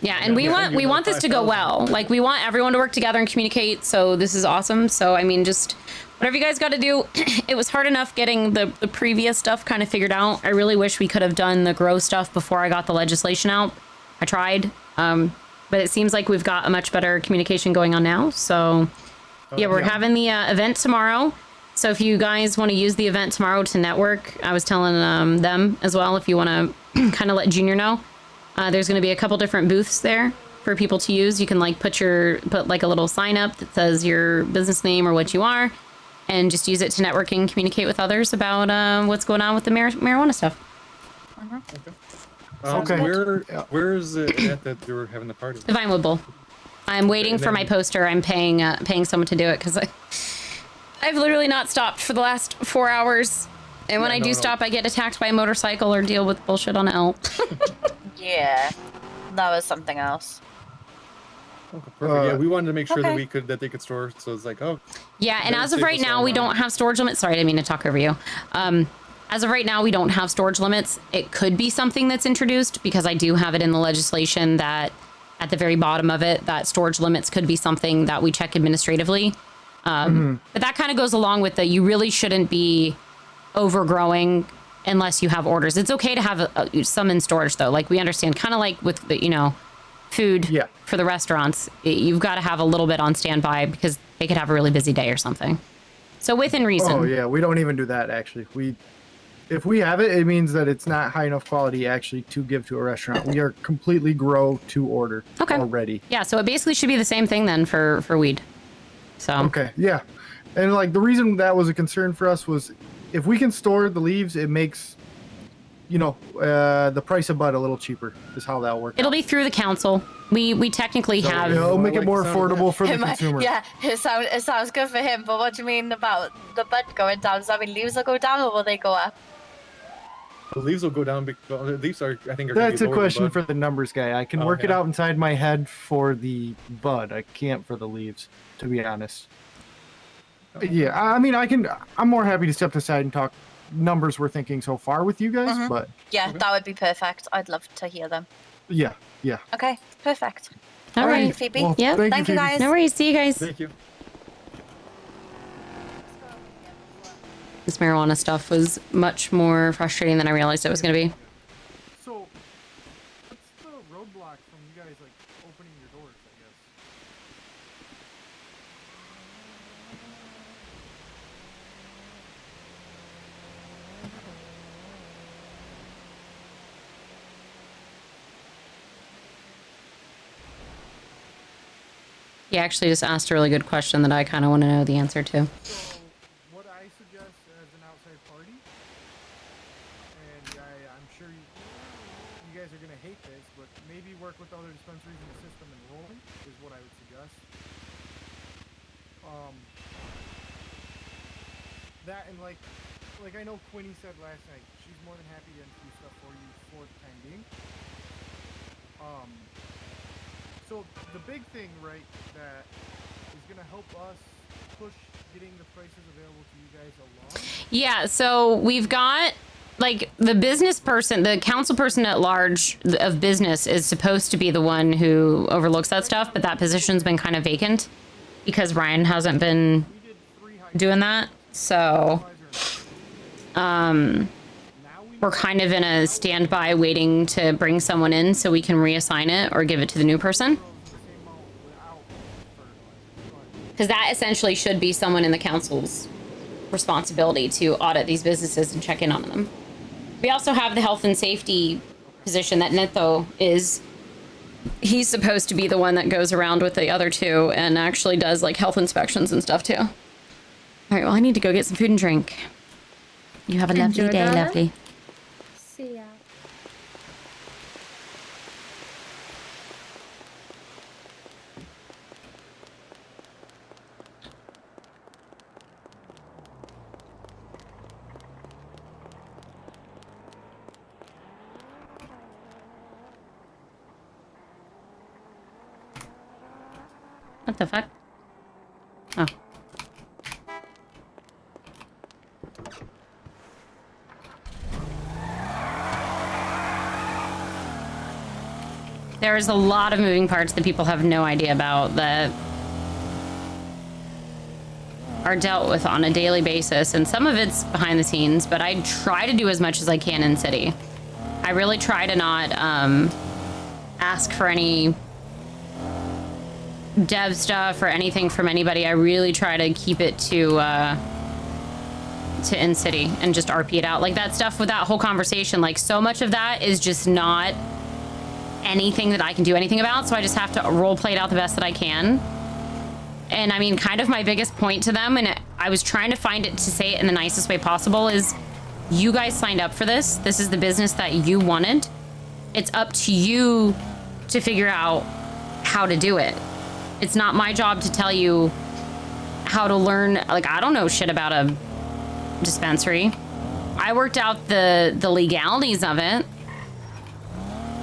Yeah, and we want this to go well. Like we want everyone to work together and communicate. So this is awesome. So I mean, just whatever you guys got to do. It was hard enough getting the previous stuff kind of figured out. I really wish we could have done the grow stuff before I got the legislation out. I tried, but it seems like we've got a much better communication going on now. So yeah, we're having the event tomorrow. So if you guys want to use the event tomorrow to network, I was telling them as well. If you want to kind of let Junior know. There's going to be a couple different booths there for people to use. You can like put like a little sign up that says your business name or what you are, and just use it to network and communicate with others about what's going on with the marijuana stuff. Okay. Where is it at that you were having the party? The Vinewood Bowl. I'm waiting for my poster. I'm paying someone to do it because I've literally not stopped for the last 4 hours. And when I do stop, I get attacked by a motorcycle or deal with bullshit on L. Yeah, that was something else. Perfect. Yeah, we wanted to make sure that they could store. So it's like, oh. Yeah, and Very as of safe right to now, sell we now. don't have storage limits. Sorry, I didn't mean to talk over you. As of right now, we don't have storage limits. It could be something that's introduced because I do have it in the legislation that at the very bottom of it, that storage limits could be something that we check administratively. But that kind of goes along with that you really shouldn't be overgrowing unless you have orders. It's okay to have some in storage though. Like we understand, kind of like with the, you know, food for the restaurants, you've got to have a little bit on standby because they could have a really busy day or something. So within reason. Oh yeah, we don't even do that actually. If we have it, it means that it's not high enough quality actually to give to a restaurant. We are completely grow to order already. Yeah, so it basically should be the same thing then for weed. So okay, yeah, and like the reason that was a concern for us was if we can store the leaves, it makes, you know, the price of bud a little cheaper. Is how that'll work. It'll be through the council. We technically have. It'll make it more affordable for the consumer. Yeah, it sounds good for him. But what do you mean about the bud going down? Does that mean leaves will go down or will they go up? The leaves will go down because the leaves are, I think, are That's a gonna be lower question than for bud. the numbers guy. I can work it out inside my head for the bud. I can't for the leaves, to be honest. Yeah, I mean, I'm more happy to step aside and talk numbers we're thinking so far with you guys, but Yeah, that would be perfect. I'd love to hear them. yeah. Okay, perfect. All Thank right, you, Phoebe. Well, yeah. Thank you, guys. No worries. See you guys. Thank you. This marijuana stuff was much more frustrating than I realized it was going to be. So, what's the roadblock from you guys like opening your doors? I guess. He actually just asked a really good question that I kind of want to know the answer to. So, what I suggest as an outside party, and I'm sure you guys are gonna hate this, but maybe work with other dispensaries in the system and rolling is what I would suggest. That and like I know Quinny said last night, she's more than happy to do stuff for you for the time being. So the big thing, right, that is gonna help us push getting the prices available to you guys along. Yeah, so we've got like the business person, the council person at large of business is supposed to be the one who overlooks that stuff, but that position's been kind of vacant because Ryan hasn't been doing that. So we're kind of in a standby waiting to bring someone in so we can reassign it or give it to the new person. Because that essentially should be someone in the council's responsibility to audit these businesses and check in on them. We also have the health and safety position that Neto is. He's supposed to be the one that goes around with the other two and actually does like health inspections and stuff too. All right, well, I need to go get some food and drink. You have a lovely day, lovely. See ya. What the fuck? Oh. There's a lot of moving parts that people have no idea about that are dealt with on a daily basis, and some of it's behind the scenes, but I try to do as much as I can in city. I really try to not ask for any dev stuff or anything from anybody. I really try to keep it to in city and just RP it out. Like that stuff with that whole conversation, like so much of that is just not anything that I can do anything about, so I just have to role play it out the best that I can. And I mean, kind of my biggest point to them, and I was trying to find it to say it in the nicest way possible, is you guys signed up for this. This is the business that you wanted. It's up to you to figure out how to do it. It's not my job to tell you how to learn. Like, I don't know shit about a dispensary. I worked out the legalities of it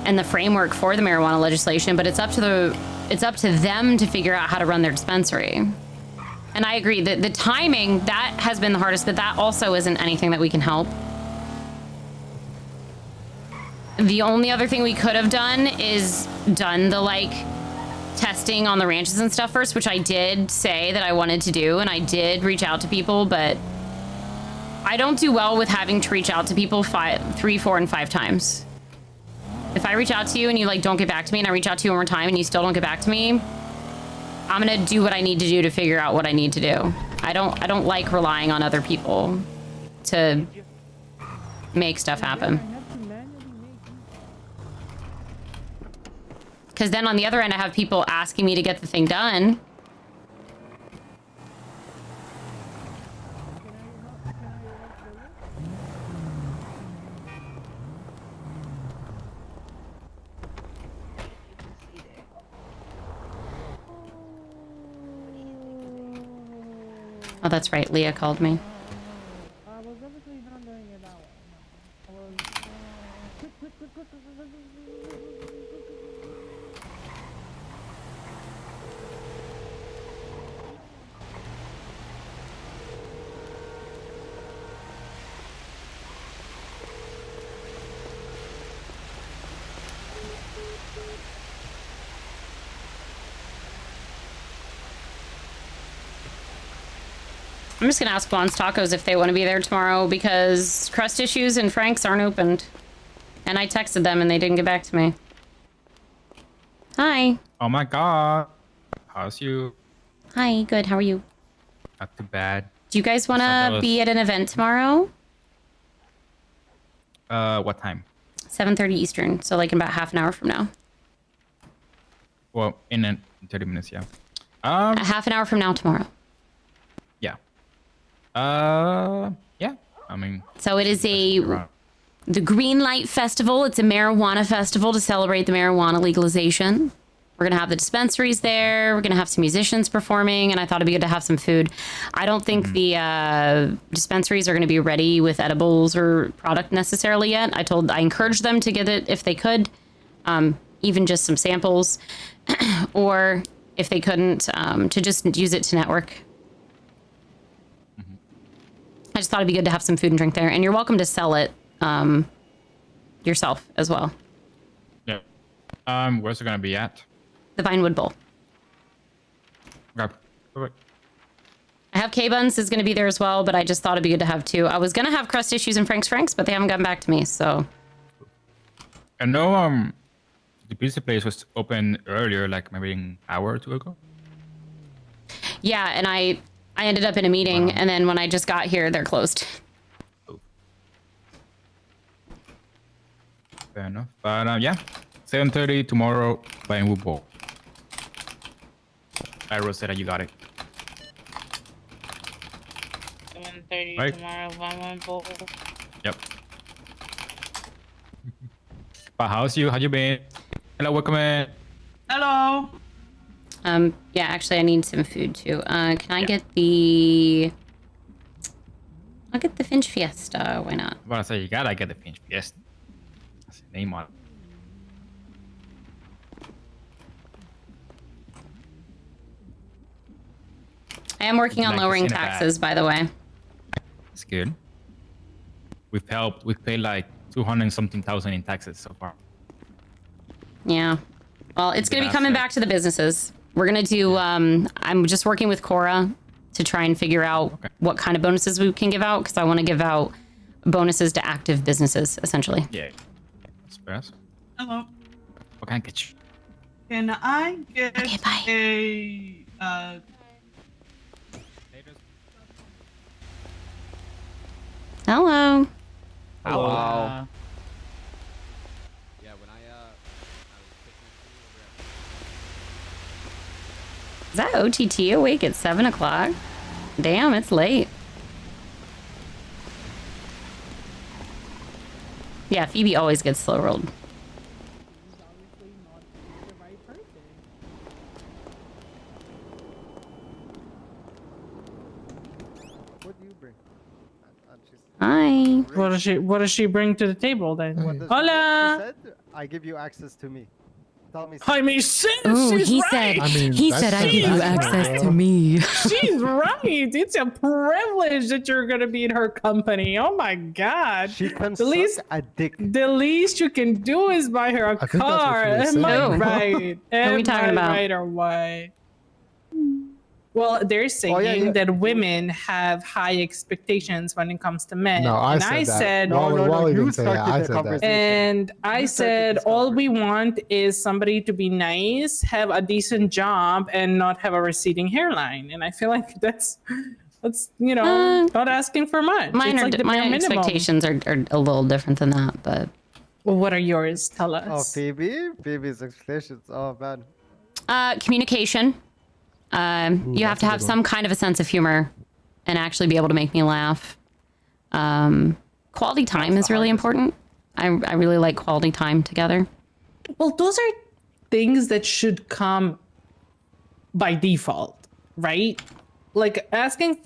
and the framework for the marijuana legislation, but it's up to them to figure out how to run their dispensary. And I agree that the timing, that has been the hardest, but that also isn't anything that we can help. The only other thing we could have done is done the like testing on the ranches and stuff first, which I did say that I wanted to do, and I did reach out to people, but I don't do well with having to reach out to people 3, 4, and 5 times. If I reach out to you and you like don't get back to me, and I reach out to you one more time and you still don't get back to me, I'm gonna do what I need to do to figure out what I need to do. I don't like relying on other people to make stuff happen. Because then on the other end, I have people asking me to get the thing done. Oh, that's right. Leah called me. I'm just gonna ask Juan's Tacos if they want to be there tomorrow because Crust Issues and Frank's aren't opened. And I texted them and they didn't get back to me. Hi. Oh my god. How's you? Hi, good. How are you? Not too bad. Do you guys want to be at an event tomorrow? What time? 7:30 Eastern, so like in about half an hour from now. Well, in 30 minutes, yeah. A half an hour from now tomorrow. Yeah. Yeah. I mean. So it is the Green Light Festival. It's a marijuana festival to celebrate the marijuana legalization. We're gonna have the dispensaries there. We're gonna have some musicians performing, and I thought it'd be good to have some food. I don't think the dispensaries are gonna be ready with edibles or product necessarily yet. I encouraged them to get it if they could, even just some samples, or if they couldn't, to just use it to network. I just thought it'd be good to have some food and drink there, and you're welcome to sell it yourself as well. Yeah. Where's it gonna be at? The Vinewood Bowl. Okay. Perfect. I have K-Buns is going to be there as well, but I just thought it'd be good to have 2. I was going to have Crust Issues and Frank's, but they haven't gotten back to me, so. I know the pizza place was open earlier, like maybe an hour or 2 ago. Yeah, and I ended up in a meeting, and then when I just got here, they're closed. Fair enough. But yeah, 7:30 tomorrow, Vinewood Bowl. Hi, Rosetta, you got it. 7:30 Right. tomorrow, Vinewood Bowl. Yep. But how's you? How you been? Hello, welcome in. Hello. Yeah, actually, I need some food too. Can I get the? I'll get the Finch Fiesta. Why not? Well, I say you gotta get the Finch Fiesta. That's the name on it. I am working on Like lowering it's in a bag. taxes, by the way. It's good. We've paid like 200 something thousand in taxes so far. Yeah. Well, it's going to be coming back to the businesses. We're going to do, I'm just working with Cora to try and figure out what kind of bonuses we can give out, because I want to give out bonuses to active businesses, essentially. Yeah. That's best. Hello. What can I get you? Can I get a Hello. Hello. Is that OTT awake at 7 o'clock? Damn, it's late. Yeah, Phoebe always gets slow rolled. Hi. What does she bring to the table then? Hola. I give you access to me. Tell me. I mean, she's Ooh, she's he right. said, he said I give you access to me. She's right. It's a privilege that you're gonna be in her company. Oh my god. She can the least, a dick. The least you can do is buy her a think that's what car. she was Am I saying. right? What are we talking about? Right or what? Well, they're saying yeah, yeah. that women have high expectations when it comes to men. No, I and said I that. said, Wally you didn't say that. started I the said that. conversation. and I You started said, this all we want is somebody to be nice, have a decent job, and not have a receding hairline. And I feel like that's not asking for much. Mine It's are like the my bare minimum. expectations are a little different than that, but Well, what are yours? Tell us. Oh, Phoebe's expectations. Oh man. communication. You have to have some kind of a sense of humor and actually be able to make me laugh. Quality time is really important. I really like quality time together. Well, those are things that should come by default, right? Like asking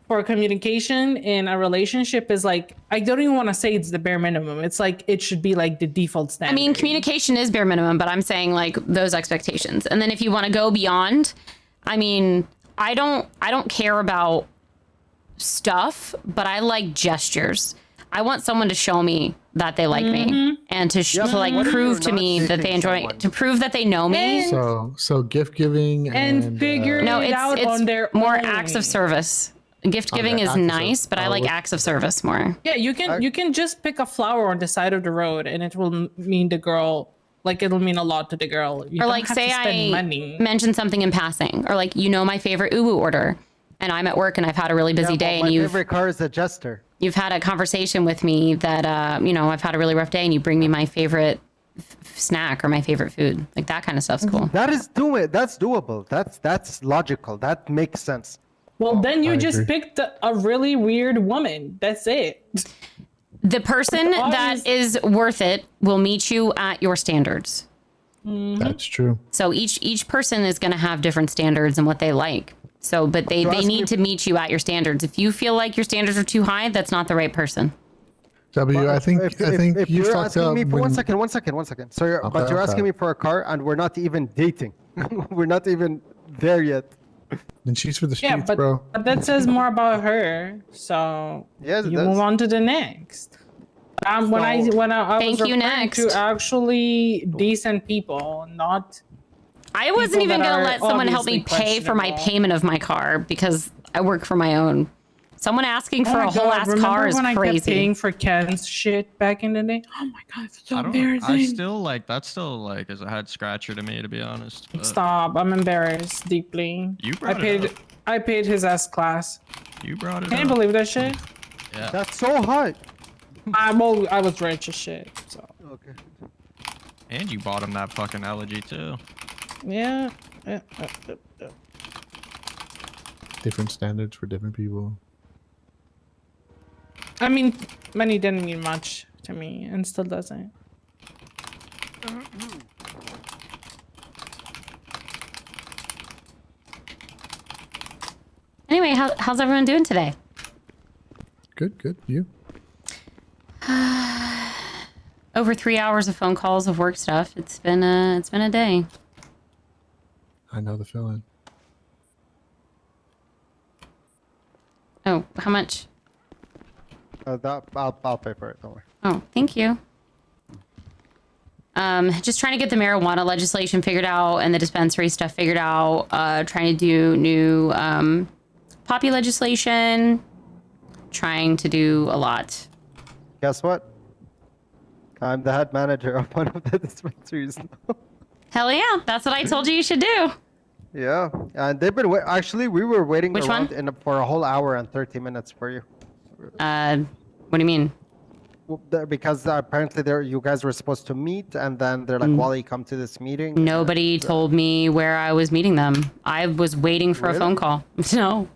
for communication in a relationship is like, I don't even want to say it's the bare minimum. It's like, it should be like the default standard. I mean, communication is bare minimum, but I'm saying like those expectations. And then if you want to go beyond, I mean, I don't care about stuff, but I like gestures. I want someone to show me that they like me and to like prove to me that they enjoy it, to prove that they know me. So gift giving and figure no, it out it's on their more own. acts of service. Gift giving Okay, is acts of nice, service. but I like acts of service more. Yeah, you can just pick a flower on the side of the road and it will mean the girl, like it'll mean a lot to the girl. You Or don't like have say to spend I money. mention something in passing, or like, you know, my favorite uwu order, and I'm at work and I've had a really busy day, and my favorite car is a jester. you've had a conversation with me that you know, I've had a really rough day, and you bring me my favorite snack or my favorite food. Like that kind of stuff's cool. That's doable. That's logical. That makes sense. Well, then you I just agree. picked a really weird woman. That's it. The person that is worth it will meet you at your standards. That's true. So each person is going to have different standards and what they like. So, but they need to meet you at your standards. If you feel like your standards are too high, that's not the right person. W, I think If you you're fucked asking up. me for when- one second. So you're, Okay, but you're okay. asking me for a car, and we're not even dating. We're not even there yet. And she's for the streets, Yeah, but, bro. but that says more about her. So Yes, it you does. move on to the next. When I was Thank you, referring next. to actually decent people, not. I wasn't people even that going to are let someone help me obviously pay for my questionable. payment of my car because I work for my own. Someone asking for Oh my a whole God, ass remember car is when I kept crazy. paying for Ken's shit back in the day? Oh my God, it's so I embarrassing. still like that's still like as a head scratcher to me, to be honest. But Stop! I'm embarrassed deeply. You brought it up. I paid his S class. You brought it Can you up. believe that shit? Yeah. That's so hot. I was rich as shit. So Okay. And you bought him that fucking elegy too. yeah. Different standards for different people. I mean, money didn't mean much to me, and still doesn't. Anyway, how's everyone doing today? Good. You? Over 3 hours of phone calls of work stuff. It's been a day. I know the feeling. Oh, how much? I'll pay for it. Don't worry. Oh, thank you. Just trying to get the marijuana legislation figured out and the dispensary stuff figured out. Trying to do new poppy legislation. Trying to do a lot. Guess what? I'm the head manager of one of the dispensaries now. Hell yeah, that's what I told you should do. Yeah, and they've been actually we were waiting Which around one? for a whole hour and 30 minutes for you. What do you mean? Well, because apparently you guys were supposed to meet, and then they're like, Wally, come to this meeting. Nobody told me where I was meeting them. I was waiting for a phone call. No.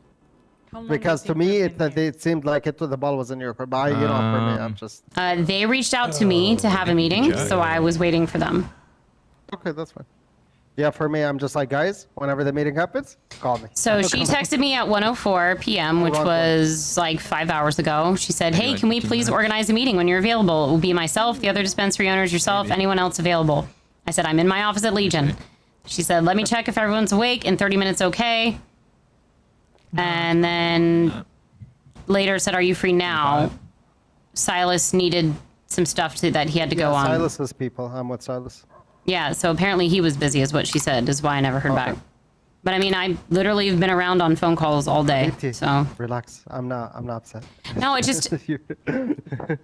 Because to me, it seemed like the ball was in your court. But for me, I'm just They reached out to me to have a meeting, so I was waiting for them. okay. That's fine. Yeah, for me, I'm just like, guys, whenever the meeting happens, call me. So she texted me at 1:04 p.m., which was like 5 hours ago. She said, hey, can we please organize a meeting when you're available? It will be myself, the other dispensary owners, yourself, anyone else available. I said, I'm in my office at Legion. She said, let me check if everyone's awake. In 30 minutes, okay. And then later said, are you free now? Silas needed some stuff that he had to go on. Silas's people. I'm with Silas. Yeah, so apparently he was busy, is what she said, is why I never heard back. But I mean, I literally have been around on phone calls all day. So relax. I'm not upset. no, it just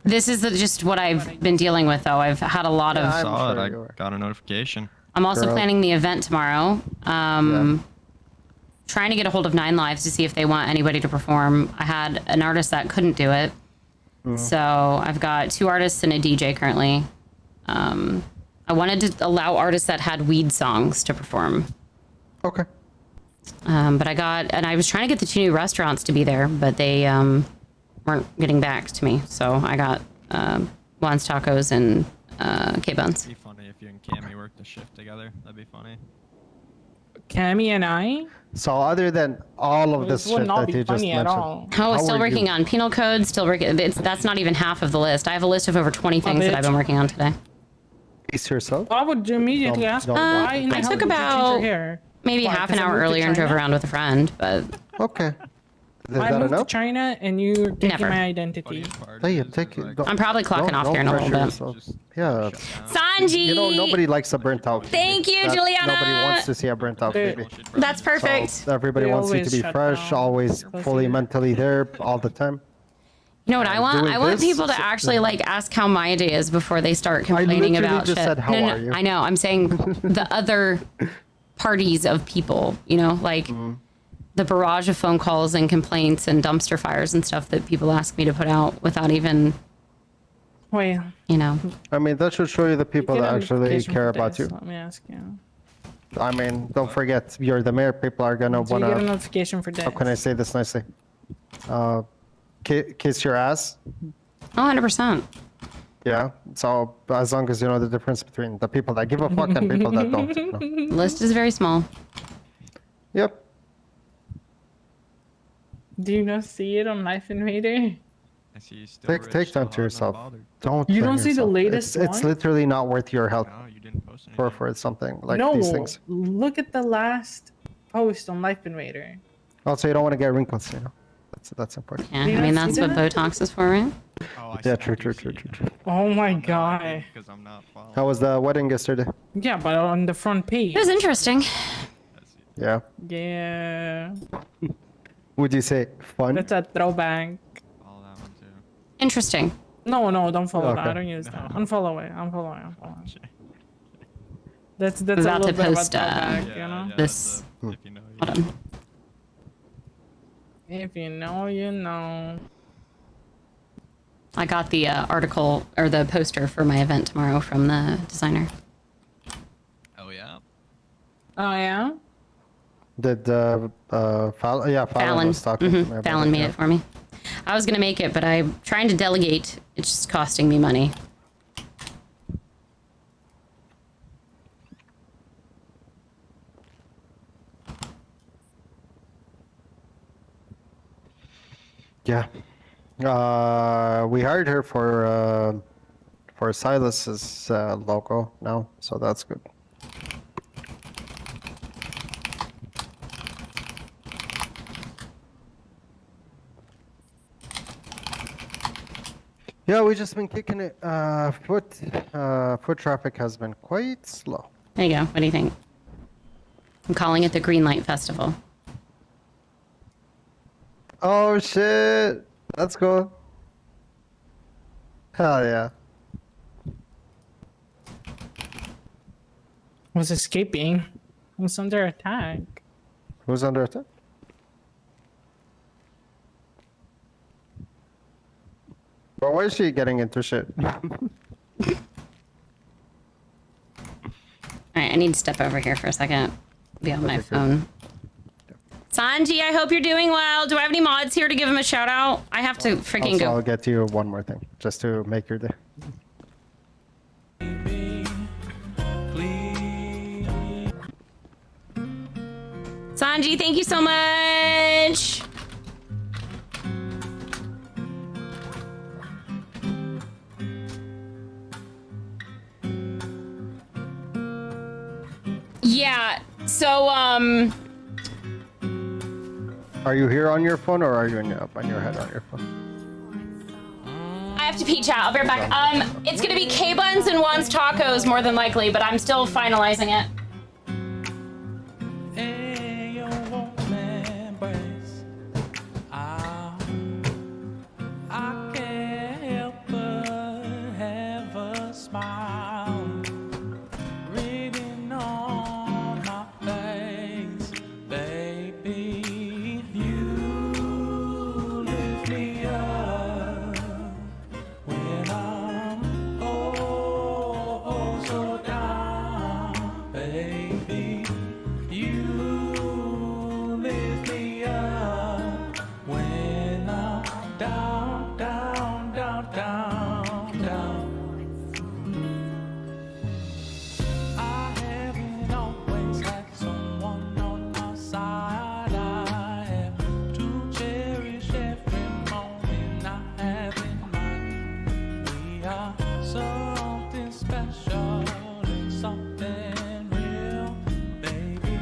this is just what I've been dealing with though. I've had a lot I of. saw it. I got a notification. I'm also planning the event tomorrow. Trying to get a hold of 9 Lives to see if they want anybody to perform. I had an artist that couldn't do it. So I've got 2 artists and a DJ currently. I wanted to allow artists that had weed songs to perform. Okay. But I was trying to get the 2 new restaurants to be there, but they weren't getting back to me. So I got Juan's Tacos and K-Buns. It'd be funny if you and Cammy worked the shift together. That'd be funny. Cammy and I? So other than all of this This would shit not that be you just funny at mentioned, all. Oh, how still are working you? on penal code. Still working. That's not even half of the list. I have a list of over 20 things that I've been working on today. Pace yourself. I would immediately ask why in the I hell took did you change your about hair? maybe Why, half an 'cause I hour moved to earlier and drove China? around with a friend, but okay. Is I that moved to enough? China and you're taking Never. my identity. Take it. I'm probably clocking off here in a little bit. Yeah. Sanji! You know, nobody likes a burnt out. Thank you, That- Juliana! Nobody wants to see a burnt out baby. That's perfect. So everybody They wants you to always be shut fresh, down. always fully mentally there all the time. You know what I want? doing I want this- people to actually like ask how my day is before they start complaining literally about just shit. said, "How no, are you?" I know. I'm saying the other parties of people. You know, like the barrage of phone calls and complaints and dumpster fires and stuff that people ask me to put out without even, Wait, you know. I mean, that should show you the people get that a actually notification care for about this, you. Let me ask you. I mean, don't forget, you're the mayor. People are gonna Do you get a wanna. notification for this? How can I say this nicely? Kiss your ass. Oh, 100%. Yeah. So as long as you know the difference between the people that give a fuck and people that don't. You know? List is very small. Yep. Do you not see it on Life Invader? I see you still Take time to yourself. Don't. You blame don't see the yourself. latest It's one? literally not worth your health No, you didn't post for something like no, these things. look at the last post on Life Invader. Also, you don't want to get wrinkles. You know, that's important. Yeah, Do you I mean, not that's see what that? Botox is for, right? Yeah, true. Oh my god. Because I'm not following. How was the wedding yesterday? Yeah, but on the front page. It was interesting. Yeah. Yeah. Would you say fun? That's a throwback. Interesting. No, don't follow that. Okay. I don't use that. Unfollow it. Unfollow it. That's I'm a about little to bit of a post throwback, you know? this. Hold on. If you know, you know. I got the article or the poster for my event tomorrow from the designer. Oh yeah. Oh yeah. Did Fallon Fallon. was talking to me about Fallon made yeah. it for me. I was gonna make it, but I'm trying to delegate. It's just costing me money. Yeah. We hired her for Silas's logo now, so that's good. Yeah, we just been kicking it. Foot traffic has been quite slow. There you go. What do you think? I'm calling it the Green Light Festival. Oh shit! That's cool. Hell yeah. Was escaping. Was under attack. Who's under attack? But why is she getting into shit? All right, I need to step over here for a second. Be on my phone. Sanji, I hope you're doing well. Do I have any mods here to give him a shout out? I have to freaking Also, go. I'll get you one more thing, just to make your day. Sanji, thank you so much. Yeah, so, Are you here on your phone or are you up on your head on your phone? I have to pee, chat. I'll be right back. It's gonna be K-Buns and Juan's Tacos more than likely, but I'm still finalizing it. down, down, down, down, down. I haven't always had someone on my side. I have to cherish every moment I have in mind. We are something special and something real. Baby,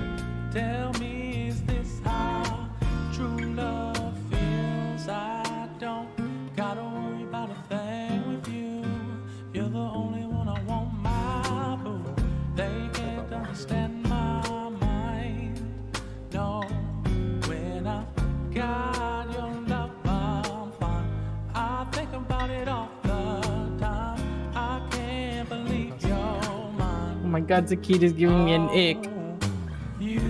tell me, is this how true love feels? I don't gotta worry about a thing with you. You're the only one I want, my boo. They can't understand my mind. No, when I got your love, I'm fine. I think about it all the time. I can't believe you're mine. Oh my god, Zakita's giving me an ick. You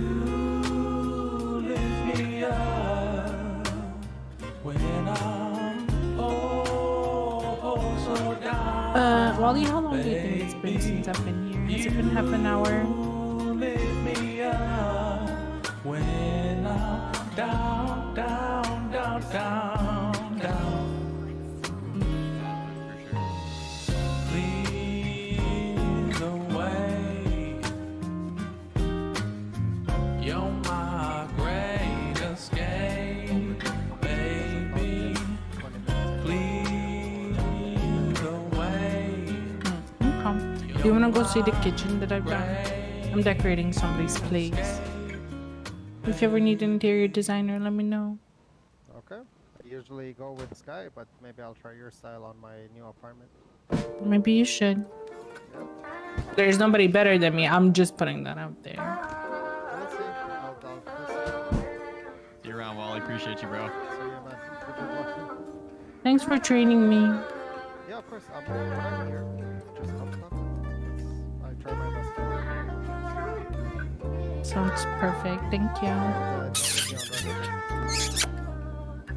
lift me up when I'm oh so down. Wally, how long do you think it's been since I've been here? Has it been half an hour? You lift me up when I'm down, down, down, down, down. Lead the way. You're my great escape, baby. Lead the way. Okay. Do you wanna go see the kitchen that I've done? I'm decorating somebody's place. If you ever need an interior designer, let me know. Okay. I usually go with Sky, but maybe I'll try your style on my new apartment. Maybe you should. There's nobody better than me. I'm just putting that out there. We'll see. I'll See you around, Wally. Appreciate you, bro. see you, man. Good luck. Thanks for training me. Yeah, of course. I'm here. Just come up. I try my best to Sounds perfect. Thank you. work.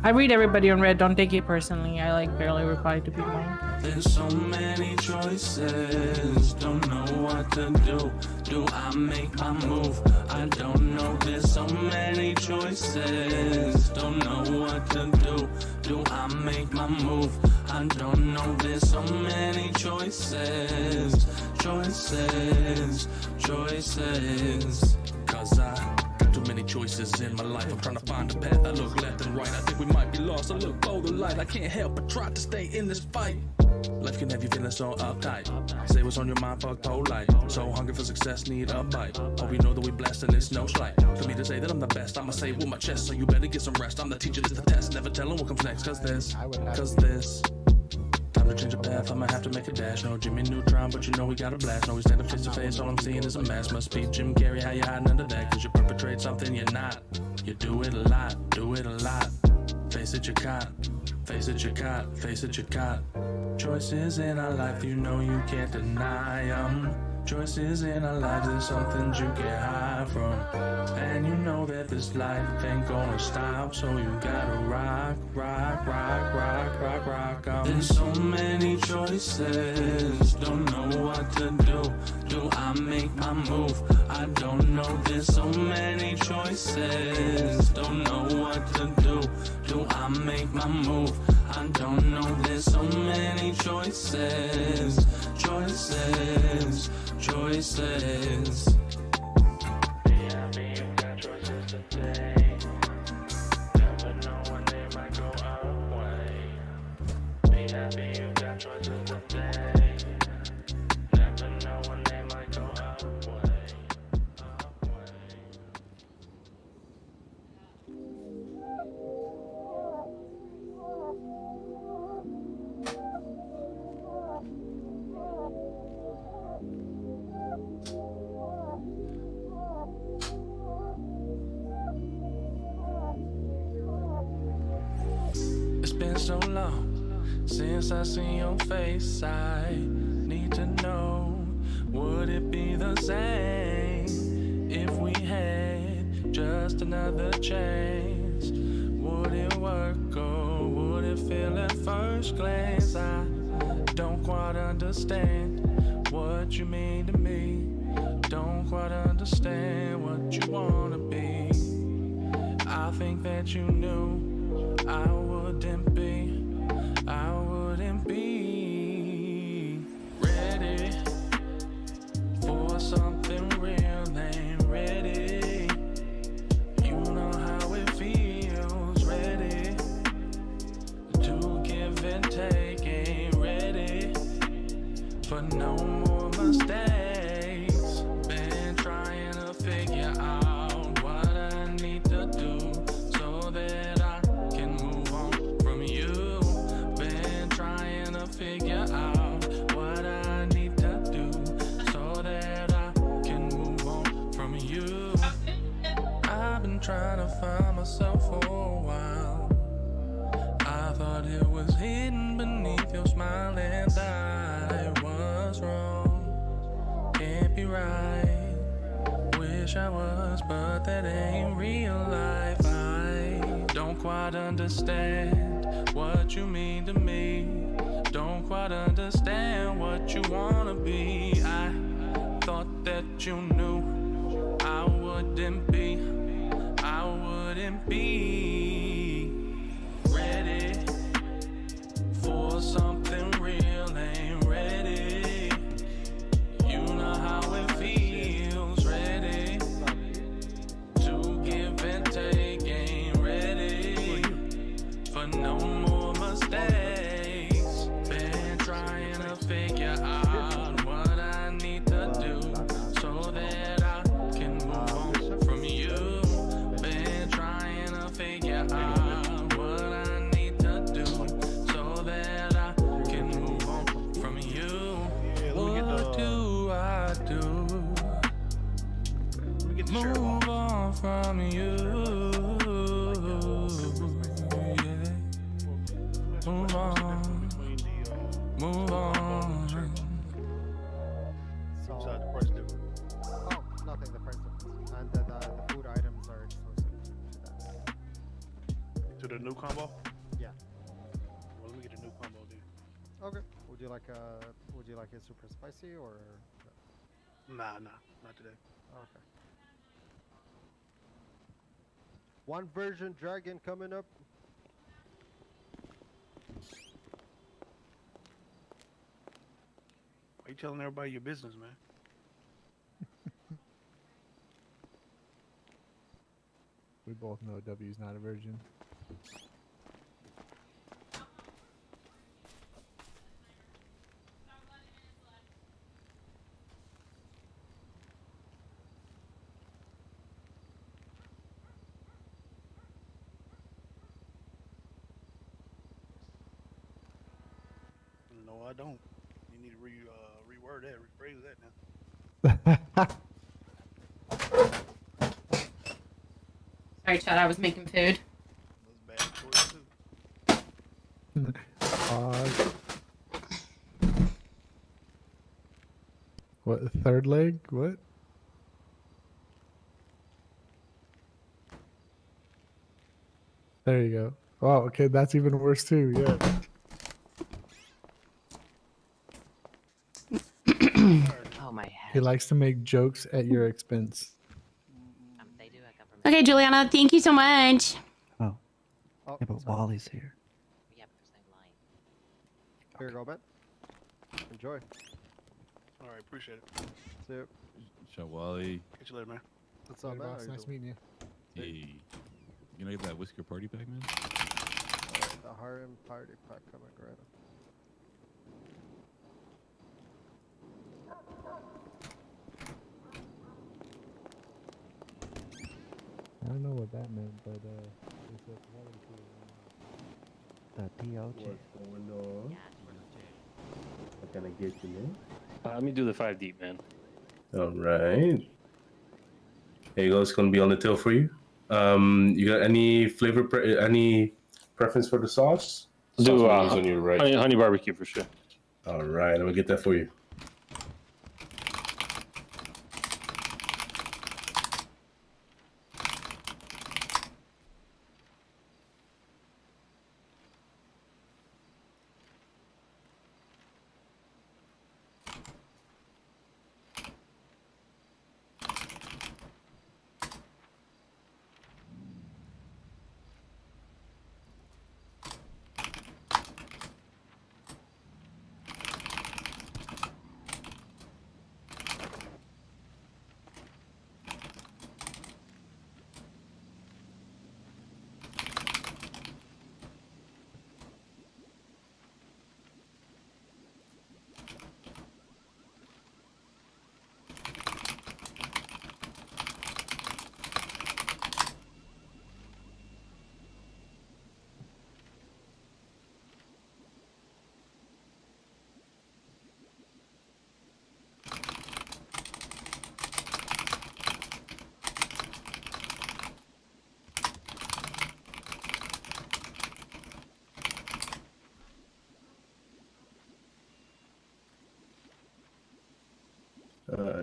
I read everybody on Red. Don't take it personally. I like barely reply to people. There's so many choices, don't know what to do. Do I make my move? I don't know. There's so many choices, don't know what to do. Do I make my move? I don't know. There's so many choices, choices, choices. Cause I got too many choices in my life. I'm trying to find a path. I look left and right. I think we might be lost. I look for the light. I can't help but try to stay in this fight. Life can have you feeling so uptight. Say what's on your mind, fuck polite. So hungry for success, need a bite. Hope you know that we blessed and it's no slight. For me to say that I'm the best, I'ma say it with my chest. So you better get some rest. I'm the teacher, this the test. Never tell them what comes next. Cause this. Time to change a path, I'ma have to make a dash. No Jimmy Neutron, but you know we got a blast. No, we stand up face to face, all I'm seeing is a mess. Must be Jim Carrey, how you hiding under that? Cause you perpetrate something you're not. You do it a lot, do it a lot. Face it, you caught. Face it, you caught. Face it, you caught. Choices in our life, you know you can't deny them. Choices in our lives, there's something you can't hide from. And you know that this life ain't gonna stop, so you gotta rock, rock, rock, rock, rock, rock. There's so many choices, don't know what to do. Do I make my move? I don't know. There's so many choices, don't know what to do. Do I make my move? I don't know. There's so many choices, choices, choices. Be happy you got choices today. Never know when they might go our way. Be happy you got choices today. Never know when they might go our way. It's been so long since I seen your face. I need to know, would it be the same if we had just another chance? Would it work or would it feel at first glance? I don't quite understand what you mean to me. Don't quite understand what you wanna be. I think that you knew I wouldn't be and take, ain't ready for no more mistakes. Been trying to figure out what I need to do so that I can move on from you. Been trying to figure out what I need to do so that I can move on from you. I've been trying to find myself for a while. I thought it was hidden beneath your smile, and I was wrong. Can't be right. Wish I was, but that ain't real life. I don't quite understand what you mean to me. Don't quite understand what you wanna be. I thought that you knew I wouldn't be ready for something real, ain't ready. You know how it feels, ready to give and take, ain't ready for no more mistakes. Been trying to figure out what I need to do so that I can move on from you. Been trying to figure out what I need to do so that I can move on from you. What do I do? Move on from you. Yeah. Move on. Move on. So, oh, nothing. The price difference, and the food items are exclusive to that. To the new combo? Yeah. Well, let me get a new combo, dude. Okay. Would you like it super spicy or? Nah, not today. Okay. One version dragon coming up. Why you telling everybody your business, man? We both know W's not a virgin. No, I don't. You need to reword that, rephrase that now. Sorry, Chad, I was making food. What, third leg? What? There you go. Oh, okay, that's even worse too, yeah. Oh my head. He likes to make jokes at your expense. Okay, Juliana, thank you so much. Oh. Yeah, but Wally's here. Here you go, man. Enjoy. All right, appreciate it. See you. Shawali. Catch you later, man. What's up, Hey, man? boss, How you nice doing? meeting you. Hey. You gonna get that whisker party pack, man? Alright, the Harem party pack coming right up. I don't know what that meant, but it's a The DOJ. What's going on? What can I get you, man? Let me do the 5 deep, man. All right. There you go. It's gonna be on the till for you. You got any flavor? Any preference for the sauce? Do Sauce on your right. honey barbecue for sure. All right. Let me get that for you.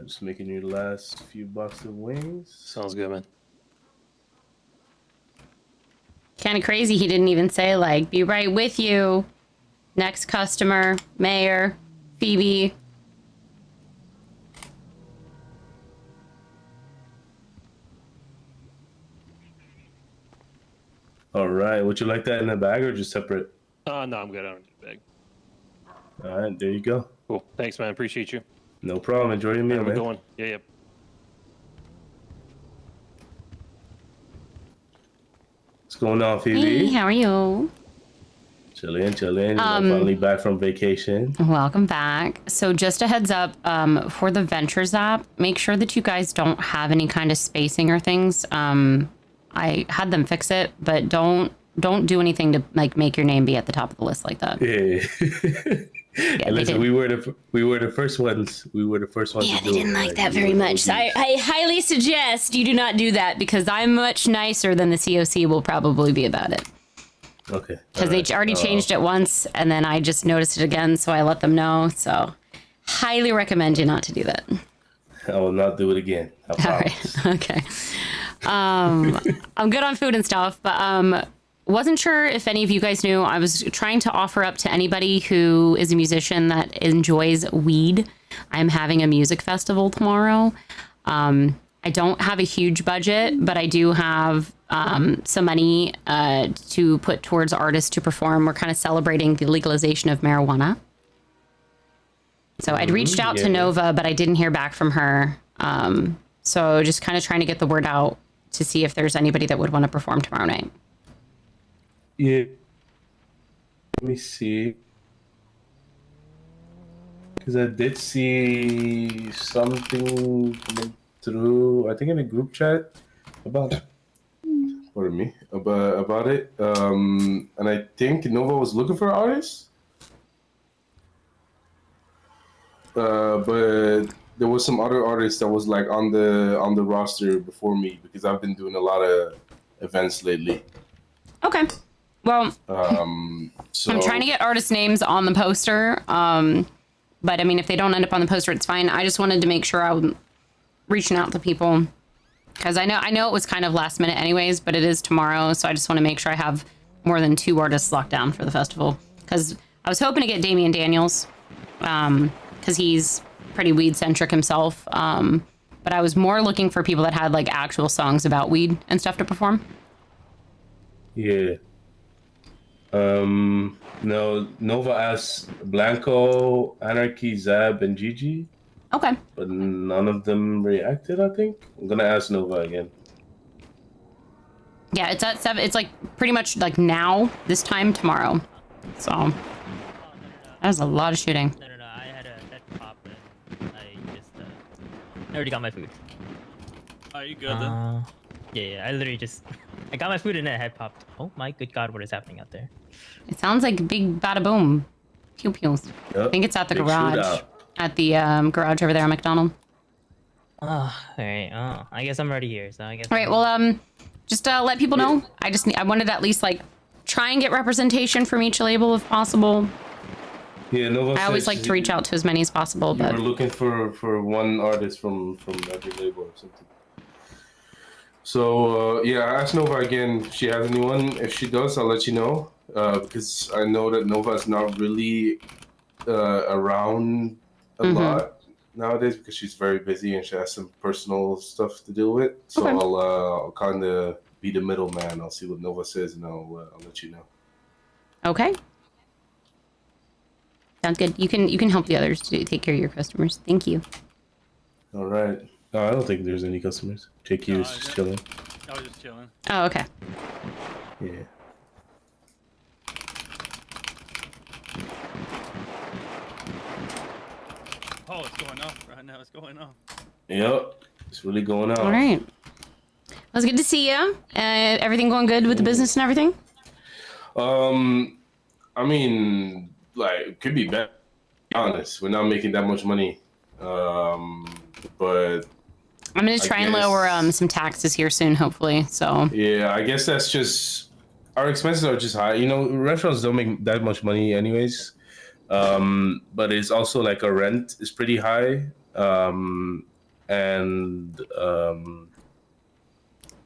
Just making your last few bucks of wings. Sounds good, man. Kind of crazy. He didn't even say like, "Be right with you." Next customer, Mayor, Phoebe. All right. Would you like that in a bag or just separate? No, I'm good. I don't need a bag. All right. There you go. Cool. Thanks, man. Appreciate you. No problem. Enjoy your meal, Have a man. good one. Yeah. What's going on, Phoebe? Hey, how are you? Chilling. Finally back from vacation. Welcome back. So just a heads up, for the Ventures app, make sure that you guys don't have any kind of spacing or things. I had them fix it, but don't do anything to like make your name be at the top of the list like that. Yeah. Yeah, listen, we were the first ones. We were the first ones. Yeah, to they do didn't it, like that We very were much. So OGs. I highly suggest you do not do that because I'm much nicer than the COC will probably be about it. Okay. Because they already changed it once, and then I just noticed it again, so I let them know. So, highly recommend you not to do that. I will not do it again. I promise. All right. Okay. I'm good on food and stuff, but wasn't sure if any of you guys knew. I was trying to offer up to anybody who is a musician that enjoys weed. I'm having a music festival tomorrow. I don't have a huge budget, but I do have some money to put towards artists to perform. We're kind of celebrating the legalization of marijuana. So I'd reached out to Nova, but I didn't hear back from her. So just kind of trying to get the word out to see if there's anybody that would want to perform tomorrow night. Yeah. Let me see. Because I did see something coming through, I think in a group chat about about it. And I think Nova was looking for artists. But there was some other artists that was like on the roster before me because I've been doing a lot of events lately. Okay. Well, so I'm trying to get artist names on the poster. But I mean, if they don't end up on the poster, it's fine. I just wanted to make sure I'm reaching out to people because I know it was kind of last minute anyways, but it is tomorrow. So I just want to make sure I have more than 2 artists locked down for the festival because I was hoping to get Damian Daniels because he's pretty weed centric himself. But I was more looking for people that had like actual songs about weed and stuff to perform. Yeah. No, Nova asked Blanco, Anarchy, Zab, and Gigi. Okay. But none of them reacted, I think. I'm gonna ask Nova again. Yeah, it's at 7. It's like pretty much like now, this time tomorrow. So that was a lot of shooting. No, I had a head pop and I just I already got my food. Are you good then? Yeah, I literally just I got my food and then a head popped. Oh my good god, what is happening out there? It sounds like big bada boom. Pew pews. Yep, I think it's at the big garage. shootout. At the garage over there on McDonald. Alright, I guess I'm already here, so I guess. Alright, well just let people know. I wanted to at least like try and get representation from each label if possible. Yeah, Nova. I always like to reach out to as many as possible, You but were looking for one artist from every label or something. So yeah, I asked Nova again if she has anyone. If she does, I'll let you know. Because I know that Nova is not really around a lot nowadays because she's very busy and she has some personal stuff to deal with. So Okay. I'll kind of be the middleman. I'll see what Nova says and I'll let you know. okay. Sounds good. You can help the others to take care of your customers. Thank you. All right. No, I don't think there's any customers. JQ is just chilling. I was just chilling. Oh, okay. Yeah. Oh, it's going up right now. It's going up. Yep. It's really going on. All right. Well, it's good to see you. Everything going good with the business and everything? I mean, like, it could be better. To be honest, we're not making that much money. But I'm gonna try and lower some taxes here soon, hopefully. So yeah, I guess that's just our expenses are just high. You know, restaurants don't make that much money anyways. But it's also like our rent is pretty high. and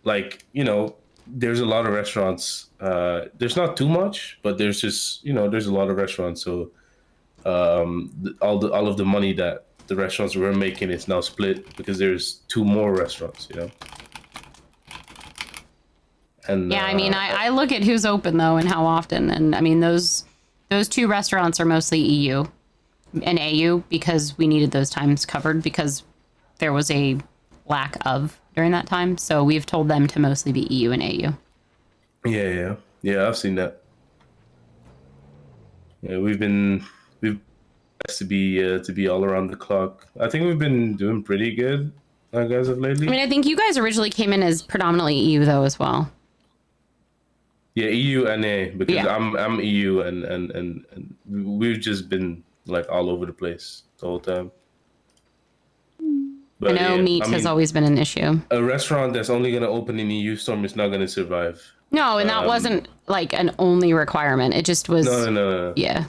like there's a lot of restaurants. There's not too much, but there's just there's a lot of restaurants. So all of the money that the restaurants were making is now split because there's 2 more restaurants. And Yeah, I mean, I look at who's open though and how often, and I mean those 2 restaurants are mostly EU and AU because we needed those times covered because there was a lack of during that time. So we've told them to mostly be EU and AU. Yeah, I've seen that. Yeah, we've asked to be all around the clock. I think we've been doing pretty good, as of lately. I mean, I think you guys originally came in as predominantly EU though as well. Yeah, EU and A because Yeah. I'm EU and we've just been like all over the place the whole time. I know meat has always been an issue. A restaurant that's only gonna open in EU storm is not gonna survive. No, and that wasn't like an only requirement. It just was. No. Yeah.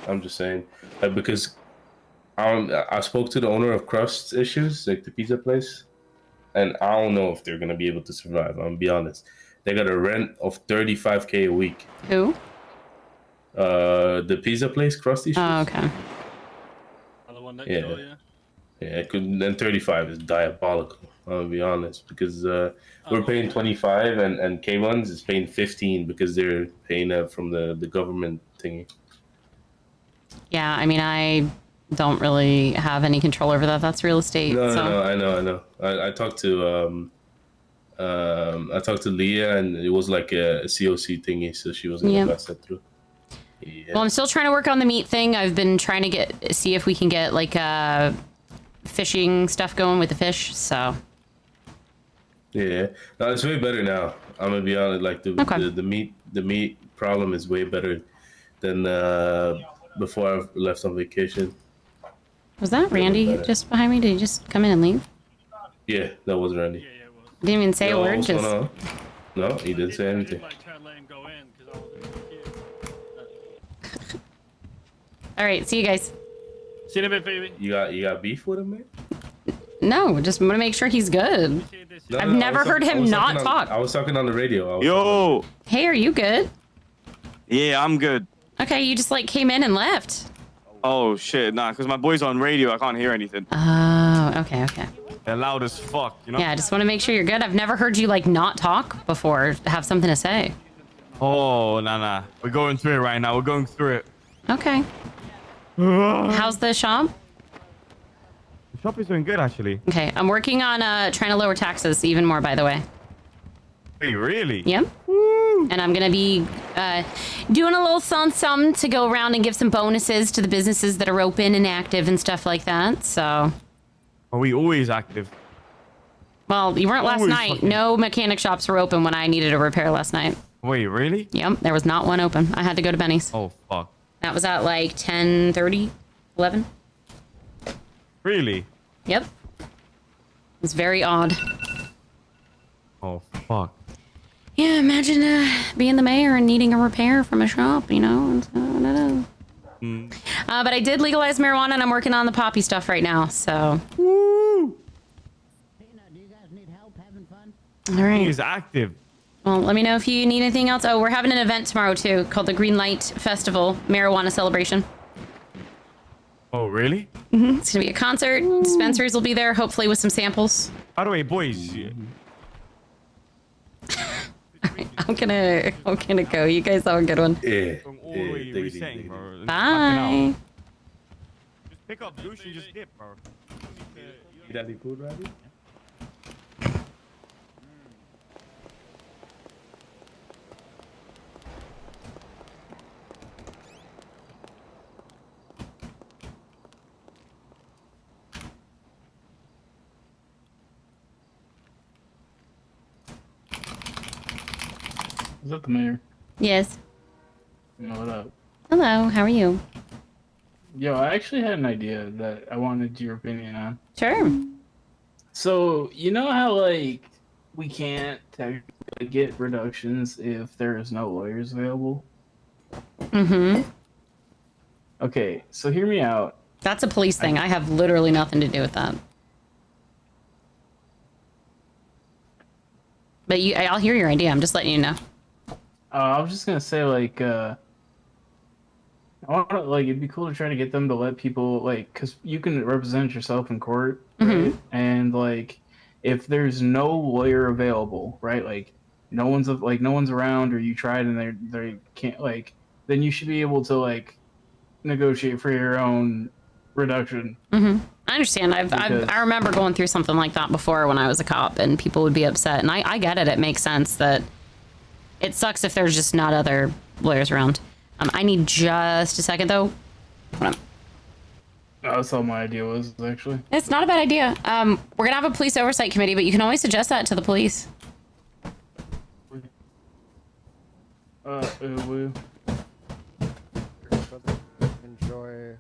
I'm just saying, because I spoke to the owner of Crust Issues, like the pizza place, and I don't know if they're gonna be able to survive. I'm gonna be honest. They got a rent of $35K a week. Who? The pizza place, Crust Issues. Oh, okay. Yeah, it could. Then 35 is diabolical. I'll be honest, because we're paying 25, and K1s is paying 15 because they're paying from the government thingy. Yeah, I mean, I don't really have any control over that. That's real estate. No, so. I know. I talked to Leah, and it was like a COC thingy, so she was gonna pass that through. Yeah. Well, I'm still trying to work on the meat thing. I've been trying to see if we can get like fishing stuff going with the fish. So. Yeah, no, it's way better now. I'm gonna be honest. Like the meat problem is way better than before I left on vacation. Was that Randy just behind me? Did he just come in and leave? Yeah, that was Randy. Didn't even say a word. What's Just. going on? No, he didn't say anything. All right, see you guys. See you in a bit, Phoebe. You got beef with him, man? No, just want to make sure he's good. I've never heard him not talk. I was talking on the radio. Yo. Hey, are you good? Yeah, I'm good. Okay, you just like came in and left. Oh shit, nah, because my boy's on radio. I can't hear anything. Oh, okay. They're loud as fuck, you know? Yeah, I just want to make sure you're good. I've never heard you like not talk before, have something to say. Oh, nah. We're going through it right now. We're going through it. Okay. How's the shop? The shop is doing good, actually. Okay, I'm working on trying to lower taxes even more, by the way. Hey, really? Yep. And I'm gonna be doing a little something to go around and give some bonuses to the businesses that are open and active and stuff like that. So. Are we always active? Well, you weren't last night. No mechanic shops were open when I needed a repair last night. Wait, really? Yep, there was not one open. I had to go to Benny's. Oh, fuck. That was at like 10:30, 11. Really? Yep. It's very odd. Oh, fuck. Yeah, imagine being the mayor and needing a repair from a shop, you know? I don't know. But I did legalize marijuana and I'm working on the poppy stuff right now, so. Woo! All right. He's active. Well, let me know if you need anything else. Oh, we're having an event tomorrow too called the Green Light Festival Marijuana Celebration. Oh, really? It's gonna be a concert. Dispensaries will be there, hopefully with some samples. By the way, boys. I'm gonna go. You guys have a good one. Yeah. Bye. Just pick up douche and just dip, bro. You got any food ready? Is that the mayor? Yes. What up? Hello, how are you? Yo, I actually had an idea that I wanted your opinion on. Sure. So, you know how, like, we can't technically get reductions if there is no lawyers available? Mm-hmm. Okay, so hear me out. That's a police thing. I have literally nothing to do with that. But I'll hear your idea. I'm just letting you know. I was just gonna say, like, it'd be cool to try to get them to let people, like, because you can represent yourself in court, right? And like, if there's no lawyer available, right? Like, no one's around, or you tried and they can't, like, then you should be able to like negotiate for your own reduction. I understand. I remember going through something like that before when I was a cop, and people would be upset. And I get it. It makes sense that it sucks if there's just not other lawyers around. I need just a second though. That's all my idea was, actually. It's not a bad idea. We're gonna have a police oversight committee, but you can always suggest that to the police. Enjoy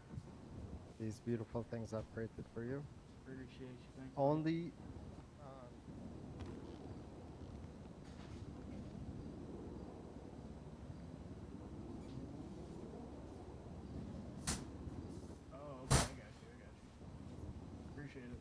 these beautiful things I've created for you. Appreciate you. Thank you. Only. Oh, okay. I got you. Appreciate it.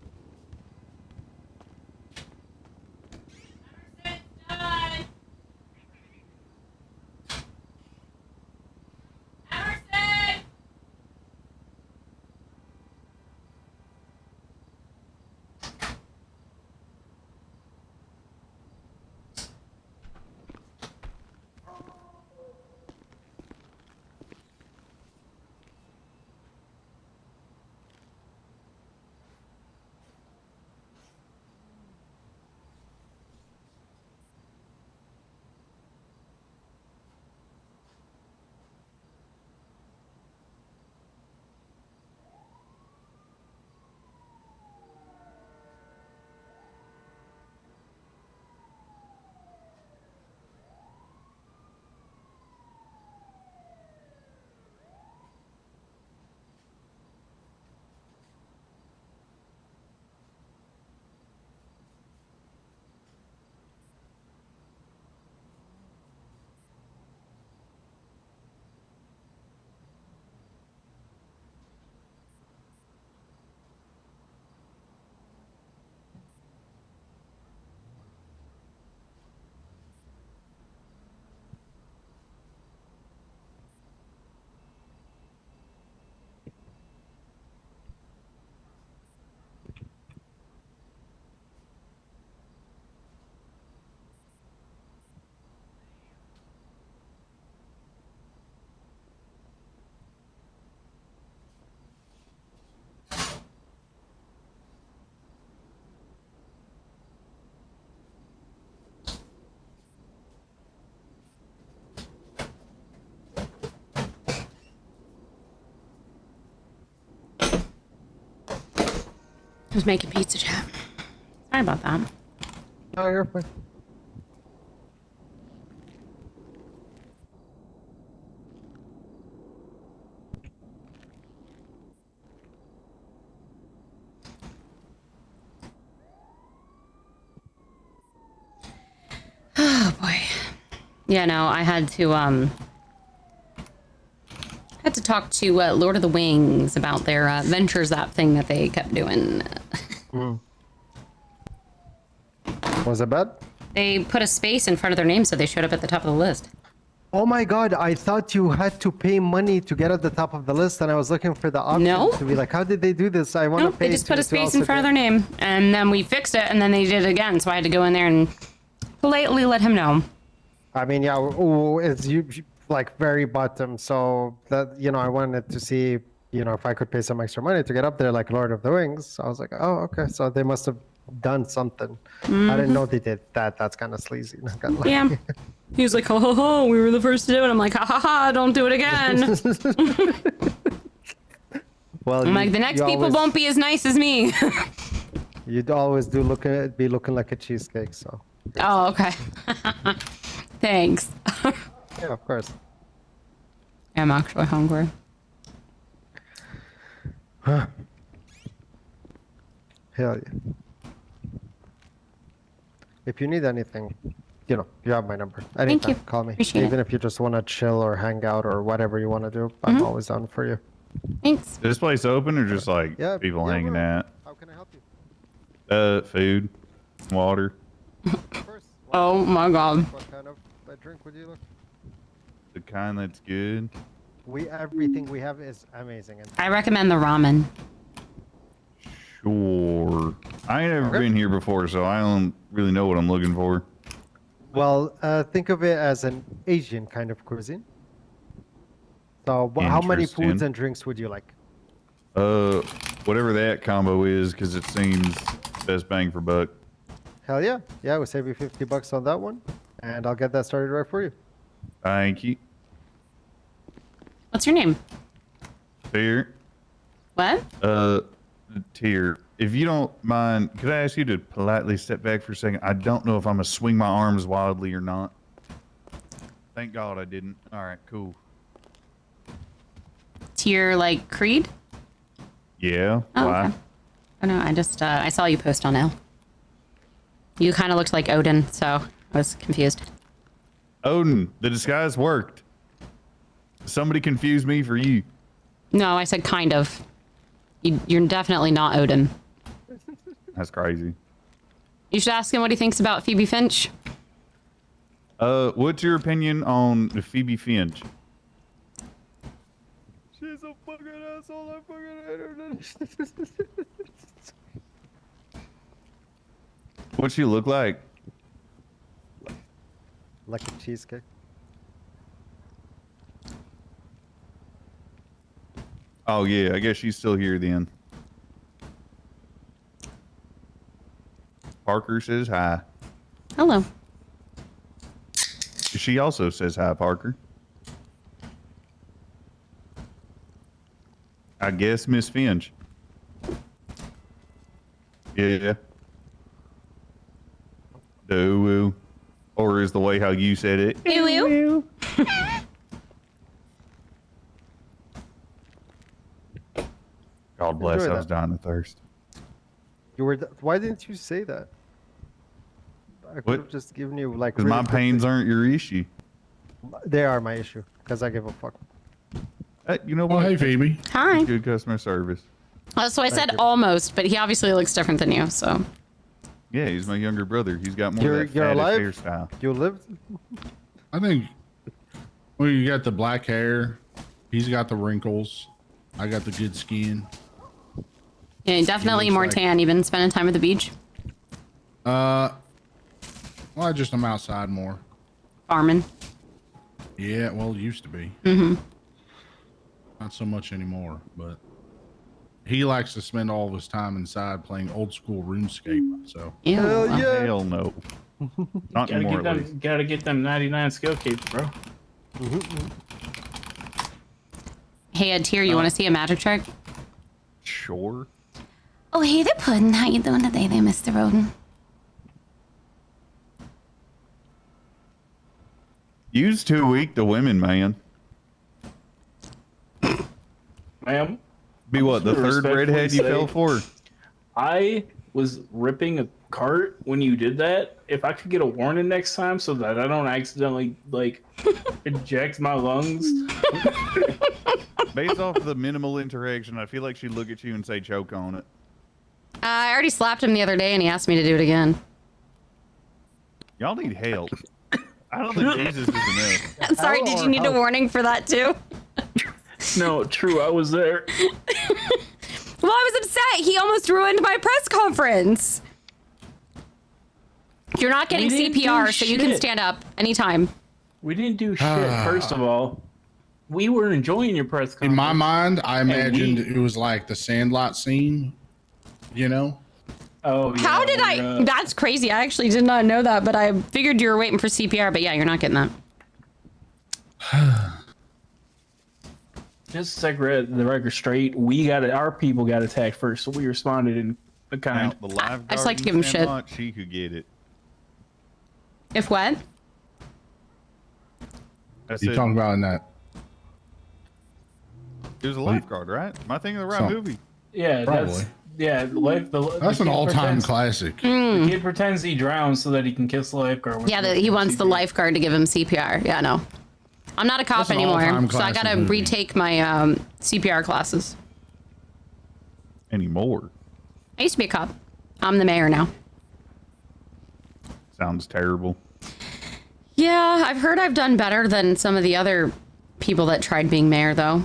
I was making pizza, chat. Sorry about that. No, you're fine. Oh boy. Yeah, no, I had to talk to Lord of the Wings about their Ventures app thing that they kept doing. Was it bad? They put a space in front of their name so they showed up at the top of the list. Oh my god, I thought you had to pay money to get at the top of the list, and I was looking for the option to be like, how did they do this? I want to pay. They just put a space in front of their name, and then we fixed it, and then they did it again, so I had to go in there and politely let him know. I mean, yeah, it's like very bottom, so that, I wanted to see, if I could pay some extra money to get up there like Lord of the Rings. I was like, oh, okay, so they must have done something. I didn't know they did that. That's kind of sleazy. Not gonna lie. Yeah. He was like, ho, we were the first to do it. I'm like, ha, don't do it again. Well, I'm like, the next people won't be as nice as me. You'd always be looking like a cheesecake, so. Oh, okay. Thanks. Yeah, of course. I'm actually hungry. Huh. Hell yeah. If you need anything, you have my number. Anytime, Thank you. call me. Appreciate Even if you just want to chill or hang out or whatever you want to do, I'm always down for you. Thanks. This place open or just like people hanging out? How can I help you? Food, water. Oh my god. What kind of drink would you look? The kind that's good. Everything we have is amazing. I recommend the ramen. Sure. I ain't never been here before, so I don't really know what I'm looking for. Well, think of it as an Asian kind of cuisine. So, how many foods Interesting. and drinks would you like? Whatever that combo is, because it seems best bang for buck. Hell yeah. Yeah, we'll save you $50 on that one. And I'll get that started right for you. Thank you. What's your name? Tier. What? Tier. If you don't mind, could I ask you to politely step back for a second? I don't know if I'm gonna swing my arms wildly or not. Thank God I didn't. All right, cool. Tier like Creed? Yeah. Oh, Why? okay. Oh no, I just I saw you post on L. You kind of looked like Odin, so I was confused. Odin, the disguise worked. Somebody confused me for you. No, I said kind of. You're definitely not Odin. That's crazy. You should ask him what he thinks about Phoebe Finch. What's your opinion on Phoebe Finch? She's a fucking asshole. I fucking hate her. What's she look like? Like a cheesecake. Oh yeah, I guess she's still here then. Parker says hi. Hello. She also says hi, Parker. I guess Miss Finch. Yeah. Doo-woo. Or is the way how you said it. Ew. God bless, Enjoy I was that. dying of thirst. You were. Why didn't you say that? I could What? have just given you like. Because really my quick pains things. aren't your issue. They are my issue because I give a fuck. You know what? hey, Phoebe. Hi. Good customer service. So I said you. almost, but he obviously looks different than you, so. Yeah, he's my younger brother. He's got more You're of that fattish alive. hairstyle. You lived. I think. Well, you got the black hair. He's got the wrinkles. I got the good skin. Yeah, definitely looks more like- tan. You've been spending time at the beach. Well, I'm outside more. Farming. Yeah, well, it used to be. Mm-hmm. Not so much anymore, but he likes to spend all of his time inside playing old school RuneScape. So Ew. Hell no. Not Gotta anymore, get at least. them. Gotta get them 99 skill capes, bro. Hey, Tier, you want to see a magic trick? Sure. Oh, hey there, Puddin'. How you doing today there, Mr. Rodin? You's too weak to women, man. Ma'am, Be what, the gonna third redhead you respectfully fell say- for? I was ripping a cart when you did that. If I could get a warning next time so that I don't accidentally like eject my lungs. Based off of the minimal interaction, I feel like she'd look at you and say choke on it. I already slapped him the other day, and he asked me to do it again. Y'all need help. I don't think Jesus is enough. Sorry, did you need a warning for that too? No, true. I was there. Well, I was upset. He almost ruined my press conference. You're not getting We didn't CPR, do so you can shit. stand up anytime. We didn't do shit. First of all, we were enjoying your press conference. in my mind, I And imagined we- it was like the Sandlot scene. You know? Oh, yeah. How did I? That's crazy. I actually did not know that, but I figured you were waiting for CPR. But yeah, you're not getting that. Just to set the record straight, our people got attacked first, so we responded in a Now, kind. the lifeguard I just like to in give him shit. Sandlot, she could get it. If what? I You said, talking about in that? it was a lifeguard, right? Am I thinking of the right Some- movie? Yeah, Probably. That's an all-time classic. The kid pretends he drowns so that he can kiss the lifeguard. Yeah, he wants the lifeguard to give him CPR. Yeah, no. I'm not a cop That's an anymore, all-time so I classic gotta movie. retake my CPR classes. Anymore. I used to be a cop. I'm the mayor now. Sounds terrible. Yeah, I've heard I've done better than some of the other people that tried being mayor, though.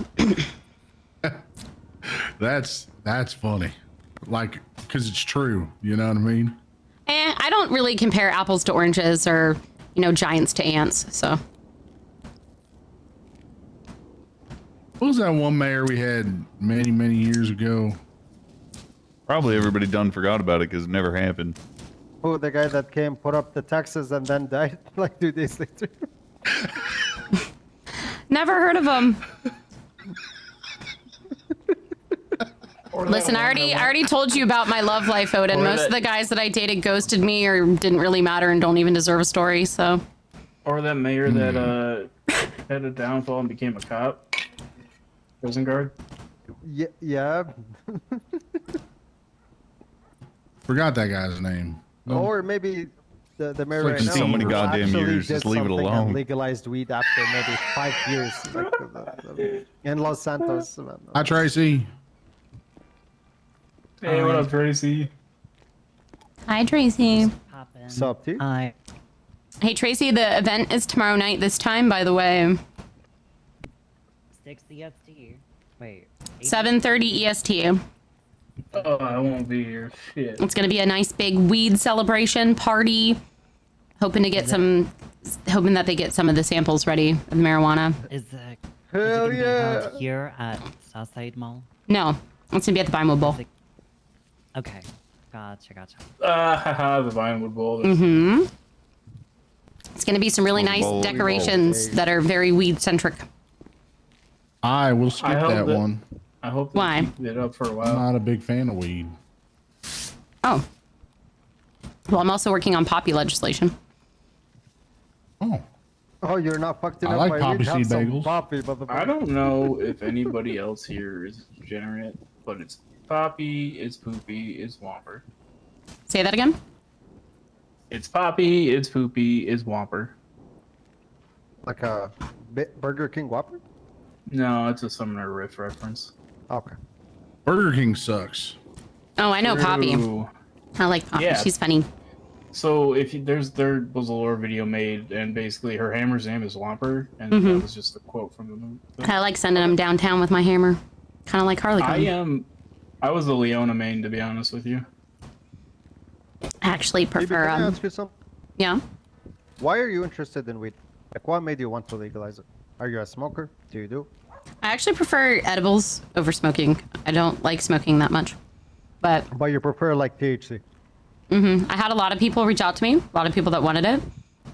That's funny. Like, because it's true. You know what I mean? I don't really compare apples to oranges or, giants to ants, so. What was that one mayor we had many, many years ago? Probably everybody done forgot about it because it never happened. Oh, the guy that came, put up the taxes, and then died like 2 days later. Never heard of them. Listen, I already told you about my love life, Odin. Most of the guys that I dated ghosted me or didn't really matter and don't even deserve a story, so. Or that mayor that had a downfall and became a cop. Prison guard. Yeah. Forgot that guy's name. Or maybe the mayor like right now so many who goddamn actually years, did just leave it something alone. and legalized weed after maybe 5 years, like in Los Santos. Hi, Tracy. Hey, what up, Tracy? Hi, Tracy. What's up, T? Hi. Hey, Tracy, the event is tomorrow night this time, by the way. 6 EST. Wait. 7:30 EST. Oh, I won't be here. Shit. It's gonna be a nice big weed celebration party. Hoping to get some, hoping that they get some of the samples ready of the marijuana. Is it Hell gonna be yeah. held here at Southside Mall? No, it's gonna be at the Vinewood Bowl. Okay. Gotcha. Haha, the Vinewood Bowl. Mm-hmm. It's gonna be some really nice Bowl. decorations that are very weed centric. I will skip that one. I hope Why? they keep it up for a I'm while. not a big fan of weed. Oh. Well, I'm also working on poppy legislation. Oh, you're not fucked up I like by poppy weed? Have seed some bagels. Poppy, motherfucker. I don't know if anybody else here is degenerate, but it's Poppy, it's Poopy, it's Whopper. Say that again? It's Poppy, it's Poopy, it's Whopper. Like a Burger King Whopper? No, it's a Summoner Rift reference. Okay. Burger King sucks. Oh, I know Poppy. True. I like Poppy. Yeah. She's funny. So if you, there was a lore video made, and basically her hammer's name is Whopper, and Mhm. that was just a quote from the movie. I like sending them downtown with my hammer. Kind of like Harley Quinn. I was a Leona main, to be honest with you. I actually Maybe prefer. can I ask you something? Yeah. Why are you interested in weed? Like, what made you want to legalize it? Are you a smoker? Do you do? I actually prefer edibles over smoking. I don't like smoking that much. But you prefer like THC? I had a lot of people reach out to me, a lot of people that wanted it.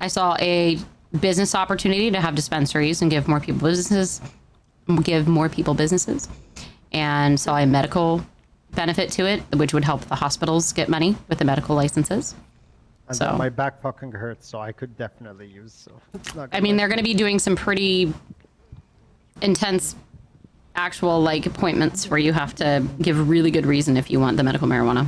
I saw a business opportunity to have dispensaries and give more people businesses. And saw a medical benefit to it, which would help the hospitals get money with the medical licenses. And So- then my back fucking hurts, so I could definitely use. So it's not. I mean, they're going to be doing some pretty intense actual like appointments where you have to give a really good reason if you want the medical marijuana.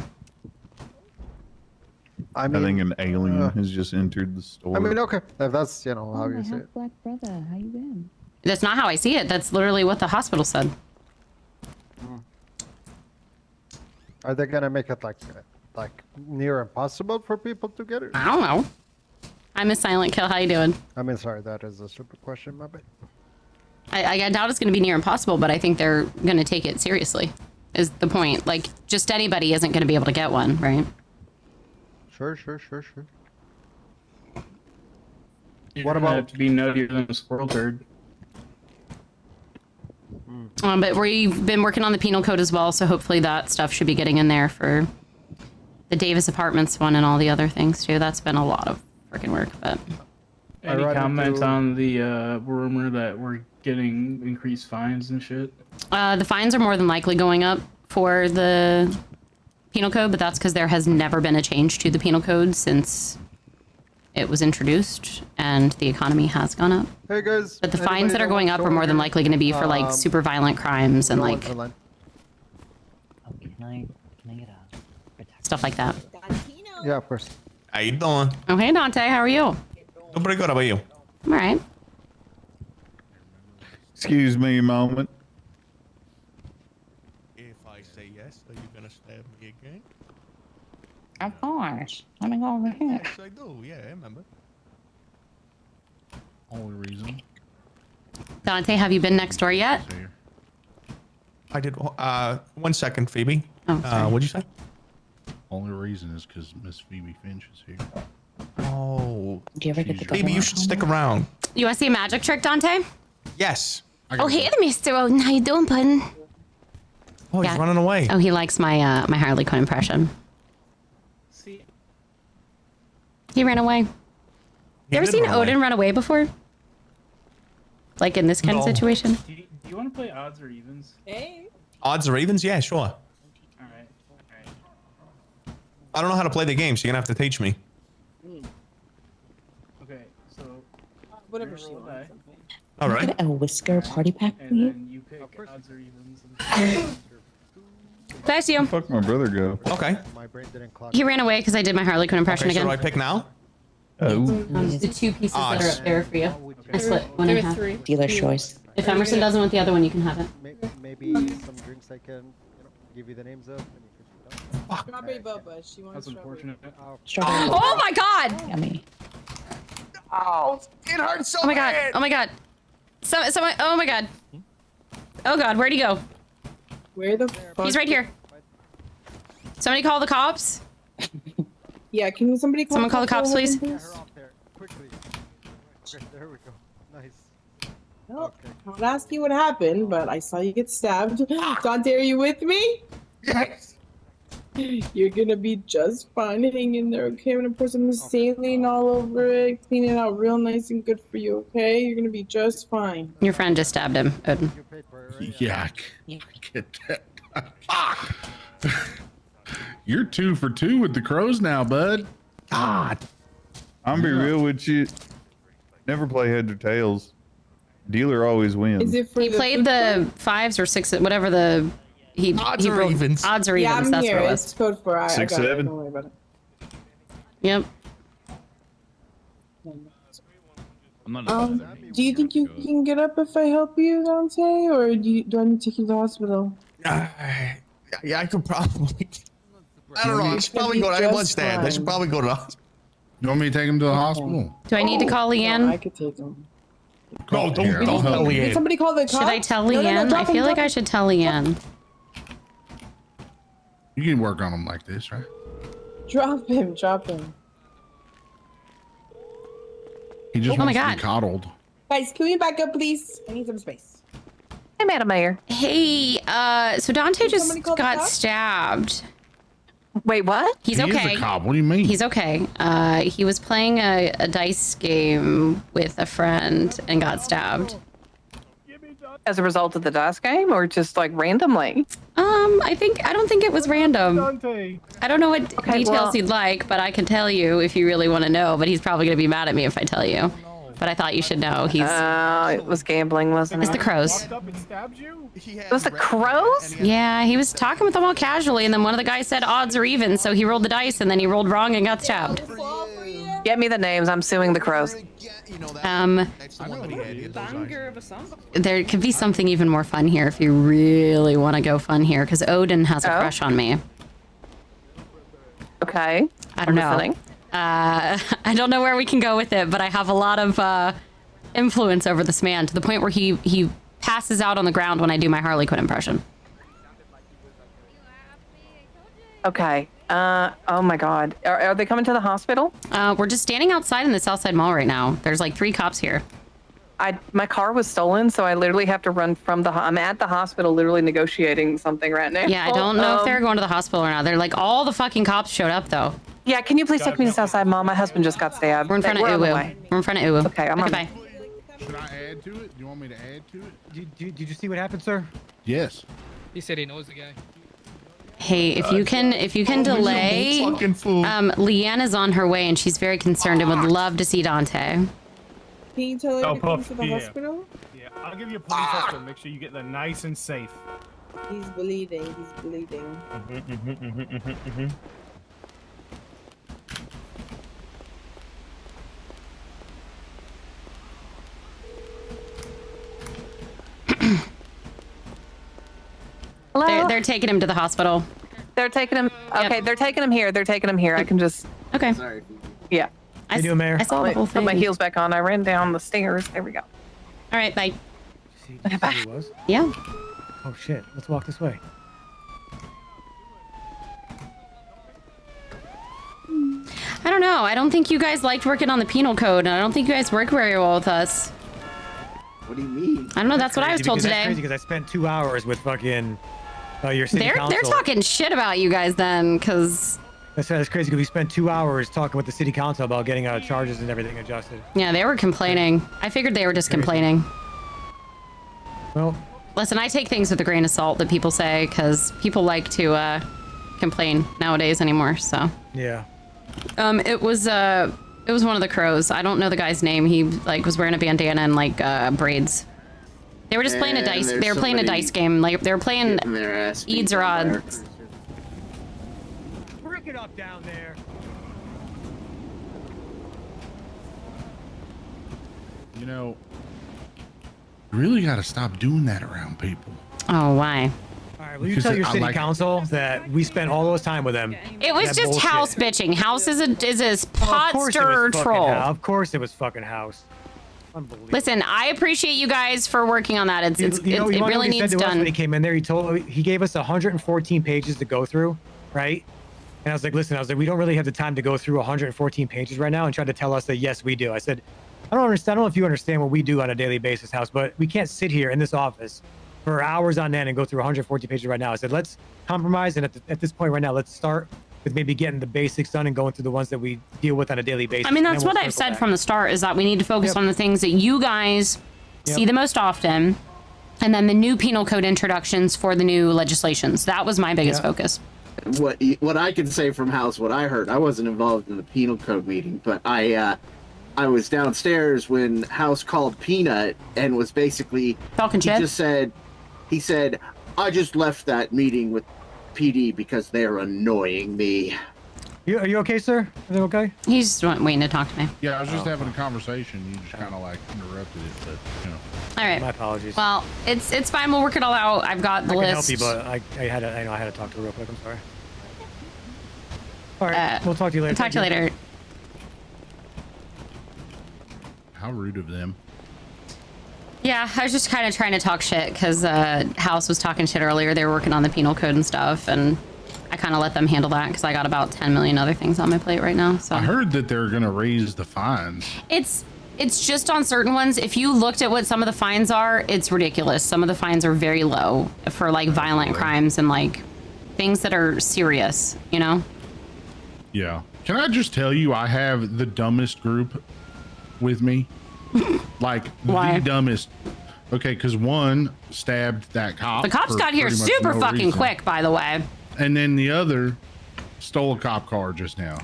I think an alien has just entered the store. I mean, okay, if that's how you see it. Black brother, how you been? That's not how I see it. That's literally what the hospital said. Are they gonna make it like near impossible for people to get it? I don't know. I'm a silent kill. How you doing? I mean, sorry, that is a stupid question, my bad. I doubt it's going to be near impossible, but I think they're going to take it seriously. Is the point? Like, just anybody isn't going to be able to get one, right? Sure. You're What gonna about- have to be nuttier than a squirrel turd? But we've been working on the penal code as well, so hopefully that stuff should be getting in there for the Davis Apartments one and all the other things too. That's been a lot of freaking work, but Any run comment into- on the rumor that we're getting increased fines and shit? the fines are more than likely going up for the penal code, but that's because there has never been a change to the penal code since it was introduced, and the economy has gone up. Hey guys. But the anybody fines that are that going wants up are more than to likely going to be for like super violent crimes and go like on the line? Oh, can I get a stuff like that. Yeah, of course. How you doing? Oh, hey Dante, how are you? Doing pretty good. How about you? I'm all right. Excuse me a moment. If I say yes, are you gonna stab me again? Of course. Let me go over here. Yes, I do. Yeah, I remember. Only reason. Dante, have you been next door yet? I did. 1 second, Phoebe. Oh, sorry. What'd you say? Only reason is because Miss Phoebe Finch is here. Oh, Do you ever get to go Phoebe, to you should stick around. You want to see a magic trick, Dante? Yes. Oh, hey, Mr. Odin. How you doing, Puddin'? Oh, he's running away. Oh, he likes my my Harley Quinn impression. See, He ran away. You ever did seen run away. Odin run away before? Like in this kind of No. situation? do you want to play odds or evens? Hey. Odds or evens? Yeah, sure. All right. I don't know how to play the game, so you're gonna have to teach me. Okay, so Whatever you she roll a wants. die, All right. Get a whisker party pack for and you. then you pick odds or evens. Bless you. Fuck my brother go. Okay. My brain didn't clock. He ran away because I did my Harley Quinn impression Okay, so again. do I pick now? Oh. The two pieces that are Odds. up there for you. I split one in half. Dealer's choice. If Emerson doesn't want the other one, you can have it. Maybe some drinks I can give you the names of. And you can Strawberry boba. She wants That's strawberry. unfortunate. Strawberry. Oh my god! Yummy. Oh, it hurts so Oh my god! Oh my god! Someone! Oh my god! Oh god! Where'd he go? Where the fuck? He's right here. Somebody call the cops. Yeah, can somebody call Someone call the cops, please. quickly. Okay, there we go. Nice. Well, I'll ask you what happened, but I saw you get stabbed. Dante, are you with me? Yes. You're gonna be just fine. Hang in there, okay? I'm gonna pour some saline all over it, clean it out real nice and good for you, okay? You're gonna be just fine. Your friend just stabbed him, Odin. Yeah, I get that. You're 2 for 2 with the crows now, bud. God. I'm be real with you. Never play heads or tails. Dealer always wins. Is it for He played the 5s or 6s, whatever the Odds he or rolled- evens? Odds or Yeah, evens. I'm That's here. what it It's was. code for I 6, got it. 7. Don't worry about it. Yep. Do you think you can get up if I help you, Dante, or do I need to take you to the hospital? Yeah, I could probably. I don't know. I should probably go. I have blood stabbed. I should probably go to the hospital. You want me to take him to the hospital? Do I need to call No, Leanne? I could take him. No, don't Here, I'll tell help Did Leanne. somebody call the cops? Should I tell No, Leanne? drop I him, feel like drop I him. should tell Leanne. You can work on him like this, right? Drop him, drop him. He just Oh my wants to God. be coddled. Guys, can we back up, please? I need some space. Hey, Madam Mayor. Hey, so Dante Did just somebody call the got cops? stabbed. Wait, what? He's He okay. is a cop. What do you mean? He's okay. He was playing a dice game with a friend and got stabbed. As a result of the dice game, or just like randomly? I don't think it was random. Dante. I don't know what Okay, details well- he'd like, but I can tell you if you really want to know. But he's probably gonna be mad at me if I tell you. But I thought you should know. It was gambling, wasn't It's it? the crows. It was the crows? Yeah, he was talking with them all casually, and then one of the guys said odds or even, so he rolled the dice, and then he rolled wrong and got stabbed. Get me the names. I'm suing the crows. There could be something even more fun here if you really want to go fun here, because Odin has a crush on me. Okay. I don't know. Listening. I don't know where we can go with it, but I have a lot of influence over this man to the point where he passes out on the ground when I do my Harley Quinn impression. Okay. Oh my God. Are they coming to the hospital? We're just standing outside in the Southside Mall right now. There's like 3 cops here. My car was stolen, so I literally have to run from the. I'm at the hospital, literally negotiating something right now. Yeah, I don't know if they're going to the hospital or not. They're like all the fucking cops showed up though. Yeah, can you please take me to Southside Mall? My husband just got stabbed. We're in front of on the Uwu. way. We're in front of Uwu. Okay, I'm on. Bye. Should I add to it? Do you want me to add to it? Did you see what happened, sir? Yes. He said he knows the guy. Hey, if you can delay, fucking fool. Leanne is on her way and she's very concerned and would love to see Dante. Can you tell her Oh, to come Puff, to the yeah. hospital? Yeah, I'll give you a police escort. Make sure you get there nice and safe. He's bleeding. He's bleeding. Hello? They're taking him to the hospital. They're taking him. Okay, they're taking him here. They're taking him here. I can just. Okay. Sorry. Yeah. How you doing, Mayor? I saw the whole Put my thing. heels back on. I ran down the stairs. There we go. All right, bye. See who it was? Yeah. Oh shit! Let's walk this way. I don't know. I don't think you guys liked working on the penal code, and I don't think you guys work very well with us. What do you mean? I don't know. That's what I was told That's today. crazy because I spent 2 hours with fucking your city council. They're talking shit about you guys then, because That's crazy because we spent 2 hours talking with the city council about getting charges and everything adjusted. yeah, they were complaining. I figured they were just complaining. Well, listen, I take things with a grain of salt that people say because people like to complain nowadays anymore. So yeah. it was one of the crows. I don't know the guy's name. He like was wearing a bandana and like braids. They were just playing a dice. They were playing a dice game. Like they were playing Eads or Odds. Break it up down there. You know, you really got to stop doing that around people. Oh, why? All right, will you tell your city council that we spent all those time with them? It was That just bullshit. house bitching. House is a Of pot course it stirrer was fucking troll. Of course it was fucking house. Unbelievable. Listen, I appreciate you guys for working on that. It You know really what he needs said to us done. when he came in there? He gave us 114 pages to go through, right? And I was like, listen, we don't really have the time to go through 114 pages right now, and tried to tell us that yes, we do. I said, I don't understand. I don't know if you understand what we do on a daily basis, House, but we can't sit here in this office for hours on end and go through 114 pages right now. I said, let's compromise, and at this point right now, let's start with maybe getting the basics done and going through the ones that we deal with on a daily basis. I mean, and that's then what we'll I've circle said back. from the start is that we need to focus on the things that you guys see the most often, and then the new penal code introductions for the new legislations. That was my biggest focus. What I can say from House, what I heard, I wasn't involved in the penal code meeting, but I was downstairs when House called Peanut and was basically talking shit. He said, I just left that meeting with PD because they're annoying me. Are you okay, sir? Is it okay? He's just waiting to talk to me. Yeah, I was just having a conversation. You just kind of like interrupted it, but you know. All right. My apologies. Well, it's fine. We'll work it all out. I've got the I can list. help you, but I had to talk to her real quick. I'm sorry. All right, we'll talk to you later. Talk to you later. How rude of them. Yeah, I was just kind of trying to talk shit because House was talking shit earlier. They were working on the penal code and stuff, and I kind of let them handle that because I got about 10 million other things on my plate right now. So I heard that they're gonna raise the fines. it's just on certain ones. If you looked at what some of the fines are, it's ridiculous. Some of the fines are very low for like violent crimes and like things that are serious, you know? Yeah. Can I just tell you, I have the dumbest group with me. Like Why? the dumbest. Okay, because one stabbed that cop. The cops for got here pretty much super no fucking reason. quick, by the way. And then the other stole a cop car just now.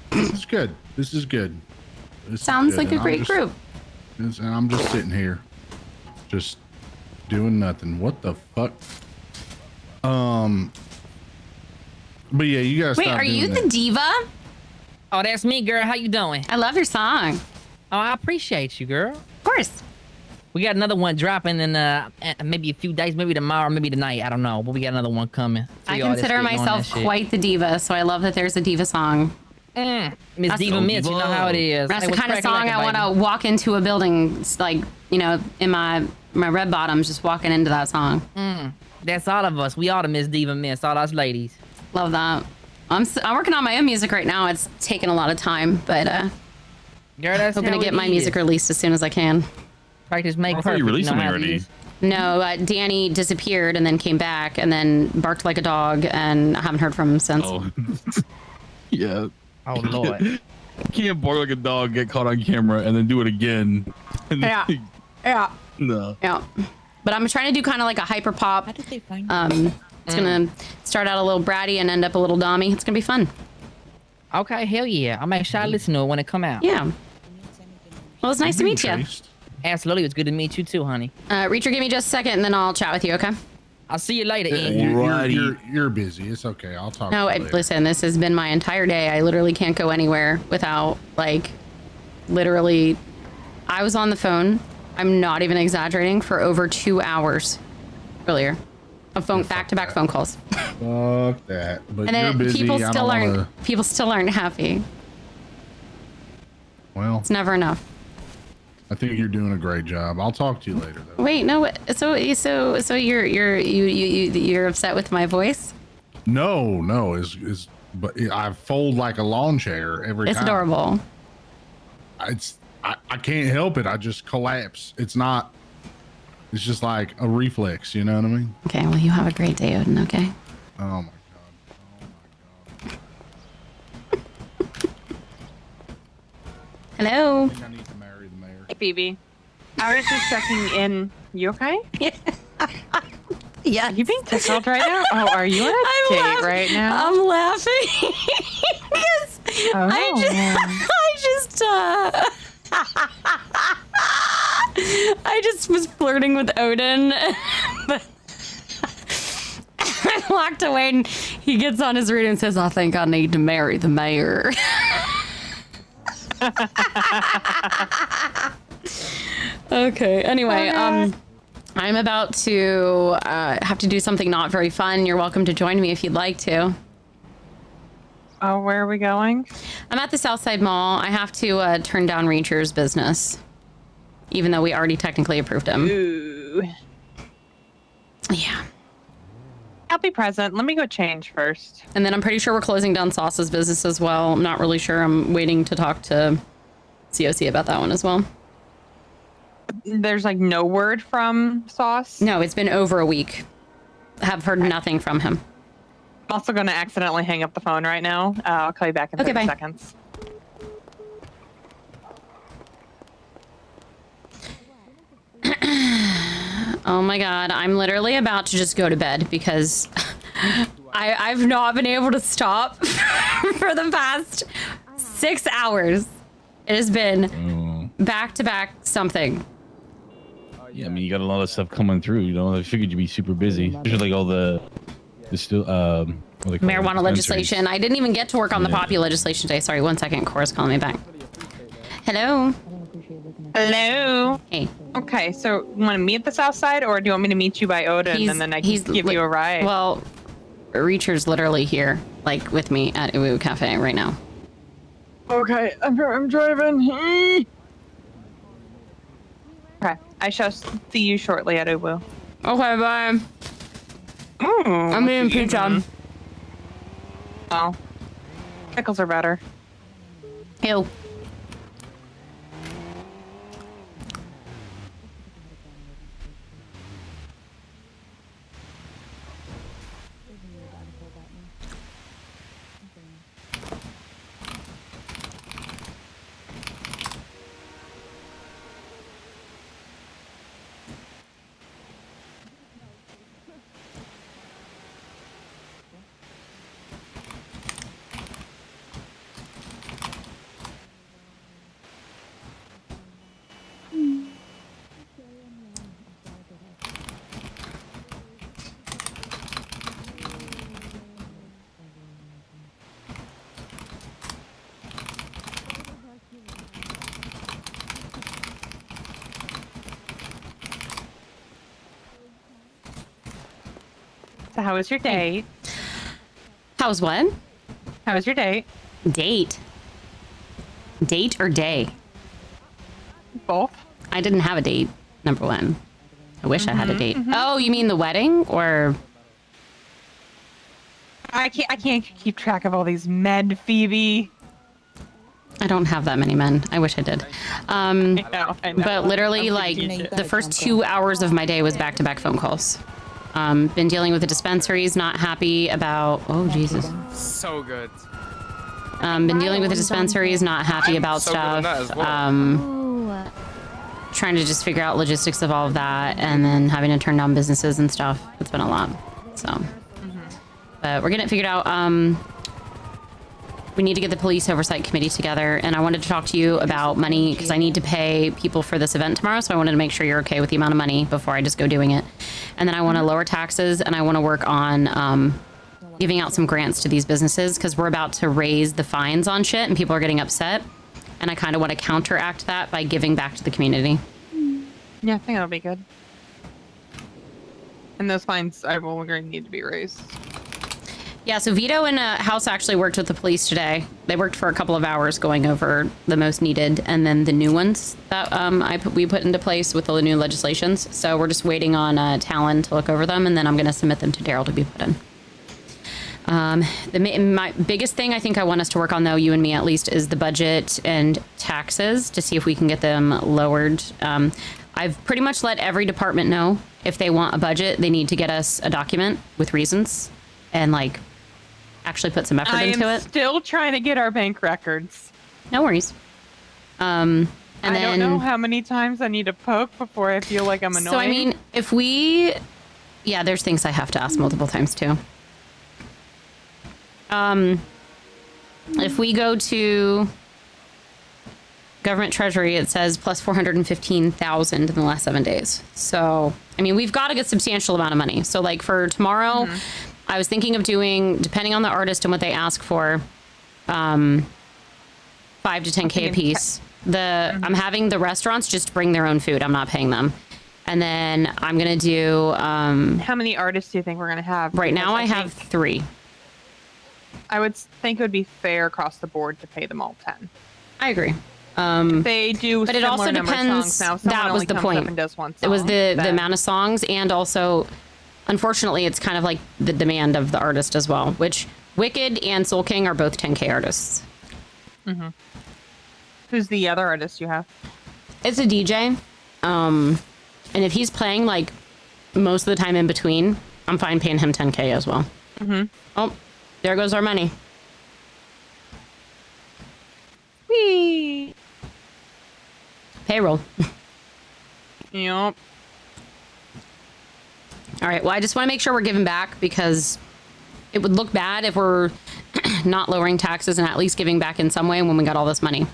This is good. This is good. This is Sounds good. like a And I'm great just- group. And I'm just sitting here, just doing nothing. What the fuck? But yeah, you guys. Wait, are you the diva? Oh, that's me, girl. How you doing? I love your song. Oh, I appreciate you, girl. Of course. We got another one dropping in maybe a few days, maybe tomorrow, maybe tonight. I don't know, but we got another one coming. For I y'all that's consider getting on that myself shit. quite the diva, so I love that there's a diva song. Miss That's- Diva Miss, you know how it is. That's Hey, the what's kind of cracking song like I it, want baby? to walk into a building, like, you know, in my red bottoms, just walking into that song. That's all of us. We all the Miss Diva Miss, all us ladies. Love that. I'm working on my own music right now. It's taking a lot of time, but Girl, that's hoping to how get it my is. music released as soon as I can. Practice make I thought perfect. you released know something how it already. is. No, Danny disappeared and then came back and then barked like a dog, and I haven't heard from him since. Oh. Yeah. Oh Lord. You can't bark like a dog, get caught on camera, and then do it again. And Yeah. Yeah. No. Yeah. But I'm trying to do kind of like a hyper pop. How did they find it's gonna start out a little bratty and end up a little dommy. It's gonna be fun. Okay, hell yeah. I'll make sure I listen to it when it come out. Yeah. Well, it's nice to meet you. Absolutely. It's good to meet you too, honey. Reacher, give me just a second and then I'll chat with you, okay? I'll see you later, You're busy. It's okay. I'll talk No, to you later. listen, this has been my entire day. I literally can't go anywhere without, like, literally, I was on the phone, I'm not even exaggerating, for over 2 hours earlier. of phone back-to-back phone calls. Fuck that. But And you're then busy. people I still don't aren't wanna... people still aren't happy. Well, It's never enough. I think you're doing a great job. I'll talk to you later, though. Wait, no. So you're upset with my voice? No. But I fold like a lawn chair every time. It's adorable. I can't help it. I just collapse. It's just like a reflex. You know what I mean? Okay. Well, you have a great day, Odin. Okay. Oh my Hello. I think I need to marry the mayor. Hey, Phoebe. I was just checking in. You okay? Yeah. Are you being tickled right now? Oh, are you on a date right now? I'm laughing because I just was flirting with Odin. But I walked away and he gets on his read and says, I think I need to marry the mayor. Okay. Anyway, I'm about to have to do something not very fun. You're welcome to join me if you'd like to. Oh, where are we going? I'm at the Southside Mall. I have to turn down Reacher's business, even though we already technically approved him. Ooh. Yeah. I'll be present. Let me go change first. And then I'm pretty sure we're closing down Sauce's business as well. I'm not really sure. I'm waiting to talk to COC about that one as well. There's like no word from Sauce? No, it's been over a week. I have heard nothing from him. I'm also going to accidentally hang up the phone right now. I'll call you back in 30 seconds. Oh my god, I'm literally about to just go to bed because I've not been able to stop for the past 6 hours. It has been back-to-back something. Yeah, I mean, you got a lot of stuff coming through. You know, I figured you'd be super busy. Especially like all the still Marijuana legislation. I didn't even get to work on the poppy legislation today. Sorry, 1 second. Cora's calling me back. Hello. Hello. Hey. Okay, so you want to meet at the South Side, or do you want me to meet you by Odin and then I can give you a ride? Well, Reacher's literally here, like with me at Uwu Cafe right now. Okay, I'm driving. Okay, I shall see you shortly at Uwu. Okay, bye. I'm eating pizza. Oh, pickles are better. Ew. So how was your date? How was what? How was your date? Date? Date or day? Both. I didn't have a date, number one. I wish I had a date. Oh, you mean the wedding or? I can't keep track of all these men, Phoebe. I don't have that many men. I wish I did. I know. But literally, like, the first 2 hours of my day was back-to-back phone calls. Been dealing with the dispensaries, not happy about... Oh, Jesus. So good. Been dealing with the dispensaries, not happy about so good at that stuff. as well. Trying to just figure out logistics of all of that, and then having to turn down businesses and stuff. It's been a lot. So, but we're getting it figured out. We need to get the police oversight committee together, and I wanted to talk to you about money because I need to pay people for this event tomorrow, so I wanted to make sure you're okay with the amount of money before I just go doing it. And then I want to lower taxes, and I want to work on giving out some grants to these businesses because we're about to raise the fines on shit, and people are getting upset. And I kind of want to counteract that by giving back to the community. Yeah, I think that'll be good. And those fines, I will agree, need to be raised. Yeah, so Vito and House actually worked with the police today. They worked for a couple of hours going over the most needed and then the new ones that we put into place with the new legislations. So we're just waiting on Talon to look over them, and then I'm going to submit them to Daryl to be put in. My biggest thing I think I want us to work on, though, you and me at least, is the budget and taxes to see if we can get them lowered. I've pretty much let every department know if they want a budget, they need to get us a document with reasons and like actually put some effort into it. Still trying to get our bank records. No worries. And I don't know how many times I need to poke before I feel like I'm annoying. So I mean, if we, yeah, there's things I have to ask multiple times too. If we go to government treasury, it says plus 415,000 in the last 7 days. So, I mean, we've got a good substantial amount of money. So like for tomorrow, I was thinking of doing, depending on the artist and what they ask for, 5 to 10K a piece. I'm having the restaurants just bring their own food. I'm not paying them. And then I'm going to do, how many artists do you think we're going to have? Right now I have 3. I would think it would be fair across the board to pay them all 10. I agree. They do, but it also depends. Now, that was the point. It was the amount of songs, and also, unfortunately, it's kind of like the demand of the artist as well. Which Wicked and Soul King are both 10K artists. Who's the other artist you have? It's a DJ, and if he's playing like most of the time in between, I'm fine paying him 10K as well. Oh, there goes our money. Whee! Payroll. Yep. All right. Well, I just want to make sure we're giving back because it would look bad if we're not lowering taxes and at least giving back in some way when we got all this money.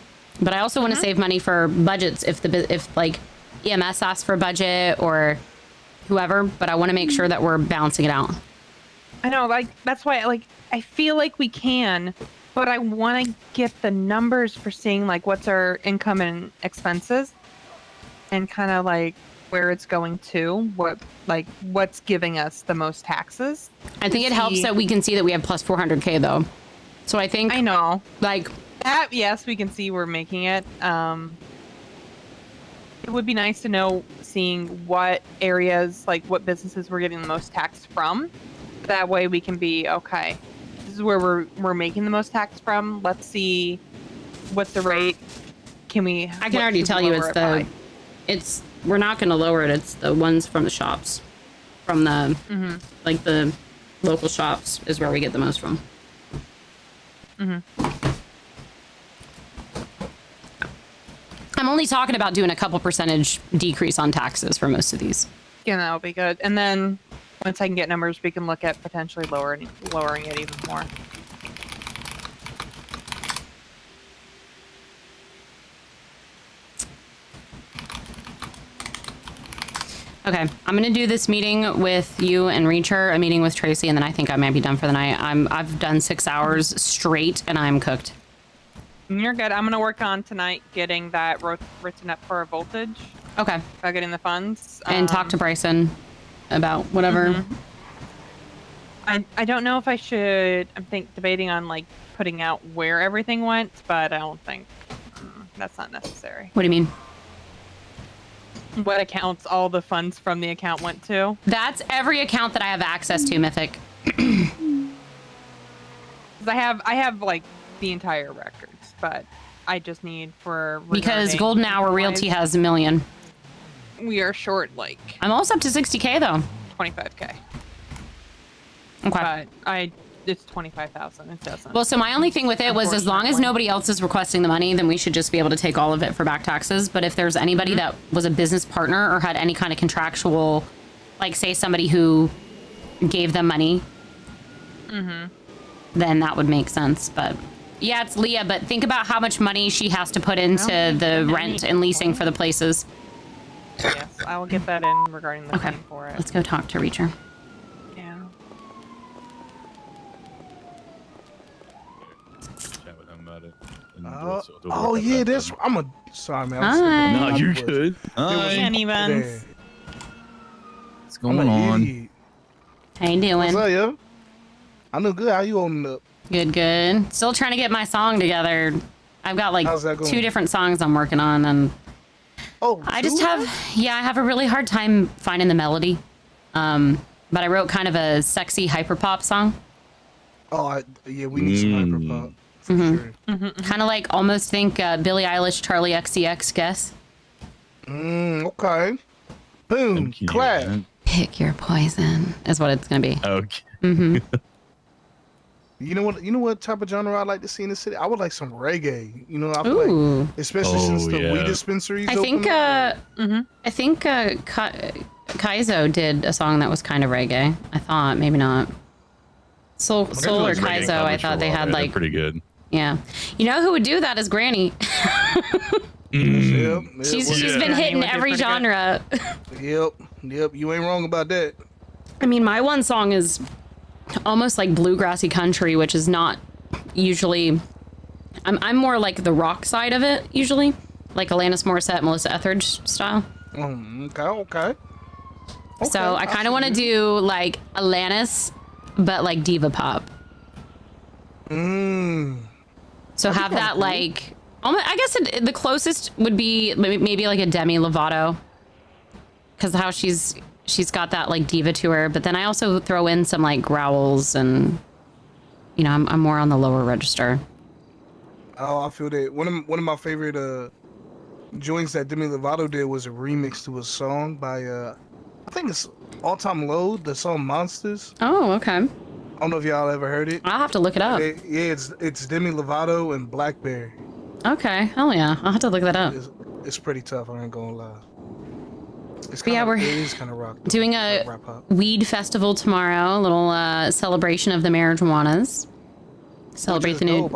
But I also want to save money for budgets if like EMS asks for a budget or whoever. But I want to make sure that we're balancing it out. I know, like that's why, like I feel like we can, but I want to get the numbers for seeing like what's our income and expenses, and kind of like where it's going to, what's giving us the most taxes. I think it helps that we can see that we have plus 400K though. So I think I know, like that. Yes, we can see we're making it. It would be nice to know, seeing what areas, like what businesses we're getting the most tax from. That way we can be okay. This is where we're making the most tax from. Let's see what's the rate. I can already tell you we're not going to lower it. It's the ones from the shops, from the like the local shops is where we get the most from. I'm only talking about doing a couple percentage decrease on taxes for most of these. Yeah, that'll be good. And then once I can get numbers, we can look at potentially lowering it even more. Okay, I'm gonna do this meeting with you and Reacher, a meeting with Tracy, and then I think I might be done for the night. I've done 6 hours straight, and I'm cooked. You're good. I'm gonna work on tonight getting that written up for a voltage. Okay. About getting the funds. And talk to Bryson about whatever. I don't know if I should. I'm debating on like putting out where everything went, but I don't think that's not necessary. What do you mean? What accounts all the funds from the account went to? That's every account that I have access to, Mythic. Because I have like the entire records, but I just need for because Golden Hour Realty has $1 million. We are short like. I'm almost up to 60K though. 25K. Okay. But it's 25,000. It doesn't. Well, so my only thing with it was as long as nobody else is requesting the money, then we should just be able to take all of it for back taxes. But if there's anybody that was a business partner or had any kind of contractual, like say somebody who gave them money, then that would make sense. But yeah, it's Leah, but think about how much money she has to put into the rent and leasing for the places. Yes, I will get that in regarding the claim for it. Let's go talk to Reacher. Yeah. Chat with him about it. Oh yeah, that's. Sorry, man. No, you're good. Hi. Kenny Vance. What's going on? How you doing? What's up, yo? I know good. How you holding up? Good, good. Still trying to get my song together. I've got like How's that going? 2 different songs I'm working on, and I just have, I have a really hard time finding the melody. But I wrote kind of a sexy hyperpop song. Oh, yeah, we need some hyperpop. Kind of like almost think Billie Eilish, Charlie XCX, guess. Okay. Boom. Clap. Pick your poison is what it's gonna be. Okay. You know what type of genre I'd like to see in the city? I would like some reggae. You know, I feel like, especially since the weed dispensaries. I think Kaizo did a song that was kind of reggae. I thought maybe not. Soul or Kaizo. I thought they had like pretty good. Yeah, you know who would do that is Granny. She's been hitting every genre. Yep. You ain't wrong about that. I mean, my one song is almost like bluegrassy country, which is not usually. I'm more like the rock side of it usually, like Alanis Morissette, Melissa Etheridge style. Okay. So I kind of want to do like Alanis, but like diva pop. So have that like, I guess the closest would be maybe like a Demi Lovato, because how she's got that like diva to her. But then I also throw in some like growls, and you know I'm more on the lower register. Oh, I feel that one of my favorite joints that Demi Lovato did was a remix to a song by I think it's All Time Low, the song Monsters. Oh, okay. I don't know if y'all ever heard it. I'll have to look it up. It's Demi Lovato and Blackberry. Okay, hell yeah, I'll have to look that up. It's pretty tough. I ain't gonna lie. We're it is kind of rock. Doing a weed festival tomorrow. A little celebration of the marijuanas. Celebrate the new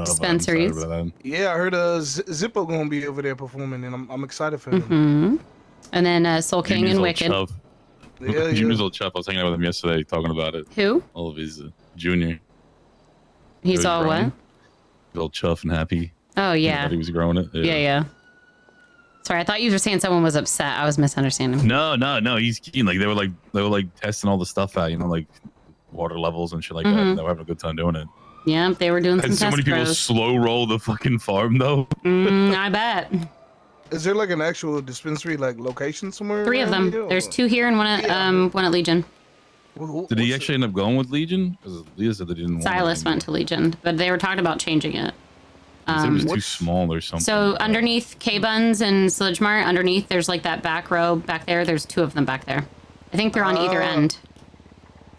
dispensaries. Yeah, I heard Zippo gonna be over there performing, and I'm excited for him. And then Soul King and Wicked. Junior's old Chuff. I was hanging out with him yesterday talking about it. Who? All of his Junior. He's all growing. what? All chuff and happy. Oh yeah. He was growing it. Yeah. Sorry, I thought you were saying someone was upset. I was misunderstanding. No. He's keen. Like they were like testing all the stuff out. You know, like water levels and shit like that. And they were having a good time doing it. Yeah, they were doing Had some so many people slow roll the fucking farm though. I bet. Is there like an actual dispensary like location somewhere? 3 of them. There's 2 here and one at Legion. Did he actually end up going with Legion? Because Leah said they didn't. Silas went to Legion, but they were talking about changing it. It was too small or something. So underneath K-Buns and Sludge Mart, underneath there's like that back row back there. There's 2 of them back there. I think they're on either end.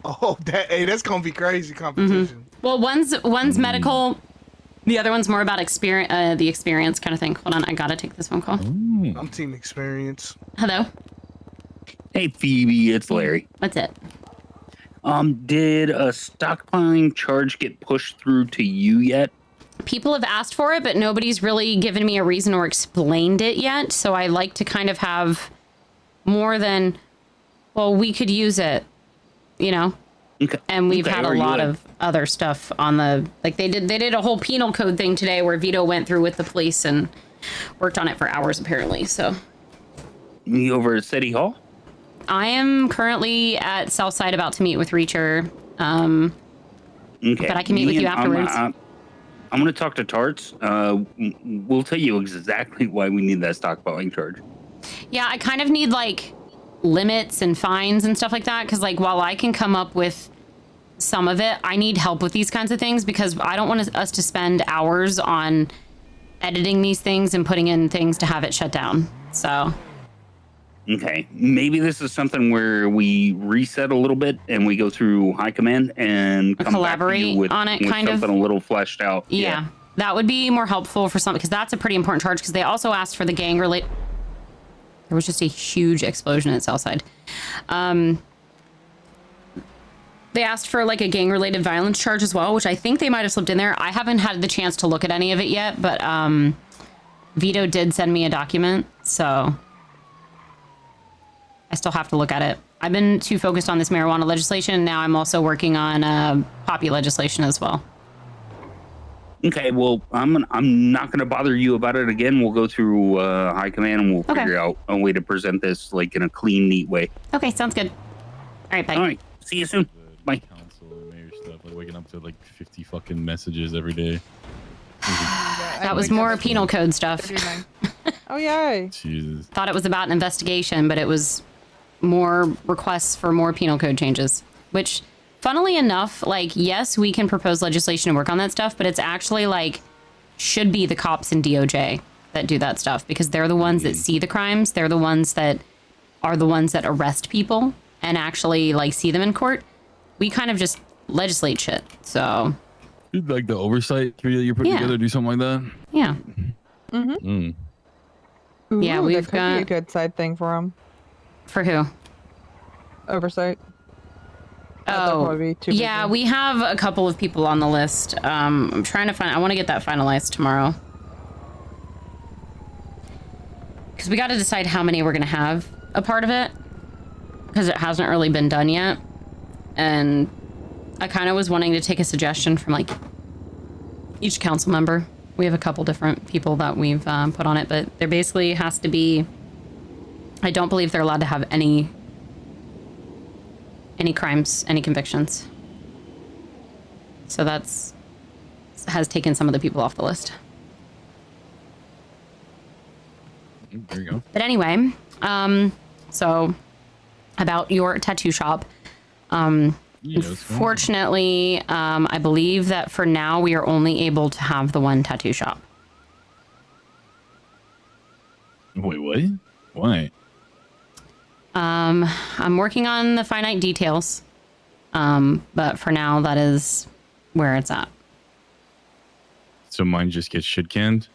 Oh, that's gonna be crazy competition. Well, one's medical, the other one's more about the experience kind of thing. Hold on, I gotta take this phone call. I'm team experience. Hello. Hey Phoebe, it's Larry. What's it? Did a stockpiling charge get pushed through to you yet? People have asked for it, but nobody's really given me a reason or explained it yet. So I like to kind of have more than, well, we could use it, you know? Okay. And we've had a lot of other stuff on the, like they did a whole penal code thing today where Vito went through with the police and worked on it for hours apparently, so. You over at City Hall? I am currently at Southside about to meet with Reacher. Okay. But I can meet with you afterwards. I'm going to talk to Tarts. We'll tell you exactly why we need that stockpiling charge. Yeah, I kind of need like limits and fines and stuff like that, because like while I can come up with some of it, I need help with these kinds of things because I don't want us to spend hours on editing these things and putting in things to have it shut down. So okay, maybe this is something where we reset a little bit and we go through high command and come collaborate back to you with, on it, with kind of something a little fleshed out. Yeah, that would be more helpful for something, because that's a pretty important charge, because they also asked for the gang related. There was just a huge explosion at Southside. They asked for like a gang-related violence charge as well, which I think they might have slipped in there. I haven't had the chance to look at any of it yet, but Vito did send me a document, so I still have to look at it. I've been too focused on this marijuana legislation. Now I'm also working on poppy legislation as well. Okay, well, I'm not going to bother you about it again. We'll go through high command and we'll figure out a way to present this like in a clean, neat way. Okay, sounds good. All right, bye. All right, See you soon. Bye. Council and mayor stuff, like waking up to like 50 fucking messages every day. That was more penal code stuff. Oh, yay. Jesus. Thought it was about an investigation, but it was more requests for more penal code changes, which funnily enough, like, yes, we can propose legislation and work on that stuff, but it's actually like should be the cops and DOJ that do that stuff because they're the ones that see the crimes. They're the ones that are the ones that arrest people and actually like see them in court. We kind of just legislate shit. So Like the oversight committee that you're putting together, do something like that? yeah. Mm-hmm. Mm. Yeah, we've that could be a good side thing for them. For who? Oversight. Oh, yeah, we have a couple of people on the list. I'm trying to find, I want to get that finalized tomorrow. Because we got to decide how many we're going to have a part of it. Because it hasn't really been done yet. And I kind of was wanting to take a suggestion from like each council member. We have a couple different people that we've put on it, but there basically has to be, I don't believe they're allowed to have any crimes, any convictions. So that's has taken some of the people off the list. There you go. But anyway, so about your tattoo shop. Fortunately, I believe that for now we are only able to have the one tattoo shop. Wait, what? Why? I'm working on the finite details. But for now, that is where it's at. So mine just gets shit canned?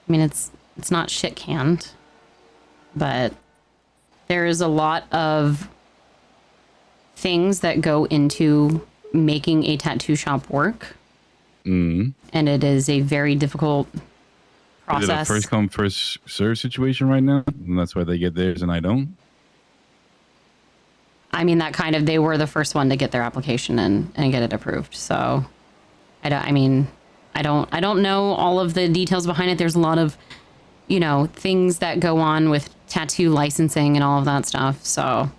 I mean, it's not shit canned, but there is a lot of things that go into making a tattoo shop work. Mm. And it is a very difficult process. Is it a first come, first serve situation right now? And that's why they get theirs and I don't? I mean, that kind of, they were the first one to get their application and get it approved. So I don't know all of the details behind it. There's a lot of, you know, things that go on with tattoo licensing and all of that stuff. So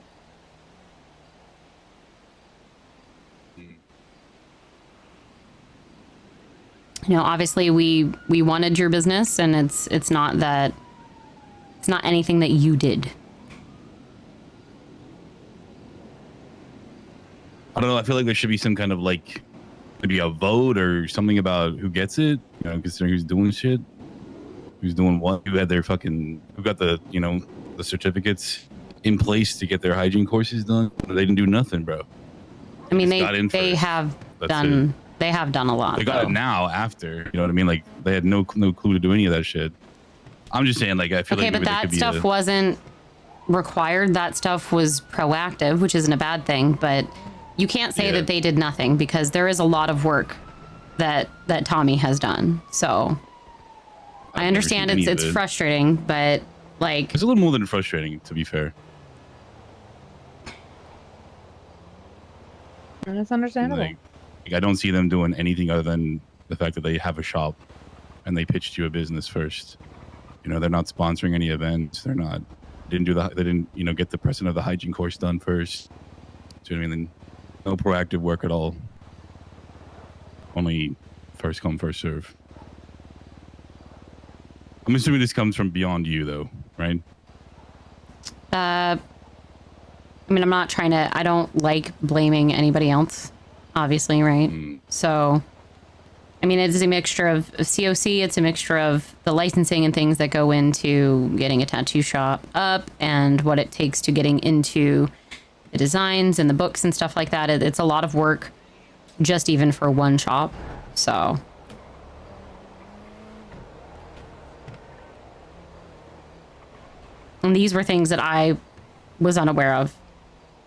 you know, obviously we wanted your business, and it's not anything that you did. I don't know. I feel like there should be some kind of like maybe a vote or something about who gets it. You know, considering who's doing shit, who's doing what, who got the, you know, the certificates in place to get their hygiene courses done. They didn't do nothing, bro. I mean, they have done a lot. They got it now after, you know what I mean? Like they had no clue to do any of that shit. I'm just saying, like, I feel like but that stuff wasn't required. That stuff was proactive, which isn't a bad thing, but you can't say that they did nothing, because there is a lot of work that Tommy has done. So I understand it's frustrating, but like, it's a little more than frustrating, to be fair. That's understandable. Like, I don't see them doing anything other than the fact that they have a shop and they pitched you a business first. You know, they're not sponsoring any events. They didn't, you know, get the president of the hygiene course done first. So I mean, no proactive work at all. Only first come, first serve. I'm assuming this comes from beyond you, though, right? I mean, I don't like blaming anybody else, obviously, right? So, I mean, it's a mixture of COC, it's a mixture of the licensing and things that go into getting a tattoo shop up, and what it takes to getting into the designs and the books and stuff like that. It's a lot of work, just even for one shop, so. And these were things that I was unaware of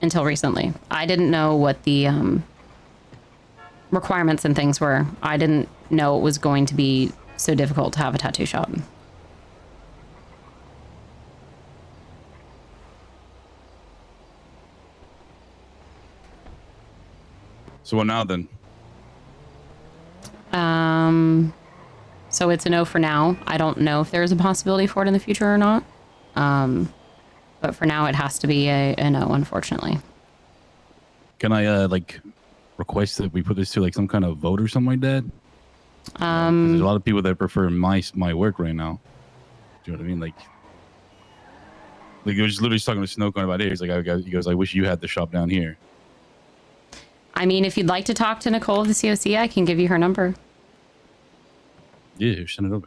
until recently. I didn't know what the requirements and things were. I didn't know it was going to be so difficult to have a tattoo shop. So what now then? So it's a no for now. I don't know if there's a possibility for it in the future or not. But for now, it has to be a no, unfortunately. Can I like request that we put this to like some kind of vote or something like that? 'Cause there's a lot of people that prefer my work right now. Do you know what I mean? Like I was literally talking to Snowcone about it. He's like, he goes, I wish you had the shop down here. I mean, if you'd like to talk to Nicole of the COC, I can give you her number. Yeah, send it over.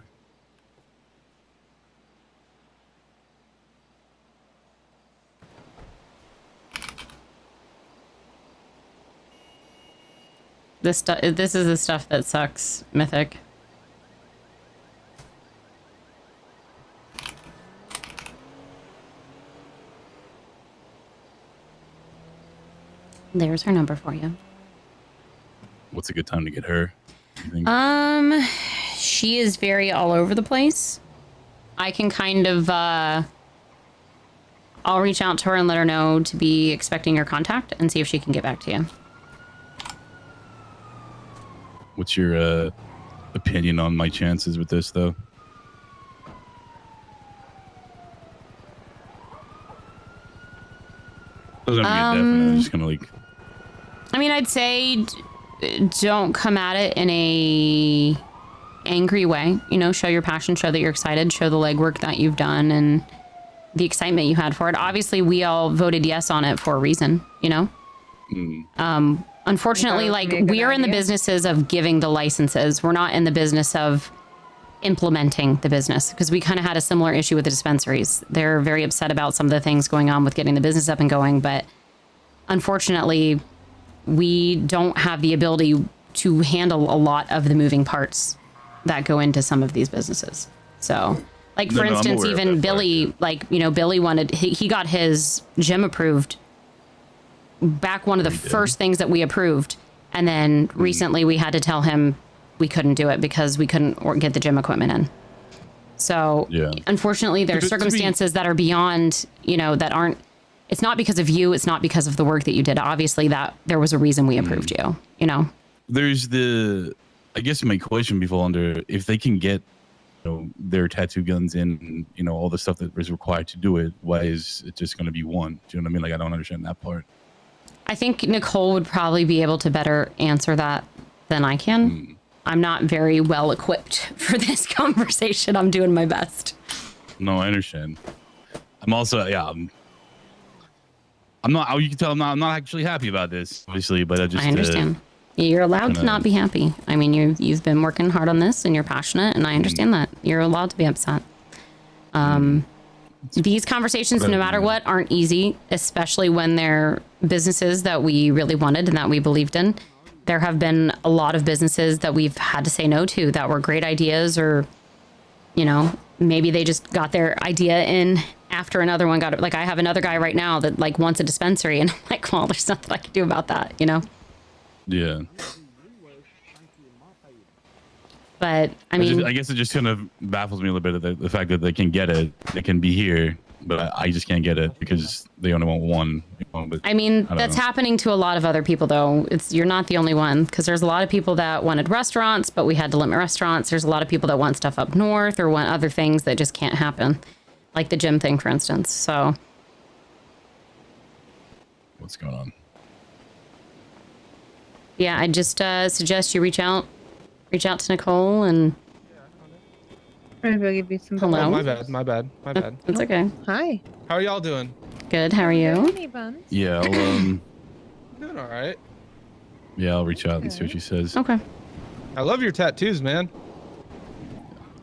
This is the stuff that sucks, Mythic. There's her number for you. What's a good time to get her? You think? She is very all over the place. I can kind of, I'll reach out to her and let her know to be expecting your contact and see if she can get back to you. What's your opinion on my chances with this, though? Doesn't have to be a definite. Just kind of like. I mean, I'd say don't come at it in a angry way. You know, show your passion, show that you're excited, show the legwork that you've done and the excitement you had for it. Obviously, we all voted yes on it for a reason, you know? Unfortunately, like, we are in the businesses of giving the licenses. We're not in the business of implementing the business, because we kind of had a similar issue with the dispensaries. They're very upset about some of the things going on with getting the business up and going, but unfortunately, we don't have the ability to handle a lot of the moving parts that go into some of these businesses. So, like, for instance, even Billy, like, you know, Billy wanted, he got his gym approved back, one of the first things that we approved. And then recently we had to tell him we couldn't do it because we couldn't get the gym equipment in. So unfortunately, there are circumstances that are beyond, you know, that aren't, it's not because of you. It's not because of the work that you did. Obviously that there was a reason we approved you, you know? There's I guess my question before under, if they can get, you know, their tattoo guns in, you know, all the stuff that is required to do it, why is it just going to be one? Do you know what I mean? Like, I don't understand that part. I think Nicole would probably be able to better answer that than I can. I'm not very well equipped for this conversation. I'm doing my best. No, I understand. I'm also, I'm not, you can tell I'm not actually happy about this, obviously, but I understand. You're allowed to not be happy. I mean, you've been working hard on this and you're passionate, and I understand that. You're allowed to be upset. These conversations, no matter what, aren't easy, especially when they're businesses that we really wanted and that we believed in. There have been a lot of businesses that we've had to say no to that were great ideas, or, you know, maybe they just got their idea in after another one got it. Like, I have another guy right now that like wants a dispensary, and I'm like, well, there's nothing I can do about that, you know? Yeah. But I mean, I guess it just kind of baffles me a little bit, the fact that they can get it, they can be here, but I just can't get it because they only want one. You know, but I mean, that's happening to a lot of other people, though. You're not the only one, because there's a lot of people that wanted restaurants, but we had to limit restaurants. There's a lot of people that want stuff up north or want other things that just can't happen, like the gym thing, for instance. So, what's going on? Yeah, I just suggest you reach out to Nicole and. Maybe I'll give you some. Hello. Oh, my bad. It's okay. Hi. How are y'all doing? Good. How are you? Yeah, doing all right. Yeah, I'll reach out and see what she says. Okay. I love your tattoos, man.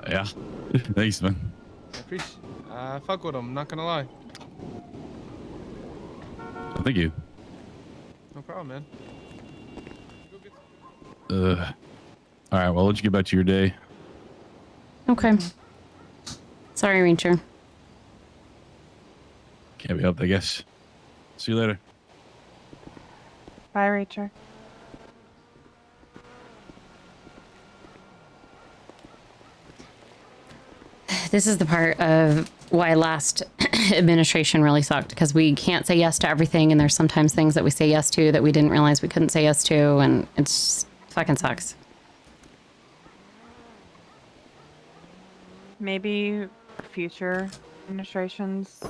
Yeah. Thanks, man. I appreciate. I fuck with them. Not gonna lie. Thank you. No problem, man. All right. Well, I'll let you get back to your day. Okay. Sorry, Reacher. Can't be helped, I guess. See you later. Bye, Reacher. This is the part of why last administration really sucked, because we can't say yes to everything, and there's sometimes things that we say yes to that we didn't realize we couldn't say yes to, and it's fucking sucks. Maybe future administrations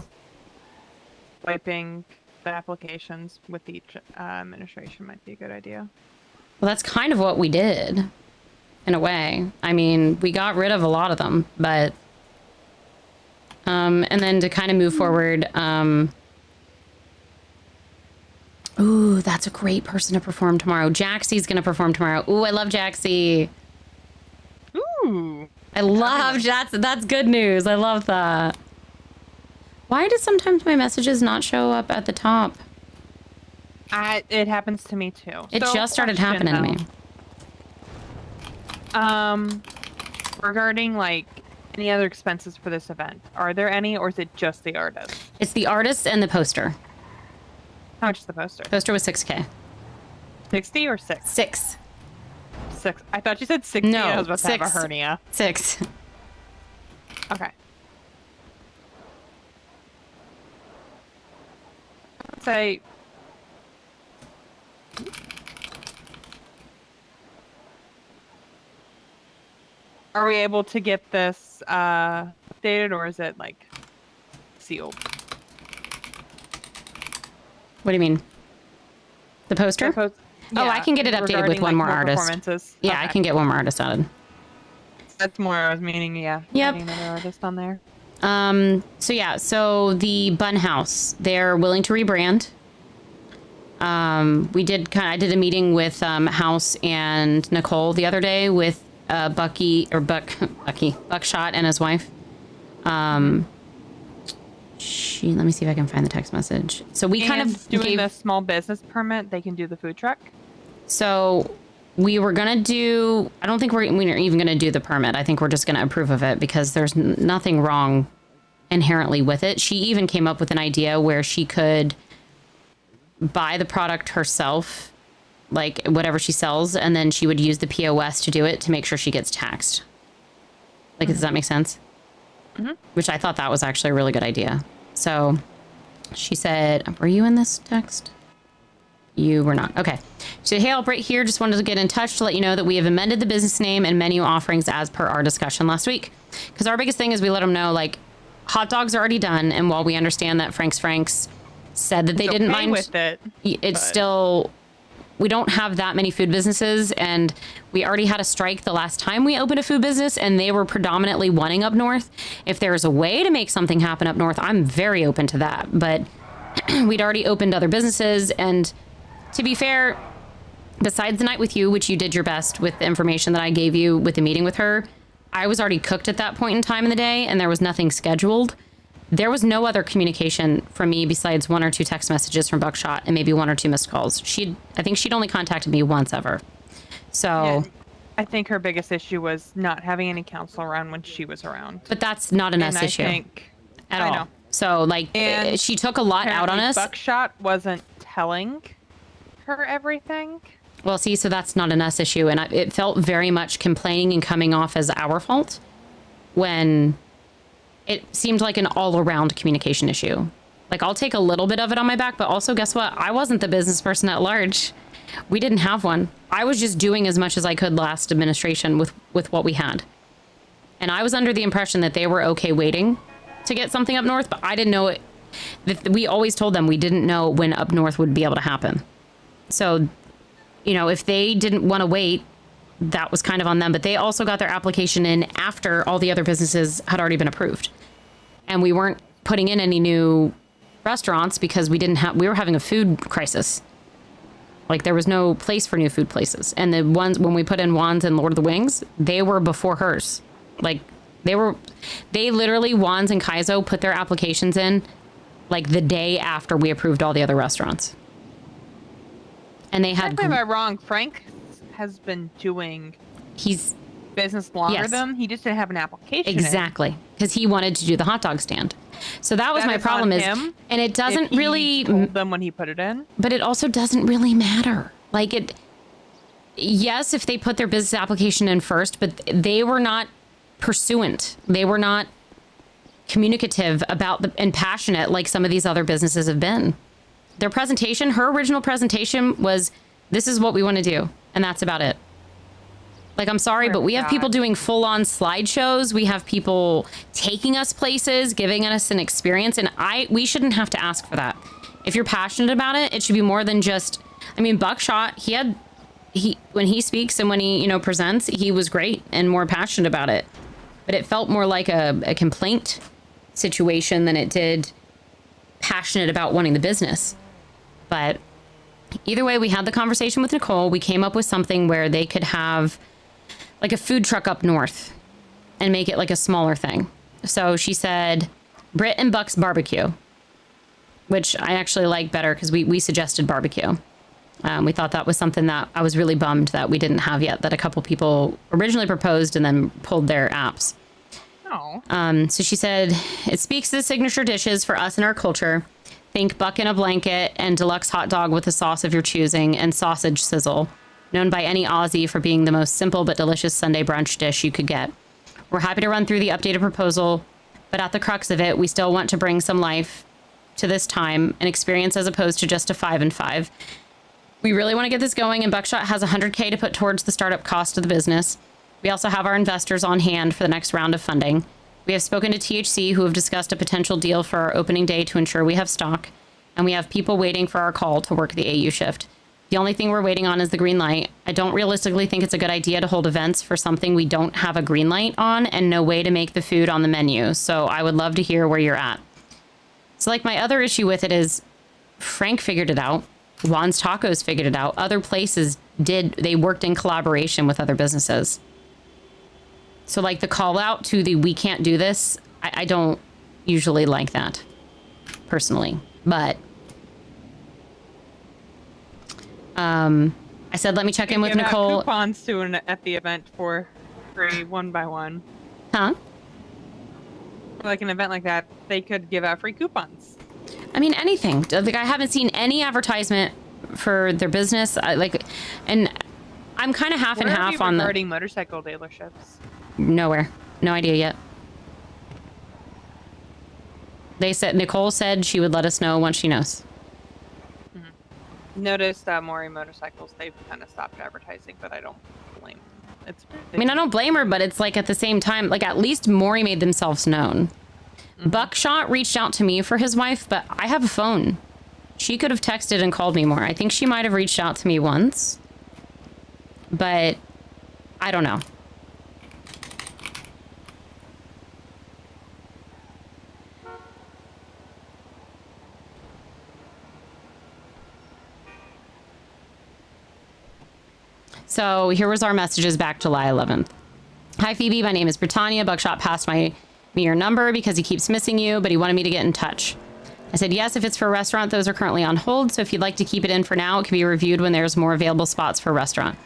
wiping the applications with each administration might be a good idea. Well, that's kind of what we did, in a way. I mean, we got rid of a lot of them, but... and then to kind of move forward... Ooh, that's a great person to perform tomorrow. Jaxie's going to perform tomorrow. Ooh, I love Jaxie. Ooh. I love Jaxie. That's good news. I love that. Why do sometimes my messages not show up at the top? It happens to me too. It So, just started question, happening to me. Regarding like any other expenses for this event, are there any, or is it just the artist? It's the artist and the poster. How much is the poster? Poster was 6K. 60 or 6? 6. 6. I thought you said 60. No, I was about to 6. have a hernia. 6. Okay. I'd say... Are we able to get this updated, or is it like sealed? What do you mean? The poster? Oh, I can get it updated with one more artist. Performances. Yeah, I can get one more artist added. That's more I was meaning, yeah. Yep. Adding another artist on there. So the Bun House, they're willing to rebrand. I did a meeting with House and Nicole the other day with Buckshot and his wife. Let me see if I can find the text message. So we kind of doing the small business permit, they can do the food truck. So we were gonna do. I don't think we're even gonna do the permit. I think we're just gonna approve of it because there's nothing wrong inherently with it. She even came up with an idea where she could buy the product herself, like whatever she sells, and then she would use the POS to do it to make sure she gets taxed. Like, does that make sense? Mm-hmm. Which I thought that was actually a really good idea. So she said, were you in this text? You were not. Okay. So, hey, I'll right here. Just wanted to get in touch to let you know that we have amended the business name and menu offerings as per our discussion last week. Because our biggest thing is we let them know, like, hot dogs are already done. And while we understand that Frank's said that they didn't mind with it, it's still... We don't have that many food businesses, and we already had a strike the last time we opened a food business, and they were predominantly wanting up north. If there's a way to make something happen up north, I'm very open to that. But we'd already opened other businesses, and to be fair, besides the night with you, which you did your best with the information that I gave you with the meeting with her, I was already cooked at that point in time in the day, and there was nothing scheduled. There was no other communication from me besides 1 or 2 text messages from Buckshot and maybe 1 or 2 missed calls. I think she'd only contacted me once ever. So yeah, I think her biggest issue was not having any counsel around when she was around. But that's not an us issue at all. Know. So like she took a lot out on us. Buckshot wasn't telling her everything. Well, see, so that's not an us issue, and it felt very much complaining and coming off as our fault when it seemed like an all-around communication issue. Like, I'll take a little bit of it on my back, but also, guess what? I wasn't the business person at large. We didn't have one. I was just doing as much as I could last administration with what we had. And I was under the impression that they were okay waiting to get something up north, but I didn't know it. We always told them we didn't know when up north would be able to happen. So, you know, if they didn't want to wait, that was kind of on them, but they also got their application in after all the other businesses had already been approved. And we weren't putting in any new restaurants because we were having a food crisis. Like, there was no place for new food places. And the ones, when we put in Wands and Lord of the Wings, they were before hers. Like, they literally, Wands and Kaizo put their applications in like the day after we approved all the other restaurants. And they had... Am I wrong? Frank has been doing business longer than them. He just didn't have an application. Exactly, because he wanted to do the hot dog stand. So that was my problem. And it doesn't really told them when he put it in. But it also doesn't really matter. Like it. Yes, if they put their business application in first, but they were not pursuant. They were not communicative about and passionate like some of these other businesses have been. Their presentation, her original presentation was, this is what we want to do. And that's about it. Like, I'm sorry, but we have people doing full-on slideshows. We have people taking us places, giving us an experience. And we shouldn't have to ask for that. If you're passionate about it, it should be more than just, I mean, Buckshot, when he speaks and when he, you know, presents, he was great and more passionate about it. But it felt more like a complaint situation than it did passionate about wanting the business. But either way, we had the conversation with Nicole. We came up with something where they could have like a food truck up north and make it like a smaller thing. So she said, Britt and Buck's barbecue, which I actually like better because we suggested barbecue. We thought that was something that I was really bummed that we didn't have yet, that a couple people originally proposed and then pulled their apps. Oh. So she said, it speaks to the signature dishes for us and our culture. Think Buck in a blanket and deluxe hot dog with a sauce of your choosing and sausage sizzle, known by any Aussie for being the most simple but delicious Sunday brunch dish you could get. We're happy to run through the updated proposal, but at the crux of it, we still want to bring some life to this time, an experience as opposed to just a 5 and 5. We really want to get this going, and Buckshot has $100K to put towards the startup cost of the business. We also have our investors on hand for the next round of funding. We have spoken to THC, who have discussed a potential deal for our opening day to ensure we have stock, and we have people waiting for our call to work the AU shift. The only thing we're waiting on is the green light. I don't realistically think it's a good idea to hold events for something we don't have a green light on and no way to make the food on the menu, so I would love to hear where you're at. So, like, my other issue with it is Frank figured it out. Juan's Tacos figured it out. Other places did. They worked in collaboration with other businesses. So, like, the call out to the we can't do this, I don't usually like that, personally. But I said, let me check in with Nicole. Coupons to at the event for free 1x1. Huh? Like an event like that, they could give out free coupons. I mean, anything. Like, I haven't seen any advertisement for their business. And I'm kind of half and half on the regarding motorcycle dealerships. Nowhere. No idea yet. They said, Nicole said she would let us know once she knows. Noticed that Maury Motorcycles, they've kind of stopped advertising, but I don't blame them. I mean, I don't blame her, but it's like at the same time, like at least Maury made themselves known. Buckshot reached out to me for his wife, but I have a phone. She could have texted and called me more. I think she might have reached out to me once, but I don't know. So here was our messages back July 11th. Hi, Phoebe. My name is Britannia. Buckshot passed me your number because he keeps missing you, but he wanted me to get in touch. I said, yes, if it's for a restaurant, those are currently on hold. So if you'd like to keep it in for now, it can be reviewed when there's more available spots for a restaurant.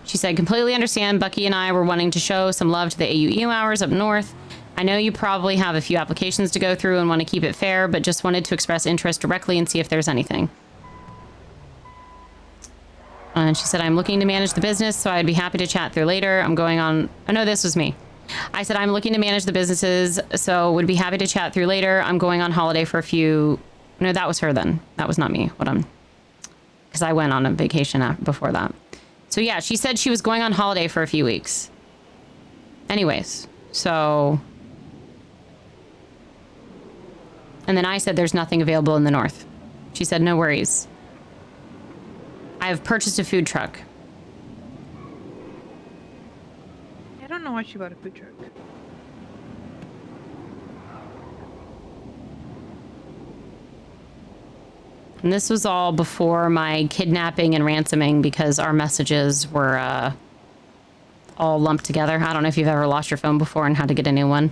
She said, completely understand. Bucky and I were wanting to show some love to the AUEU hours up north. I know you probably have a few applications to go through and want to keep it fair, but just wanted to express interest directly and see if there's anything. And she said, I'm looking to manage the business, so I'd be happy to chat through later. I'm going on... Oh, no, this was me. I said, I'm looking to manage the businesses, so would be happy to chat through later. I'm going on holiday for a few... No, that was her then. That was not me. Because I went on a vacation before that. So, yeah, she said she was going on holiday for a few weeks. Anyways, so... And then I said, there's nothing available in the north. She said, no worries. I have purchased a food truck. I don't know why she bought a food truck. And this was all before my kidnapping and ransoming because our messages were all lumped together. I don't know if you've ever lost your phone before and had to get a new one.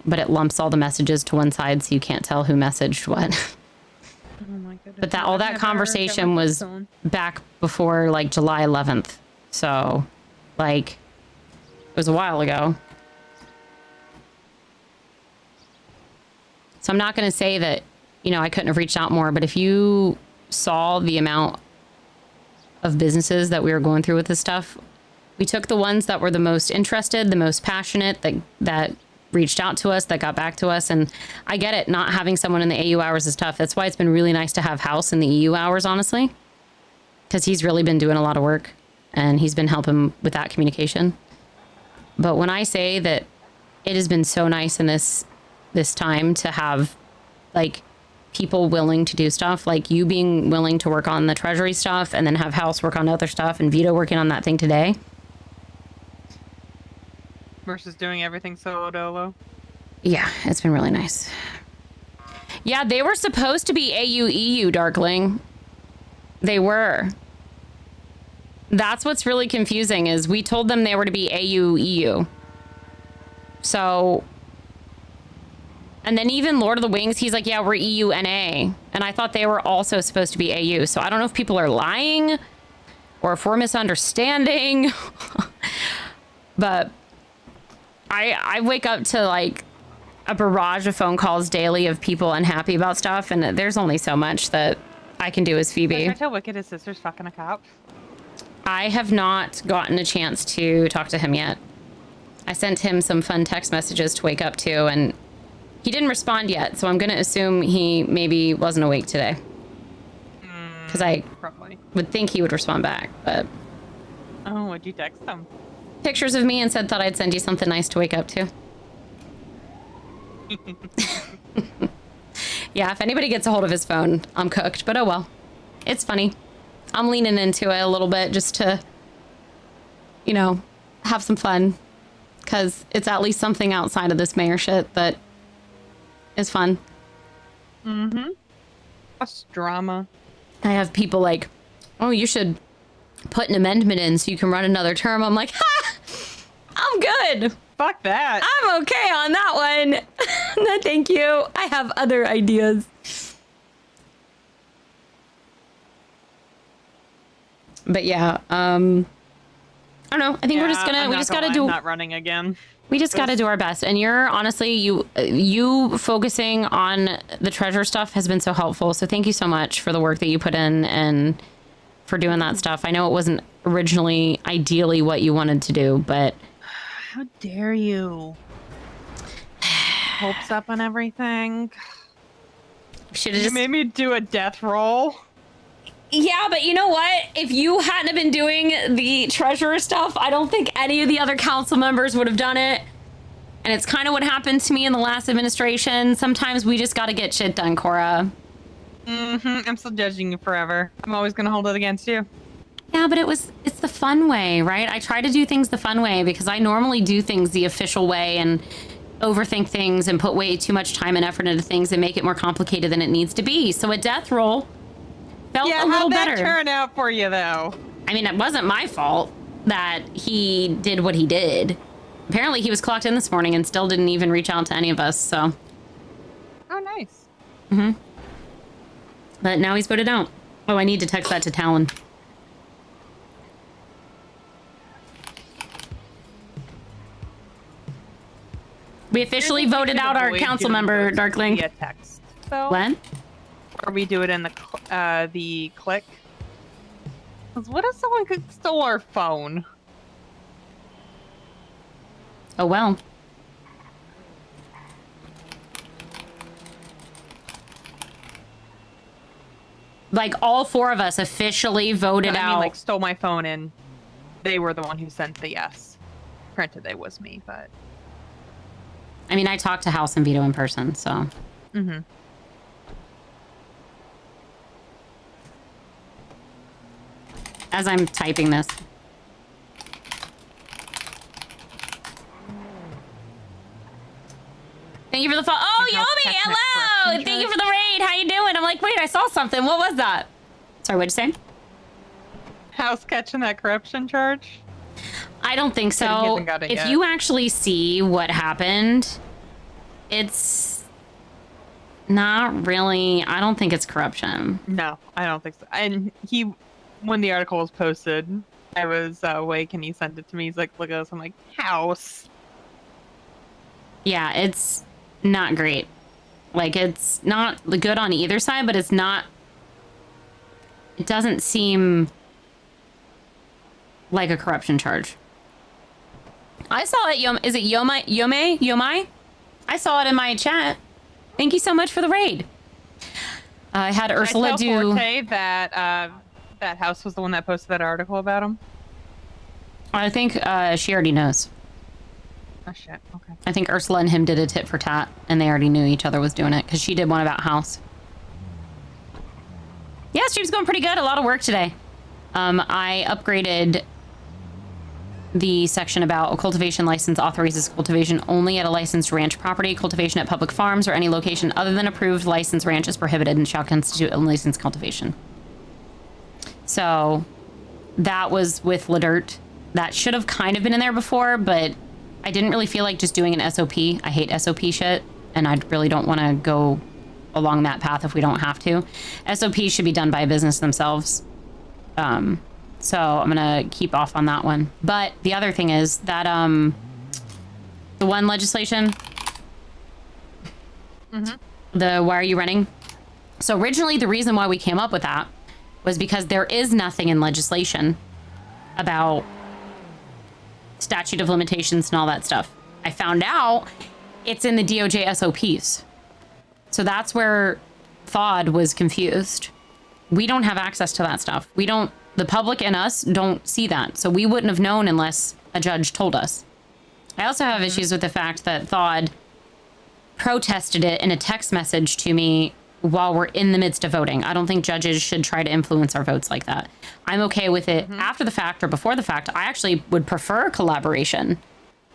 But it lumps all the messages to one side so you can't tell who messaged what. Oh my goodness. But all that conversation was back before like July 11th. So like it was a while ago. So I'm not going to say that, you know, I couldn't have reached out more, but if you saw the amount of businesses that we were going through with this stuff, we took the ones that were the most interested, the most passionate, that reached out to us, that got back to us. And I get it, not having someone in the AU hours is tough. That's why it's been really nice to have House in the EU hours, honestly, because he's really been doing a lot of work and he's been helping with that communication. But when I say that it has been so nice in this time to have like people willing to do stuff, like you being willing to work on the treasury stuff and then have House work on other stuff and Vito working on that thing today. Versus doing everything solo dolo. Yeah, it's been really nice. Yeah, they were supposed to be AU-EU, Darkling. They were. That's what's really confusing is we told them they were to be AU-EU. So... And then even Lord of the Wings, he's like, yeah, we're EU-NA. And I thought they were also supposed to be AU. So I don't know if people are lying or if we're misunderstanding. But I wake up to like a barrage of phone calls daily of people unhappy about stuff. And there's only so much that I can do as Phoebe. Can I tell Wicked his sister's fucking a cop? I have not gotten a chance to talk to him yet. I sent him some fun text messages to wake up to, and he didn't respond yet, so I'm going to assume he maybe wasn't awake today. Because I would think he would respond back, but... Oh, what'd you text him? Pictures of me and said, thought I'd send you something nice to wake up to. Yeah, if anybody gets a hold of his phone, I'm cooked, but oh well. It's funny. I'm leaning into it a little bit just to, you know, have some fun. Because it's at least something outside of this mayor shit that is fun. Mm-hmm. That's drama. I have people like, oh, you should put an amendment in so you can run another term. I'm like, ha! I'm good. Fuck that. I'm okay on that one. No, thank you. I have other ideas. But yeah, I don't know. I think we're just gonna, we just gotta do. I'm not running again. We just got to do our best. And you're honestly, you focusing on the treasure stuff has been so helpful. So thank you so much for the work that you put in and for doing that stuff. I know it wasn't originally ideally what you wanted to do, but... How dare you? Hopes up on everything. Should have just made me do a death roll. Yeah, but you know what? If you hadn't have been doing the treasurer stuff, I don't think any of the other council members would have done it. And it's kind of what happened to me in the last administration. Sometimes we just got to get shit done, Cora. Mm-hmm. I'm still judging you forever. I'm always going to hold it against you. Yeah, but it's the fun way, right? I try to do things the fun way because I normally do things the official way and overthink things and put way too much time and effort into things and make it more complicated than it needs to be. So a death roll felt a little better. How'd that turn out for you, though? I mean, it wasn't my fault that he did what he did. Apparently, he was clocked in this morning and still didn't even reach out to any of us, so... Oh, nice. Mm-hmm. But now he's voted out. Oh, I need to text that to Talon. We officially voted out our council member, Darkling. Via text. So when? Or we do it in the click. 'Cause what if someone could steal our phone? Oh well. Like all four of us officially voted out. I mean, like stole my phone and they were the one who sent the yes. Granted, it was me, but. I mean, I talked to House and Vito in person, so. Mm-hmm. As I'm typing this. Thank you for the follow. Oh, Yomi, hello! Thank you for the raid. How you doing? I'm like, wait, I saw something. What was that? Sorry, what'd you say? House catching that corruption charge? I don't think so. If you actually see what happened, it's not really, I don't think it's corruption. No, I don't think so. And when the article was posted, I was awake and he sent it to me. He's like, look at this. I'm like, House. Yeah, it's not great. Like, it's not good on either side, but it's not, it doesn't seem like a corruption charge. I saw it, is it Yomai? I saw it in my chat. Thank you so much for the raid. I had Ursula do... Forte that that House was the one that posted that article about him? I think she already knows. Oh, shit. Okay. I think Ursula and him did a tit for tat, and they already knew each other was doing it, because she did one about House. Yeah, stream's going pretty good. A lot of work today. I upgraded the section about a cultivation license authorizes cultivation only at a licensed ranch property. Cultivation at public farms or any location other than approved licensed ranch is prohibited and shall constitute unlicensed cultivation. So that was with LaDirt. That should have kind of been in there before, but I didn't really feel like just doing an SOP. I hate SOP shit, and I really don't want to go along that path if we don't have to. SOP should be done by a business themselves. So I'm gonna keep off on that one. But the other thing is that the one legislation, the why are you running? So originally the reason why we came up with that was because there is nothing in legislation about statute of limitations and all that stuff. I found out it's in the DOJ SOPs. So that's where Thawed was confused. We don't have access to that stuff. The public and us don't see that. So we wouldn't have known unless a judge told us. I also have issues with the fact that Thawed protested it in a text message to me while we're in the midst of voting. I don't think judges should try to influence our votes like that. I'm okay with it after the fact or before the fact. I actually would prefer collaboration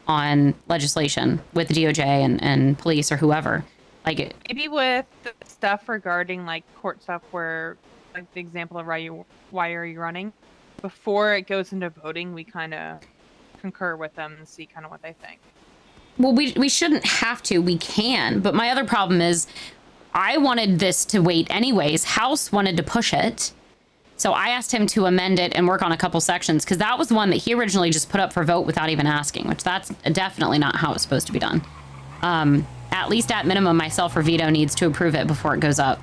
on legislation with the DOJ and police or whoever. Like maybe with the stuff regarding like court stuff where like the example of why are you running, before it goes into voting, we kind of concur with them and see kind of what they think. Well, we shouldn't have to. We can. But my other problem is I wanted this to wait anyways. House wanted to push it. So I asked him to amend it and work on a couple sections because that was the one that he originally just put up for vote without even asking, which that's definitely not how it's supposed to be done. At least at minimum, myself or Vito needs to approve it before it goes up.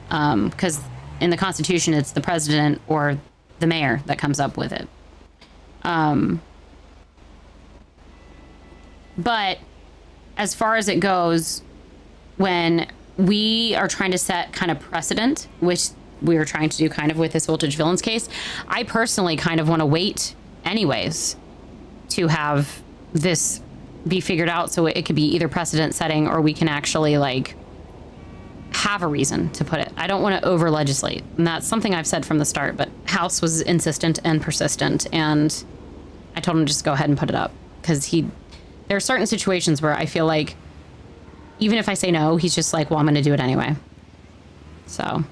Because in the Constitution, it's the president or the mayor that comes up with it. But as far as it goes, when we are trying to set kind of precedent, which we were trying to do kind of with this Voltage Villains case, I personally kind of want to wait anyways to have this be figured out so it could be either precedent setting or we can actually like have a reason to put it. I don't want to over legislate, and that's something I've said from the start, but House was insistent and persistent, and I told him to just go ahead and put it up because there are certain situations where I feel like even if I say no, he's just like, well, I'm going to do it anyway. So.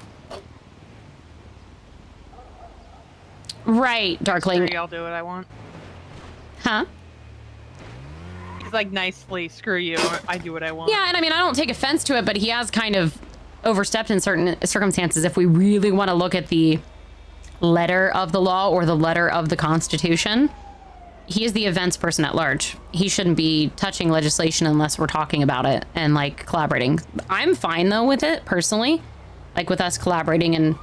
Right, Darkling. Screw you, I'll do what I want. Huh? He's like, nicely, screw you, I do what I want. Yeah, and I mean, I don't take offense to it, but he has kind of overstepped in certain circumstances. If we really want to look at the letter of the law or the letter of the Constitution, he is the events person at large. He shouldn't be touching legislation unless we're talking about it and like collaborating. I'm fine though with it personally, like with us collaborating, and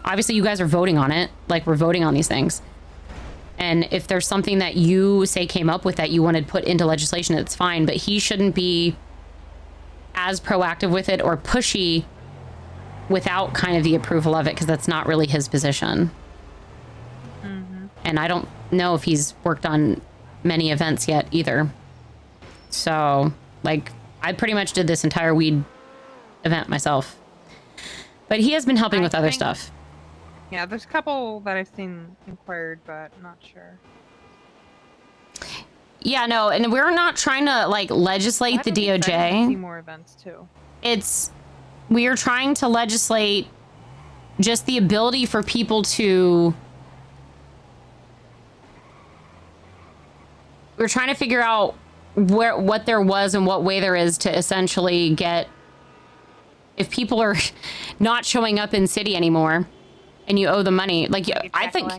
obviously you guys are voting on it. Like we're voting on these things. And if there's something that you say came up with that you wanted put into legislation, it's fine, but he shouldn't be as proactive with it or pushy without kind of the approval of it, because that's not really his position. And I don't know if he's worked on many events yet either. So, like, I pretty much did this entire weed event myself. But he has been helping with other stuff. Yeah, there's a couple that I've seen inquired, but not sure. Yeah, no, and we're not trying to, like, legislate the DOJ. See more events, too. We are trying to legislate just the ability for people to... We're trying to figure out what there was and what way there is to essentially get... If people are not showing up in city anymore and you owe them money, like, I think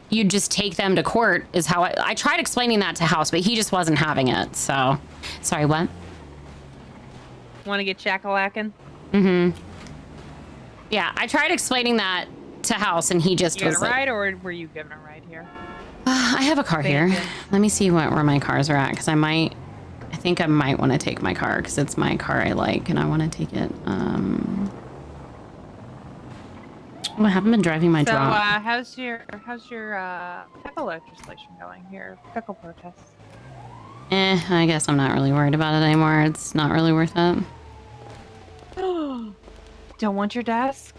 you just take them to court is how I tried explaining that to House, but he just wasn't having it. So, sorry, what? Want to get shakalacking? Yeah, I tried explaining that to House, and he just was You got a like, ride, or were you given a ride here? I have a car here. Let me see where my cars are at, because I think I might want to take my car, because it's my car I like, and I want to take it. I haven't been driving my drop. How's your pickle legislation going here? Pickle protests. I guess I'm not really worried about it anymore. It's not really worth it. Don't want your desk?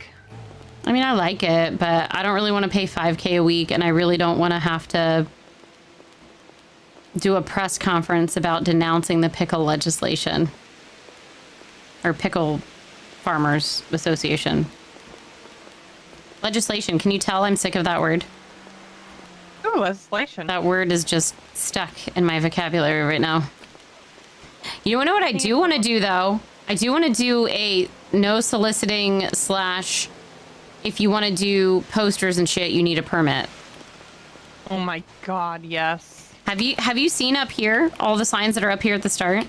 I mean, I like it, but I don't really want to pay $5K a week, and I really don't want to have to do a press conference about denouncing the pickle legislation. Or Pickle Farmers Association. Legislation, can you tell I'm sick of that word? Oh, legislation. That word is just stuck in my vocabulary right now. You know what I do want to do, though? I do want to do a no soliciting / if you want to do posters and shit, you need a permit. Oh my god, yes. Have you seen up here all the signs that are up here at the start?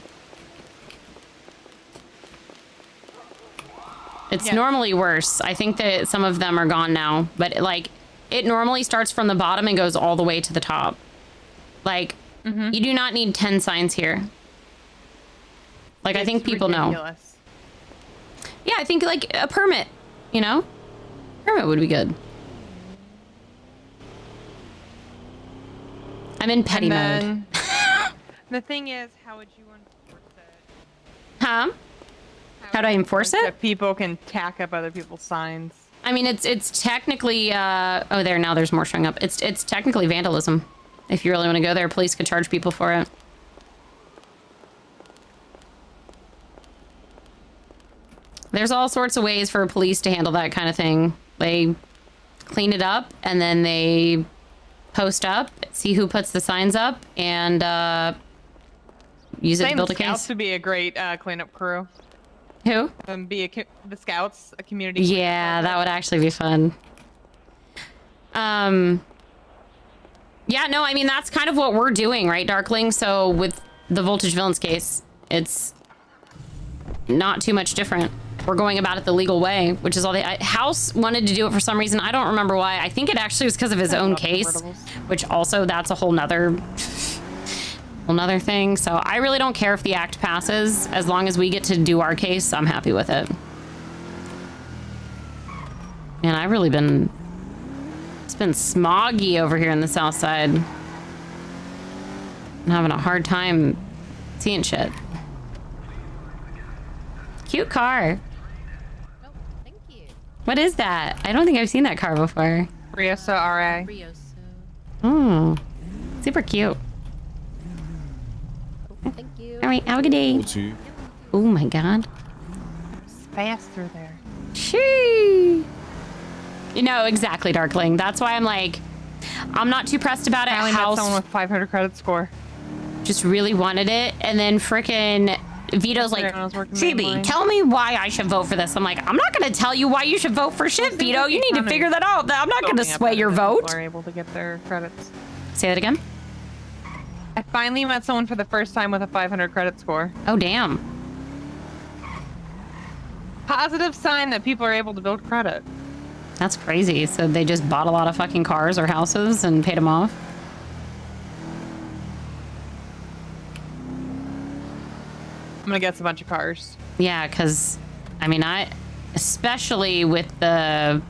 It's normally worse. I think that some of them are gone now, but like it normally starts from the bottom and goes all the way to the top. Like you do not need 10 signs here. Like I think people know. Yeah, I think like a permit, you know? Permit would be good. I'm in petty mode. The thing is, how would you enforce it? Huh? How do I enforce it? That people can tack up other people's signs. I mean, it's technically, oh, there, now there's more showing up. It's technically vandalism. If you really want to go there, police could charge people for it. There's all sorts of ways for police to handle that kind of thing. They clean it up, and then they post up, see who puts the signs up, and use it to build a Scouts case. would be a great cleanup crew. Who? The Scouts, a community. Yeah, that would actually be fun. Yeah, no, I mean, that's kind of what we're doing, right, Darkling? So with the Voltage Villains case, it's not too much different. We're going about it the legal way, which is all the House wanted to do it for some reason. I don't remember why. I think it actually was because of his own case, which also that's a whole nother thing. So I really don't care if the act passes. As long as we get to do our case, I'm happy with it. Man, I've really been... It's been smoggy over here in the south side. I'm having a hard time seeing shit. Cute car. Oh, thank you. What is that? I don't think I've seen that car before. Riosa RA. Oh, super cute. Thank you. All right, have a good day. Oh my god. It's fast through there. Shee. You know, exactly, Darkling. That's why I'm like, I'm not too pressed about it. I met House someone with 500 credit score. just really wanted it, and then frickin' Vito's like, Phoebe, tell me why I should vote for this. I'm like, I'm not gonna tell you why you should vote for shit, Vito. You need to figure that out. I'm not gonna sway your vote. People are able to get their credits. Say that again. I finally met someone for the first time with a 500 credit score. Oh, damn. Positive sign that people are able to build credit. That's crazy. So they just bought a lot of fucking cars or houses and paid them off? I'm gonna get a bunch of cars. Yeah, because, I mean, especially with the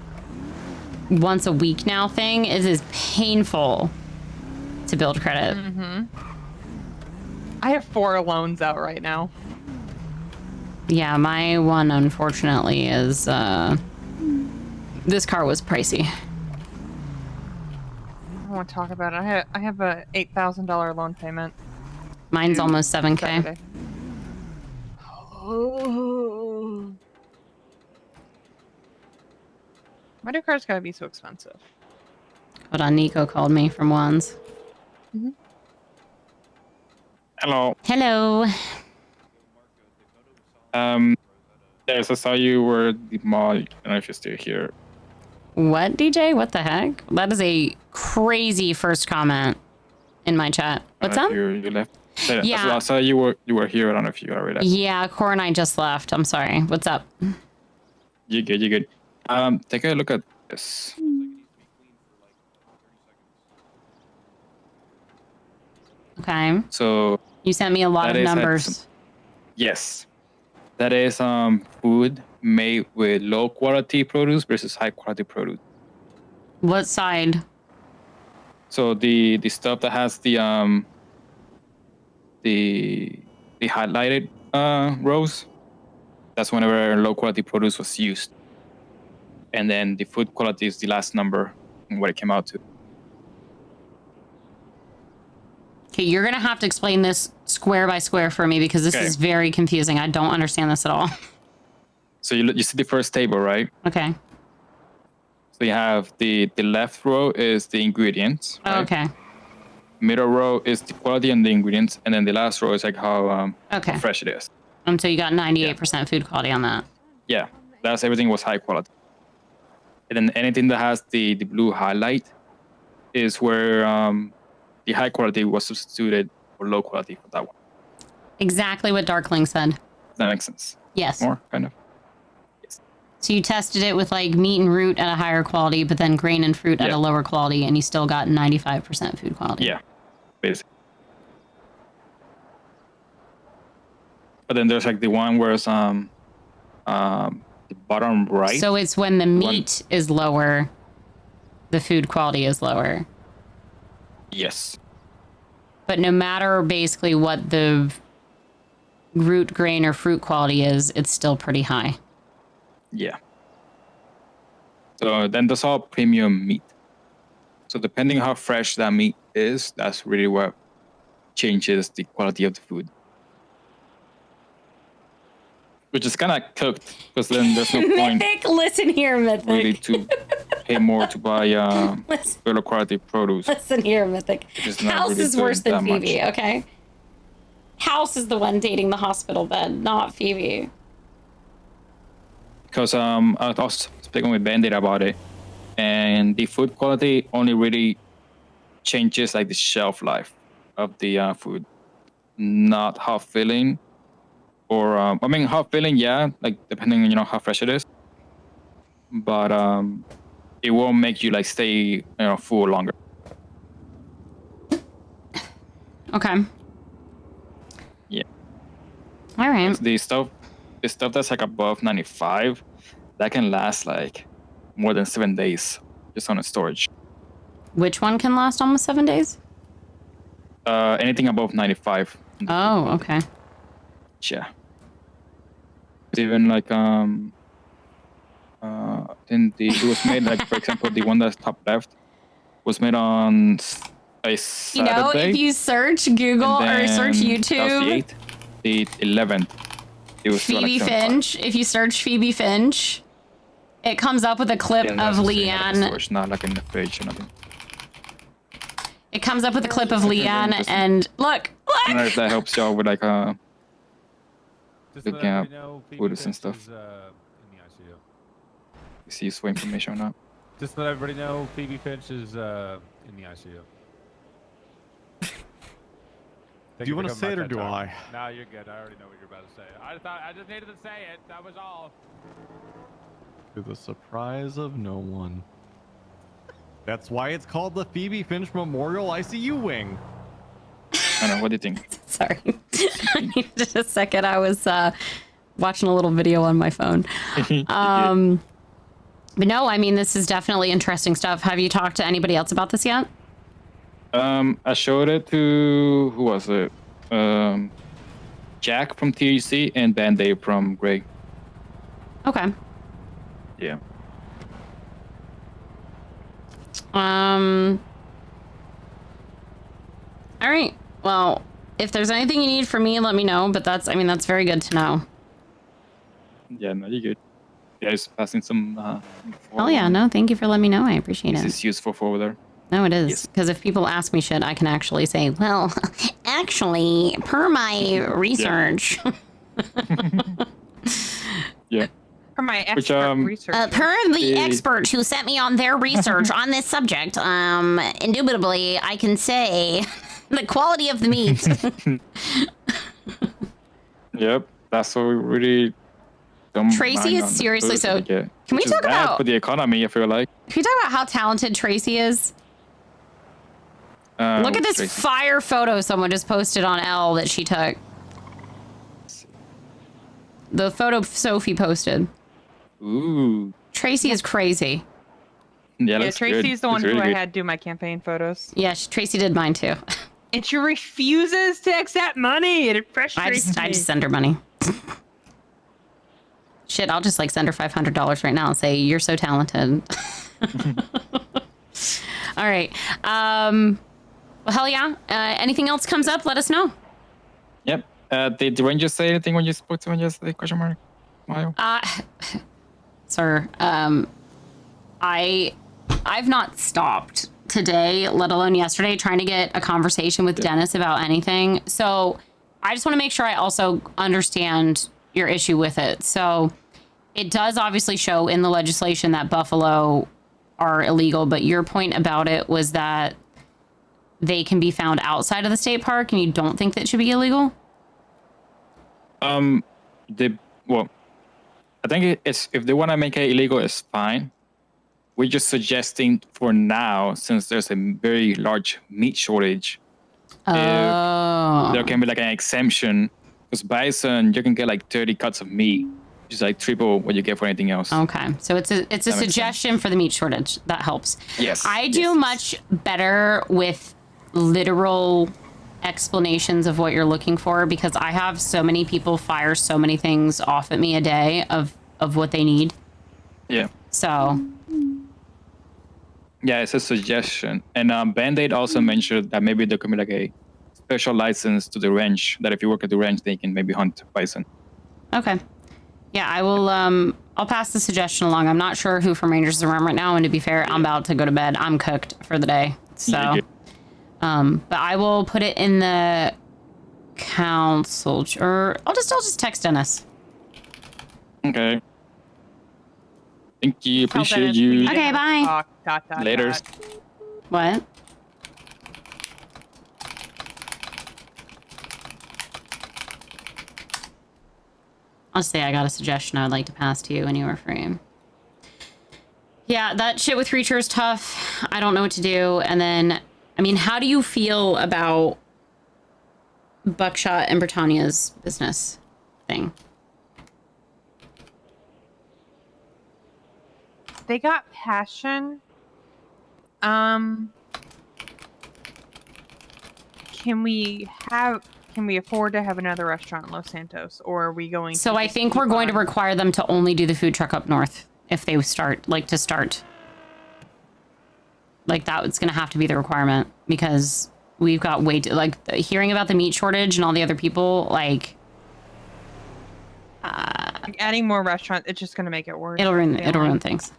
once a week now thing, it is painful to build credit. Mm-hmm. I have 4 loans out right now. Yeah, my one, unfortunately, is, this car was pricey. I don't want to talk about it. I have a $8,000 loan payment. Mine's almost 7K. Why do cars gotta be so expensive? Hold on, Nico called me from Wands. Hello. Hello. Yes, I saw you were at the mall. I don't know if you're still here. What, DJ? What the heck? That is a crazy first comment in my chat. What's up? You left. Yeah. I saw you were here. I don't know if you already left. Yeah, Core and I just left. I'm sorry. What's up? You good? You good? Take a look at this. Okay. So You sent me a lot that of is numbers. yes, that is food made with low quality produce versus high quality produce. What side? So the stuff that has the highlighted rows, that's whenever low quality produce was used. and then the food quality is the last number and what it came out to. Okay, you're gonna have to explain this square by square for me because this is very confusing. I don't understand this at all. So you see the first table, right? Okay. So you have the left row is the ingredients. Right? Okay. Middle row is the quality and the ingredients, and then the last row is like how fresh it is. So you got 98% food quality on that. Yeah, that's everything was high quality. And then anything that has the blue highlight is where the high quality was substituted for low quality for that one. Exactly what Darkling said. That makes sense. Yes. More kind of. So you tested it with like meat and root at a higher quality, but then grain and fruit at a lower quality, and you still got 95% food quality. Yeah, basically. But then there's like the one where it's the bottom right. So it's when the meat is lower, the food quality is lower. Yes. But no matter basically what the root, grain, or fruit quality is, it's still pretty high. Yeah. So then that's all premium meat. So depending on how fresh that meat is, that's really what changes the quality of the food. Which is kind of cooked, because then there's no point Mythic, listen here, Mythic. really to pay more to buy better quality produce. Listen here, Mythic. House is worse than Phoebe, okay? House is the one dating the hospital bed, not Phoebe. Because I was speaking with Bandit about it, and the food quality only really changes like the shelf life of the food, not how filling, or I mean how filling, yeah, like depending on how fresh it is, but it won't make you like stay full longer. Okay. Yeah. All right. The stuff that's like above 95, that can last like more than 7 days just on a storage. Which one can last almost 7 days? Anything above 95. Oh, okay. Yeah. Even like then it was made like, for example, the one that's top left was made on a Saturday. If you search Google or search YouTube, that was the 11th. It was Phoebe Finch. If you search Phoebe Finch, it comes up with a clip of Leanne. Not like in the page or nothing. It comes up with a clip of Leanne, and look. I don't know if that helps y'all with like looking at photos and stuff. You see useful information or not. Just to let everybody know, Phoebe Finch is in the ICU. Do you want to say it or do I? No, you're good. I already know what you're about to say. I just needed to say it. That was all. To the surprise of no one. That's why it's called the Phoebe Finch Memorial ICU Wing. I don't know. What do you think? Sorry. I needed a second. I was watching a little video on my phone. But no, I mean, this is definitely interesting stuff. Have you talked to anybody else about this yet? I showed it to, who was it? Jack from THC and Band-Aid from Greg. Okay. Yeah. All right. Well, if there's anything you need from me, let me know. But that's very good to know. Yeah, no, you're good. Yeah, just passing some. Oh yeah, no, thank you for letting me know. I appreciate it. It's useful for over there. No, it is. Because if people ask me shit, I can actually say, well, actually, per my research. Yeah. For my expert research. Per the expert who sent me on their research on this subject, indubitably, I can say the quality of the meat. Yep, that's what we really don't. Tracy is seriously so. Can we talk about for the economy? I feel like. Can we talk about how talented Tracy is? Look at this Tracy. fire photo someone just posted on L that she took. The photo Sophie posted. Ooh. Tracy is crazy. Yeah, Tracy's the one who I had do my campaign photos. Yeah, Tracy did mine too. And she refuses to accept money. It frustrates me. I just send her money. Shit, I'll just like send her $500 right now and say, you're so talented. All right. Well, hell yeah. Anything else comes up, let us know. Yep. Did the Rangers say anything when you spoke to him yesterday? Question mark. Mario? Sir, I've not stopped today, let alone yesterday, trying to get a conversation with Dennis about anything. So I just want to make sure I also understand your issue with it. So it does obviously show in the legislation that buffalo are illegal, but your point about it was that they can be found outside of the state park and you don't think that should be illegal? Well, I think it's if they want to make it illegal, it's fine. We're just suggesting for now, since there's a very large meat shortage, if there can be like an exemption. Because bison, you can get like 30 cuts of meat, which is like triple what you get for anything else. Okay, so it's a suggestion for the meat shortage. That helps. Yes. I do much better with literal explanations of what you're looking for because I have so many people fire so many things off at me a day of what they need. Yeah. So. Yeah, it's a suggestion. And Band-Aid also mentioned that maybe there could be like a special license to the ranch that if you work at the ranch, they can maybe hunt bison. Okay. Yeah, I will, I'll pass the suggestion along. I'm not sure who from Rangers is around right now, and to be fair, I'm about to go to bed. I'm cooked for the day. So, but I will put it in the council, or I'll just text Dennis. Okay. Thank you. Appreciate you. Okay, bye. Later. What? I'll say I got a suggestion I'd like to pass to you when you were free. Yeah, that shit with Reacher is tough. I don't know what to do. And then, I mean, how do you feel about Buckshot and Britannia's business thing? They got passion. Can we afford to have another restaurant in Los Santos, or are we going So to I think we're going to require them to only do the food truck up north if they start, like, to start. Like, that's going to have to be the requirement because we've got way too, like, hearing about the meat shortage and all the other people, like adding more restaurants, it's just going to make it worse. It'll ruin things.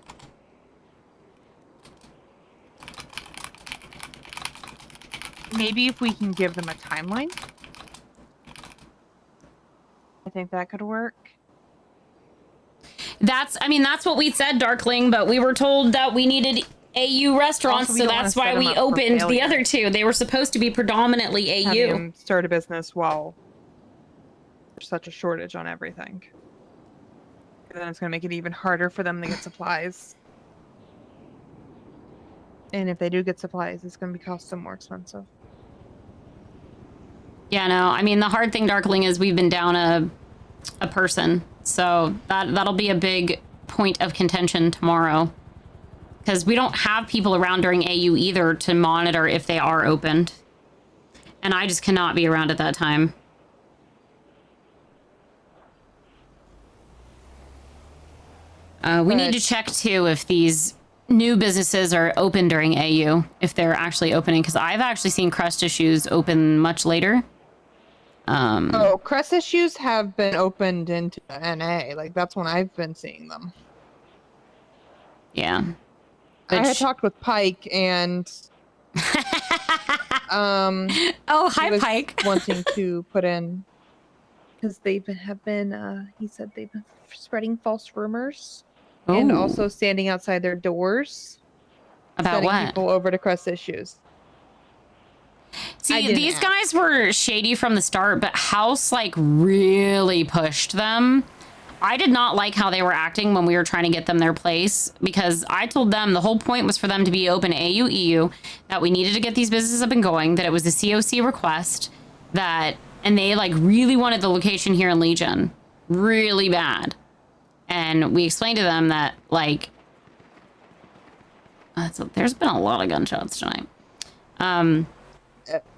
Maybe if we can give them a timeline. I think that could work. That's what we said, Darkling, but we were told that we needed AU restaurants, Also, we so don't wanna that's set why them we up for opened the failure. other two. They were supposed to be predominantly AU. Having them start a business while there's such a shortage on everything. And then it's going to make it even harder for them to get supplies. And if they do get supplies, it's going to cost them more expensive. Yeah, no, I mean, the hard thing, Darkling, is we've been down a person. So that'll be a big point of contention tomorrow. Because we don't have people around during AU either to monitor if they are opened. And I just cannot be around at that time. We need to check, too, if these new businesses are open during AU, if they're actually opening. Because I've actually seen Crust Issues open much later. Crest Issues have been opened into NA. Like, that's when I've been seeing them. Yeah. I had talked with Pike and oh, hi, Pike. wanting to put in because they have been he said they've been spreading false rumors and Ooh. also standing outside their doors About sending what? people over to Crest Issues. See, these guys were shady from the start, but House, like, really pushed them. I did not like how they were acting when we were trying to get them their place, because I told them the whole point was for them to be open AU, EU, that we needed to get these businesses up and going, that it was a COC request, that, and they, like, really wanted the location here in Legion. Really bad. And we explained to them that, like, there's been a lot of gunshots tonight.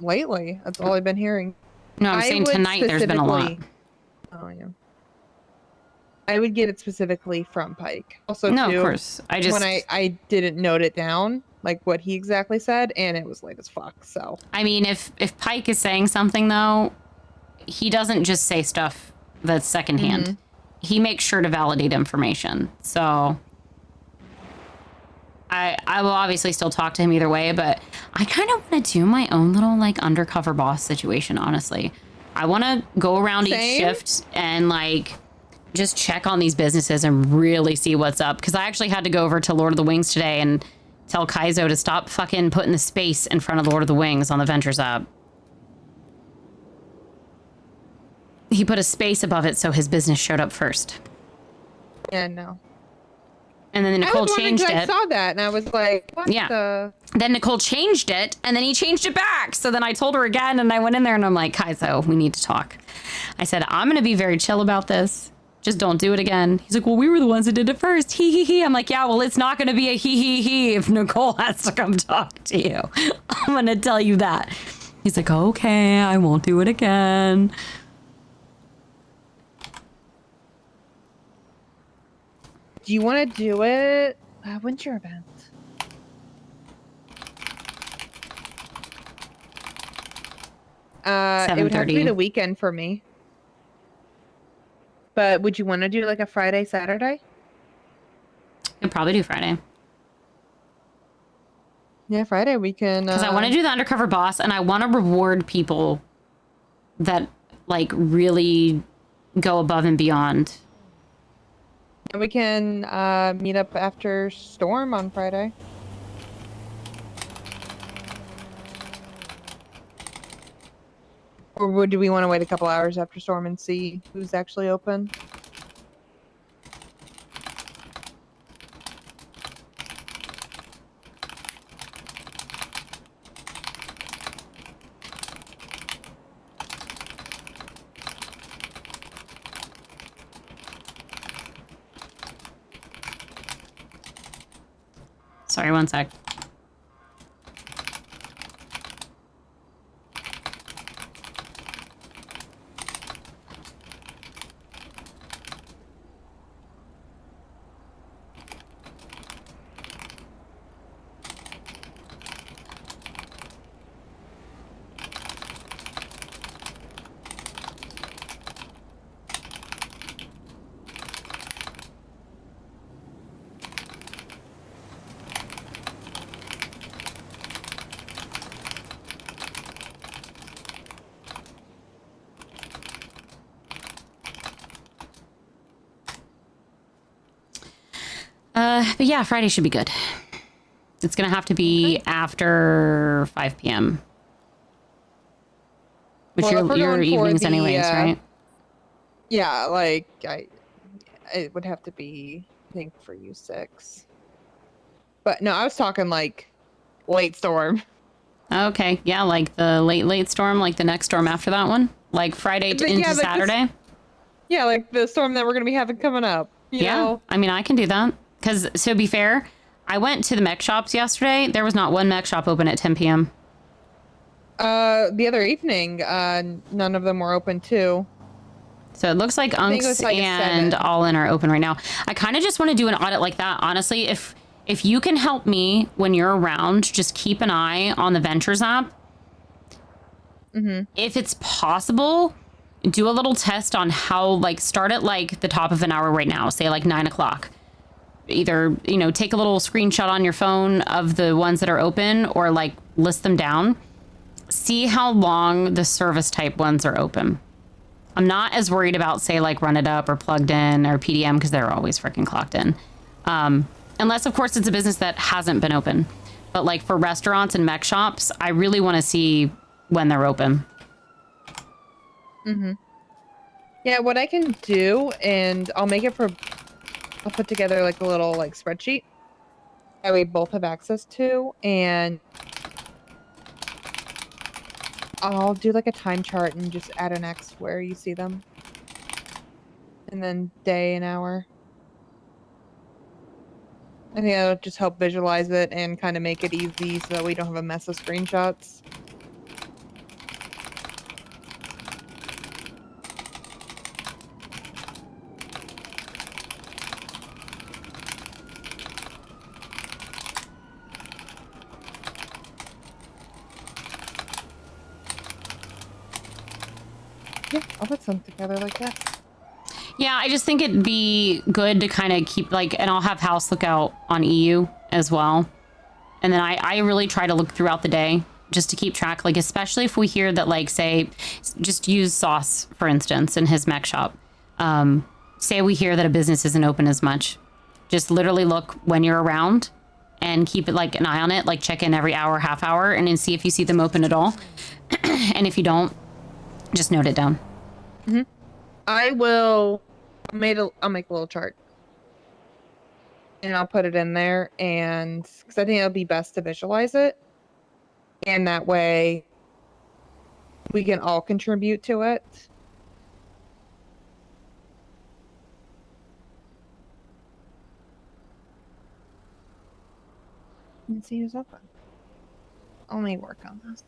Lately, that's all I've been hearing. No, I'm saying would tonight there's been a lot. specifically- Oh, yeah. I would get it specifically from Pike. Also, No, too, of course. I just when I didn't note it down, like what he exactly said, and it was late as fuck. So I mean, if Pike is saying something though, he doesn't just say stuff that's secondhand. Mhm. He makes sure to validate information. So I will obviously still talk to him either way, but I kind of want to do my own little like undercover boss situation, honestly. I want to go around each Same. shift and like just check on these businesses and really see what's up. Because I actually had to go over to Lord of the Wings today and tell Kaizo to stop fucking putting the space in front of Lord of the Wings on the Ventures app. He put a space above it so his business showed up first. yeah, no. And then I Nicole was wondering changed 'cause it. I saw that and I was like, what Yeah. the? Then Nicole changed it, and then he changed it back. So then I told her again, and I went in there, and I'm like, Kaizo, we need to talk. I said, I'm going to be very chill about this. Just don't do it again. He's like, well, we were the ones that did it first. Hee hee hee. I'm like, yeah, well, it's not going to be a hee hee hee if Nicole has to come talk to you. I'm going to tell you that. He's like, okay, I won't do it again. Do you want to do it? When's your event? It would have to be 7:30. the weekend for me. But would you want to do like a Friday, Saturday? Could probably do Friday. Yeah, Friday we can. Because I want to do the undercover boss, and I want to reward people that like really go above and beyond. And we can meet up after Storm on Friday. Or do we want to wait a couple hours after Storm and see who's actually open? Sorry, one sec. But yeah, Friday should be good. It's gonna have to be after 5 p.m. Which Well, if we're your going for evenings the, anyways, right? Yeah, like it would have to be, I think, for you 6. But no, I was talking like late Storm. Okay, yeah, like the late storm, like the next storm after that one, like Friday But into yeah, like this- Saturday. Yeah, like the storm that we're gonna be having coming up. You know? I mean, I can do that. Because, to be fair, I went to the mech shops yesterday. There was not one mech shop open at 10 p.m. The other evening, none of them were open too. So it looks like I think it was Unks like a and 7. All In are open right now. I kind of just want to do an audit like that. Honestly, if you can help me when you're around, just keep an eye on the Ventures app. Mm-hmm. If it's possible, do a little test on how, like, start at like the top of an hour right now, say like 9 o'clock. Either, you know, take a little screenshot on your phone of the ones that are open or like list them down. See how long the service type ones are open. I'm not as worried about, say, like Run It Up or Plugged In or PDM because they're always freaking clocked in. Unless, of course, it's a business that hasn't been open. But like for restaurants and mech shops, I really want to see when they're open. Mm-hmm. Yeah, what I can do, and I'll put together like a little like spreadsheet that we both have access to, and I'll do like a time chart and just add an X where you see them. And then day and hour. I think that'll just help visualize it and kind of make it easy so that we don't have a mess of screenshots. Yeah, I'll put some together like that. Yeah, I just think it'd be good to kind of keep like, and I'll have House look out on EU as well. And then I really try to look throughout the day just to keep track, like, especially if we hear that, like, say, just use Sauce, for instance, in his mech shop. Say we hear that a business isn't open as much. Just literally look when you're around and keep it like an eye on it, like check in every hour, half hour, and then see if you see them open at all. And if you don't, just note it down. Mm-hmm. I'll make a little chart. And I'll put it in there, and because I think it'll be best to visualize it. And that way we can all contribute to it. Let's see who's open. Let me work on this.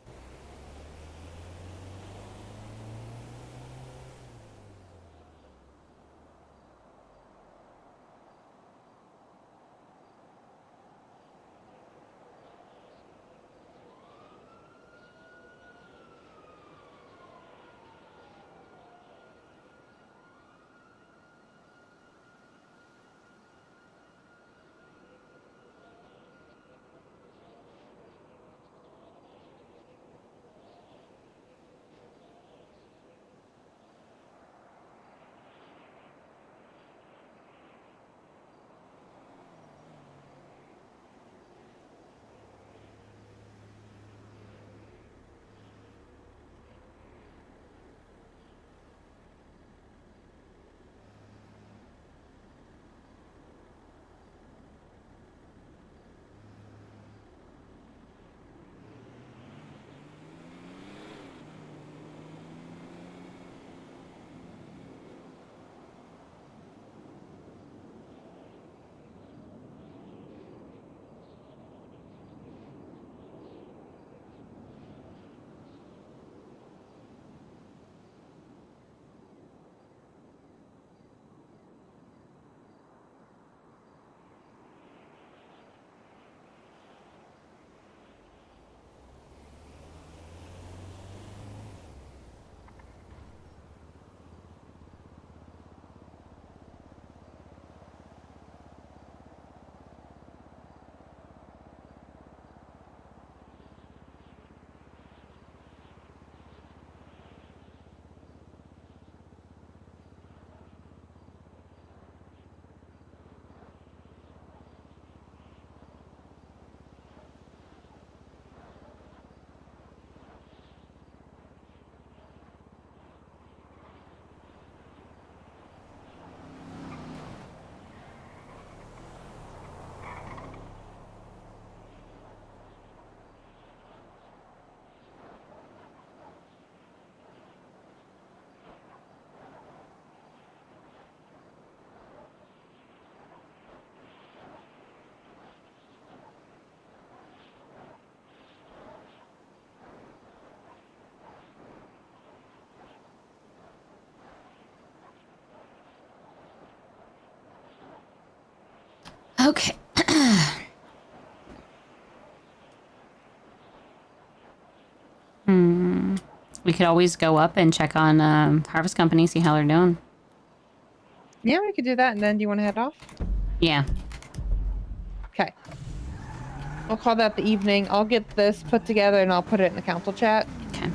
Okay. We could always go up and check on Harvest Company, see how they're doing. Yeah, we could do that. And then do you want to head off? Yeah. Okay. We'll call that the evening. I'll get this put together and I'll put it in the council chat. Okay.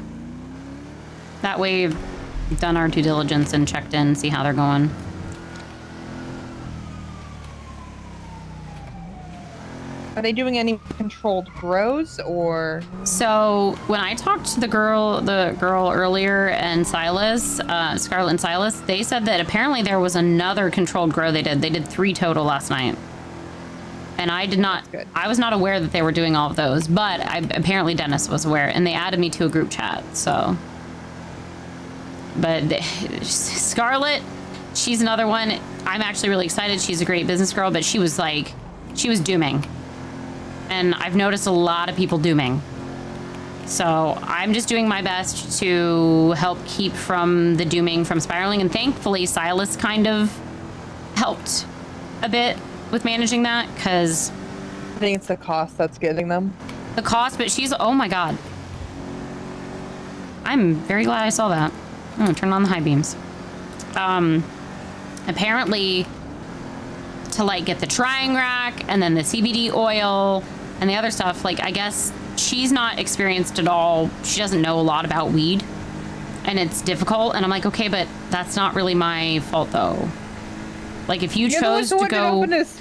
That way we've done our due diligence and checked in, see how they're going. Are they doing any controlled grows or? So when I talked to the girl earlier and Silas, Scarlett and Silas, they said that apparently there was another controlled grow they did. They did 3 total last night. And I did not, I was not aware that they were doing all of those, but apparently Dennis was aware and they added me to a group chat, so. But Scarlett, she's another one. I'm actually really excited. She's a great business girl, but she was dooming. And I've noticed a lot of people dooming. So I'm just doing my best to help keep from the dooming from spiraling. And thankfully, Silas kind of helped a bit with managing that because I think it's the cost that's getting them. The cost, but she's, oh my God. I'm very glad I saw that. Oh, turn on the high beams. Apparently, to like get the drying rack and then the CBD oil and the other stuff, like I guess she's not experienced at all. She doesn't know a lot about weed, and it's difficult. And I'm like, okay, but that's not really my fault though. Like if you chose to go, and it's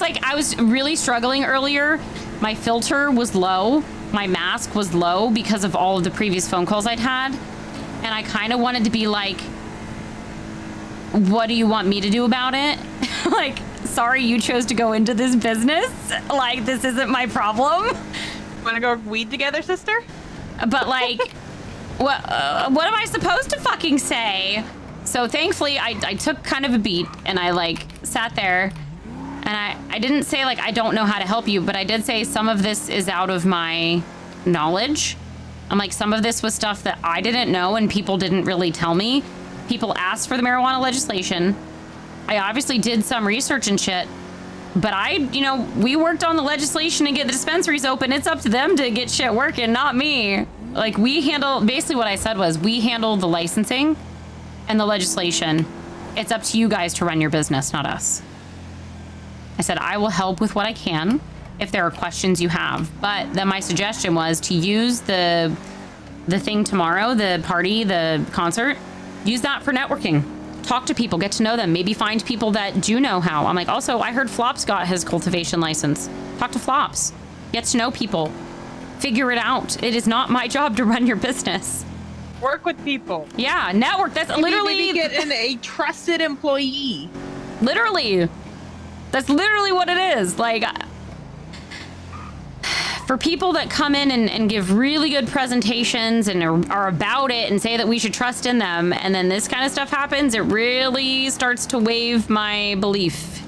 like I was really struggling earlier. My filter was low, my mask was low because of all of the previous phone calls I'd had, and I kind of wanted to be like, what do you want me to do about it? Like, sorry you chose to go into this business. Like, this isn't my problem. Want to go weed together, sister? But like, what am I supposed to fucking say? So thankfully, I took kind of a beat and I like sat there and I didn't say like, I don't know how to help you, but I did say some of this is out of my knowledge. I'm like, some of this was stuff that I didn't know and people didn't really tell me. People asked for the marijuana legislation. I obviously did some research and shit, but we worked on the legislation and get the dispensaries open. It's up to them to get shit working, not me. Like basically what I said was we handle the licensing and the legislation. It's up to you guys to run your business, not us. I said, I will help with what I can if there are questions you have. But then my suggestion was to use the thing tomorrow, the party, the concert, use that for networking. Talk to people, get to know them, maybe find people that do know how. I'm like, also, I heard Flops got his cultivation license. Talk to Flops. Get to know people. Figure it out. It is not my job to run your business. Work with people. Yeah, network. That's literally... Maybe get a trusted employee. Literally. That's literally what it is. Like... For people that come in and give really good presentations and are about it and say that we should trust in them, and then this kind of stuff happens, it really starts to waive my belief.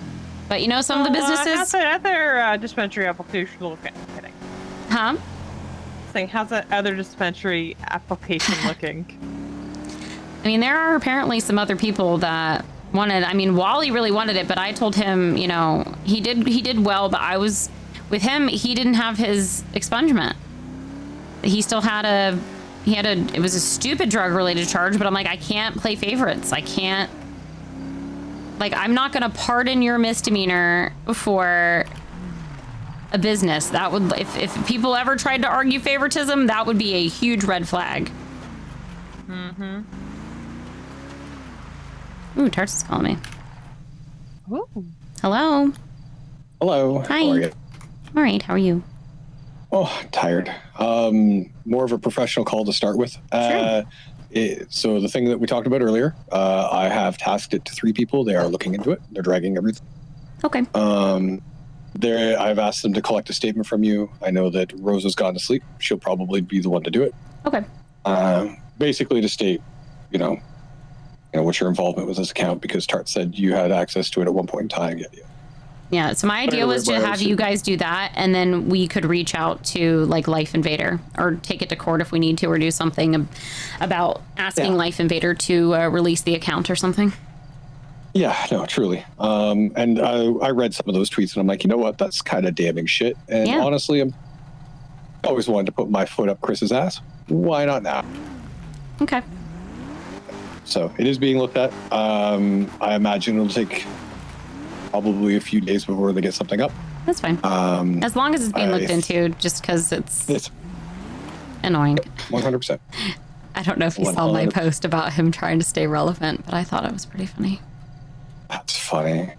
But some of the businesses... How's that other dispensary application looking? Kidding. Huh? Saying, how's that other dispensary application looking? I mean, there are apparently some other people that wanted... I mean, Wally really wanted it, but I told him, he did well, but I was... With him, he didn't have his expungement. He still had it was a stupid drug related charge, but I'm like, I can't play favorites. I can't, like, I'm not going to pardon your misdemeanor for a business. That would, if people ever tried to argue favoritism, that would be a huge red flag. Mm-hmm. Ooh, Tarts is calling me. Ooh. Hello. Hello. Hi. How are you? All right, how are you? Oh, tired. More of a professional call to start with. Sure. So the thing that we talked about earlier, I have tasked it to 3 people. They are looking into it. They're dragging everything. Okay. I've asked them to collect a statement from you. I know that Rose has gone to sleep. She'll probably be the one to do it. Okay. Basically to state, what your involvement with this account, because Tart said you had access to it at one point in time. Yeah, so my idea was to have you guys do that, and then we could reach out to like Life Invader or take it to court if we need to, or do something about asking Life Invader to release the account or something. Yeah, no, truly. And I read some of those tweets and I'm like, you know what? That's kind of damning shit. And honestly, I always wanted to put my foot up Chris's ass. Why not now? Okay. So it is being looked at. I imagine it'll take probably a few days before they get something up. That's fine. As long as it's being looked into, just because it's annoying. 100%. I don't know if you saw my post about him trying to stay relevant, but I thought it was pretty funny. That's funny.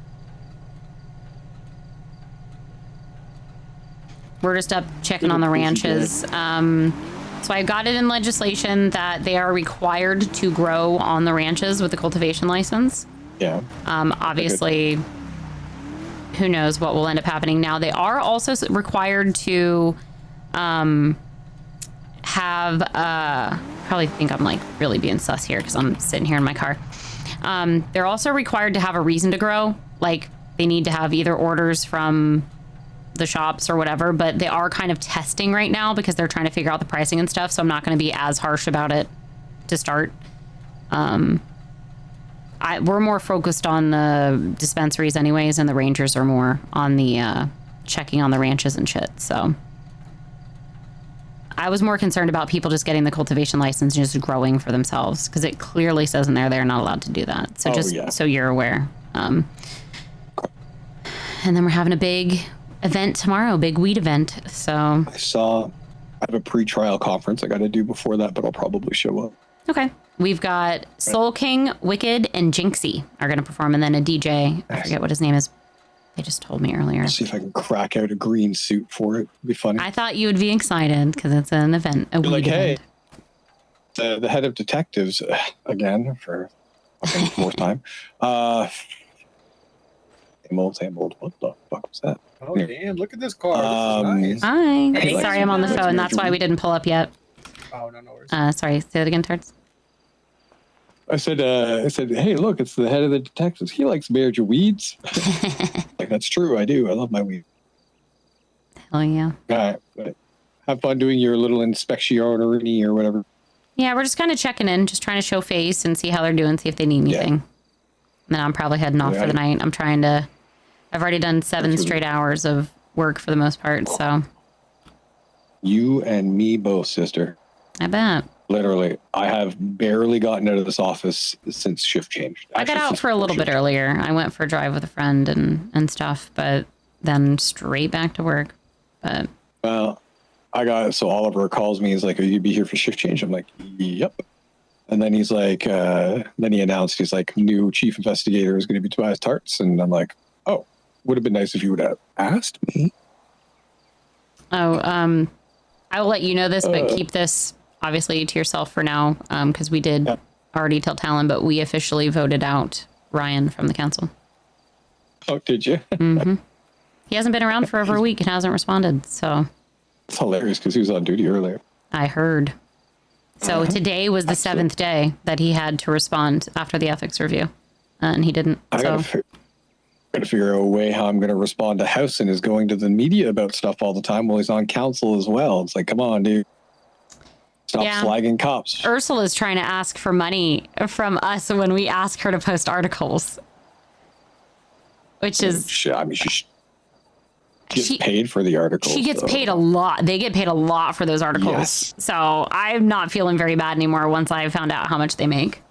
We're just up checking on the ranches. So I got it in legislation that they are required to grow on the ranches with a cultivation license. Yeah. Obviously, who knows what will end up happening now. They are also required to have, probably think I'm like really being sus here because I'm sitting here in my car. They're also required to have a reason to grow. Like they need to have either orders from the shops or whatever, but they are kind of testing right now because they're trying to figure out the pricing and stuff. So I'm not going to be as harsh about it to start. We're more focused on the dispensaries anyways, and the rangers are more on the checking on the ranches and shit. So I was more concerned about people just getting the cultivation license and just growing for themselves, because it clearly says in there they're not allowed to do that. So so you're aware. And then we're having a big event tomorrow, big weed event. So I have a pre-trial conference I got to do before that, but I'll probably show up. Okay. We've got Soul King, Wicked, and Jinxie are going to perform, and then a DJ. I forget what his name is. They just told me earlier. I'll see if I can crack out a green suit for it. It'd be funny. I thought you would be excited because it's an event, a weed event. Hey, the head of detectives, again, for fucking fourth time. Emerald. What the fuck was that? Oh, damn. Look at this car. This is nice. Hi. Hey, Sorry, I'm on the phone. That's why we didn't pull up yet. Oh, no worries. Sorry, say it again, Tarts. I said, hey, look, it's the head of the detectives. He likes marriage of weeds. Like, that's true. I do. I love my weed. Hell yeah. All right. But have fun doing your little inspection or whatever. Yeah, we're just kind of checking in, just trying to show face and see how they're doing, see if they need anything. And then I'm probably heading off for the night. I've already done 7 straight hours of work for the most part, so. You and me both, sister. I bet. Literally, I have barely gotten out of this office since shift changed. I got out for a little bit earlier. I went for a drive with a friend and stuff, but then straight back to work. But well, so Oliver calls me. He's like, "Are you gonna be here for shift change?" I'm like, "Yep." And then he's like, then he announced he's like, new chief investigator is going to be Tobias Tarts, and I'm like, "Oh, would have been nice if you would have asked me." Oh, I will let you know this, but keep this obviously to yourself for now, because we did already tell Talon, but we officially voted out Ryan from the council. Oh, did you? Mm-hmm. He hasn't been around for over a week and hasn't responded, so. It's hilarious because he was on duty earlier. I heard. So today was the 7th day that he had to respond after the ethics review, and he didn't. I gotta figure out a way how I'm going to respond to House and is going to the media about stuff all the time while he's on council as well. It's like, come on, dude. Stop slagging cops. Ursula's trying to ask for money from us when we ask her to post articles. Which is... I mean, she gets paid for the articles. She gets paid a lot. They get paid a lot for those articles. Yes. So I'm not feeling very bad anymore once I found out how much they make.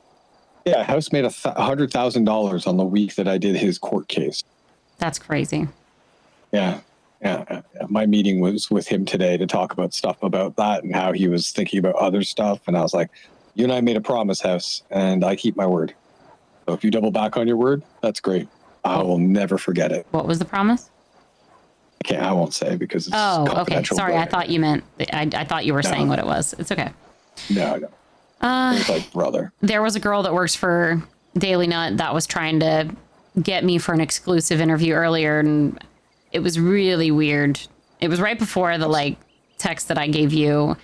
Yeah, House made $100,000 on the week that I did his court case. That's crazy. Yeah. My meeting was with him today to talk about stuff about that and how he was thinking about other stuff. And I was like, you and I made a promise, House, and I keep my word. So if you double back on your word, that's great. I will never forget it. What was the promise? I won't say because it's okay. Sorry, I thought you meant, I thought you were saying what it was. It's okay. No. It's like brother. There was a girl that works for Daily Nut that was trying to get me for an exclusive interview earlier, and it was really weird. It was right before the text that I gave you.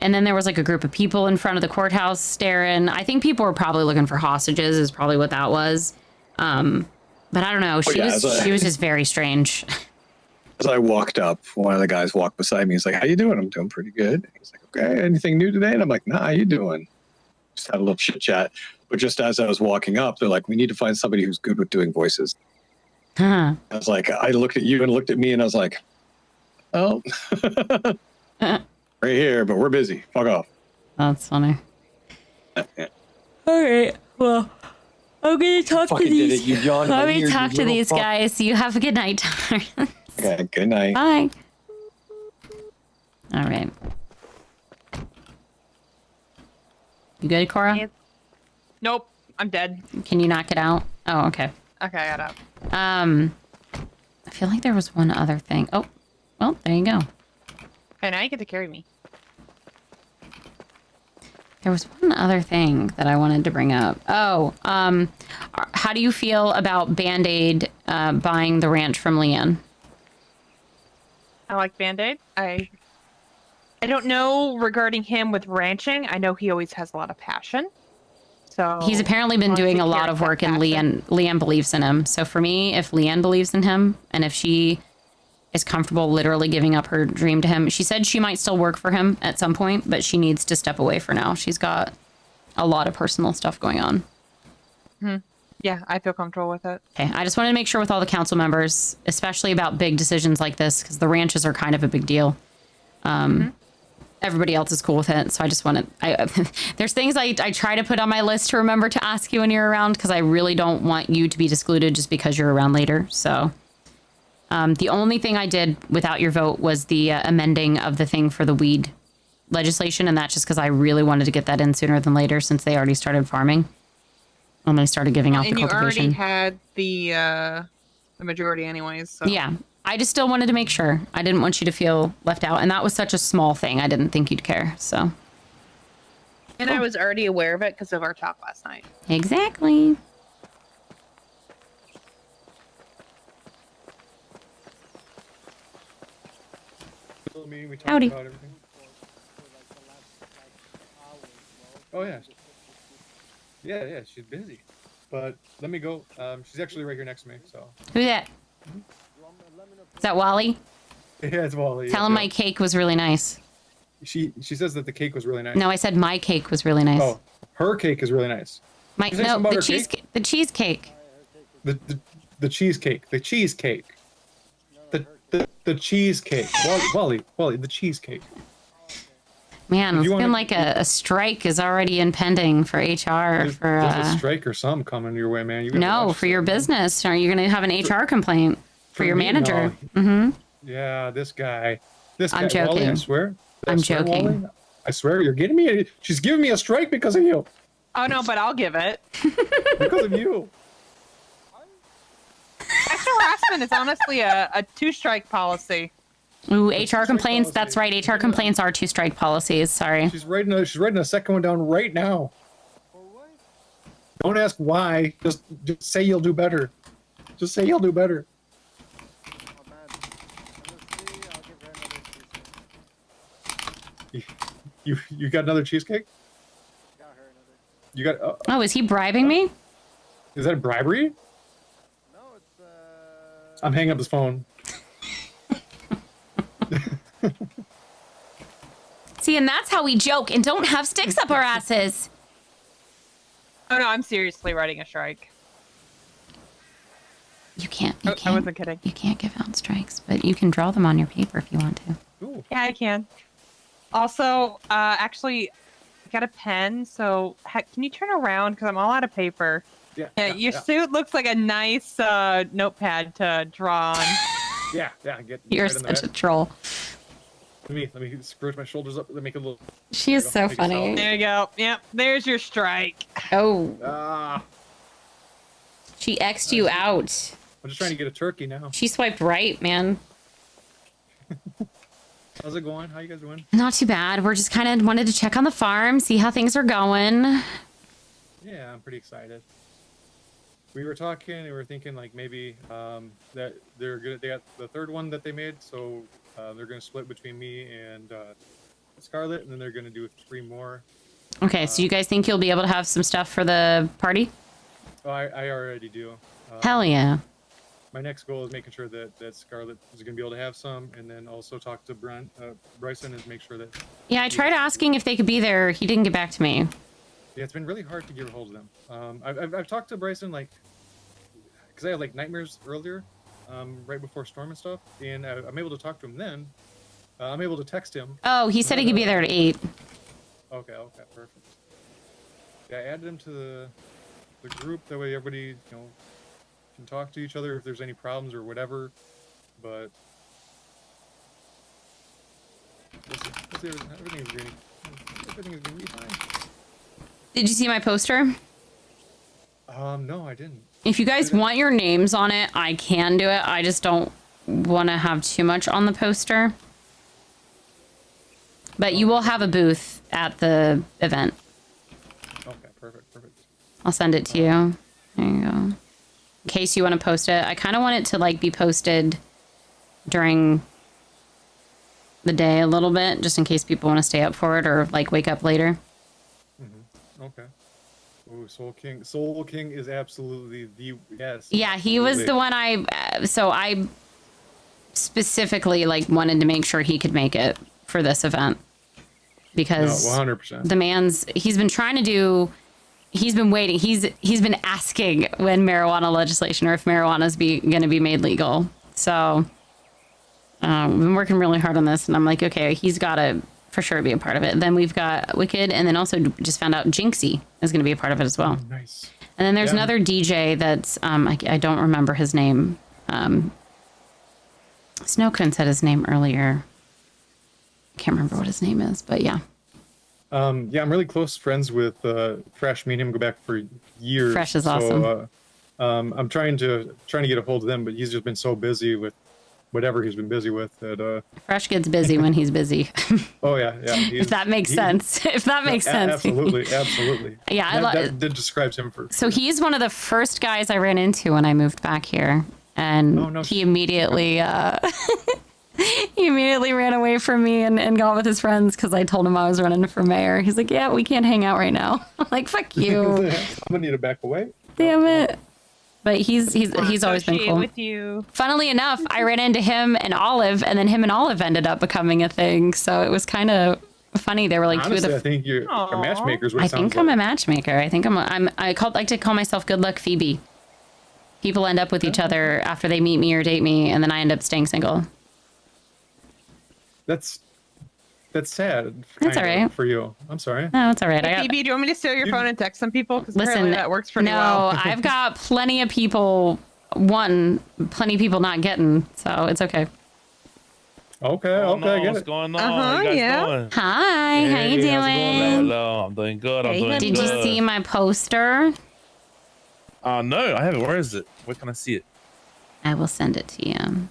And then there was a group of people in front of the courthouse staring. I think people were probably looking for hostages is probably what that was. But I don't know. She was just very strange. As I walked up, one of the guys walked beside me. He's like, how you doing? I'm doing pretty good. He's like, okay, anything new today? And I'm like, nah, how you doing? Just had a little chit chat. But just as I was walking up, they're like, we need to find somebody who's good with doing voices. Huh. I was like, I looked at you and looked at me and I was like, oh, right here, but we're busy. Fuck off. That's funny. All right. Well, I'm going to talk to these. Let me talk to these guys. You have a good night. Okay, good night. Bye. All right. You good, Cora? Nope, I'm dead. Can you knock it out? Oh, okay. Okay, I got up. I feel like there was one other thing. Oh, well, there you go. Okay, now you get to carry me. There was one other thing that I wanted to bring up. Oh, how do you feel about Band-Aid buying the ranch from Leanne? I like Band-Aid. I don't know regarding him with ranching. I know he always has a lot of passion. So he's apparently been doing a lot of work, and Leanne believes in him. So for me, if Leanne believes in him, and if she is comfortable literally giving up her dream to him, she said she might still work for him at some point, but she needs to step away for now. She's got a lot of personal stuff going on. Yeah, I feel comfortable with it. Okay, I just wanted to make sure with all the council members, especially about big decisions like this, because the ranches are kind of a big deal. everybody else is cool with it. So I just want to, there's things I try to put on my list to remember to ask you when you're around, because I really don't want you to be excluded just because you're around later. So the only thing I did without your vote was the amending of the thing for the weed legislation. And that's just because I really wanted to get that in sooner than later, since they already started farming. And they started giving out the And you cultivation. already had the majority anyways. So. Yeah. I just still wanted to make sure. I didn't want you to feel left out. And that was such a small thing. I didn't think you'd care. So. And I was already aware of it because of our talk last night. Exactly. Howdy. Oh yeah. Yeah, she's busy. But let me go. She's actually right here next to me, so. Who's that? Is that Wally? Yeah, it's Wally. Tell him my cake was really nice. She says that the cake was really nice. No, I said my cake was really nice. Oh, her cake is really nice. My Did you say no, something about the her cheesecake. cake? The cheesecake. The cheesecake. The cheesecake. The cheesecake. Wally, the cheesecake. Man, If it's you been wanna- like a strike is already impending for HR for There's a strike or something coming your way, man. You gotta no watch for your business. Are you gonna have an HR complaint for your me? manager? No. Mm-hmm. Yeah, this guy. This I'm guy, Wally, I joking. swear. I'm swear, joking. Wally, I swear, you're getting me. She's giving me a strike because of you. Oh no, but I'll give it. Because of you. Sexual harassment is honestly a two-strike policy. Ooh, HR complaints. That's right. HR complaints are 2-strike policies. Sorry. She's writing a second one down right now. Don't ask why. Just say you'll do better. Just say you'll do better. You got another cheesecake? You got? Oh, is he bribing me? Is that bribery? No, it's. I'm hanging up this phone. See, and that's how we joke and don't have sticks up our asses. Oh no, I'm seriously writing a strike. You can't. I wasn't kidding. You can't give out strikes, but you can draw them on your paper if you want to. Yeah, I can. Also, actually, I got a pen, so can you turn around because I'm all out of paper. Yeah. Your suit looks like a nice notepad to draw on. Yeah. Get. You're right in such a that. troll. Let me scrooge my shoulders up. Let me make a little. She is so funny. There you go. Yep, there's your strike. Oh. She X'd you out. I'm just trying to get a turkey now. She swiped right, man. How's it going? How you guys doing? Not too bad. We're just kind of wanted to check on the farm, see how things are going. Yeah, I'm pretty excited. We were talking and we were thinking like maybe that they got the third one that they made, so they're gonna split between me and Scarlett, and then they're gonna do 3 more. Okay, so you guys think you'll be able to have some stuff for the party? Oh, I already do. Hell yeah. My next goal is making sure that Scarlett is gonna be able to have some, and then also talk to Bryson and make sure that. Yeah, I tried asking if they could be there. He didn't get back to me. Yeah, it's been really hard to get a hold of them. I've talked to Bryson like, because I had like nightmares earlier, right before Storm and stuff, and I'm able to talk to him then. I'm able to text him. Oh, he said he could be there at 8. Okay, perfect. Yeah, I added him to the group. That way everybody, can talk to each other if there's any problems or whatever. But everything is gonna be fine. Did you see my poster? No, I didn't. If you guys want your names on it, I can do it. I just don't want to have too much on the poster. But you will have a booth at the event. Okay, perfect. I'll send it to you. There you go. In case you want to post it. I kind of want it to like be posted during the day a little bit, just in case people want to stay up for it or like wake up later. Okay. Ooh, Soul King is absolutely the yes. Yeah, he was the one I specifically like wanted to make sure he could make it for this event because 100%. He's been trying to do. He's been waiting. He's been asking when marijuana legislation or if marijuana is going to be made legal. So we've been working really hard on this, and I'm like, okay, he's got to for sure be a part of it. Then we've got Wicked, and then also just found out Jinxie is going to be a part of it as well. Nice. And then there's another DJ that's I don't remember his name. Snow couldn't said his name earlier. I can't remember what his name is, but yeah. Yeah, I'm really close friends with Fresh. Me and him go back for years. Fresh is awesome. So, I'm trying to get a hold of them, but he's just been so busy with whatever he's been busy with that. Fresh gets busy when he's busy. Oh yeah. If that makes sense. If that makes sense. Absolutely. Yeah, that describes him for. So he's one of the first guys I ran into when I moved back here, and he immediately he immediately ran away from me and got with his friends because I told him I was running for mayor. He's like, "Yeah, we can't hang out right now." I'm like, "Fuck you." I'm gonna need to back away. Damn it. But he's always been cool. With you. Funnily enough, I ran into him and Olive, and then him and Olive ended up becoming a thing. So it was kind of funny. They were like Honestly, two of the. I think you're a matchmaker. Is what I it sounds think I'm a matchmaker. I think I like to call myself Good Luck Phoebe. People end up with each other after they meet me or date me, and then I end up staying single. That's sad. That's all right for you. I'm sorry. No, it's all right. Hey, Phoebe, do you want me to steal your phone and text some people? Because apparently that works pretty no, well. I've got plenty of people plenty of people not getting, so it's okay. Okay, I get what's it. going on? How you guys doing? Hi, how you doing? Hello, I'm doing good. I'm doing good. Did you see my poster? No, I haven't. Where is it? Where can I see it? I will send it to you.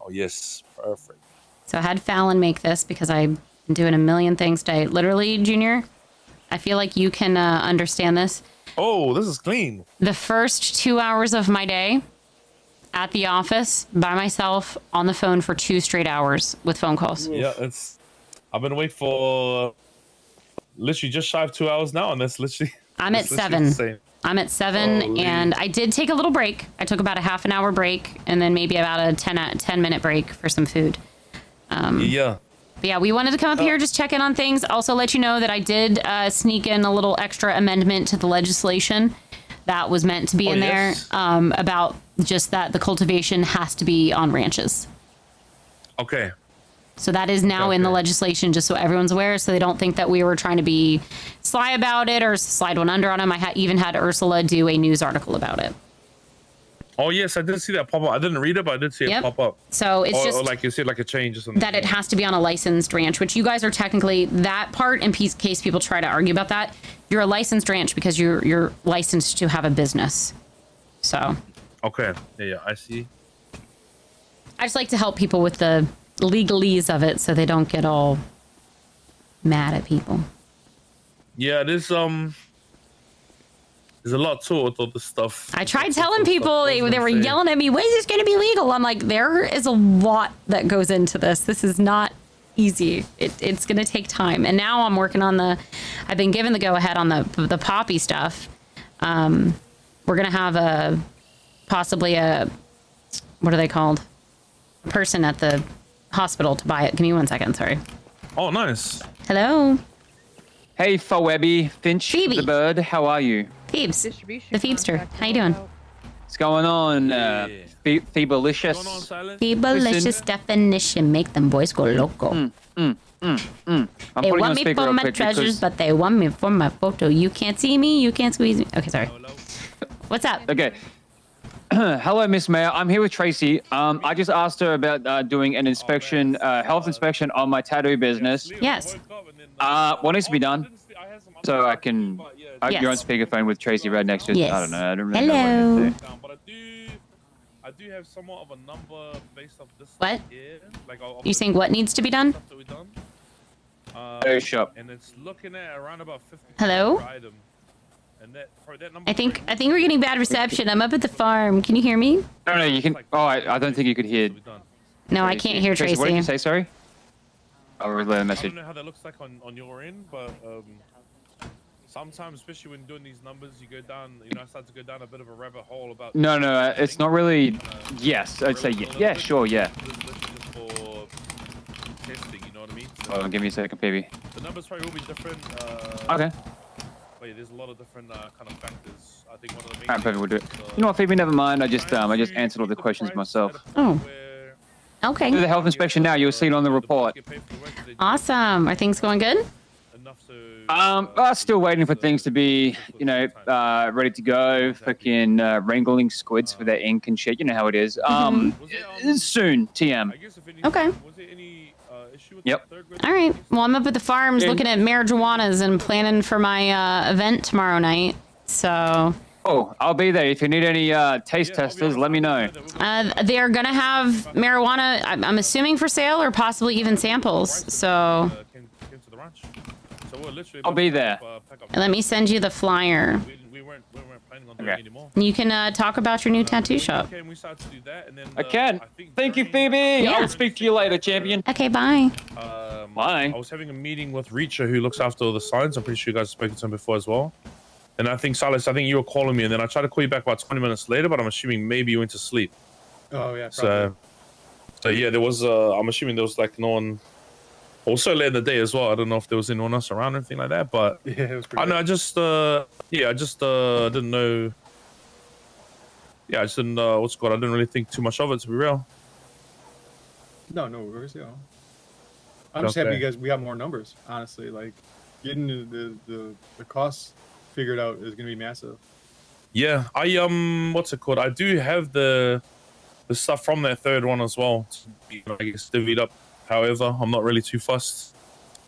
Oh, yes. Perfect. So I had Fallon make this because I've been doing a million things today. Literally, Junior, I feel like you can understand this. Oh, this is clean. The first 2 hours of my day at the office by myself on the phone for 2 straight hours with phone calls. Yeah, I've been awake for literally just shy of 2 hours now, and that's literally. I'm at 7. I'm at 7, and I did take a little break. I took about a half an hour break, and then maybe about a 10-minute break for some food. Yeah. But yeah, we wanted to come up here, just check in on things. Also let you know that I did sneak in a little extra amendment to the legislation that was meant to be in there about just that the cultivation has to be on ranches. Okay. So that is now in the legislation, just so everyone's aware, so they don't think that we were trying to be sly about it or slide one under on them. I even had Ursula do a news article about it. Oh, yes, I did see that pop up. I didn't read it, but I did see it pop up. So it's just or like you see like a change or something. that it has to be on a licensed ranch, which you guys are technically that part, in case people try to argue about that. You're a licensed ranch because you're licensed to have a business. So. Okay. Yeah, I see. I just like to help people with the legalese of it so they don't get all mad at people. Yeah, there's a lot to it, all this stuff. I tried telling people, they were yelling at me, when is this going to be legal? I'm like, there is a lot that goes into this. This is not easy. It's going to take time. And now I'm working on I've been given the go ahead on the poppy stuff. We're going to have possibly what are they called? A person at the hospital to buy it. Give me 1 second, sorry. Oh, nice. Hello. Hey, Phoebe, Finch, Phoebe. the bird. How are you? Phoebes, the Phoebster. How you doing? What's going on, Phoebelicious? Phoebelicious definition. Make them boys go loco. I'm They putting want on me speaker for real my quick treasures, because- but they want me for my photo. You can't see me. You can't squeeze me. Okay, sorry. What's up? Okay. Hello, Miss Mayor. I'm here with Tracy. I just asked her about doing an inspection, health inspection on my tattoo business. Yes. What needs to be done? So I can. You're on speakerphone with Tracy right next to us. Yes. I don't know. I don't really know what to do. I do have somewhat of a number based off this. What? Here. Like, You saying what needs to be done? Very sharp. And it's looking at around about 50. Hello? Item. And that number I think we're getting bad reception. I'm up at the farm. Can you hear me? No, you can. Oh, I don't think you could hear. No, I can't hear Tracy. What did you say? Sorry. I'll relay a message. I don't know how that looks like on your end, but sometimes, especially when doing these numbers, you go down. I start to go down a bit of a rabbit hole about. No, it's not really. Yes, I'd say yeah. Yeah, sure, yeah. For testing, you know what I mean? So Hold on, give me a second, baby. the numbers probably will be different. Okay. Wait, there's a lot of different kind of factors. I think one of the main. Alright, perfect. We'll do it. You know what, Phoebe? Never mind. I just answered all the questions myself. Oh. Okay. Do the health inspection now. You'll see it on the report. Awesome. Are things going good? Still waiting for things to be, ready to go. Fucking wrangling squids for their ink and shit. You know how it is. Soon, TM. Okay. Yep. All right. Well, I'm up at the farms looking at marijuanas and planning for my event tomorrow night. So. Oh, I'll be there. If you need any taste testers, let me know. They are gonna have marijuana. I'm assuming for sale or possibly even samples. So. I'll be there. Let me send you the flyer. Okay. You can talk about your new tattoo shop. I can. Thank you, Phoebe. Yeah. I'll speak to you later, champion. Okay, bye. Bye. I was having a meeting with Reacher, who looks after all the signs. I'm pretty sure you guys have spoken to him before as well. And I think, Silas, you were calling me, and then I tried to call you back about 20 minutes later, but I'm assuming maybe you went to sleep. Oh, yeah, probably. So yeah, there was, I'm assuming there was like no one, also late in the day as well. I don't know if there was anyone else around or anything like that, but yeah, it was pretty I know, I just didn't know. Yeah, I just didn't, I didn't really think too much of it, to be real. No worries, yeah. I'm just happy you guys, we got more numbers, honestly. Like, getting the costs figured out is going to be massive. Yeah, what's it called? I do have the stuff from that third one as well. I guess divvied up. However, I'm not really too fussed.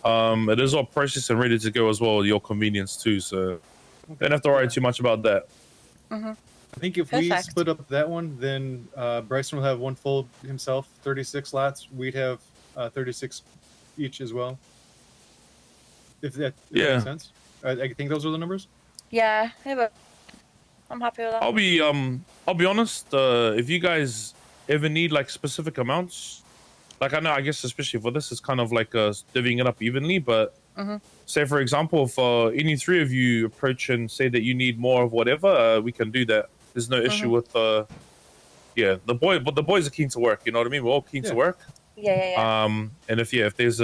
It is all processed and ready to go as well. Your convenience too, so don't have to worry too much about that. I think if we split up that one, then Bryson will have one full himself, 36 lots. We'd have 36 each as well. If that makes sense. I think those are the numbers. Yeah, but I'm happy with that. I'll be honest. If you guys ever need like specific amounts, like I guess especially for this, it's kind of like divvying it up evenly. But say for example, if any three of you approach and say that you need more of whatever, we can do that. There's no issue with but the boys are keen to work. You know what I mean? We're all keen to work. Yeah. And if there's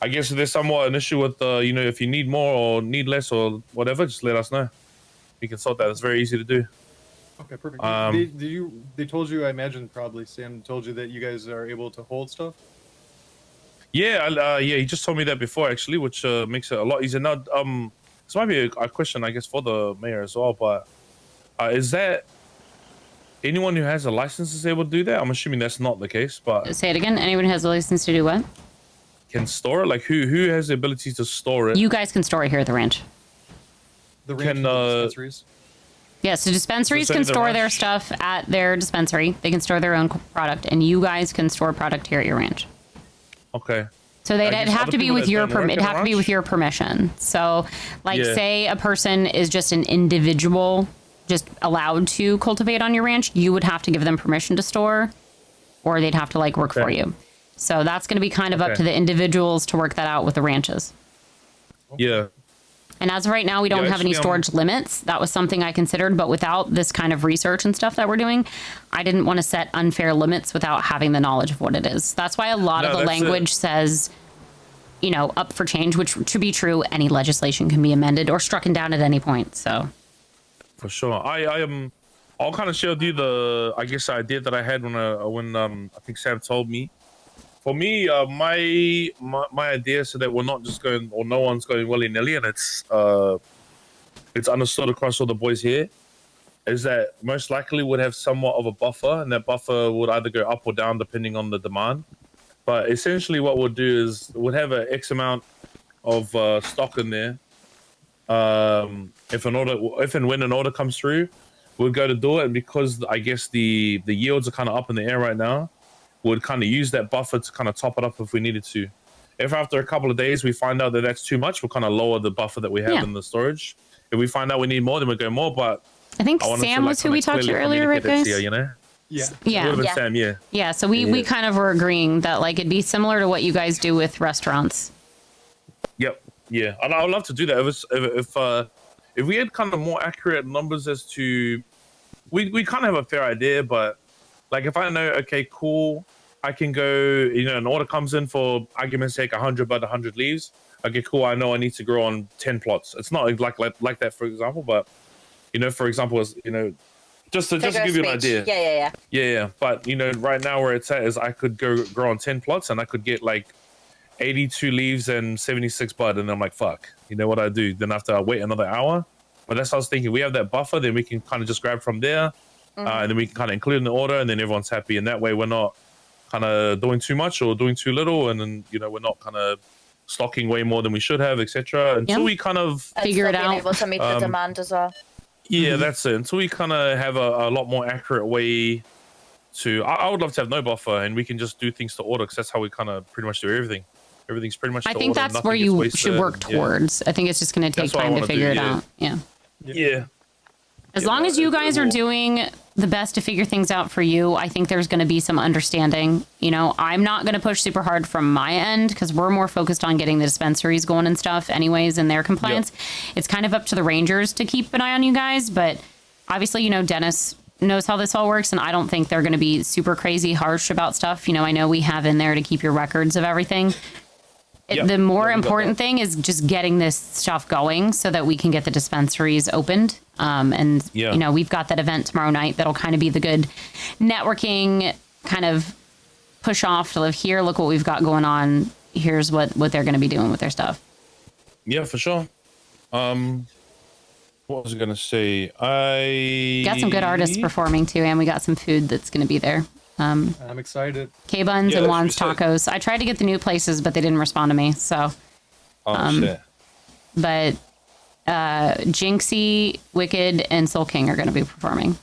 I guess if there's somewhat an issue with, if you need more or need less or whatever, just let us know. We can sort that. It's very easy to do. Okay, perfect. They told you, I imagine probably Sam told you that you guys are able to hold stuff? Yeah, he just told me that before actually, which makes it a lot easier. Now, this might be a question, I guess, for the mayor as well, but is that anyone who has a license is able to do that? I'm assuming that's not the case, but... Say it again. Anyone who has a license to do what? Can store it? Like who has the ability to store it? You guys can store it here at the ranch. The ranch dispensaries? Yeah, so dispensaries can store their stuff at their dispensary. They can store their own product, and you guys can store product here at your ranch. Okay. So they'd have to be with your it'd have to be with your permission. So, like, say a person is just an individual, just allowed to cultivate on your ranch, you would have to give them permission to store, or they'd have to like work for you. So that's going to be kind of up to the individuals to work that out with the ranches. Yeah. And as of right now, we don't have any storage limits. That was something I considered, but without this kind of research and stuff that we're doing, I didn't want to set unfair limits without having the knowledge of what it is. That's why a lot of the language says, up for change, which to be true, any legislation can be amended or strucken down at any point. So. For sure. I'll kind of share with you the, I guess, idea that I had when I think Sam told me. For me, my idea so that we're not just going, or no one's going willy-nilly, and it's understood across all the boys here, is that most likely would have somewhat of a buffer, and that buffer would either go up or down depending on the demand. But essentially what we'll do is we'll have an X amount of stock in there. If and when an order comes through, we'll go to do it, and because I guess the yields are kind of up in the air right now, would kind of use that buffer to kind of top it up if we needed to. If after a couple of days we find out that that's too much, we'll kind of lower the buffer that we have in the storage. If we find out we need more, then we'll go more. But I think Sam was who we talked to earlier, right, guys? Yeah. Sam, yeah. Yeah. So we kind of were agreeing that like it'd be similar to what you guys do with restaurants. Yep. Yeah. And I would love to do that. If we had kind of more accurate numbers as to, we kind of have a fair idea, but like if I know, okay, cool, I can go, an order comes in for argument's sake, 100, but 100 leaves. Okay, cool, I know I need to grow on 10 plots. It's not like that, for example, but, for example, Just to Figure give of you an speech. idea. Yeah. Yeah. But you know, right now where it's at is I could grow on 10 plots and I could get like 82 leaves and 76 bud, and I'm like, fuck. You know what I do? Then after I wait another hour. But that's what I was thinking. We have that buffer, then we can kind of just grab from there, and then we can kind of include in the order, and then everyone's happy. And that way, we're not kind of doing too much or doing too little, and then we're not kind of stocking way more than we should have, etc. Until we kind of figure it out. Able to meet the demand as well. Yeah, that's it. Until we kind of have a lot more accurate way to. I would love to have no buffer, and we can just do things to order, because that's how we kind of pretty much do everything. Everything's pretty much. I to think order, that's nothing where gets you wasted, should work and, towards. I think it's just going to take That's what I time to wanna figure do, it yeah. out. Yeah. Yeah. As long as you guys are doing the best to figure things out for you, I think there's going to be some understanding. I'm not going to push super hard from my end, because we're more focused on getting the dispensaries going and stuff anyways, and their compliance. It's kind of up to the Rangers to keep an eye on you guys, but obviously, Dennis knows how this all works, and I don't think they're going to be super crazy harsh about stuff. I know we have in there to keep your records of everything. The more important thing is just getting this stuff going so that we can get the dispensaries opened. We've got that event tomorrow night that'll kind of be the good networking kind of push off to live here. Look what we've got going on. Here's what they're going to be doing with their stuff. Yeah, for sure. What was I gonna say? I got some good artists performing too, and we got some food that's going to be there. I'm excited. K-Buns and Juan's Tacos. I tried to get the new places, but they didn't respond to me. So, shit. But Jinxie, Wicked, and Soul King are going to be performing.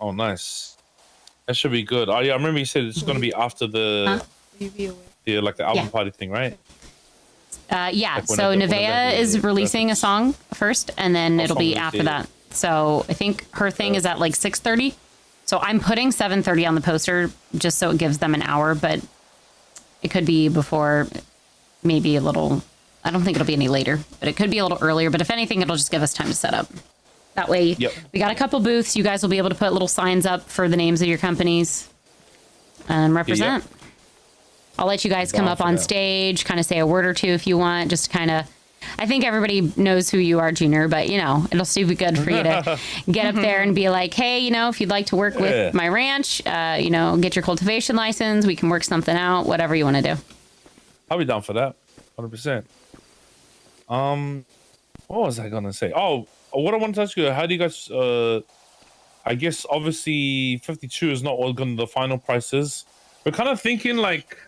Oh, nice. That should be good. Oh yeah, I remember you said it's going to be after the album party thing, right? Yeah. So Nevaeh is releasing a song first, and then it'll be after that. So I think her thing is at like 6:30. So I'm putting 7:30 on the poster just so it gives them an hour, but it could be before, maybe a little. I don't think it'll be any later, but it could be a little earlier. But if anything, it'll just give us time to set up. That way, we got a couple booths. You guys will be able to put little signs up for the names of your companies and represent. I'll let you guys come up on stage, kind of say a word or two if you want, just kind of. I think everybody knows who you are, Junior, but it'll still be good for you to get up there and be like, hey, if you'd like to work with my ranch, get your cultivation license, we can work something out, whatever you want to do. I'll be down for that, 100%. What was I gonna say? Oh, what I wanted to ask you, how do you guys? I guess obviously 52 is not what the final price is. We're kind of thinking like,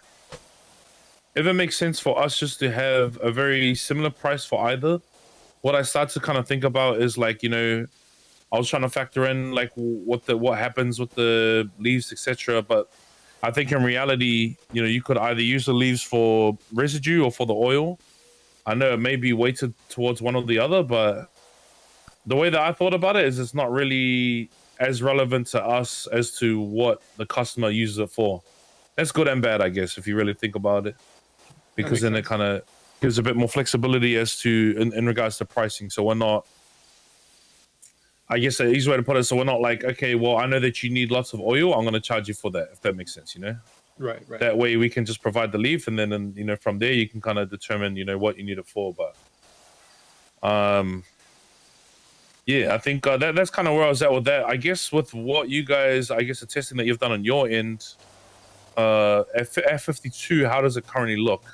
if it makes sense for us just to have a very similar price for either. What I start to kind of think about is like, I was trying to factor in like what happens with the leaves, etc. But I think in reality, you could either use the leaves for residue or for the oil. I know it may be weighted towards one or the other, but the way that I thought about it is it's not really as relevant to us as to what the customer uses it for. That's good and bad, I guess, if you really think about it. Because then it kind of gives a bit more flexibility as to in regards to pricing. So we're not, I guess the easy way to put it, so we're not like, okay, well, I know that you need lots of oil, I'm going to charge you for that, if that makes sense, Right. That way we can just provide the leaf, and then, from there you can kind of determine, what you need it for. But, yeah, I think that's kind of where I was at with that. I guess with what you guys, the testing that you've done on your end, at 52, how does it currently look?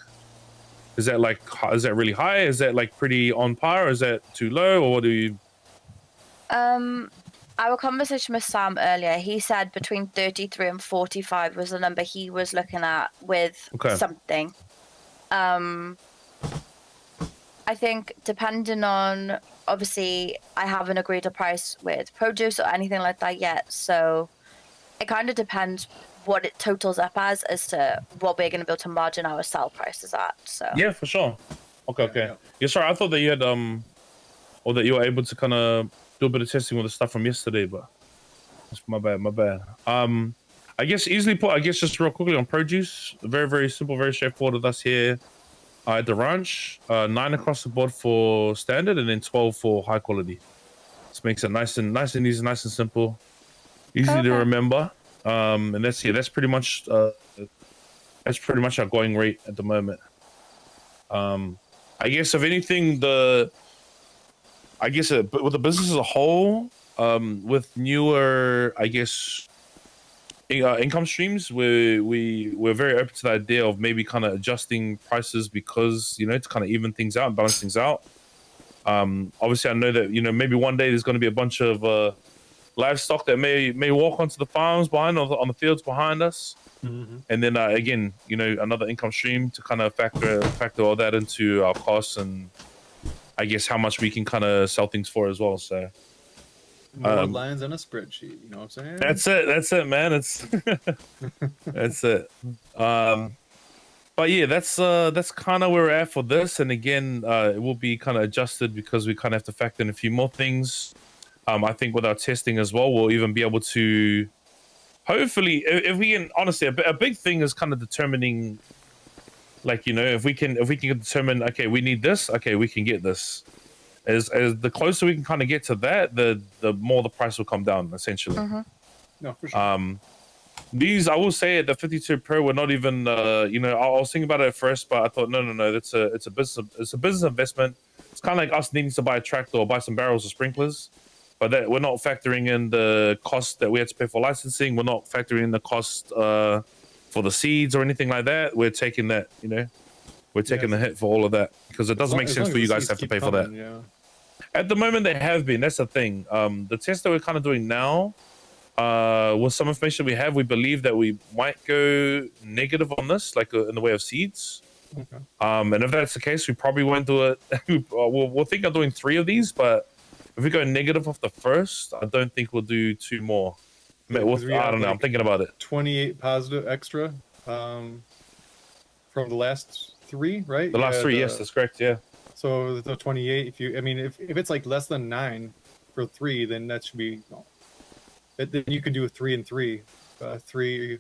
Is that really high? Is that like pretty on par? Is that too low, or what do you? Our conversation with Sam earlier, he said between 33 and 45 was the number he was looking at with something. I think depending on, obviously, I haven't agreed a price with produce or anything like that yet, so it kind of depends what it totals up as to what we're going to be able to margin our sell prices at. So yeah, for sure. Okay. Yeah, sorry, I thought that you had or that you were able to kind of do a bit of testing with the stuff from yesterday, but that's my bad. I guess easily put. I guess just real quickly on produce, very very simple, very straightforward with us here at the ranch. 9 across the board for standard, and then 12 for high quality. This makes it nice and easy, nice and simple, easy to remember. And that's pretty much our going rate at the moment. I guess if anything, with the business as a whole, with newer, I guess, income streams, we're very open to the idea of maybe kind of adjusting prices because to kind of even things out and balance things out. Obviously, I know that maybe one day there's going to be a bunch of livestock that may walk onto the farms behind on the fields behind us, and then again, another income stream to kind of factor all that into our costs and I guess how much we can kind of sell things for as well. So more lines on a spreadsheet. You know what I'm saying? That's it, man. It's that's it. But yeah, that's kind of where we're at for this. And again, it will be kind of adjusted because we kind of have to factor in a few more things. I think with our testing as well, we'll even be able to hopefully, if we can, honestly, a big thing is kind of determining, like, if we can determine, okay, we need this, okay, we can get this. As the closer we can kind of get to that, the more the price will come down, essentially. No, for sure. These, I will say, at the 52 Pro, we're not even, I was thinking about it at first, but I thought, no, it's a business investment. It's kind of like us needing to buy a tractor or buy some barrels or sprinklers, but that we're not factoring in the cost that we had to pay for licensing. We're not factoring in the cost for the seeds or anything like that. We're taking that, we're taking the hit for all of that because it doesn't make sense for you guys to have to pay for that. Yeah. At the moment, they have been. That's the thing. The test that we're kind of doing now, with some information we have, we believe that we might go negative on this, like in the way of seeds. Okay. And if that's the case, we probably won't do it. We'll think of doing 3 of these, but if we go negative off the first, I don't think we'll do 2 more. I don't know. I'm thinking about it. 28 positive extra from the last 3, right? The last 3, yes, that's correct. Yeah. So the 28. If it's like less than 9 for 3, then that should be. Then you can do a 3 and 3, 3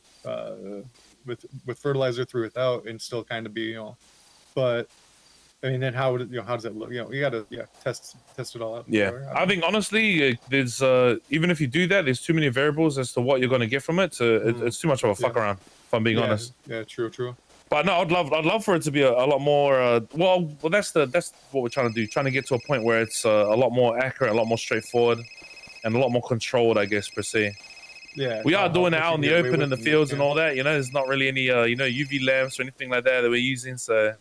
with fertilizer, 3 without, and still kind of be But then how does that look? You got to test it all out. Yeah, I think honestly, there's even if you do that, there's too many variables as to what you're going to get from it. So it's too much of a fuck around. If I'm being honest. Yeah, true. But no, I'd love for it to be a lot more. Well, that's what we're trying to do. Trying to get to a point where it's a lot more accurate, a lot more straightforward, and a lot more controlled, I guess, per se. Yeah, we are doing it out in the open, in the fields, and all that. There's not really any UV lamps or anything like that we're using. So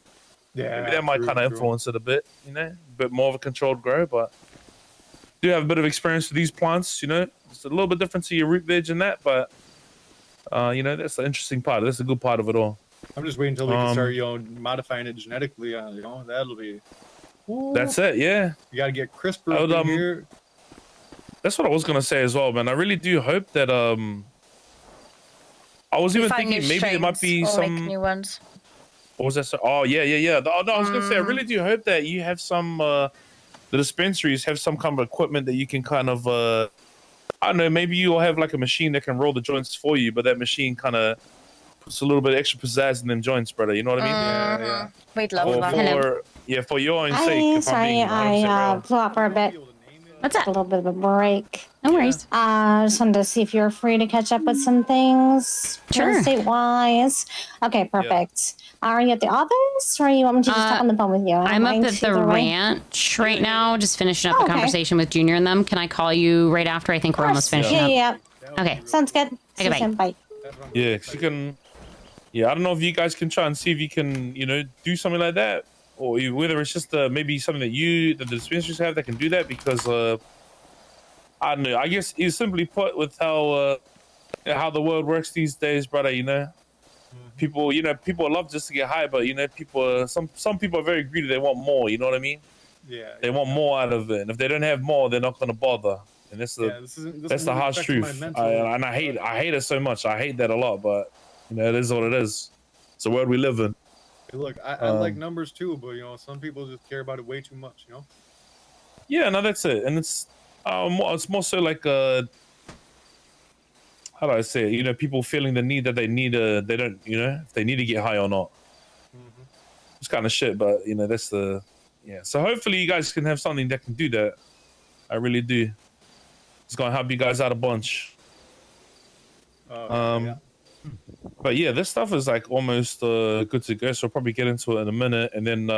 yeah, maybe that might kind of influence it a bit. A bit more of a controlled grow, but do have a bit of experience with these plants. It's a little bit different to your root veg and that, but that's the interesting part. That's the good part of it all. I'm just waiting until we can start, modifying it genetically. That'll be. That's it. Yeah. You got to get CRISPR in here. That's what I was gonna say as well, man. I really do hope that. I was even thinking maybe there might be some new ones. What was that? Oh yeah. No, I was gonna say I really do hope that you have some. The dispensaries have some kind of equipment that you can kind of. I don't know. Maybe you'll have like a machine that can roll the joints for you, but that machine kind of puts a little bit extra pizzazz in them joints, brother. You know what I mean? Yeah. We'd love that. For your own Hi, sake. sorry, I flew out for a bit. What's up? A little bit of a break. No worries. Just wanted to see if you're free to catch up with some things. Sure. Real estate wise. Okay, perfect. Are you at the office or you want me to just talk on the phone with you? I'm up at the ranch right now, just finishing up a conversation with Junior and them. Can I call you right after? I think we're almost finishing up. Yeah. Okay. Sounds good. See you bye. soon. Bye. Yeah, she can. Yeah, I don't know if you guys can try and see if you can, do something like that, or whether it's just maybe something that the dispensaries have that can do that, because I don't know. I guess it's simply put with how the world works these days, brother. People, people love just to get high, but people, some people are very greedy. They want more. You know what I mean? Yeah. They want more out of it, and if they don't have more, they're not going to bother. And that's the harsh truth. And I hate it so much. I hate that a lot, but it is what it is. It's the world we live in. Hey, look, I like numbers too, but some people just care about it way too much. Yeah, no, that's it, and it's more so like how do I say it? People feeling the need that they don't, if they need to get high or not. It's kind of shit, but that's the So hopefully you guys can have something that can do that. I really do. It's gonna help you guys out a bunch. But yeah, this stuff is like almost good to go, so I'll probably get into it in a minute, and then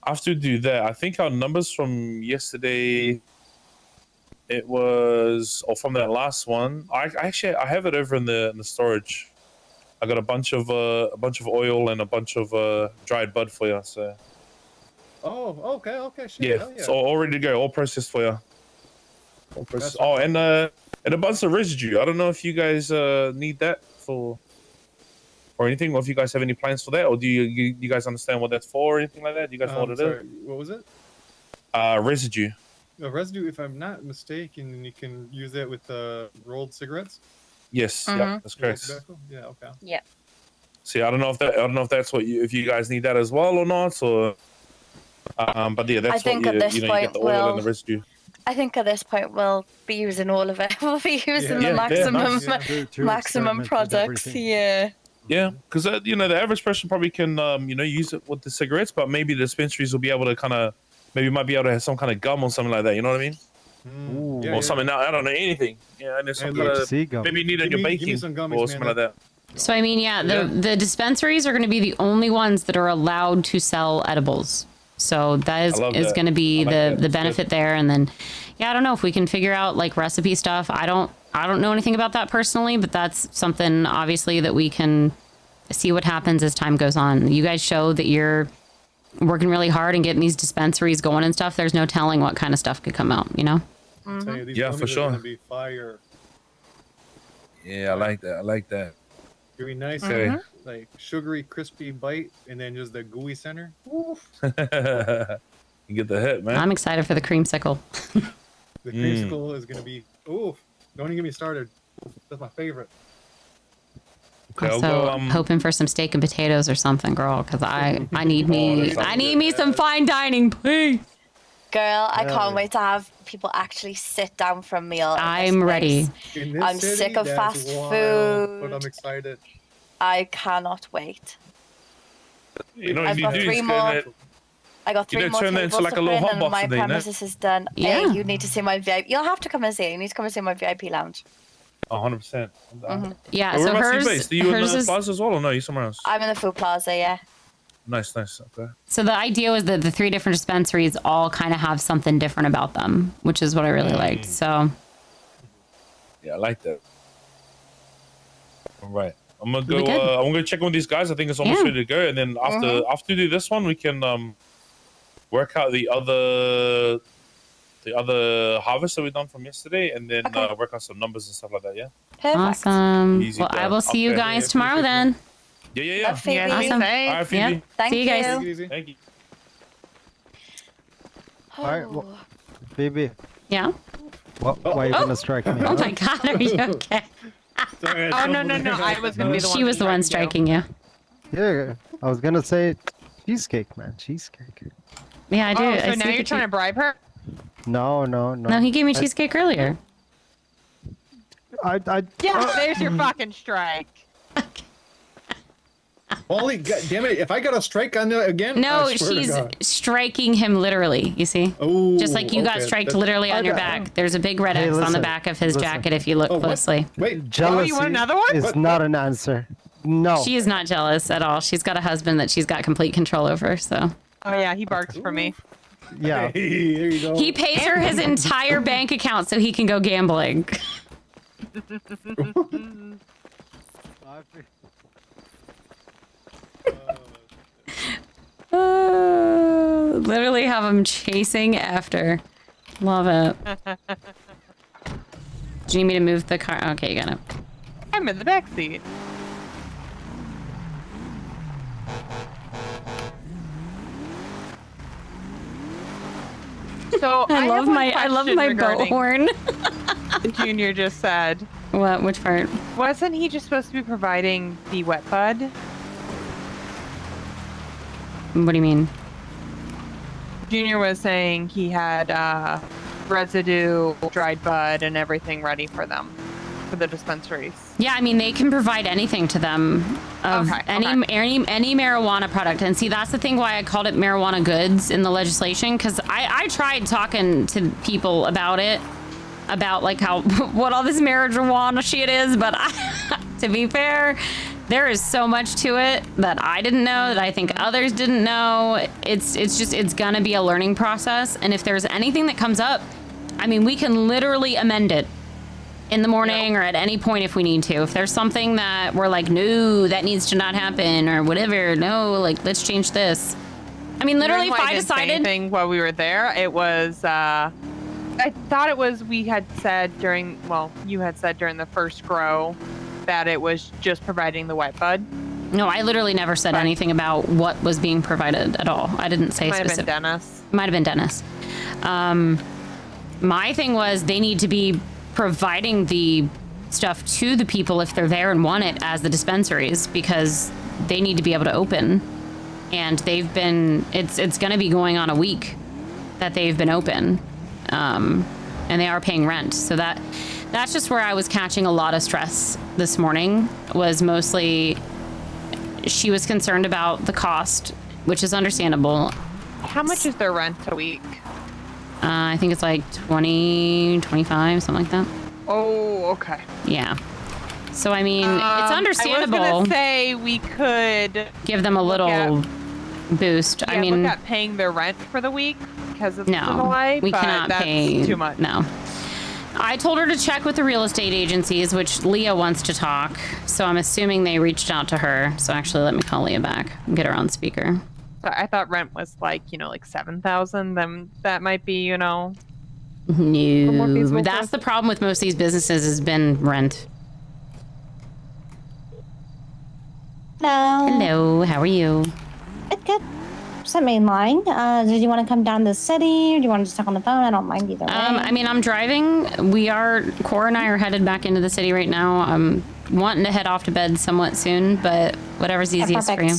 after we do that, I think our numbers from yesterday It was, or from that last one. I have it over in the storage. I got a bunch of oil and a bunch of dried bud for you. So. Oh, okay, shit. Yeah, Hell yeah. so all ready to go, all processed for you. All processed. Oh, and a bunch of residue. I don't know if you guys need that for or anything, or if you guys have any plans for that, or do you guys understand what that's for or anything like that? Do you guys know what it is? What was it? Residue. Residue, if I'm not mistaken, you can use that with rolled cigarettes. Yes, yeah, that's correct. Tobacco? Yeah, okay. Yeah. See, I don't know if that's what if you guys need that as well or not, or but yeah, that's I think what at this you point get the oil and the residue. I think at this point we'll be using all of it. We'll be using the maximum products. Yeah. Yeah, because the average person probably can use it with the cigarettes, but maybe the dispensaries will be able to might be able to have some kind of gum or something like that. You know what I mean? Or something. I don't know, anything. Yeah, and there's some maybe you need in your baking or something like that. So I mean, the dispensaries are going to be the only ones that are allowed to sell edibles. So that is going to be the benefit there. And then, I don't know if we can figure out like recipe stuff. I don't know anything about that personally, but that's something obviously that we can see what happens as time goes on. You guys show that you're working really hard and getting these dispensaries going and stuff. There's no telling what kind of stuff could come out, Mm-hmm. Yeah, for sure. Gonna be fire. Yeah, I like that. It'd be nice, like sugary, crispy bite, and then just the gooey center. Oof. You get the hit, man. I'm excited for the creamsicle. The creamsicle is gonna be. Oof! Don't even get me started. That's my favorite. Okay, also, hoping for some steak and potatoes or something, girl, because I need me some fine dining, please. Girl, I can't wait to have people actually sit down for a meal. I'm ready. I'm sick of fast food. But I'm excited. I cannot wait. I've got 3 more. I got 3 more turn that tables into like to a little print hot and box my today, premises is done. Yeah. Hey, you need to see my VIP. You'll have to come and see it. You need to come and see my VIP lounge. 100%. Yeah, Where so about hers, you based? Are you in hers the is, plaza as well, or no? You somewhere else? I'm in the food plaza, yeah. Nice. Okay. so the idea was that the 3 different dispensaries all kind of have something different about them, which is what I really liked. So yeah, I like that. All right, I'm gonna go. I'm gonna check on with these guys. I think it's almost ready to go, and then after we do this one, we can work out the other harvest that we done from yesterday, and then work out some numbers and stuff like that. Yeah. Perfect. Awesome. Easy Well, done. I will see you Okay. guys tomorrow then. Yeah. Love Phoebe. Awesome. All right, Phoebe. Yep. Thank See you guys. you. Take it easy. Thank you. Oh. All right, well, Phoebe, Yeah. why are you gonna strike me? Oh my God, are you okay? Sorry, Oh no! I was gonna be the one. She was the one striking you. Yeah, I was gonna say cheesecake, man, cheesecake. Yeah, I do. Oh, I so see now the you're trying to bribe her? No. No, he gave me cheesecake earlier. I Yeah, there's your fucking strike. Holy God, damn it! If I got a strike on that again, No, I swear to she's God. striking him literally. You see, just like you got striked literally on your back. There's a big red X on the listen, back of his listen. jacket if you look closely. Wait, jealousy you want another one? is not an answer. No. She is not jealous at all. She's got a husband that she's got complete control over. So Oh yeah, he barks for me. Yeah. Hey, there you go. he pays her his entire bank account so he can go gambling. Literally have him chasing after. Love it. Do you need me to move the car? Okay, you got it. I'm in the back seat. So I love have one my question boat regarding horn. Junior just said. What? Which part? Wasn't he just supposed to be providing the wet bud? What do you mean? Junior was saying he had residue, dried bud, and everything ready for them, for the dispensaries. Yeah, I mean they can provide anything to them of any marijuana product. And see, that's the thing why I called it marijuana goods in the legislation, because I tried talking to people about it, about like how what all this marijuana shit is, but to be fair, there is so much to it that I didn't know, that I think others didn't know. It's gonna be a learning process, and if there's anything that comes up, I mean, we can literally amend it in the morning or at any point if we need to. If there's something that we're like, no, that needs to not happen or whatever, no, like, let's change this. I mean, literally, if I decided... anything while we were there, it was, I thought it was, we had said during, well, you had said during the first grow that it was just providing the white bud. No, I literally never said anything about what was being provided at all. I didn't say specific. Might have been Dennis. My thing was they need to be providing the stuff to the people if they're there and want it as the dispensaries, because they need to be able to open. And they've been, it's going to be going on a week that they've been open. And they are paying rent. So that's just where I was catching a lot of stress this morning, was mostly she was concerned about the cost, which is understandable. How much is their rent a week? I think it's like 20, 25, something like that. Oh, okay. Yeah. So, I mean, it's understandable. I was going to say we could give them a little boost. Yeah, I mean, look at paying their rent for the week because of no, July, we but cannot that's pay too much. No. I told her to check with the real estate agencies, which Leah wants to talk. So I'm assuming they reached out to her. So actually, let me call Leah back and get her on speaker. So I thought rent was like, like 7,000. Then that might be, No, that's the problem with most of these businesses has been rent. Hello. Hello, how are you? Good. Just main line. Did you want to come down to the city, or do you want to just talk on the phone? I don't mind either way. I mean, I'm driving. Cora and I are headed back into the city right now. I'm wanting to head off to bed somewhat soon, but whatever's easiest for you.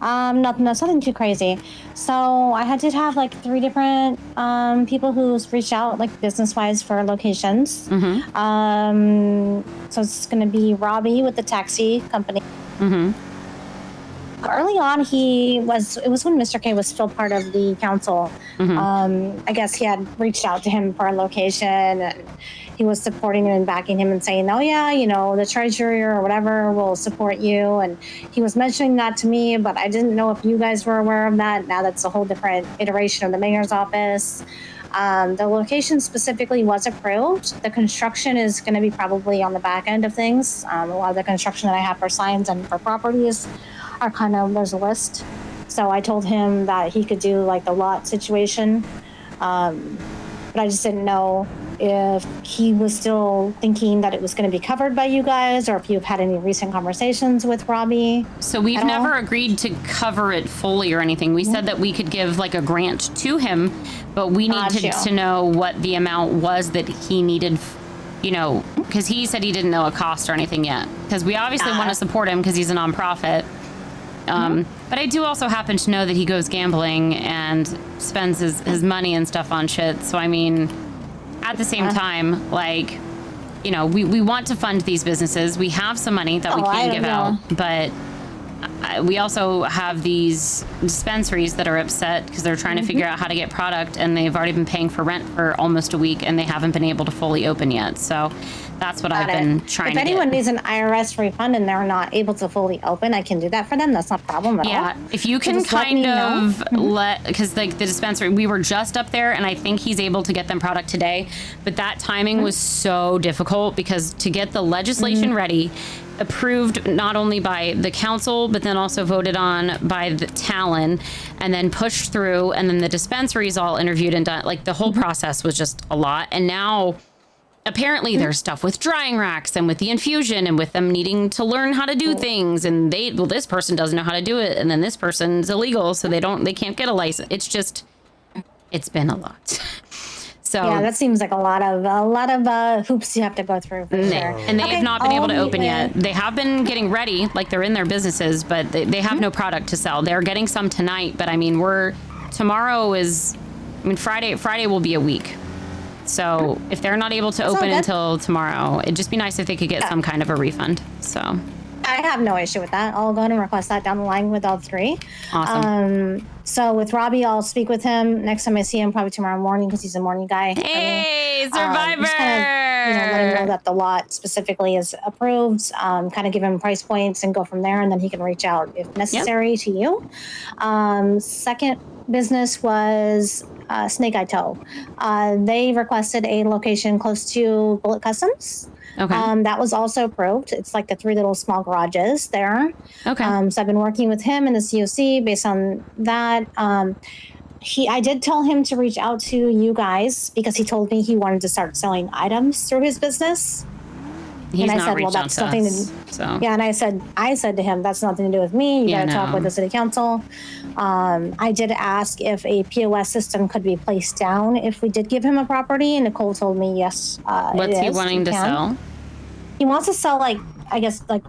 Nothing too crazy. So I did have like 3 different people who's reached out, like business-wise, for locations. Mm-hmm. So it's going to be Robbie with the taxi company. Mm-hmm. Early on, it was when Mr. K was still part of the council. Mm-hmm. I guess he had reached out to him for a location, and he was supporting him and backing him and saying, oh yeah, the treasury or whatever will support you. And he was mentioning that to me, but I didn't know if you guys were aware of that. Now that's a whole different iteration of the mayor's office. The location specifically was approved. The construction is going to be probably on the back end of things. A lot of the construction that I have for signs and for properties are there's a list. So I told him that he could do like the lot situation. But I just didn't know if he was still thinking that it was going to be covered by you guys, or if you've had any recent conversations with Robbie. So we've never agreed to cover it fully or anything. We said that we could give like a grant to him, but we needed to know what the amount was that he needed, because he said he didn't know a cost or anything yet. Because we obviously want to support him because he's a nonprofit. But I do also happen to know that he goes gambling and spends his money and stuff on shit. So, I mean, at the same time, like, we want to fund these businesses. We have some money that we can give out, but we also have these dispensaries that are upset because they're trying to figure out how to get product, and they've already been paying for rent for almost a week, and they haven't been able to fully open yet. So that's what I've been trying to get. If anyone needs an IRS refund and they're not able to fully open, I can do that for them. That's not a problem at all. Yeah, if you can kind of because like the dispensary, we were just up there, and I think he's able to get them product today, but that timing was so difficult because to get the legislation ready, approved not only by the council, but then also voted on by the Talon, and then pushed through, and then the dispensaries all interviewed and done. Like the whole process was just a lot. And now apparently there's stuff with drying racks and with the infusion and with them needing to learn how to do things. And this person doesn't know how to do it. And then this person's illegal, so they can't get a license. It's been a lot. So yeah, that seems like a lot of hoops you have to go through. For sure. And they have not been able to open yet. They have been getting ready, like they're in their businesses, but they have no product to sell. They're getting some tonight, but I mean, Friday will be a week. So if they're not able to open until tomorrow, it'd just be nice if they could get some kind of a refund. So I have no issue with that. I'll go ahead and request that down the line with all 3. Awesome. So with Robbie, I'll speak with him next time I see him, probably tomorrow morning, because he's a morning guy. Hey, Survivor! Just kind of, let him know that the lot specifically is approved. Kind of give him price points and go from there, and then he can reach out if necessary to you. Second business was Snake Eye Toe. They requested a location close to Bullet Customs. Okay. That was also approved. It's like the 3 little small garages there. Okay. So I've been working with him and the COC based on that. I did tell him to reach out to you guys because he told me he wanted to start selling items through his business. He's and I not said, reached well, out that's to nothing us, to. so. Yeah, and I said to him, that's nothing to do with me. You Yeah, gotta talk no. with the city council. I did ask if a POS system could be placed down if we did give him a property, and Nicole told me yes. What's he it is. wanting We to can. sell? He wants to sell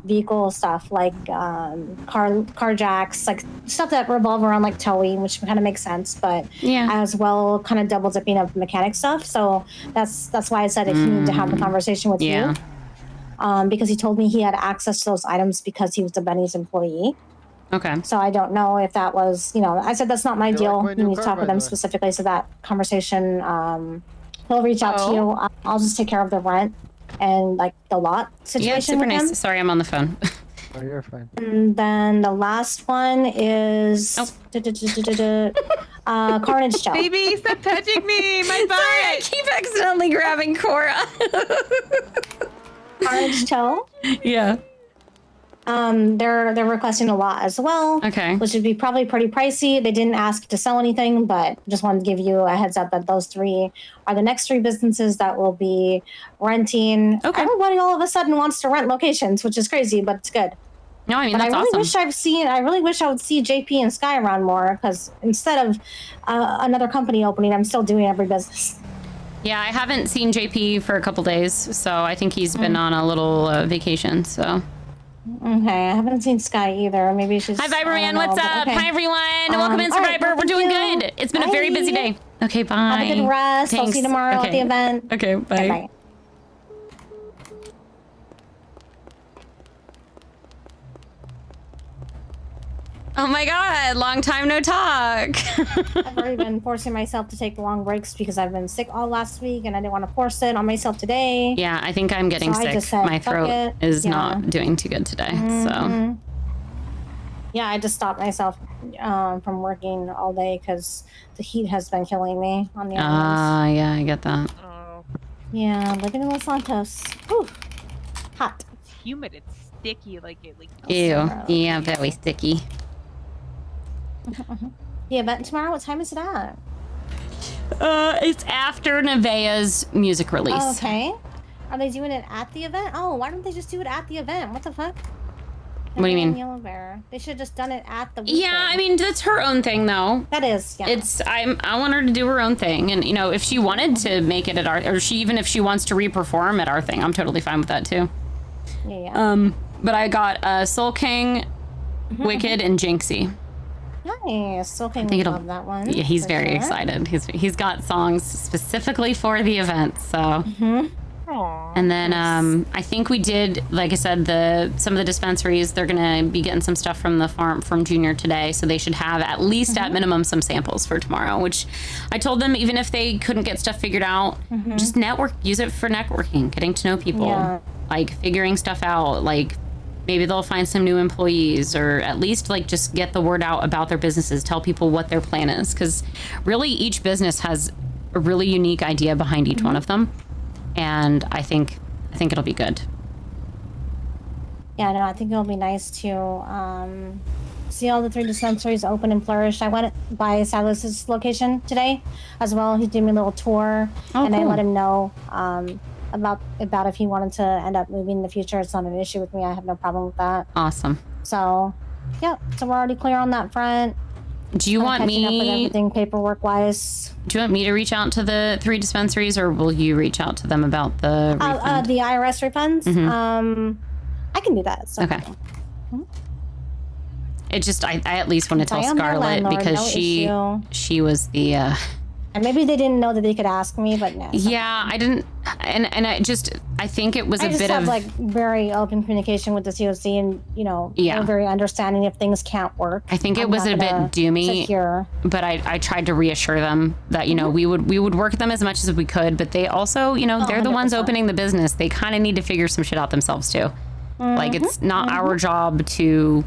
vehicle stuff, like car jacks, like stuff that revolve around like towing, which kind of makes sense, but as well kind of double dipping of mechanic stuff. So that's why I said he needed to have the conversation with you. Because he told me he had access to those items because he was a Benny's employee. Okay. So I don't know if that was, I said that's not my deal. You need to talk with them specifically. So that conversation, he'll reach out to you. I'll just take care of the rent and like the lot situation. Yeah, super with nice. him. Sorry, I'm on the phone. Oh, you're fine. And then the last one is Carnage Joe. Baby, stop touching me. My butt. Sorry, I keep accidentally grabbing Cora. Carnage Toe. Yeah. They're requesting a lot as well. Okay. Which would be probably pretty pricey. They didn't ask to sell anything, but just wanted to give you a heads up that those 3 are the next 3 businesses that will be renting. Okay. Everybody all of a sudden wants to rent locations, which is crazy, but it's good. No, I mean, But that's awesome. I really wish I would see JP and Sky around more, because instead of another company opening, I'm still doing every business. Yeah, I haven't seen JP for a couple days, so I think he's been on a little vacation, so. Okay, I haven't seen Sky either. Maybe she's. Hi, Viberman. What's up? Okay. Hi, everyone. Welcome in, all right, Survivor. well, We're doing thank you. good. It's been a very busy day. Okay, bye. Have a good rest. I'll Thanks. see you tomorrow at Okay. the event. Okay, bye. Okay, bye. Oh my god, long time no talk. I've already been forcing myself to take long breaks because I've been sick all last week and I didn't want to force it on myself today. Yeah, I think I'm getting So I sick. just said, My "Fuck throat it." is Yeah. not doing too good today, so. Mhm. Yeah, I just stopped myself from working all day because the heat has been killing me on the islands. Yeah, I get that. Yeah, living in Los Santos. Whew. Hot. It's humid. It's sticky. Like Ew. Yeah, very sticky. The event tomorrow, what time is it at? It's after Nevaeh's music release. Oh, okay. Are they doing it at the event? Oh, why don't they just do it at the event? What the fuck? What do you mean? Yellow Bear. They should have just done it at the Yeah, I mean that's her own thing though. That is, yeah. I want her to do her own thing, and if she wanted to make it at our, or if she wants to re-perform at our thing, I'm totally fine with that too. Yeah. But I got Soul King, Wicked, and Jinxie. Nice. Soul King I think would it'll. love that one. Yeah, he's for very sure. excited. He's got songs specifically for the event, so. And then I think we did, like I said, some of the dispensaries, they're gonna be getting some stuff from the farm from Junior today, so they should have at least at minimum some samples for tomorrow. Which I told them even if they couldn't get stuff figured out, just use it for networking, getting to know people, Yeah. like figuring stuff out, like. Maybe they'll find some new employees, or at least like just get the word out about their businesses, tell people what their plan is. Because really each business has a really unique idea behind each one of them. And I think it'll be good. Yeah, no, I think it'll be nice to see all the 3 dispensaries open and flourish. I went by Silas's location today as well. He did me a little tour, and I cool. let him know about if he wanted to end up moving in the future. It's not an issue with me. I have no problem with that. Awesome. So, yeah, so we're already clear on that front. Do you want catching up with me? everything paperwork wise? Do you want me to reach out to the 3 dispensaries, or will you reach out to them about the refund? The IRS refunds. Mhm. I can do that. So. Okay. It just I at least want to I tell am their Scarlett landlord, because no she issue. was the. And maybe they didn't know that they could ask me, but no. Yeah, I didn't, and I think it was I a just bit have of like very open communication with the COC, and Yeah. they're very understanding if things can't work. I think it I'm was not a bit gonna doomy, sit here. but I tried to reassure them that we would work with them as much as we could, but they also they're the ones 100%. opening the business. They kind of need to figure some shit out themselves too. Like it's not our job to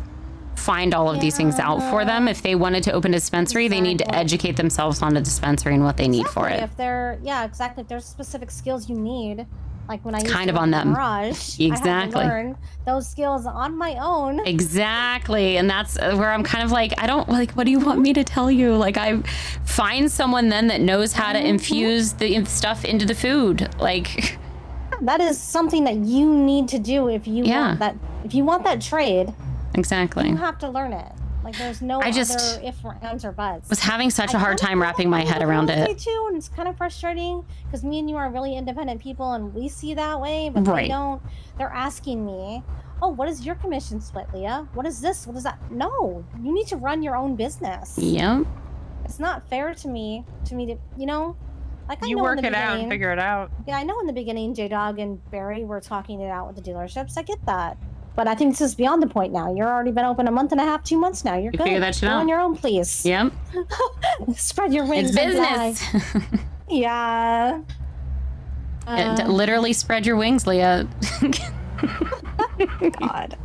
find all of these things out for them. If they wanted to open a dispensary, they need to educate themselves on a dispensary and what they need for it. If there, yeah, exactly. If there's specific skills you need, like when I used kind to of on work in them. the garage, Exactly. I had to learn those skills on my own. Exactly. And that's where I'm kind of like, I don't like, what do you want me to tell you? Like, I find someone then that knows how to infuse the stuff into the food. Like, that is something that you need to do if you want that. If you want that trade, exactly. you have to learn it. Like, there's no I just other if, ands, or buts. was having such a hard time wrapping my head around it. Too, and it's kind of frustrating because me and you are really independent people, and we see that way, but Right. they don't. They're asking me, "Oh, what is your commission split, Leah? What is this? What is that?" No, you need to run your own business. Yep. It's not fair to me to you know. Like, I You know work in the it out and beginning- figure it out. Yeah, I know in the beginning, J-Dog and Barry were talking it out with the dealerships. I get that. But I think this is beyond the point now. You're already been open a month and a half, 2 months now. You're good. figure that shit Go out. on your own, please. Yep. Spread your wings. It's and fly. business. Yeah. Literally spread your wings, Leah. God.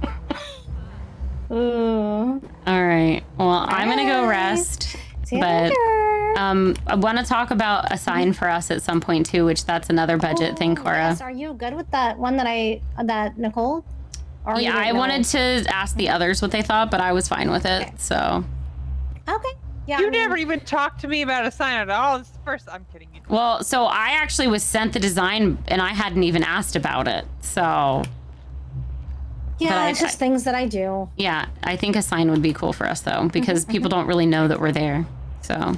Ooh. All right. Well, I'm gonna go rest. See you But later. I want to talk about a sign for us at some point too, which that's another budget thing, Cora. Yes, are you good with that one that Nicole? Or you Yeah, didn't I know? wanted to ask the others what they thought, but I was fine with it. So. Okay. Yeah. You never even talked to me about a sign at all. This is the first. I'm kidding you. Well, so I actually was sent the design, and I hadn't even asked about it. So. Yeah, it's just things that I do. Yeah, I think a sign would be cool for us though, because people don't really know that we're there. So.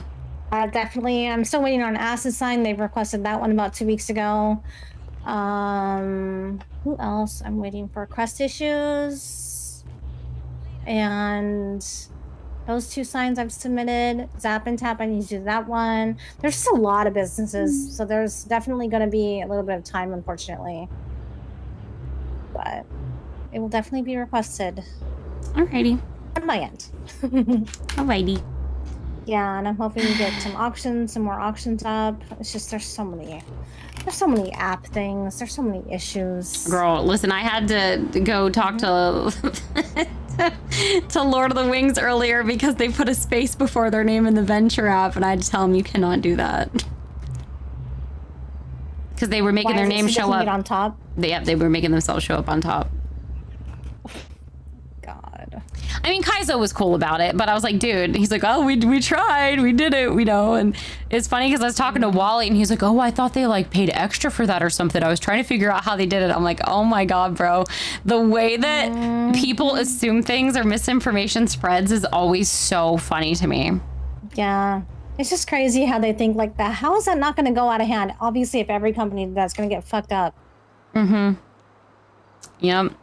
Definitely. I'm still waiting on an acid sign. They've requested that one about 2 weeks ago. Who else? I'm waiting for crest issues. And those 2 signs I've submitted. Zap and Tap, I need to do that one. There's just a lot of businesses, so there's definitely going to be a little bit of time, unfortunately. But it will definitely be requested. Alrighty. On my end. Alrighty. Yeah, and I'm hoping to get some more auctions up. It's just there's so many app things. There's so many issues. Girl, listen, I had to go talk to to Lord of the Wings earlier because they put a space before their name in the Venture app, and I had to tell them you cannot do that. Because they were making their name show up on top. They were making themselves show up on top. God. I mean, Kaizo was cool about it, but I was like, dude, he's like, oh, we tried, we did it, you know. And it's funny because I was talking to Wally, and he's like, oh, I thought they like paid extra for that or something. I was trying to figure out how they did it. I'm like, oh my god, bro, the way that people assume things or misinformation spreads is always so funny to me. Yeah. It's just crazy how they think like that. How is that not going to go out of hand? Obviously, if every company that's going to get fucked up. Mm-hmm. Yep.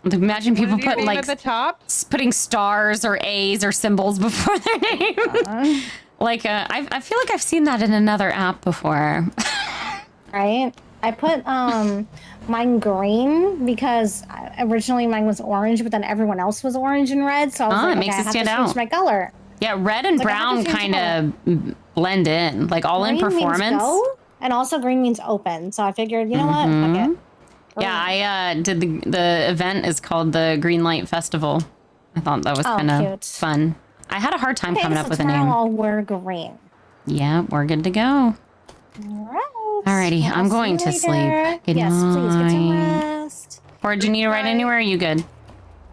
Imagine people What is your put name like at the top? putting stars or A's or symbols before their name. Like I feel like I've seen that in another app before. Right? I put mine green because originally mine was orange, but then everyone else was orange and red. So I was like, it makes okay, it I stand have to out. switch my color. Yeah, red and Like, I have brown to change kind of blend in, like all in Green means performance. go, and also green means open. So I figured, you know what? Fuck it. Yeah, I did the event is called the Green Light Festival. I thought that was kind of cute. fun. I had a hard time Okay, coming so up with a tomorrow name. I'll wear green. Yeah, we're good to go. All right. Alrighty, I'll I'm see going you to later. sleep. Good Yes, please get some night. rest. Or do you need to ride anywhere? Are you good?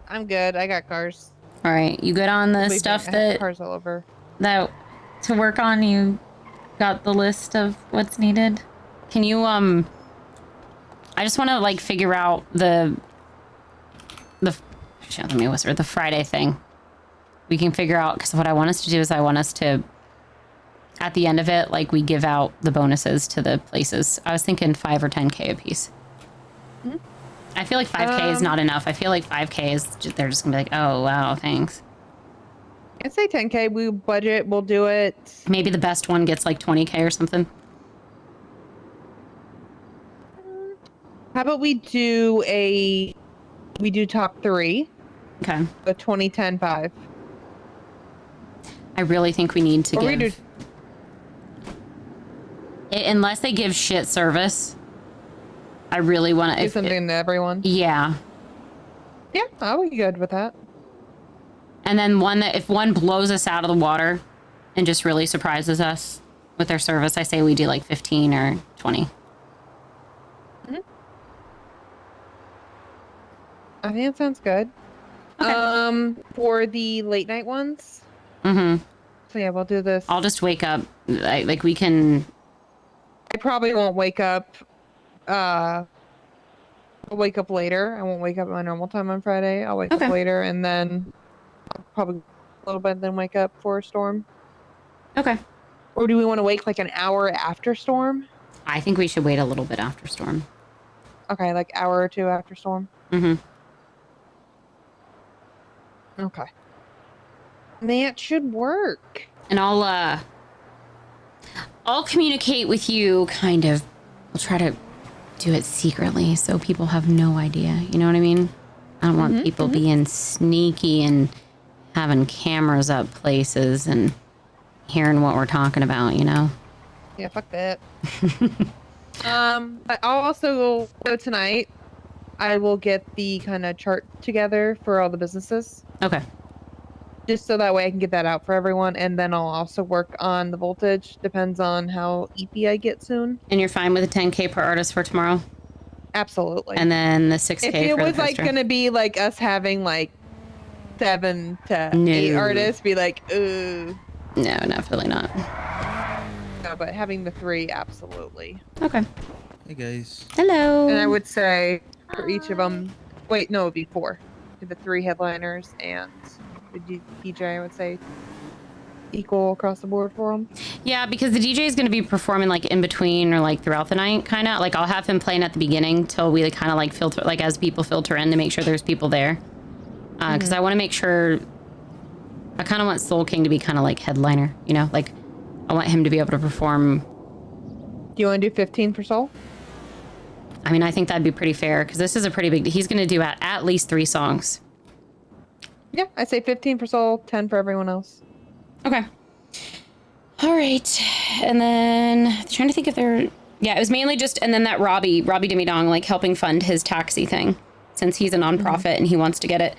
I'm good. I got cars. All right, you good on the Believe me, stuff I have that cars all over. that to work on? You got the list of what's needed. Can you I just want to like figure out the shit, let me whisper, the Friday thing. We can figure out, because what I want us to do is I want us to, at the end of it, like we give out the bonuses to the places. I was thinking 5 or 10K a piece. I feel like 5K is not enough. I feel like 5K is they're just gonna be like, oh wow, thanks. I'd say 10K. We budget. We'll do it. Maybe the best one gets like 20K or something. How about we do top 3? Okay. The 2010 5. I really think we need to Or we give. Unless they give shit service, I really want to. Do something to everyone. Yeah. Yeah, I'll be good with that. And then if one blows us out of the water and just really surprises us with their service, I say we do like 15 or 20. I think that sounds good. Okay. For the late night ones. Mm-hmm. So yeah, we'll do this. I'll just wake up. Like we can. I probably won't wake up. I'll wake up later. I won't wake up at my normal time on Friday. I'll wake up later, and then I'll probably a little bit, then wake up for Storm. Okay. Or do we want to wake like an hour after Storm? I think we should wait a little bit after Storm. Okay, like hour or two after Storm. Mm-hmm. Okay. That should work. And I'll communicate with you kind of. I'll try to do it secretly so people have no idea. You know what I mean? I don't want people being sneaky and having cameras up places and hearing what we're talking about, you know? Yeah, fuck that. But I'll also go tonight. I will get the kind of chart together for all the businesses. Okay. Just so that way I can get that out for everyone, and then I'll also work on the voltage. Depends on how EP I get soon. And you're fine with a 10K per artist for tomorrow? Absolutely. And then the 6K if for it the was like poster. gonna be like us having like 7 to 8 artists, be like, ooh. No, definitely not. No, but having the 3, absolutely. Okay. Hey guys. Hello. And I would say for each of them, wait, no, it'd be 4. The 3 headliners and the DJ, I would say, equal across the board for them. Yeah, because the DJ is going to be performing like in between or like throughout the night, kind of. Like I'll have him playing at the beginning till we kind of like filter, like as people filter in to make sure there's people there. Because I want to make sure, I kind of want Soul King to be kind of like headliner, you know? Like I want him to be able to perform. Do you want to do 15 for Soul? I mean, I think that'd be pretty fair because this is a pretty big, he's going to do at least 3 songs. Yeah, I say 15 for Soul, 10 for everyone else. Okay. All right. And then trying to think if there, yeah, it was mainly just, and then that Robbie Dimmy Dong, like helping fund his taxi thing since he's a nonprofit and he wants to get it.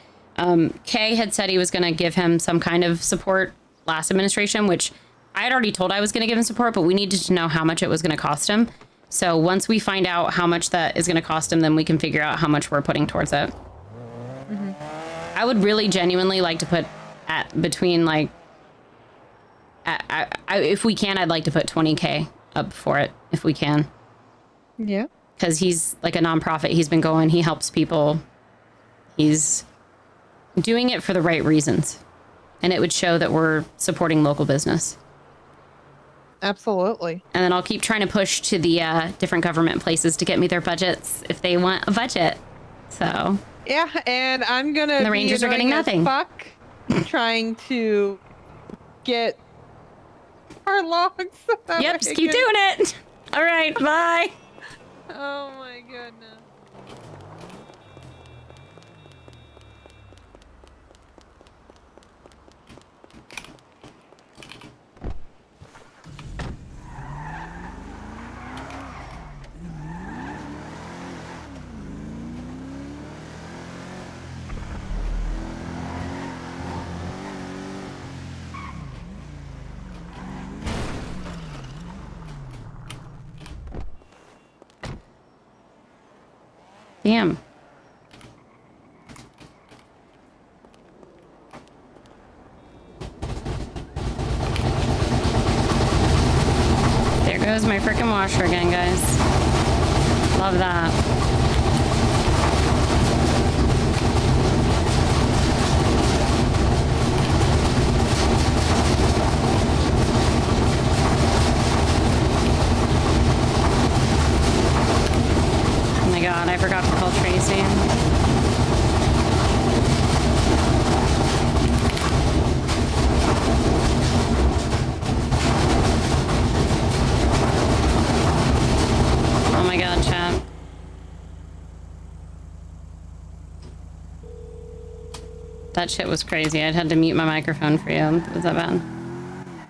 Kay had said he was going to give him some kind of support last administration, which I had already told I was going to give him support, but we needed to know how much it was going to cost him. So once we find out how much that is going to cost him, then we can figure out how much we're putting towards it. I would really genuinely like to put at between like, if we can, I'd like to put 20K up for it if we can. Yeah. Because he's like a nonprofit. He's been going, he helps people. He's doing it for the right reasons. And it would show that we're supporting local business. Absolutely. And then I'll keep trying to push to the different government places to get me their budgets if they want a budget. So. Yeah, and I'm gonna. And the Rangers are getting nothing. Fuck, trying to get our logs. Yep, just keep doing it. All right, bye. Oh my goodness. Damn. There goes my frickin' washer again, guys. Love that. Oh my god, I forgot to call Tracy. Oh my god, chat. That shit was crazy. I had to mute my microphone for you. Was that bad?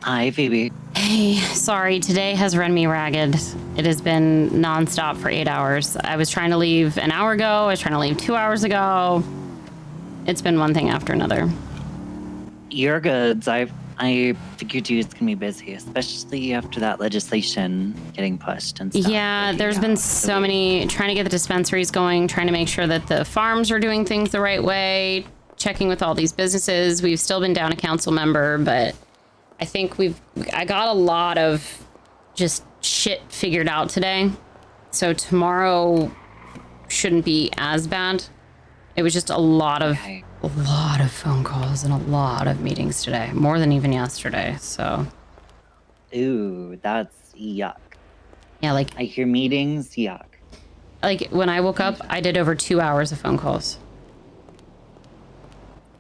Hi, Phoebe. Hey, sorry. Today has run me ragged. It has been nonstop for 8 hours. I was trying to leave an hour ago. I was trying to leave 2 hours ago. It's been one thing after another. You're good. I figured you was gonna be busy, especially after that legislation getting pushed and stuff. Yeah, there's been so many, trying to get the dispensaries going, trying to make sure that the farms are doing things the right way, checking with all these businesses. We've still been down a council member, but I think I got a lot of just shit figured out today. So tomorrow shouldn't be as bad. It was just a lot of phone calls and a lot of meetings today, more than even yesterday. So, Ooh, that's yuck. Yeah, like I hear meetings, yuck. Like when I woke up, I did over 2 hours of phone calls.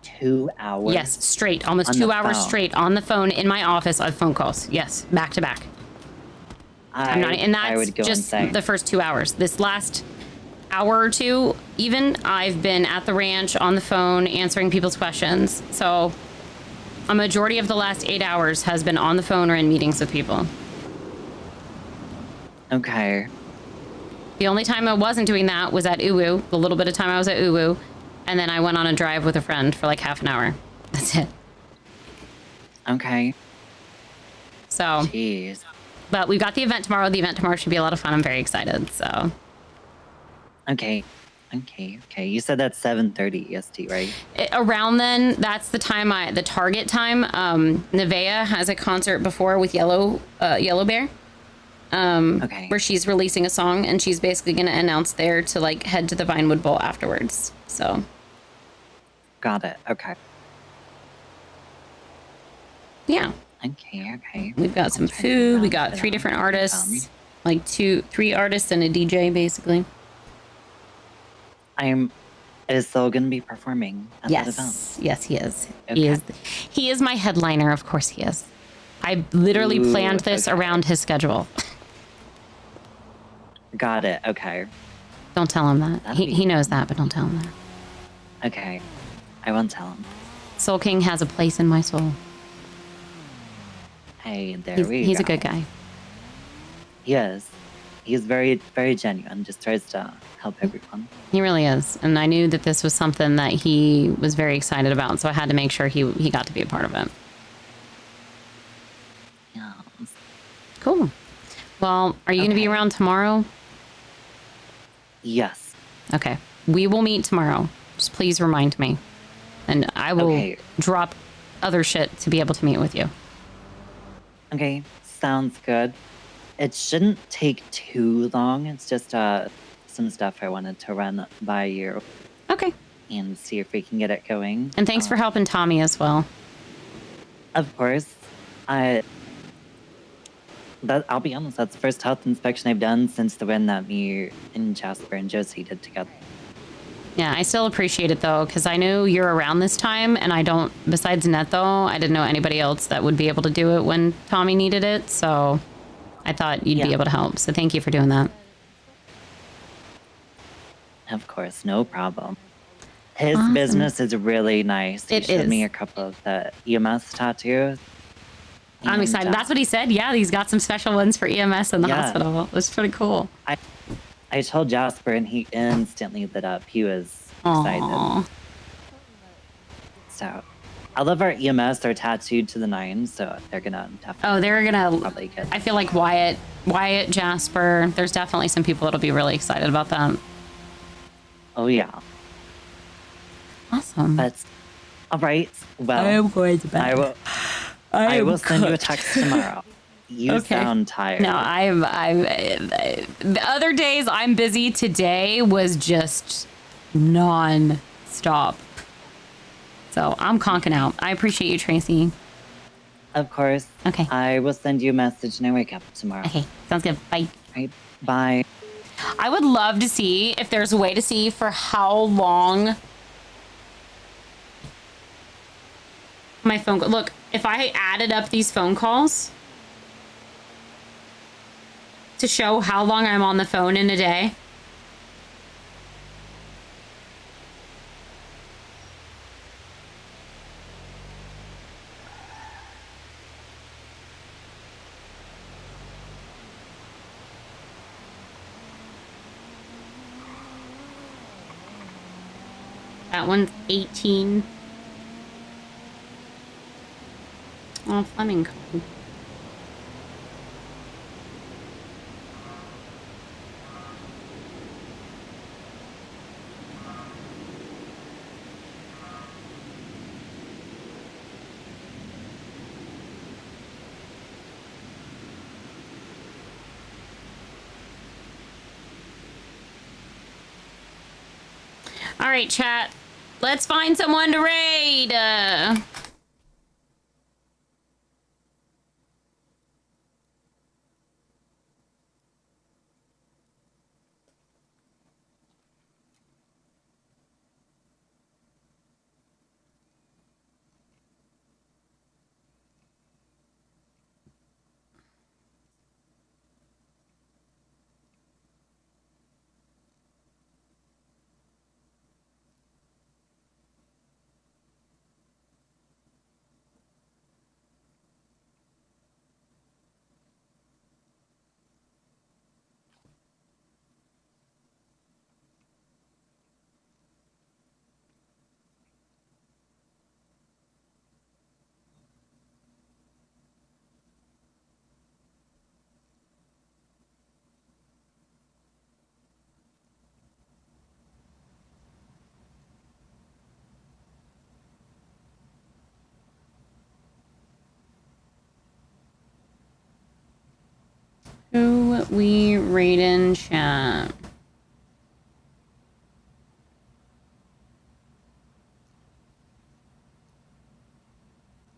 2 hours? Yes, straight, almost On 2 the hours phone. straight on the phone in my office of phone calls. Yes, back to back. And I that's would go just insane. the first 2 hours. This last hour or two, even, I've been at the ranch on the phone answering people's questions. So a majority of the last 8 hours has been on the phone or in meetings with people. Okay. The only time I wasn't doing that was at Uwu. The little bit of time I was at Uwu. And then I went on a drive with a friend for like half an hour. That's it. Okay. So. Jeez. But we've got the event tomorrow. The event tomorrow should be a lot of fun. I'm very excited. So. Okay. You said that's 7:30 EST, right? Around then, that's the time the target time. Nevaeh has a concert before with Yellow Bear. Where she's releasing a song, and she's basically going to announce there to like head to the Vinewood Bowl afterwards. So. Got it. Okay. Yeah. Okay. We've got some food. We got 3 different artists, like 3 artists and a DJ, basically. Is Sol gonna be performing at that event? Yes, he is. Okay. He is my headliner. Of course he is. I literally planned this around his schedule. Got it. Okay. Don't tell him that. He knows that, but don't tell him that. Okay. I won't tell him. Soul King has a place in my soul. Hey, there He's, we go. he's a good guy. He is. He's very, very genuine. Just tries to help everyone. He really is. And I knew that this was something that he was very excited about, so I had to make sure he got to be a part of it. Yeah. Cool. Well, are you going to be around tomorrow? Yes. Okay. We will meet tomorrow. Just please remind me. And I will drop other shit to be able to meet with you. Okay. Sounds good. It shouldn't take too long. It's just some stuff I wanted to run by you. Okay. And see if we can get it going. And thanks for helping Tommy as well. Of course. I'll be honest, that's the first health inspection I've done since the one that me and Jasper and Josie did together. Yeah, I still appreciate it though, because I know you're around this time, and I don't, besides Neto, I didn't know anybody else that would be able to do it when Tommy needed it, so I thought you'd be able to help. So thank you for doing that. Of course, no problem. His business is really nice. He showed me a couple of the EMS tattoos. I'm excited. That's what he said. Yeah, he's got some special ones for EMS in the hospital. It was pretty cool. I told Jasper, and he instantly lit up. He was excited. So, all of our EMS are tattooed to the 9, so they're gonna definitely. Oh, they're gonna. Probably get. I feel like Wyatt, Jasper. There's definitely some people that'll be really excited about that. Oh yeah. Awesome. But all right. Well, I am going to bed. I will send you a text tomorrow. You sound tired. No, I'm. The other days I'm busy. Today was just non-stop. So I'm conking out. I appreciate you, Tracy. Of course. Okay. I will send you a message when I wake up tomorrow. Okay. Sounds good. Bye. All right. Bye. I would love to see if there's a way to see for how long my phone. Look, if I added up these phone calls to show how long I'm on the phone in a day. That one's 18. Oh, Fleming called. All right, chat. Let's find someone to raid. Who we raid in chat?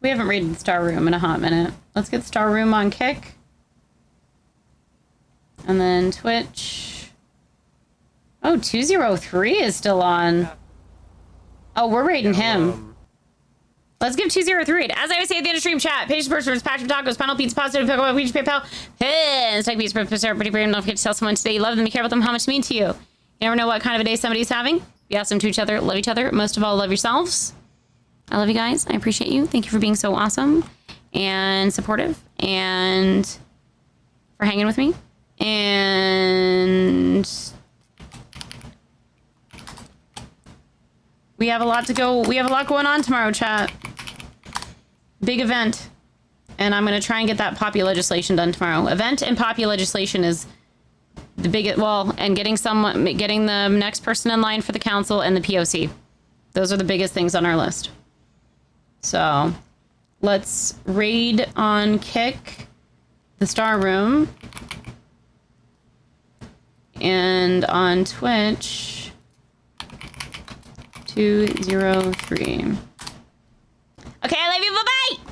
We haven't raided Star Room in a hot minute. Let's get Star Room on Kick. And then Twitch. Oh, 203 is still on. Oh, we're raiding him. Let's give 203. As I was saying at the end of stream chat, Patience Bursters, Patch of Tacos, Panel Pizza, Positive, Pickle, Weech, PayPal, and Steak Pizza, pretty brave. Don't forget to tell someone today you love them, you care about them, how much they mean to you. You never know what kind of a day somebody's having. Be awesome to each other, love each other. Most of all, love yourselves. I love you guys. I appreciate you. Thank you for being so awesome and supportive and for hanging with me. And we have a lot to go. We have a lot going on tomorrow, chat. Big event. And I'm going to try and get that poppy legislation done tomorrow. Event and poppy legislation is the biggest, well, and getting the next person in line for the council and the POC. Those are the biggest things on our list. So let's raid on Kick, the Star Room, and on Twitch, 203. Okay, I love you. Bye-bye.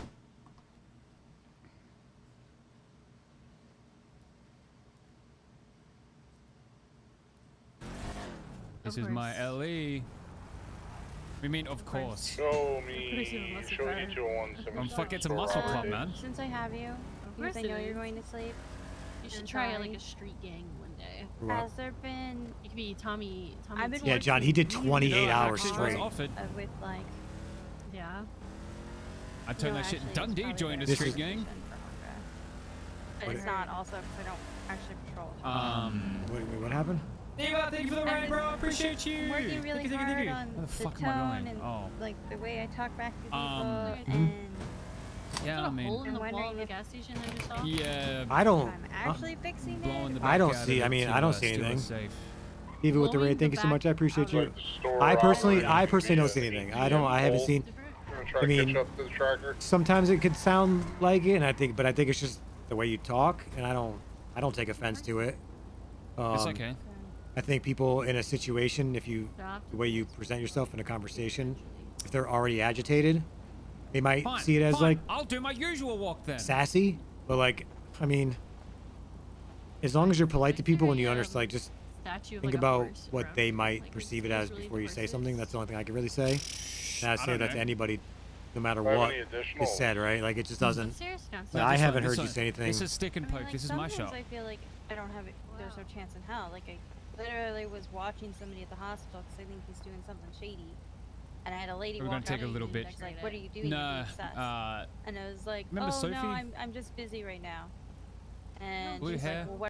This is my LE. We mean, of course. Show me 201. Fuck, it's a muscle club, man. Since I have you, because I know you're going to sleep, You should try like a street gang one day. Has there been? It could be Tommy. I've been Yeah, John, he did 28 hours straight. With like. Yeah. I turned that shit Dundee joined a This street is- gang. But it's not also because I don't actually patrol. Wait, what happened? Eva, thank you for the raid, bro. I appreciate you. I'm working really Thank you. hard on Where the the fuck am I tone going? and Oh. like the way I talk back to people mhm. Yeah, I mean- hole in the I'm wall wondering of the if- gas station I just saw. Yeah. I don't. I'm actually fixing Blowing the it. I don't back out see. of I it mean, to, I don't uh, see steal anything. us safe. Even with the Blowing raid, thank the you so much. I appreciate you. store I personally operating don't see anything. I haven't seen. Try I to mean, catch up to the tracker. sometimes it could sound like it, and I think it's just the way you talk, and I don't take offense to it. It's okay. I think people in a situation, the way you present yourself in a conversation, if they're already agitated, they might Fine, see it as fine. like I'll do my usual walk then. sassy, but like, I mean, as long as you're polite to people and you understand, like, just Statue of, think like, a about horse what from, they might like, perceive it as before you say something. That's the only thing I can really say. And I say don't that to know. anybody, no matter Do I have what any additional- is said, right? Like, it just doesn't. Serious now. Like, I haven't heard you say anything. This is stick and poke. Like, This is my sometimes shop. I feel like I don't have it. There's no chance in hell. Like I literally was watching somebody at the hospital because I think he's doing something shady, and I had a lady We're walk gonna take up a to little me, bit. and she's like, "What are you doing? Nah, You're obsessed." And I was like, remember "Oh Sophie? no, I'm just busy right now." And Blue she's hair? like, "Well, what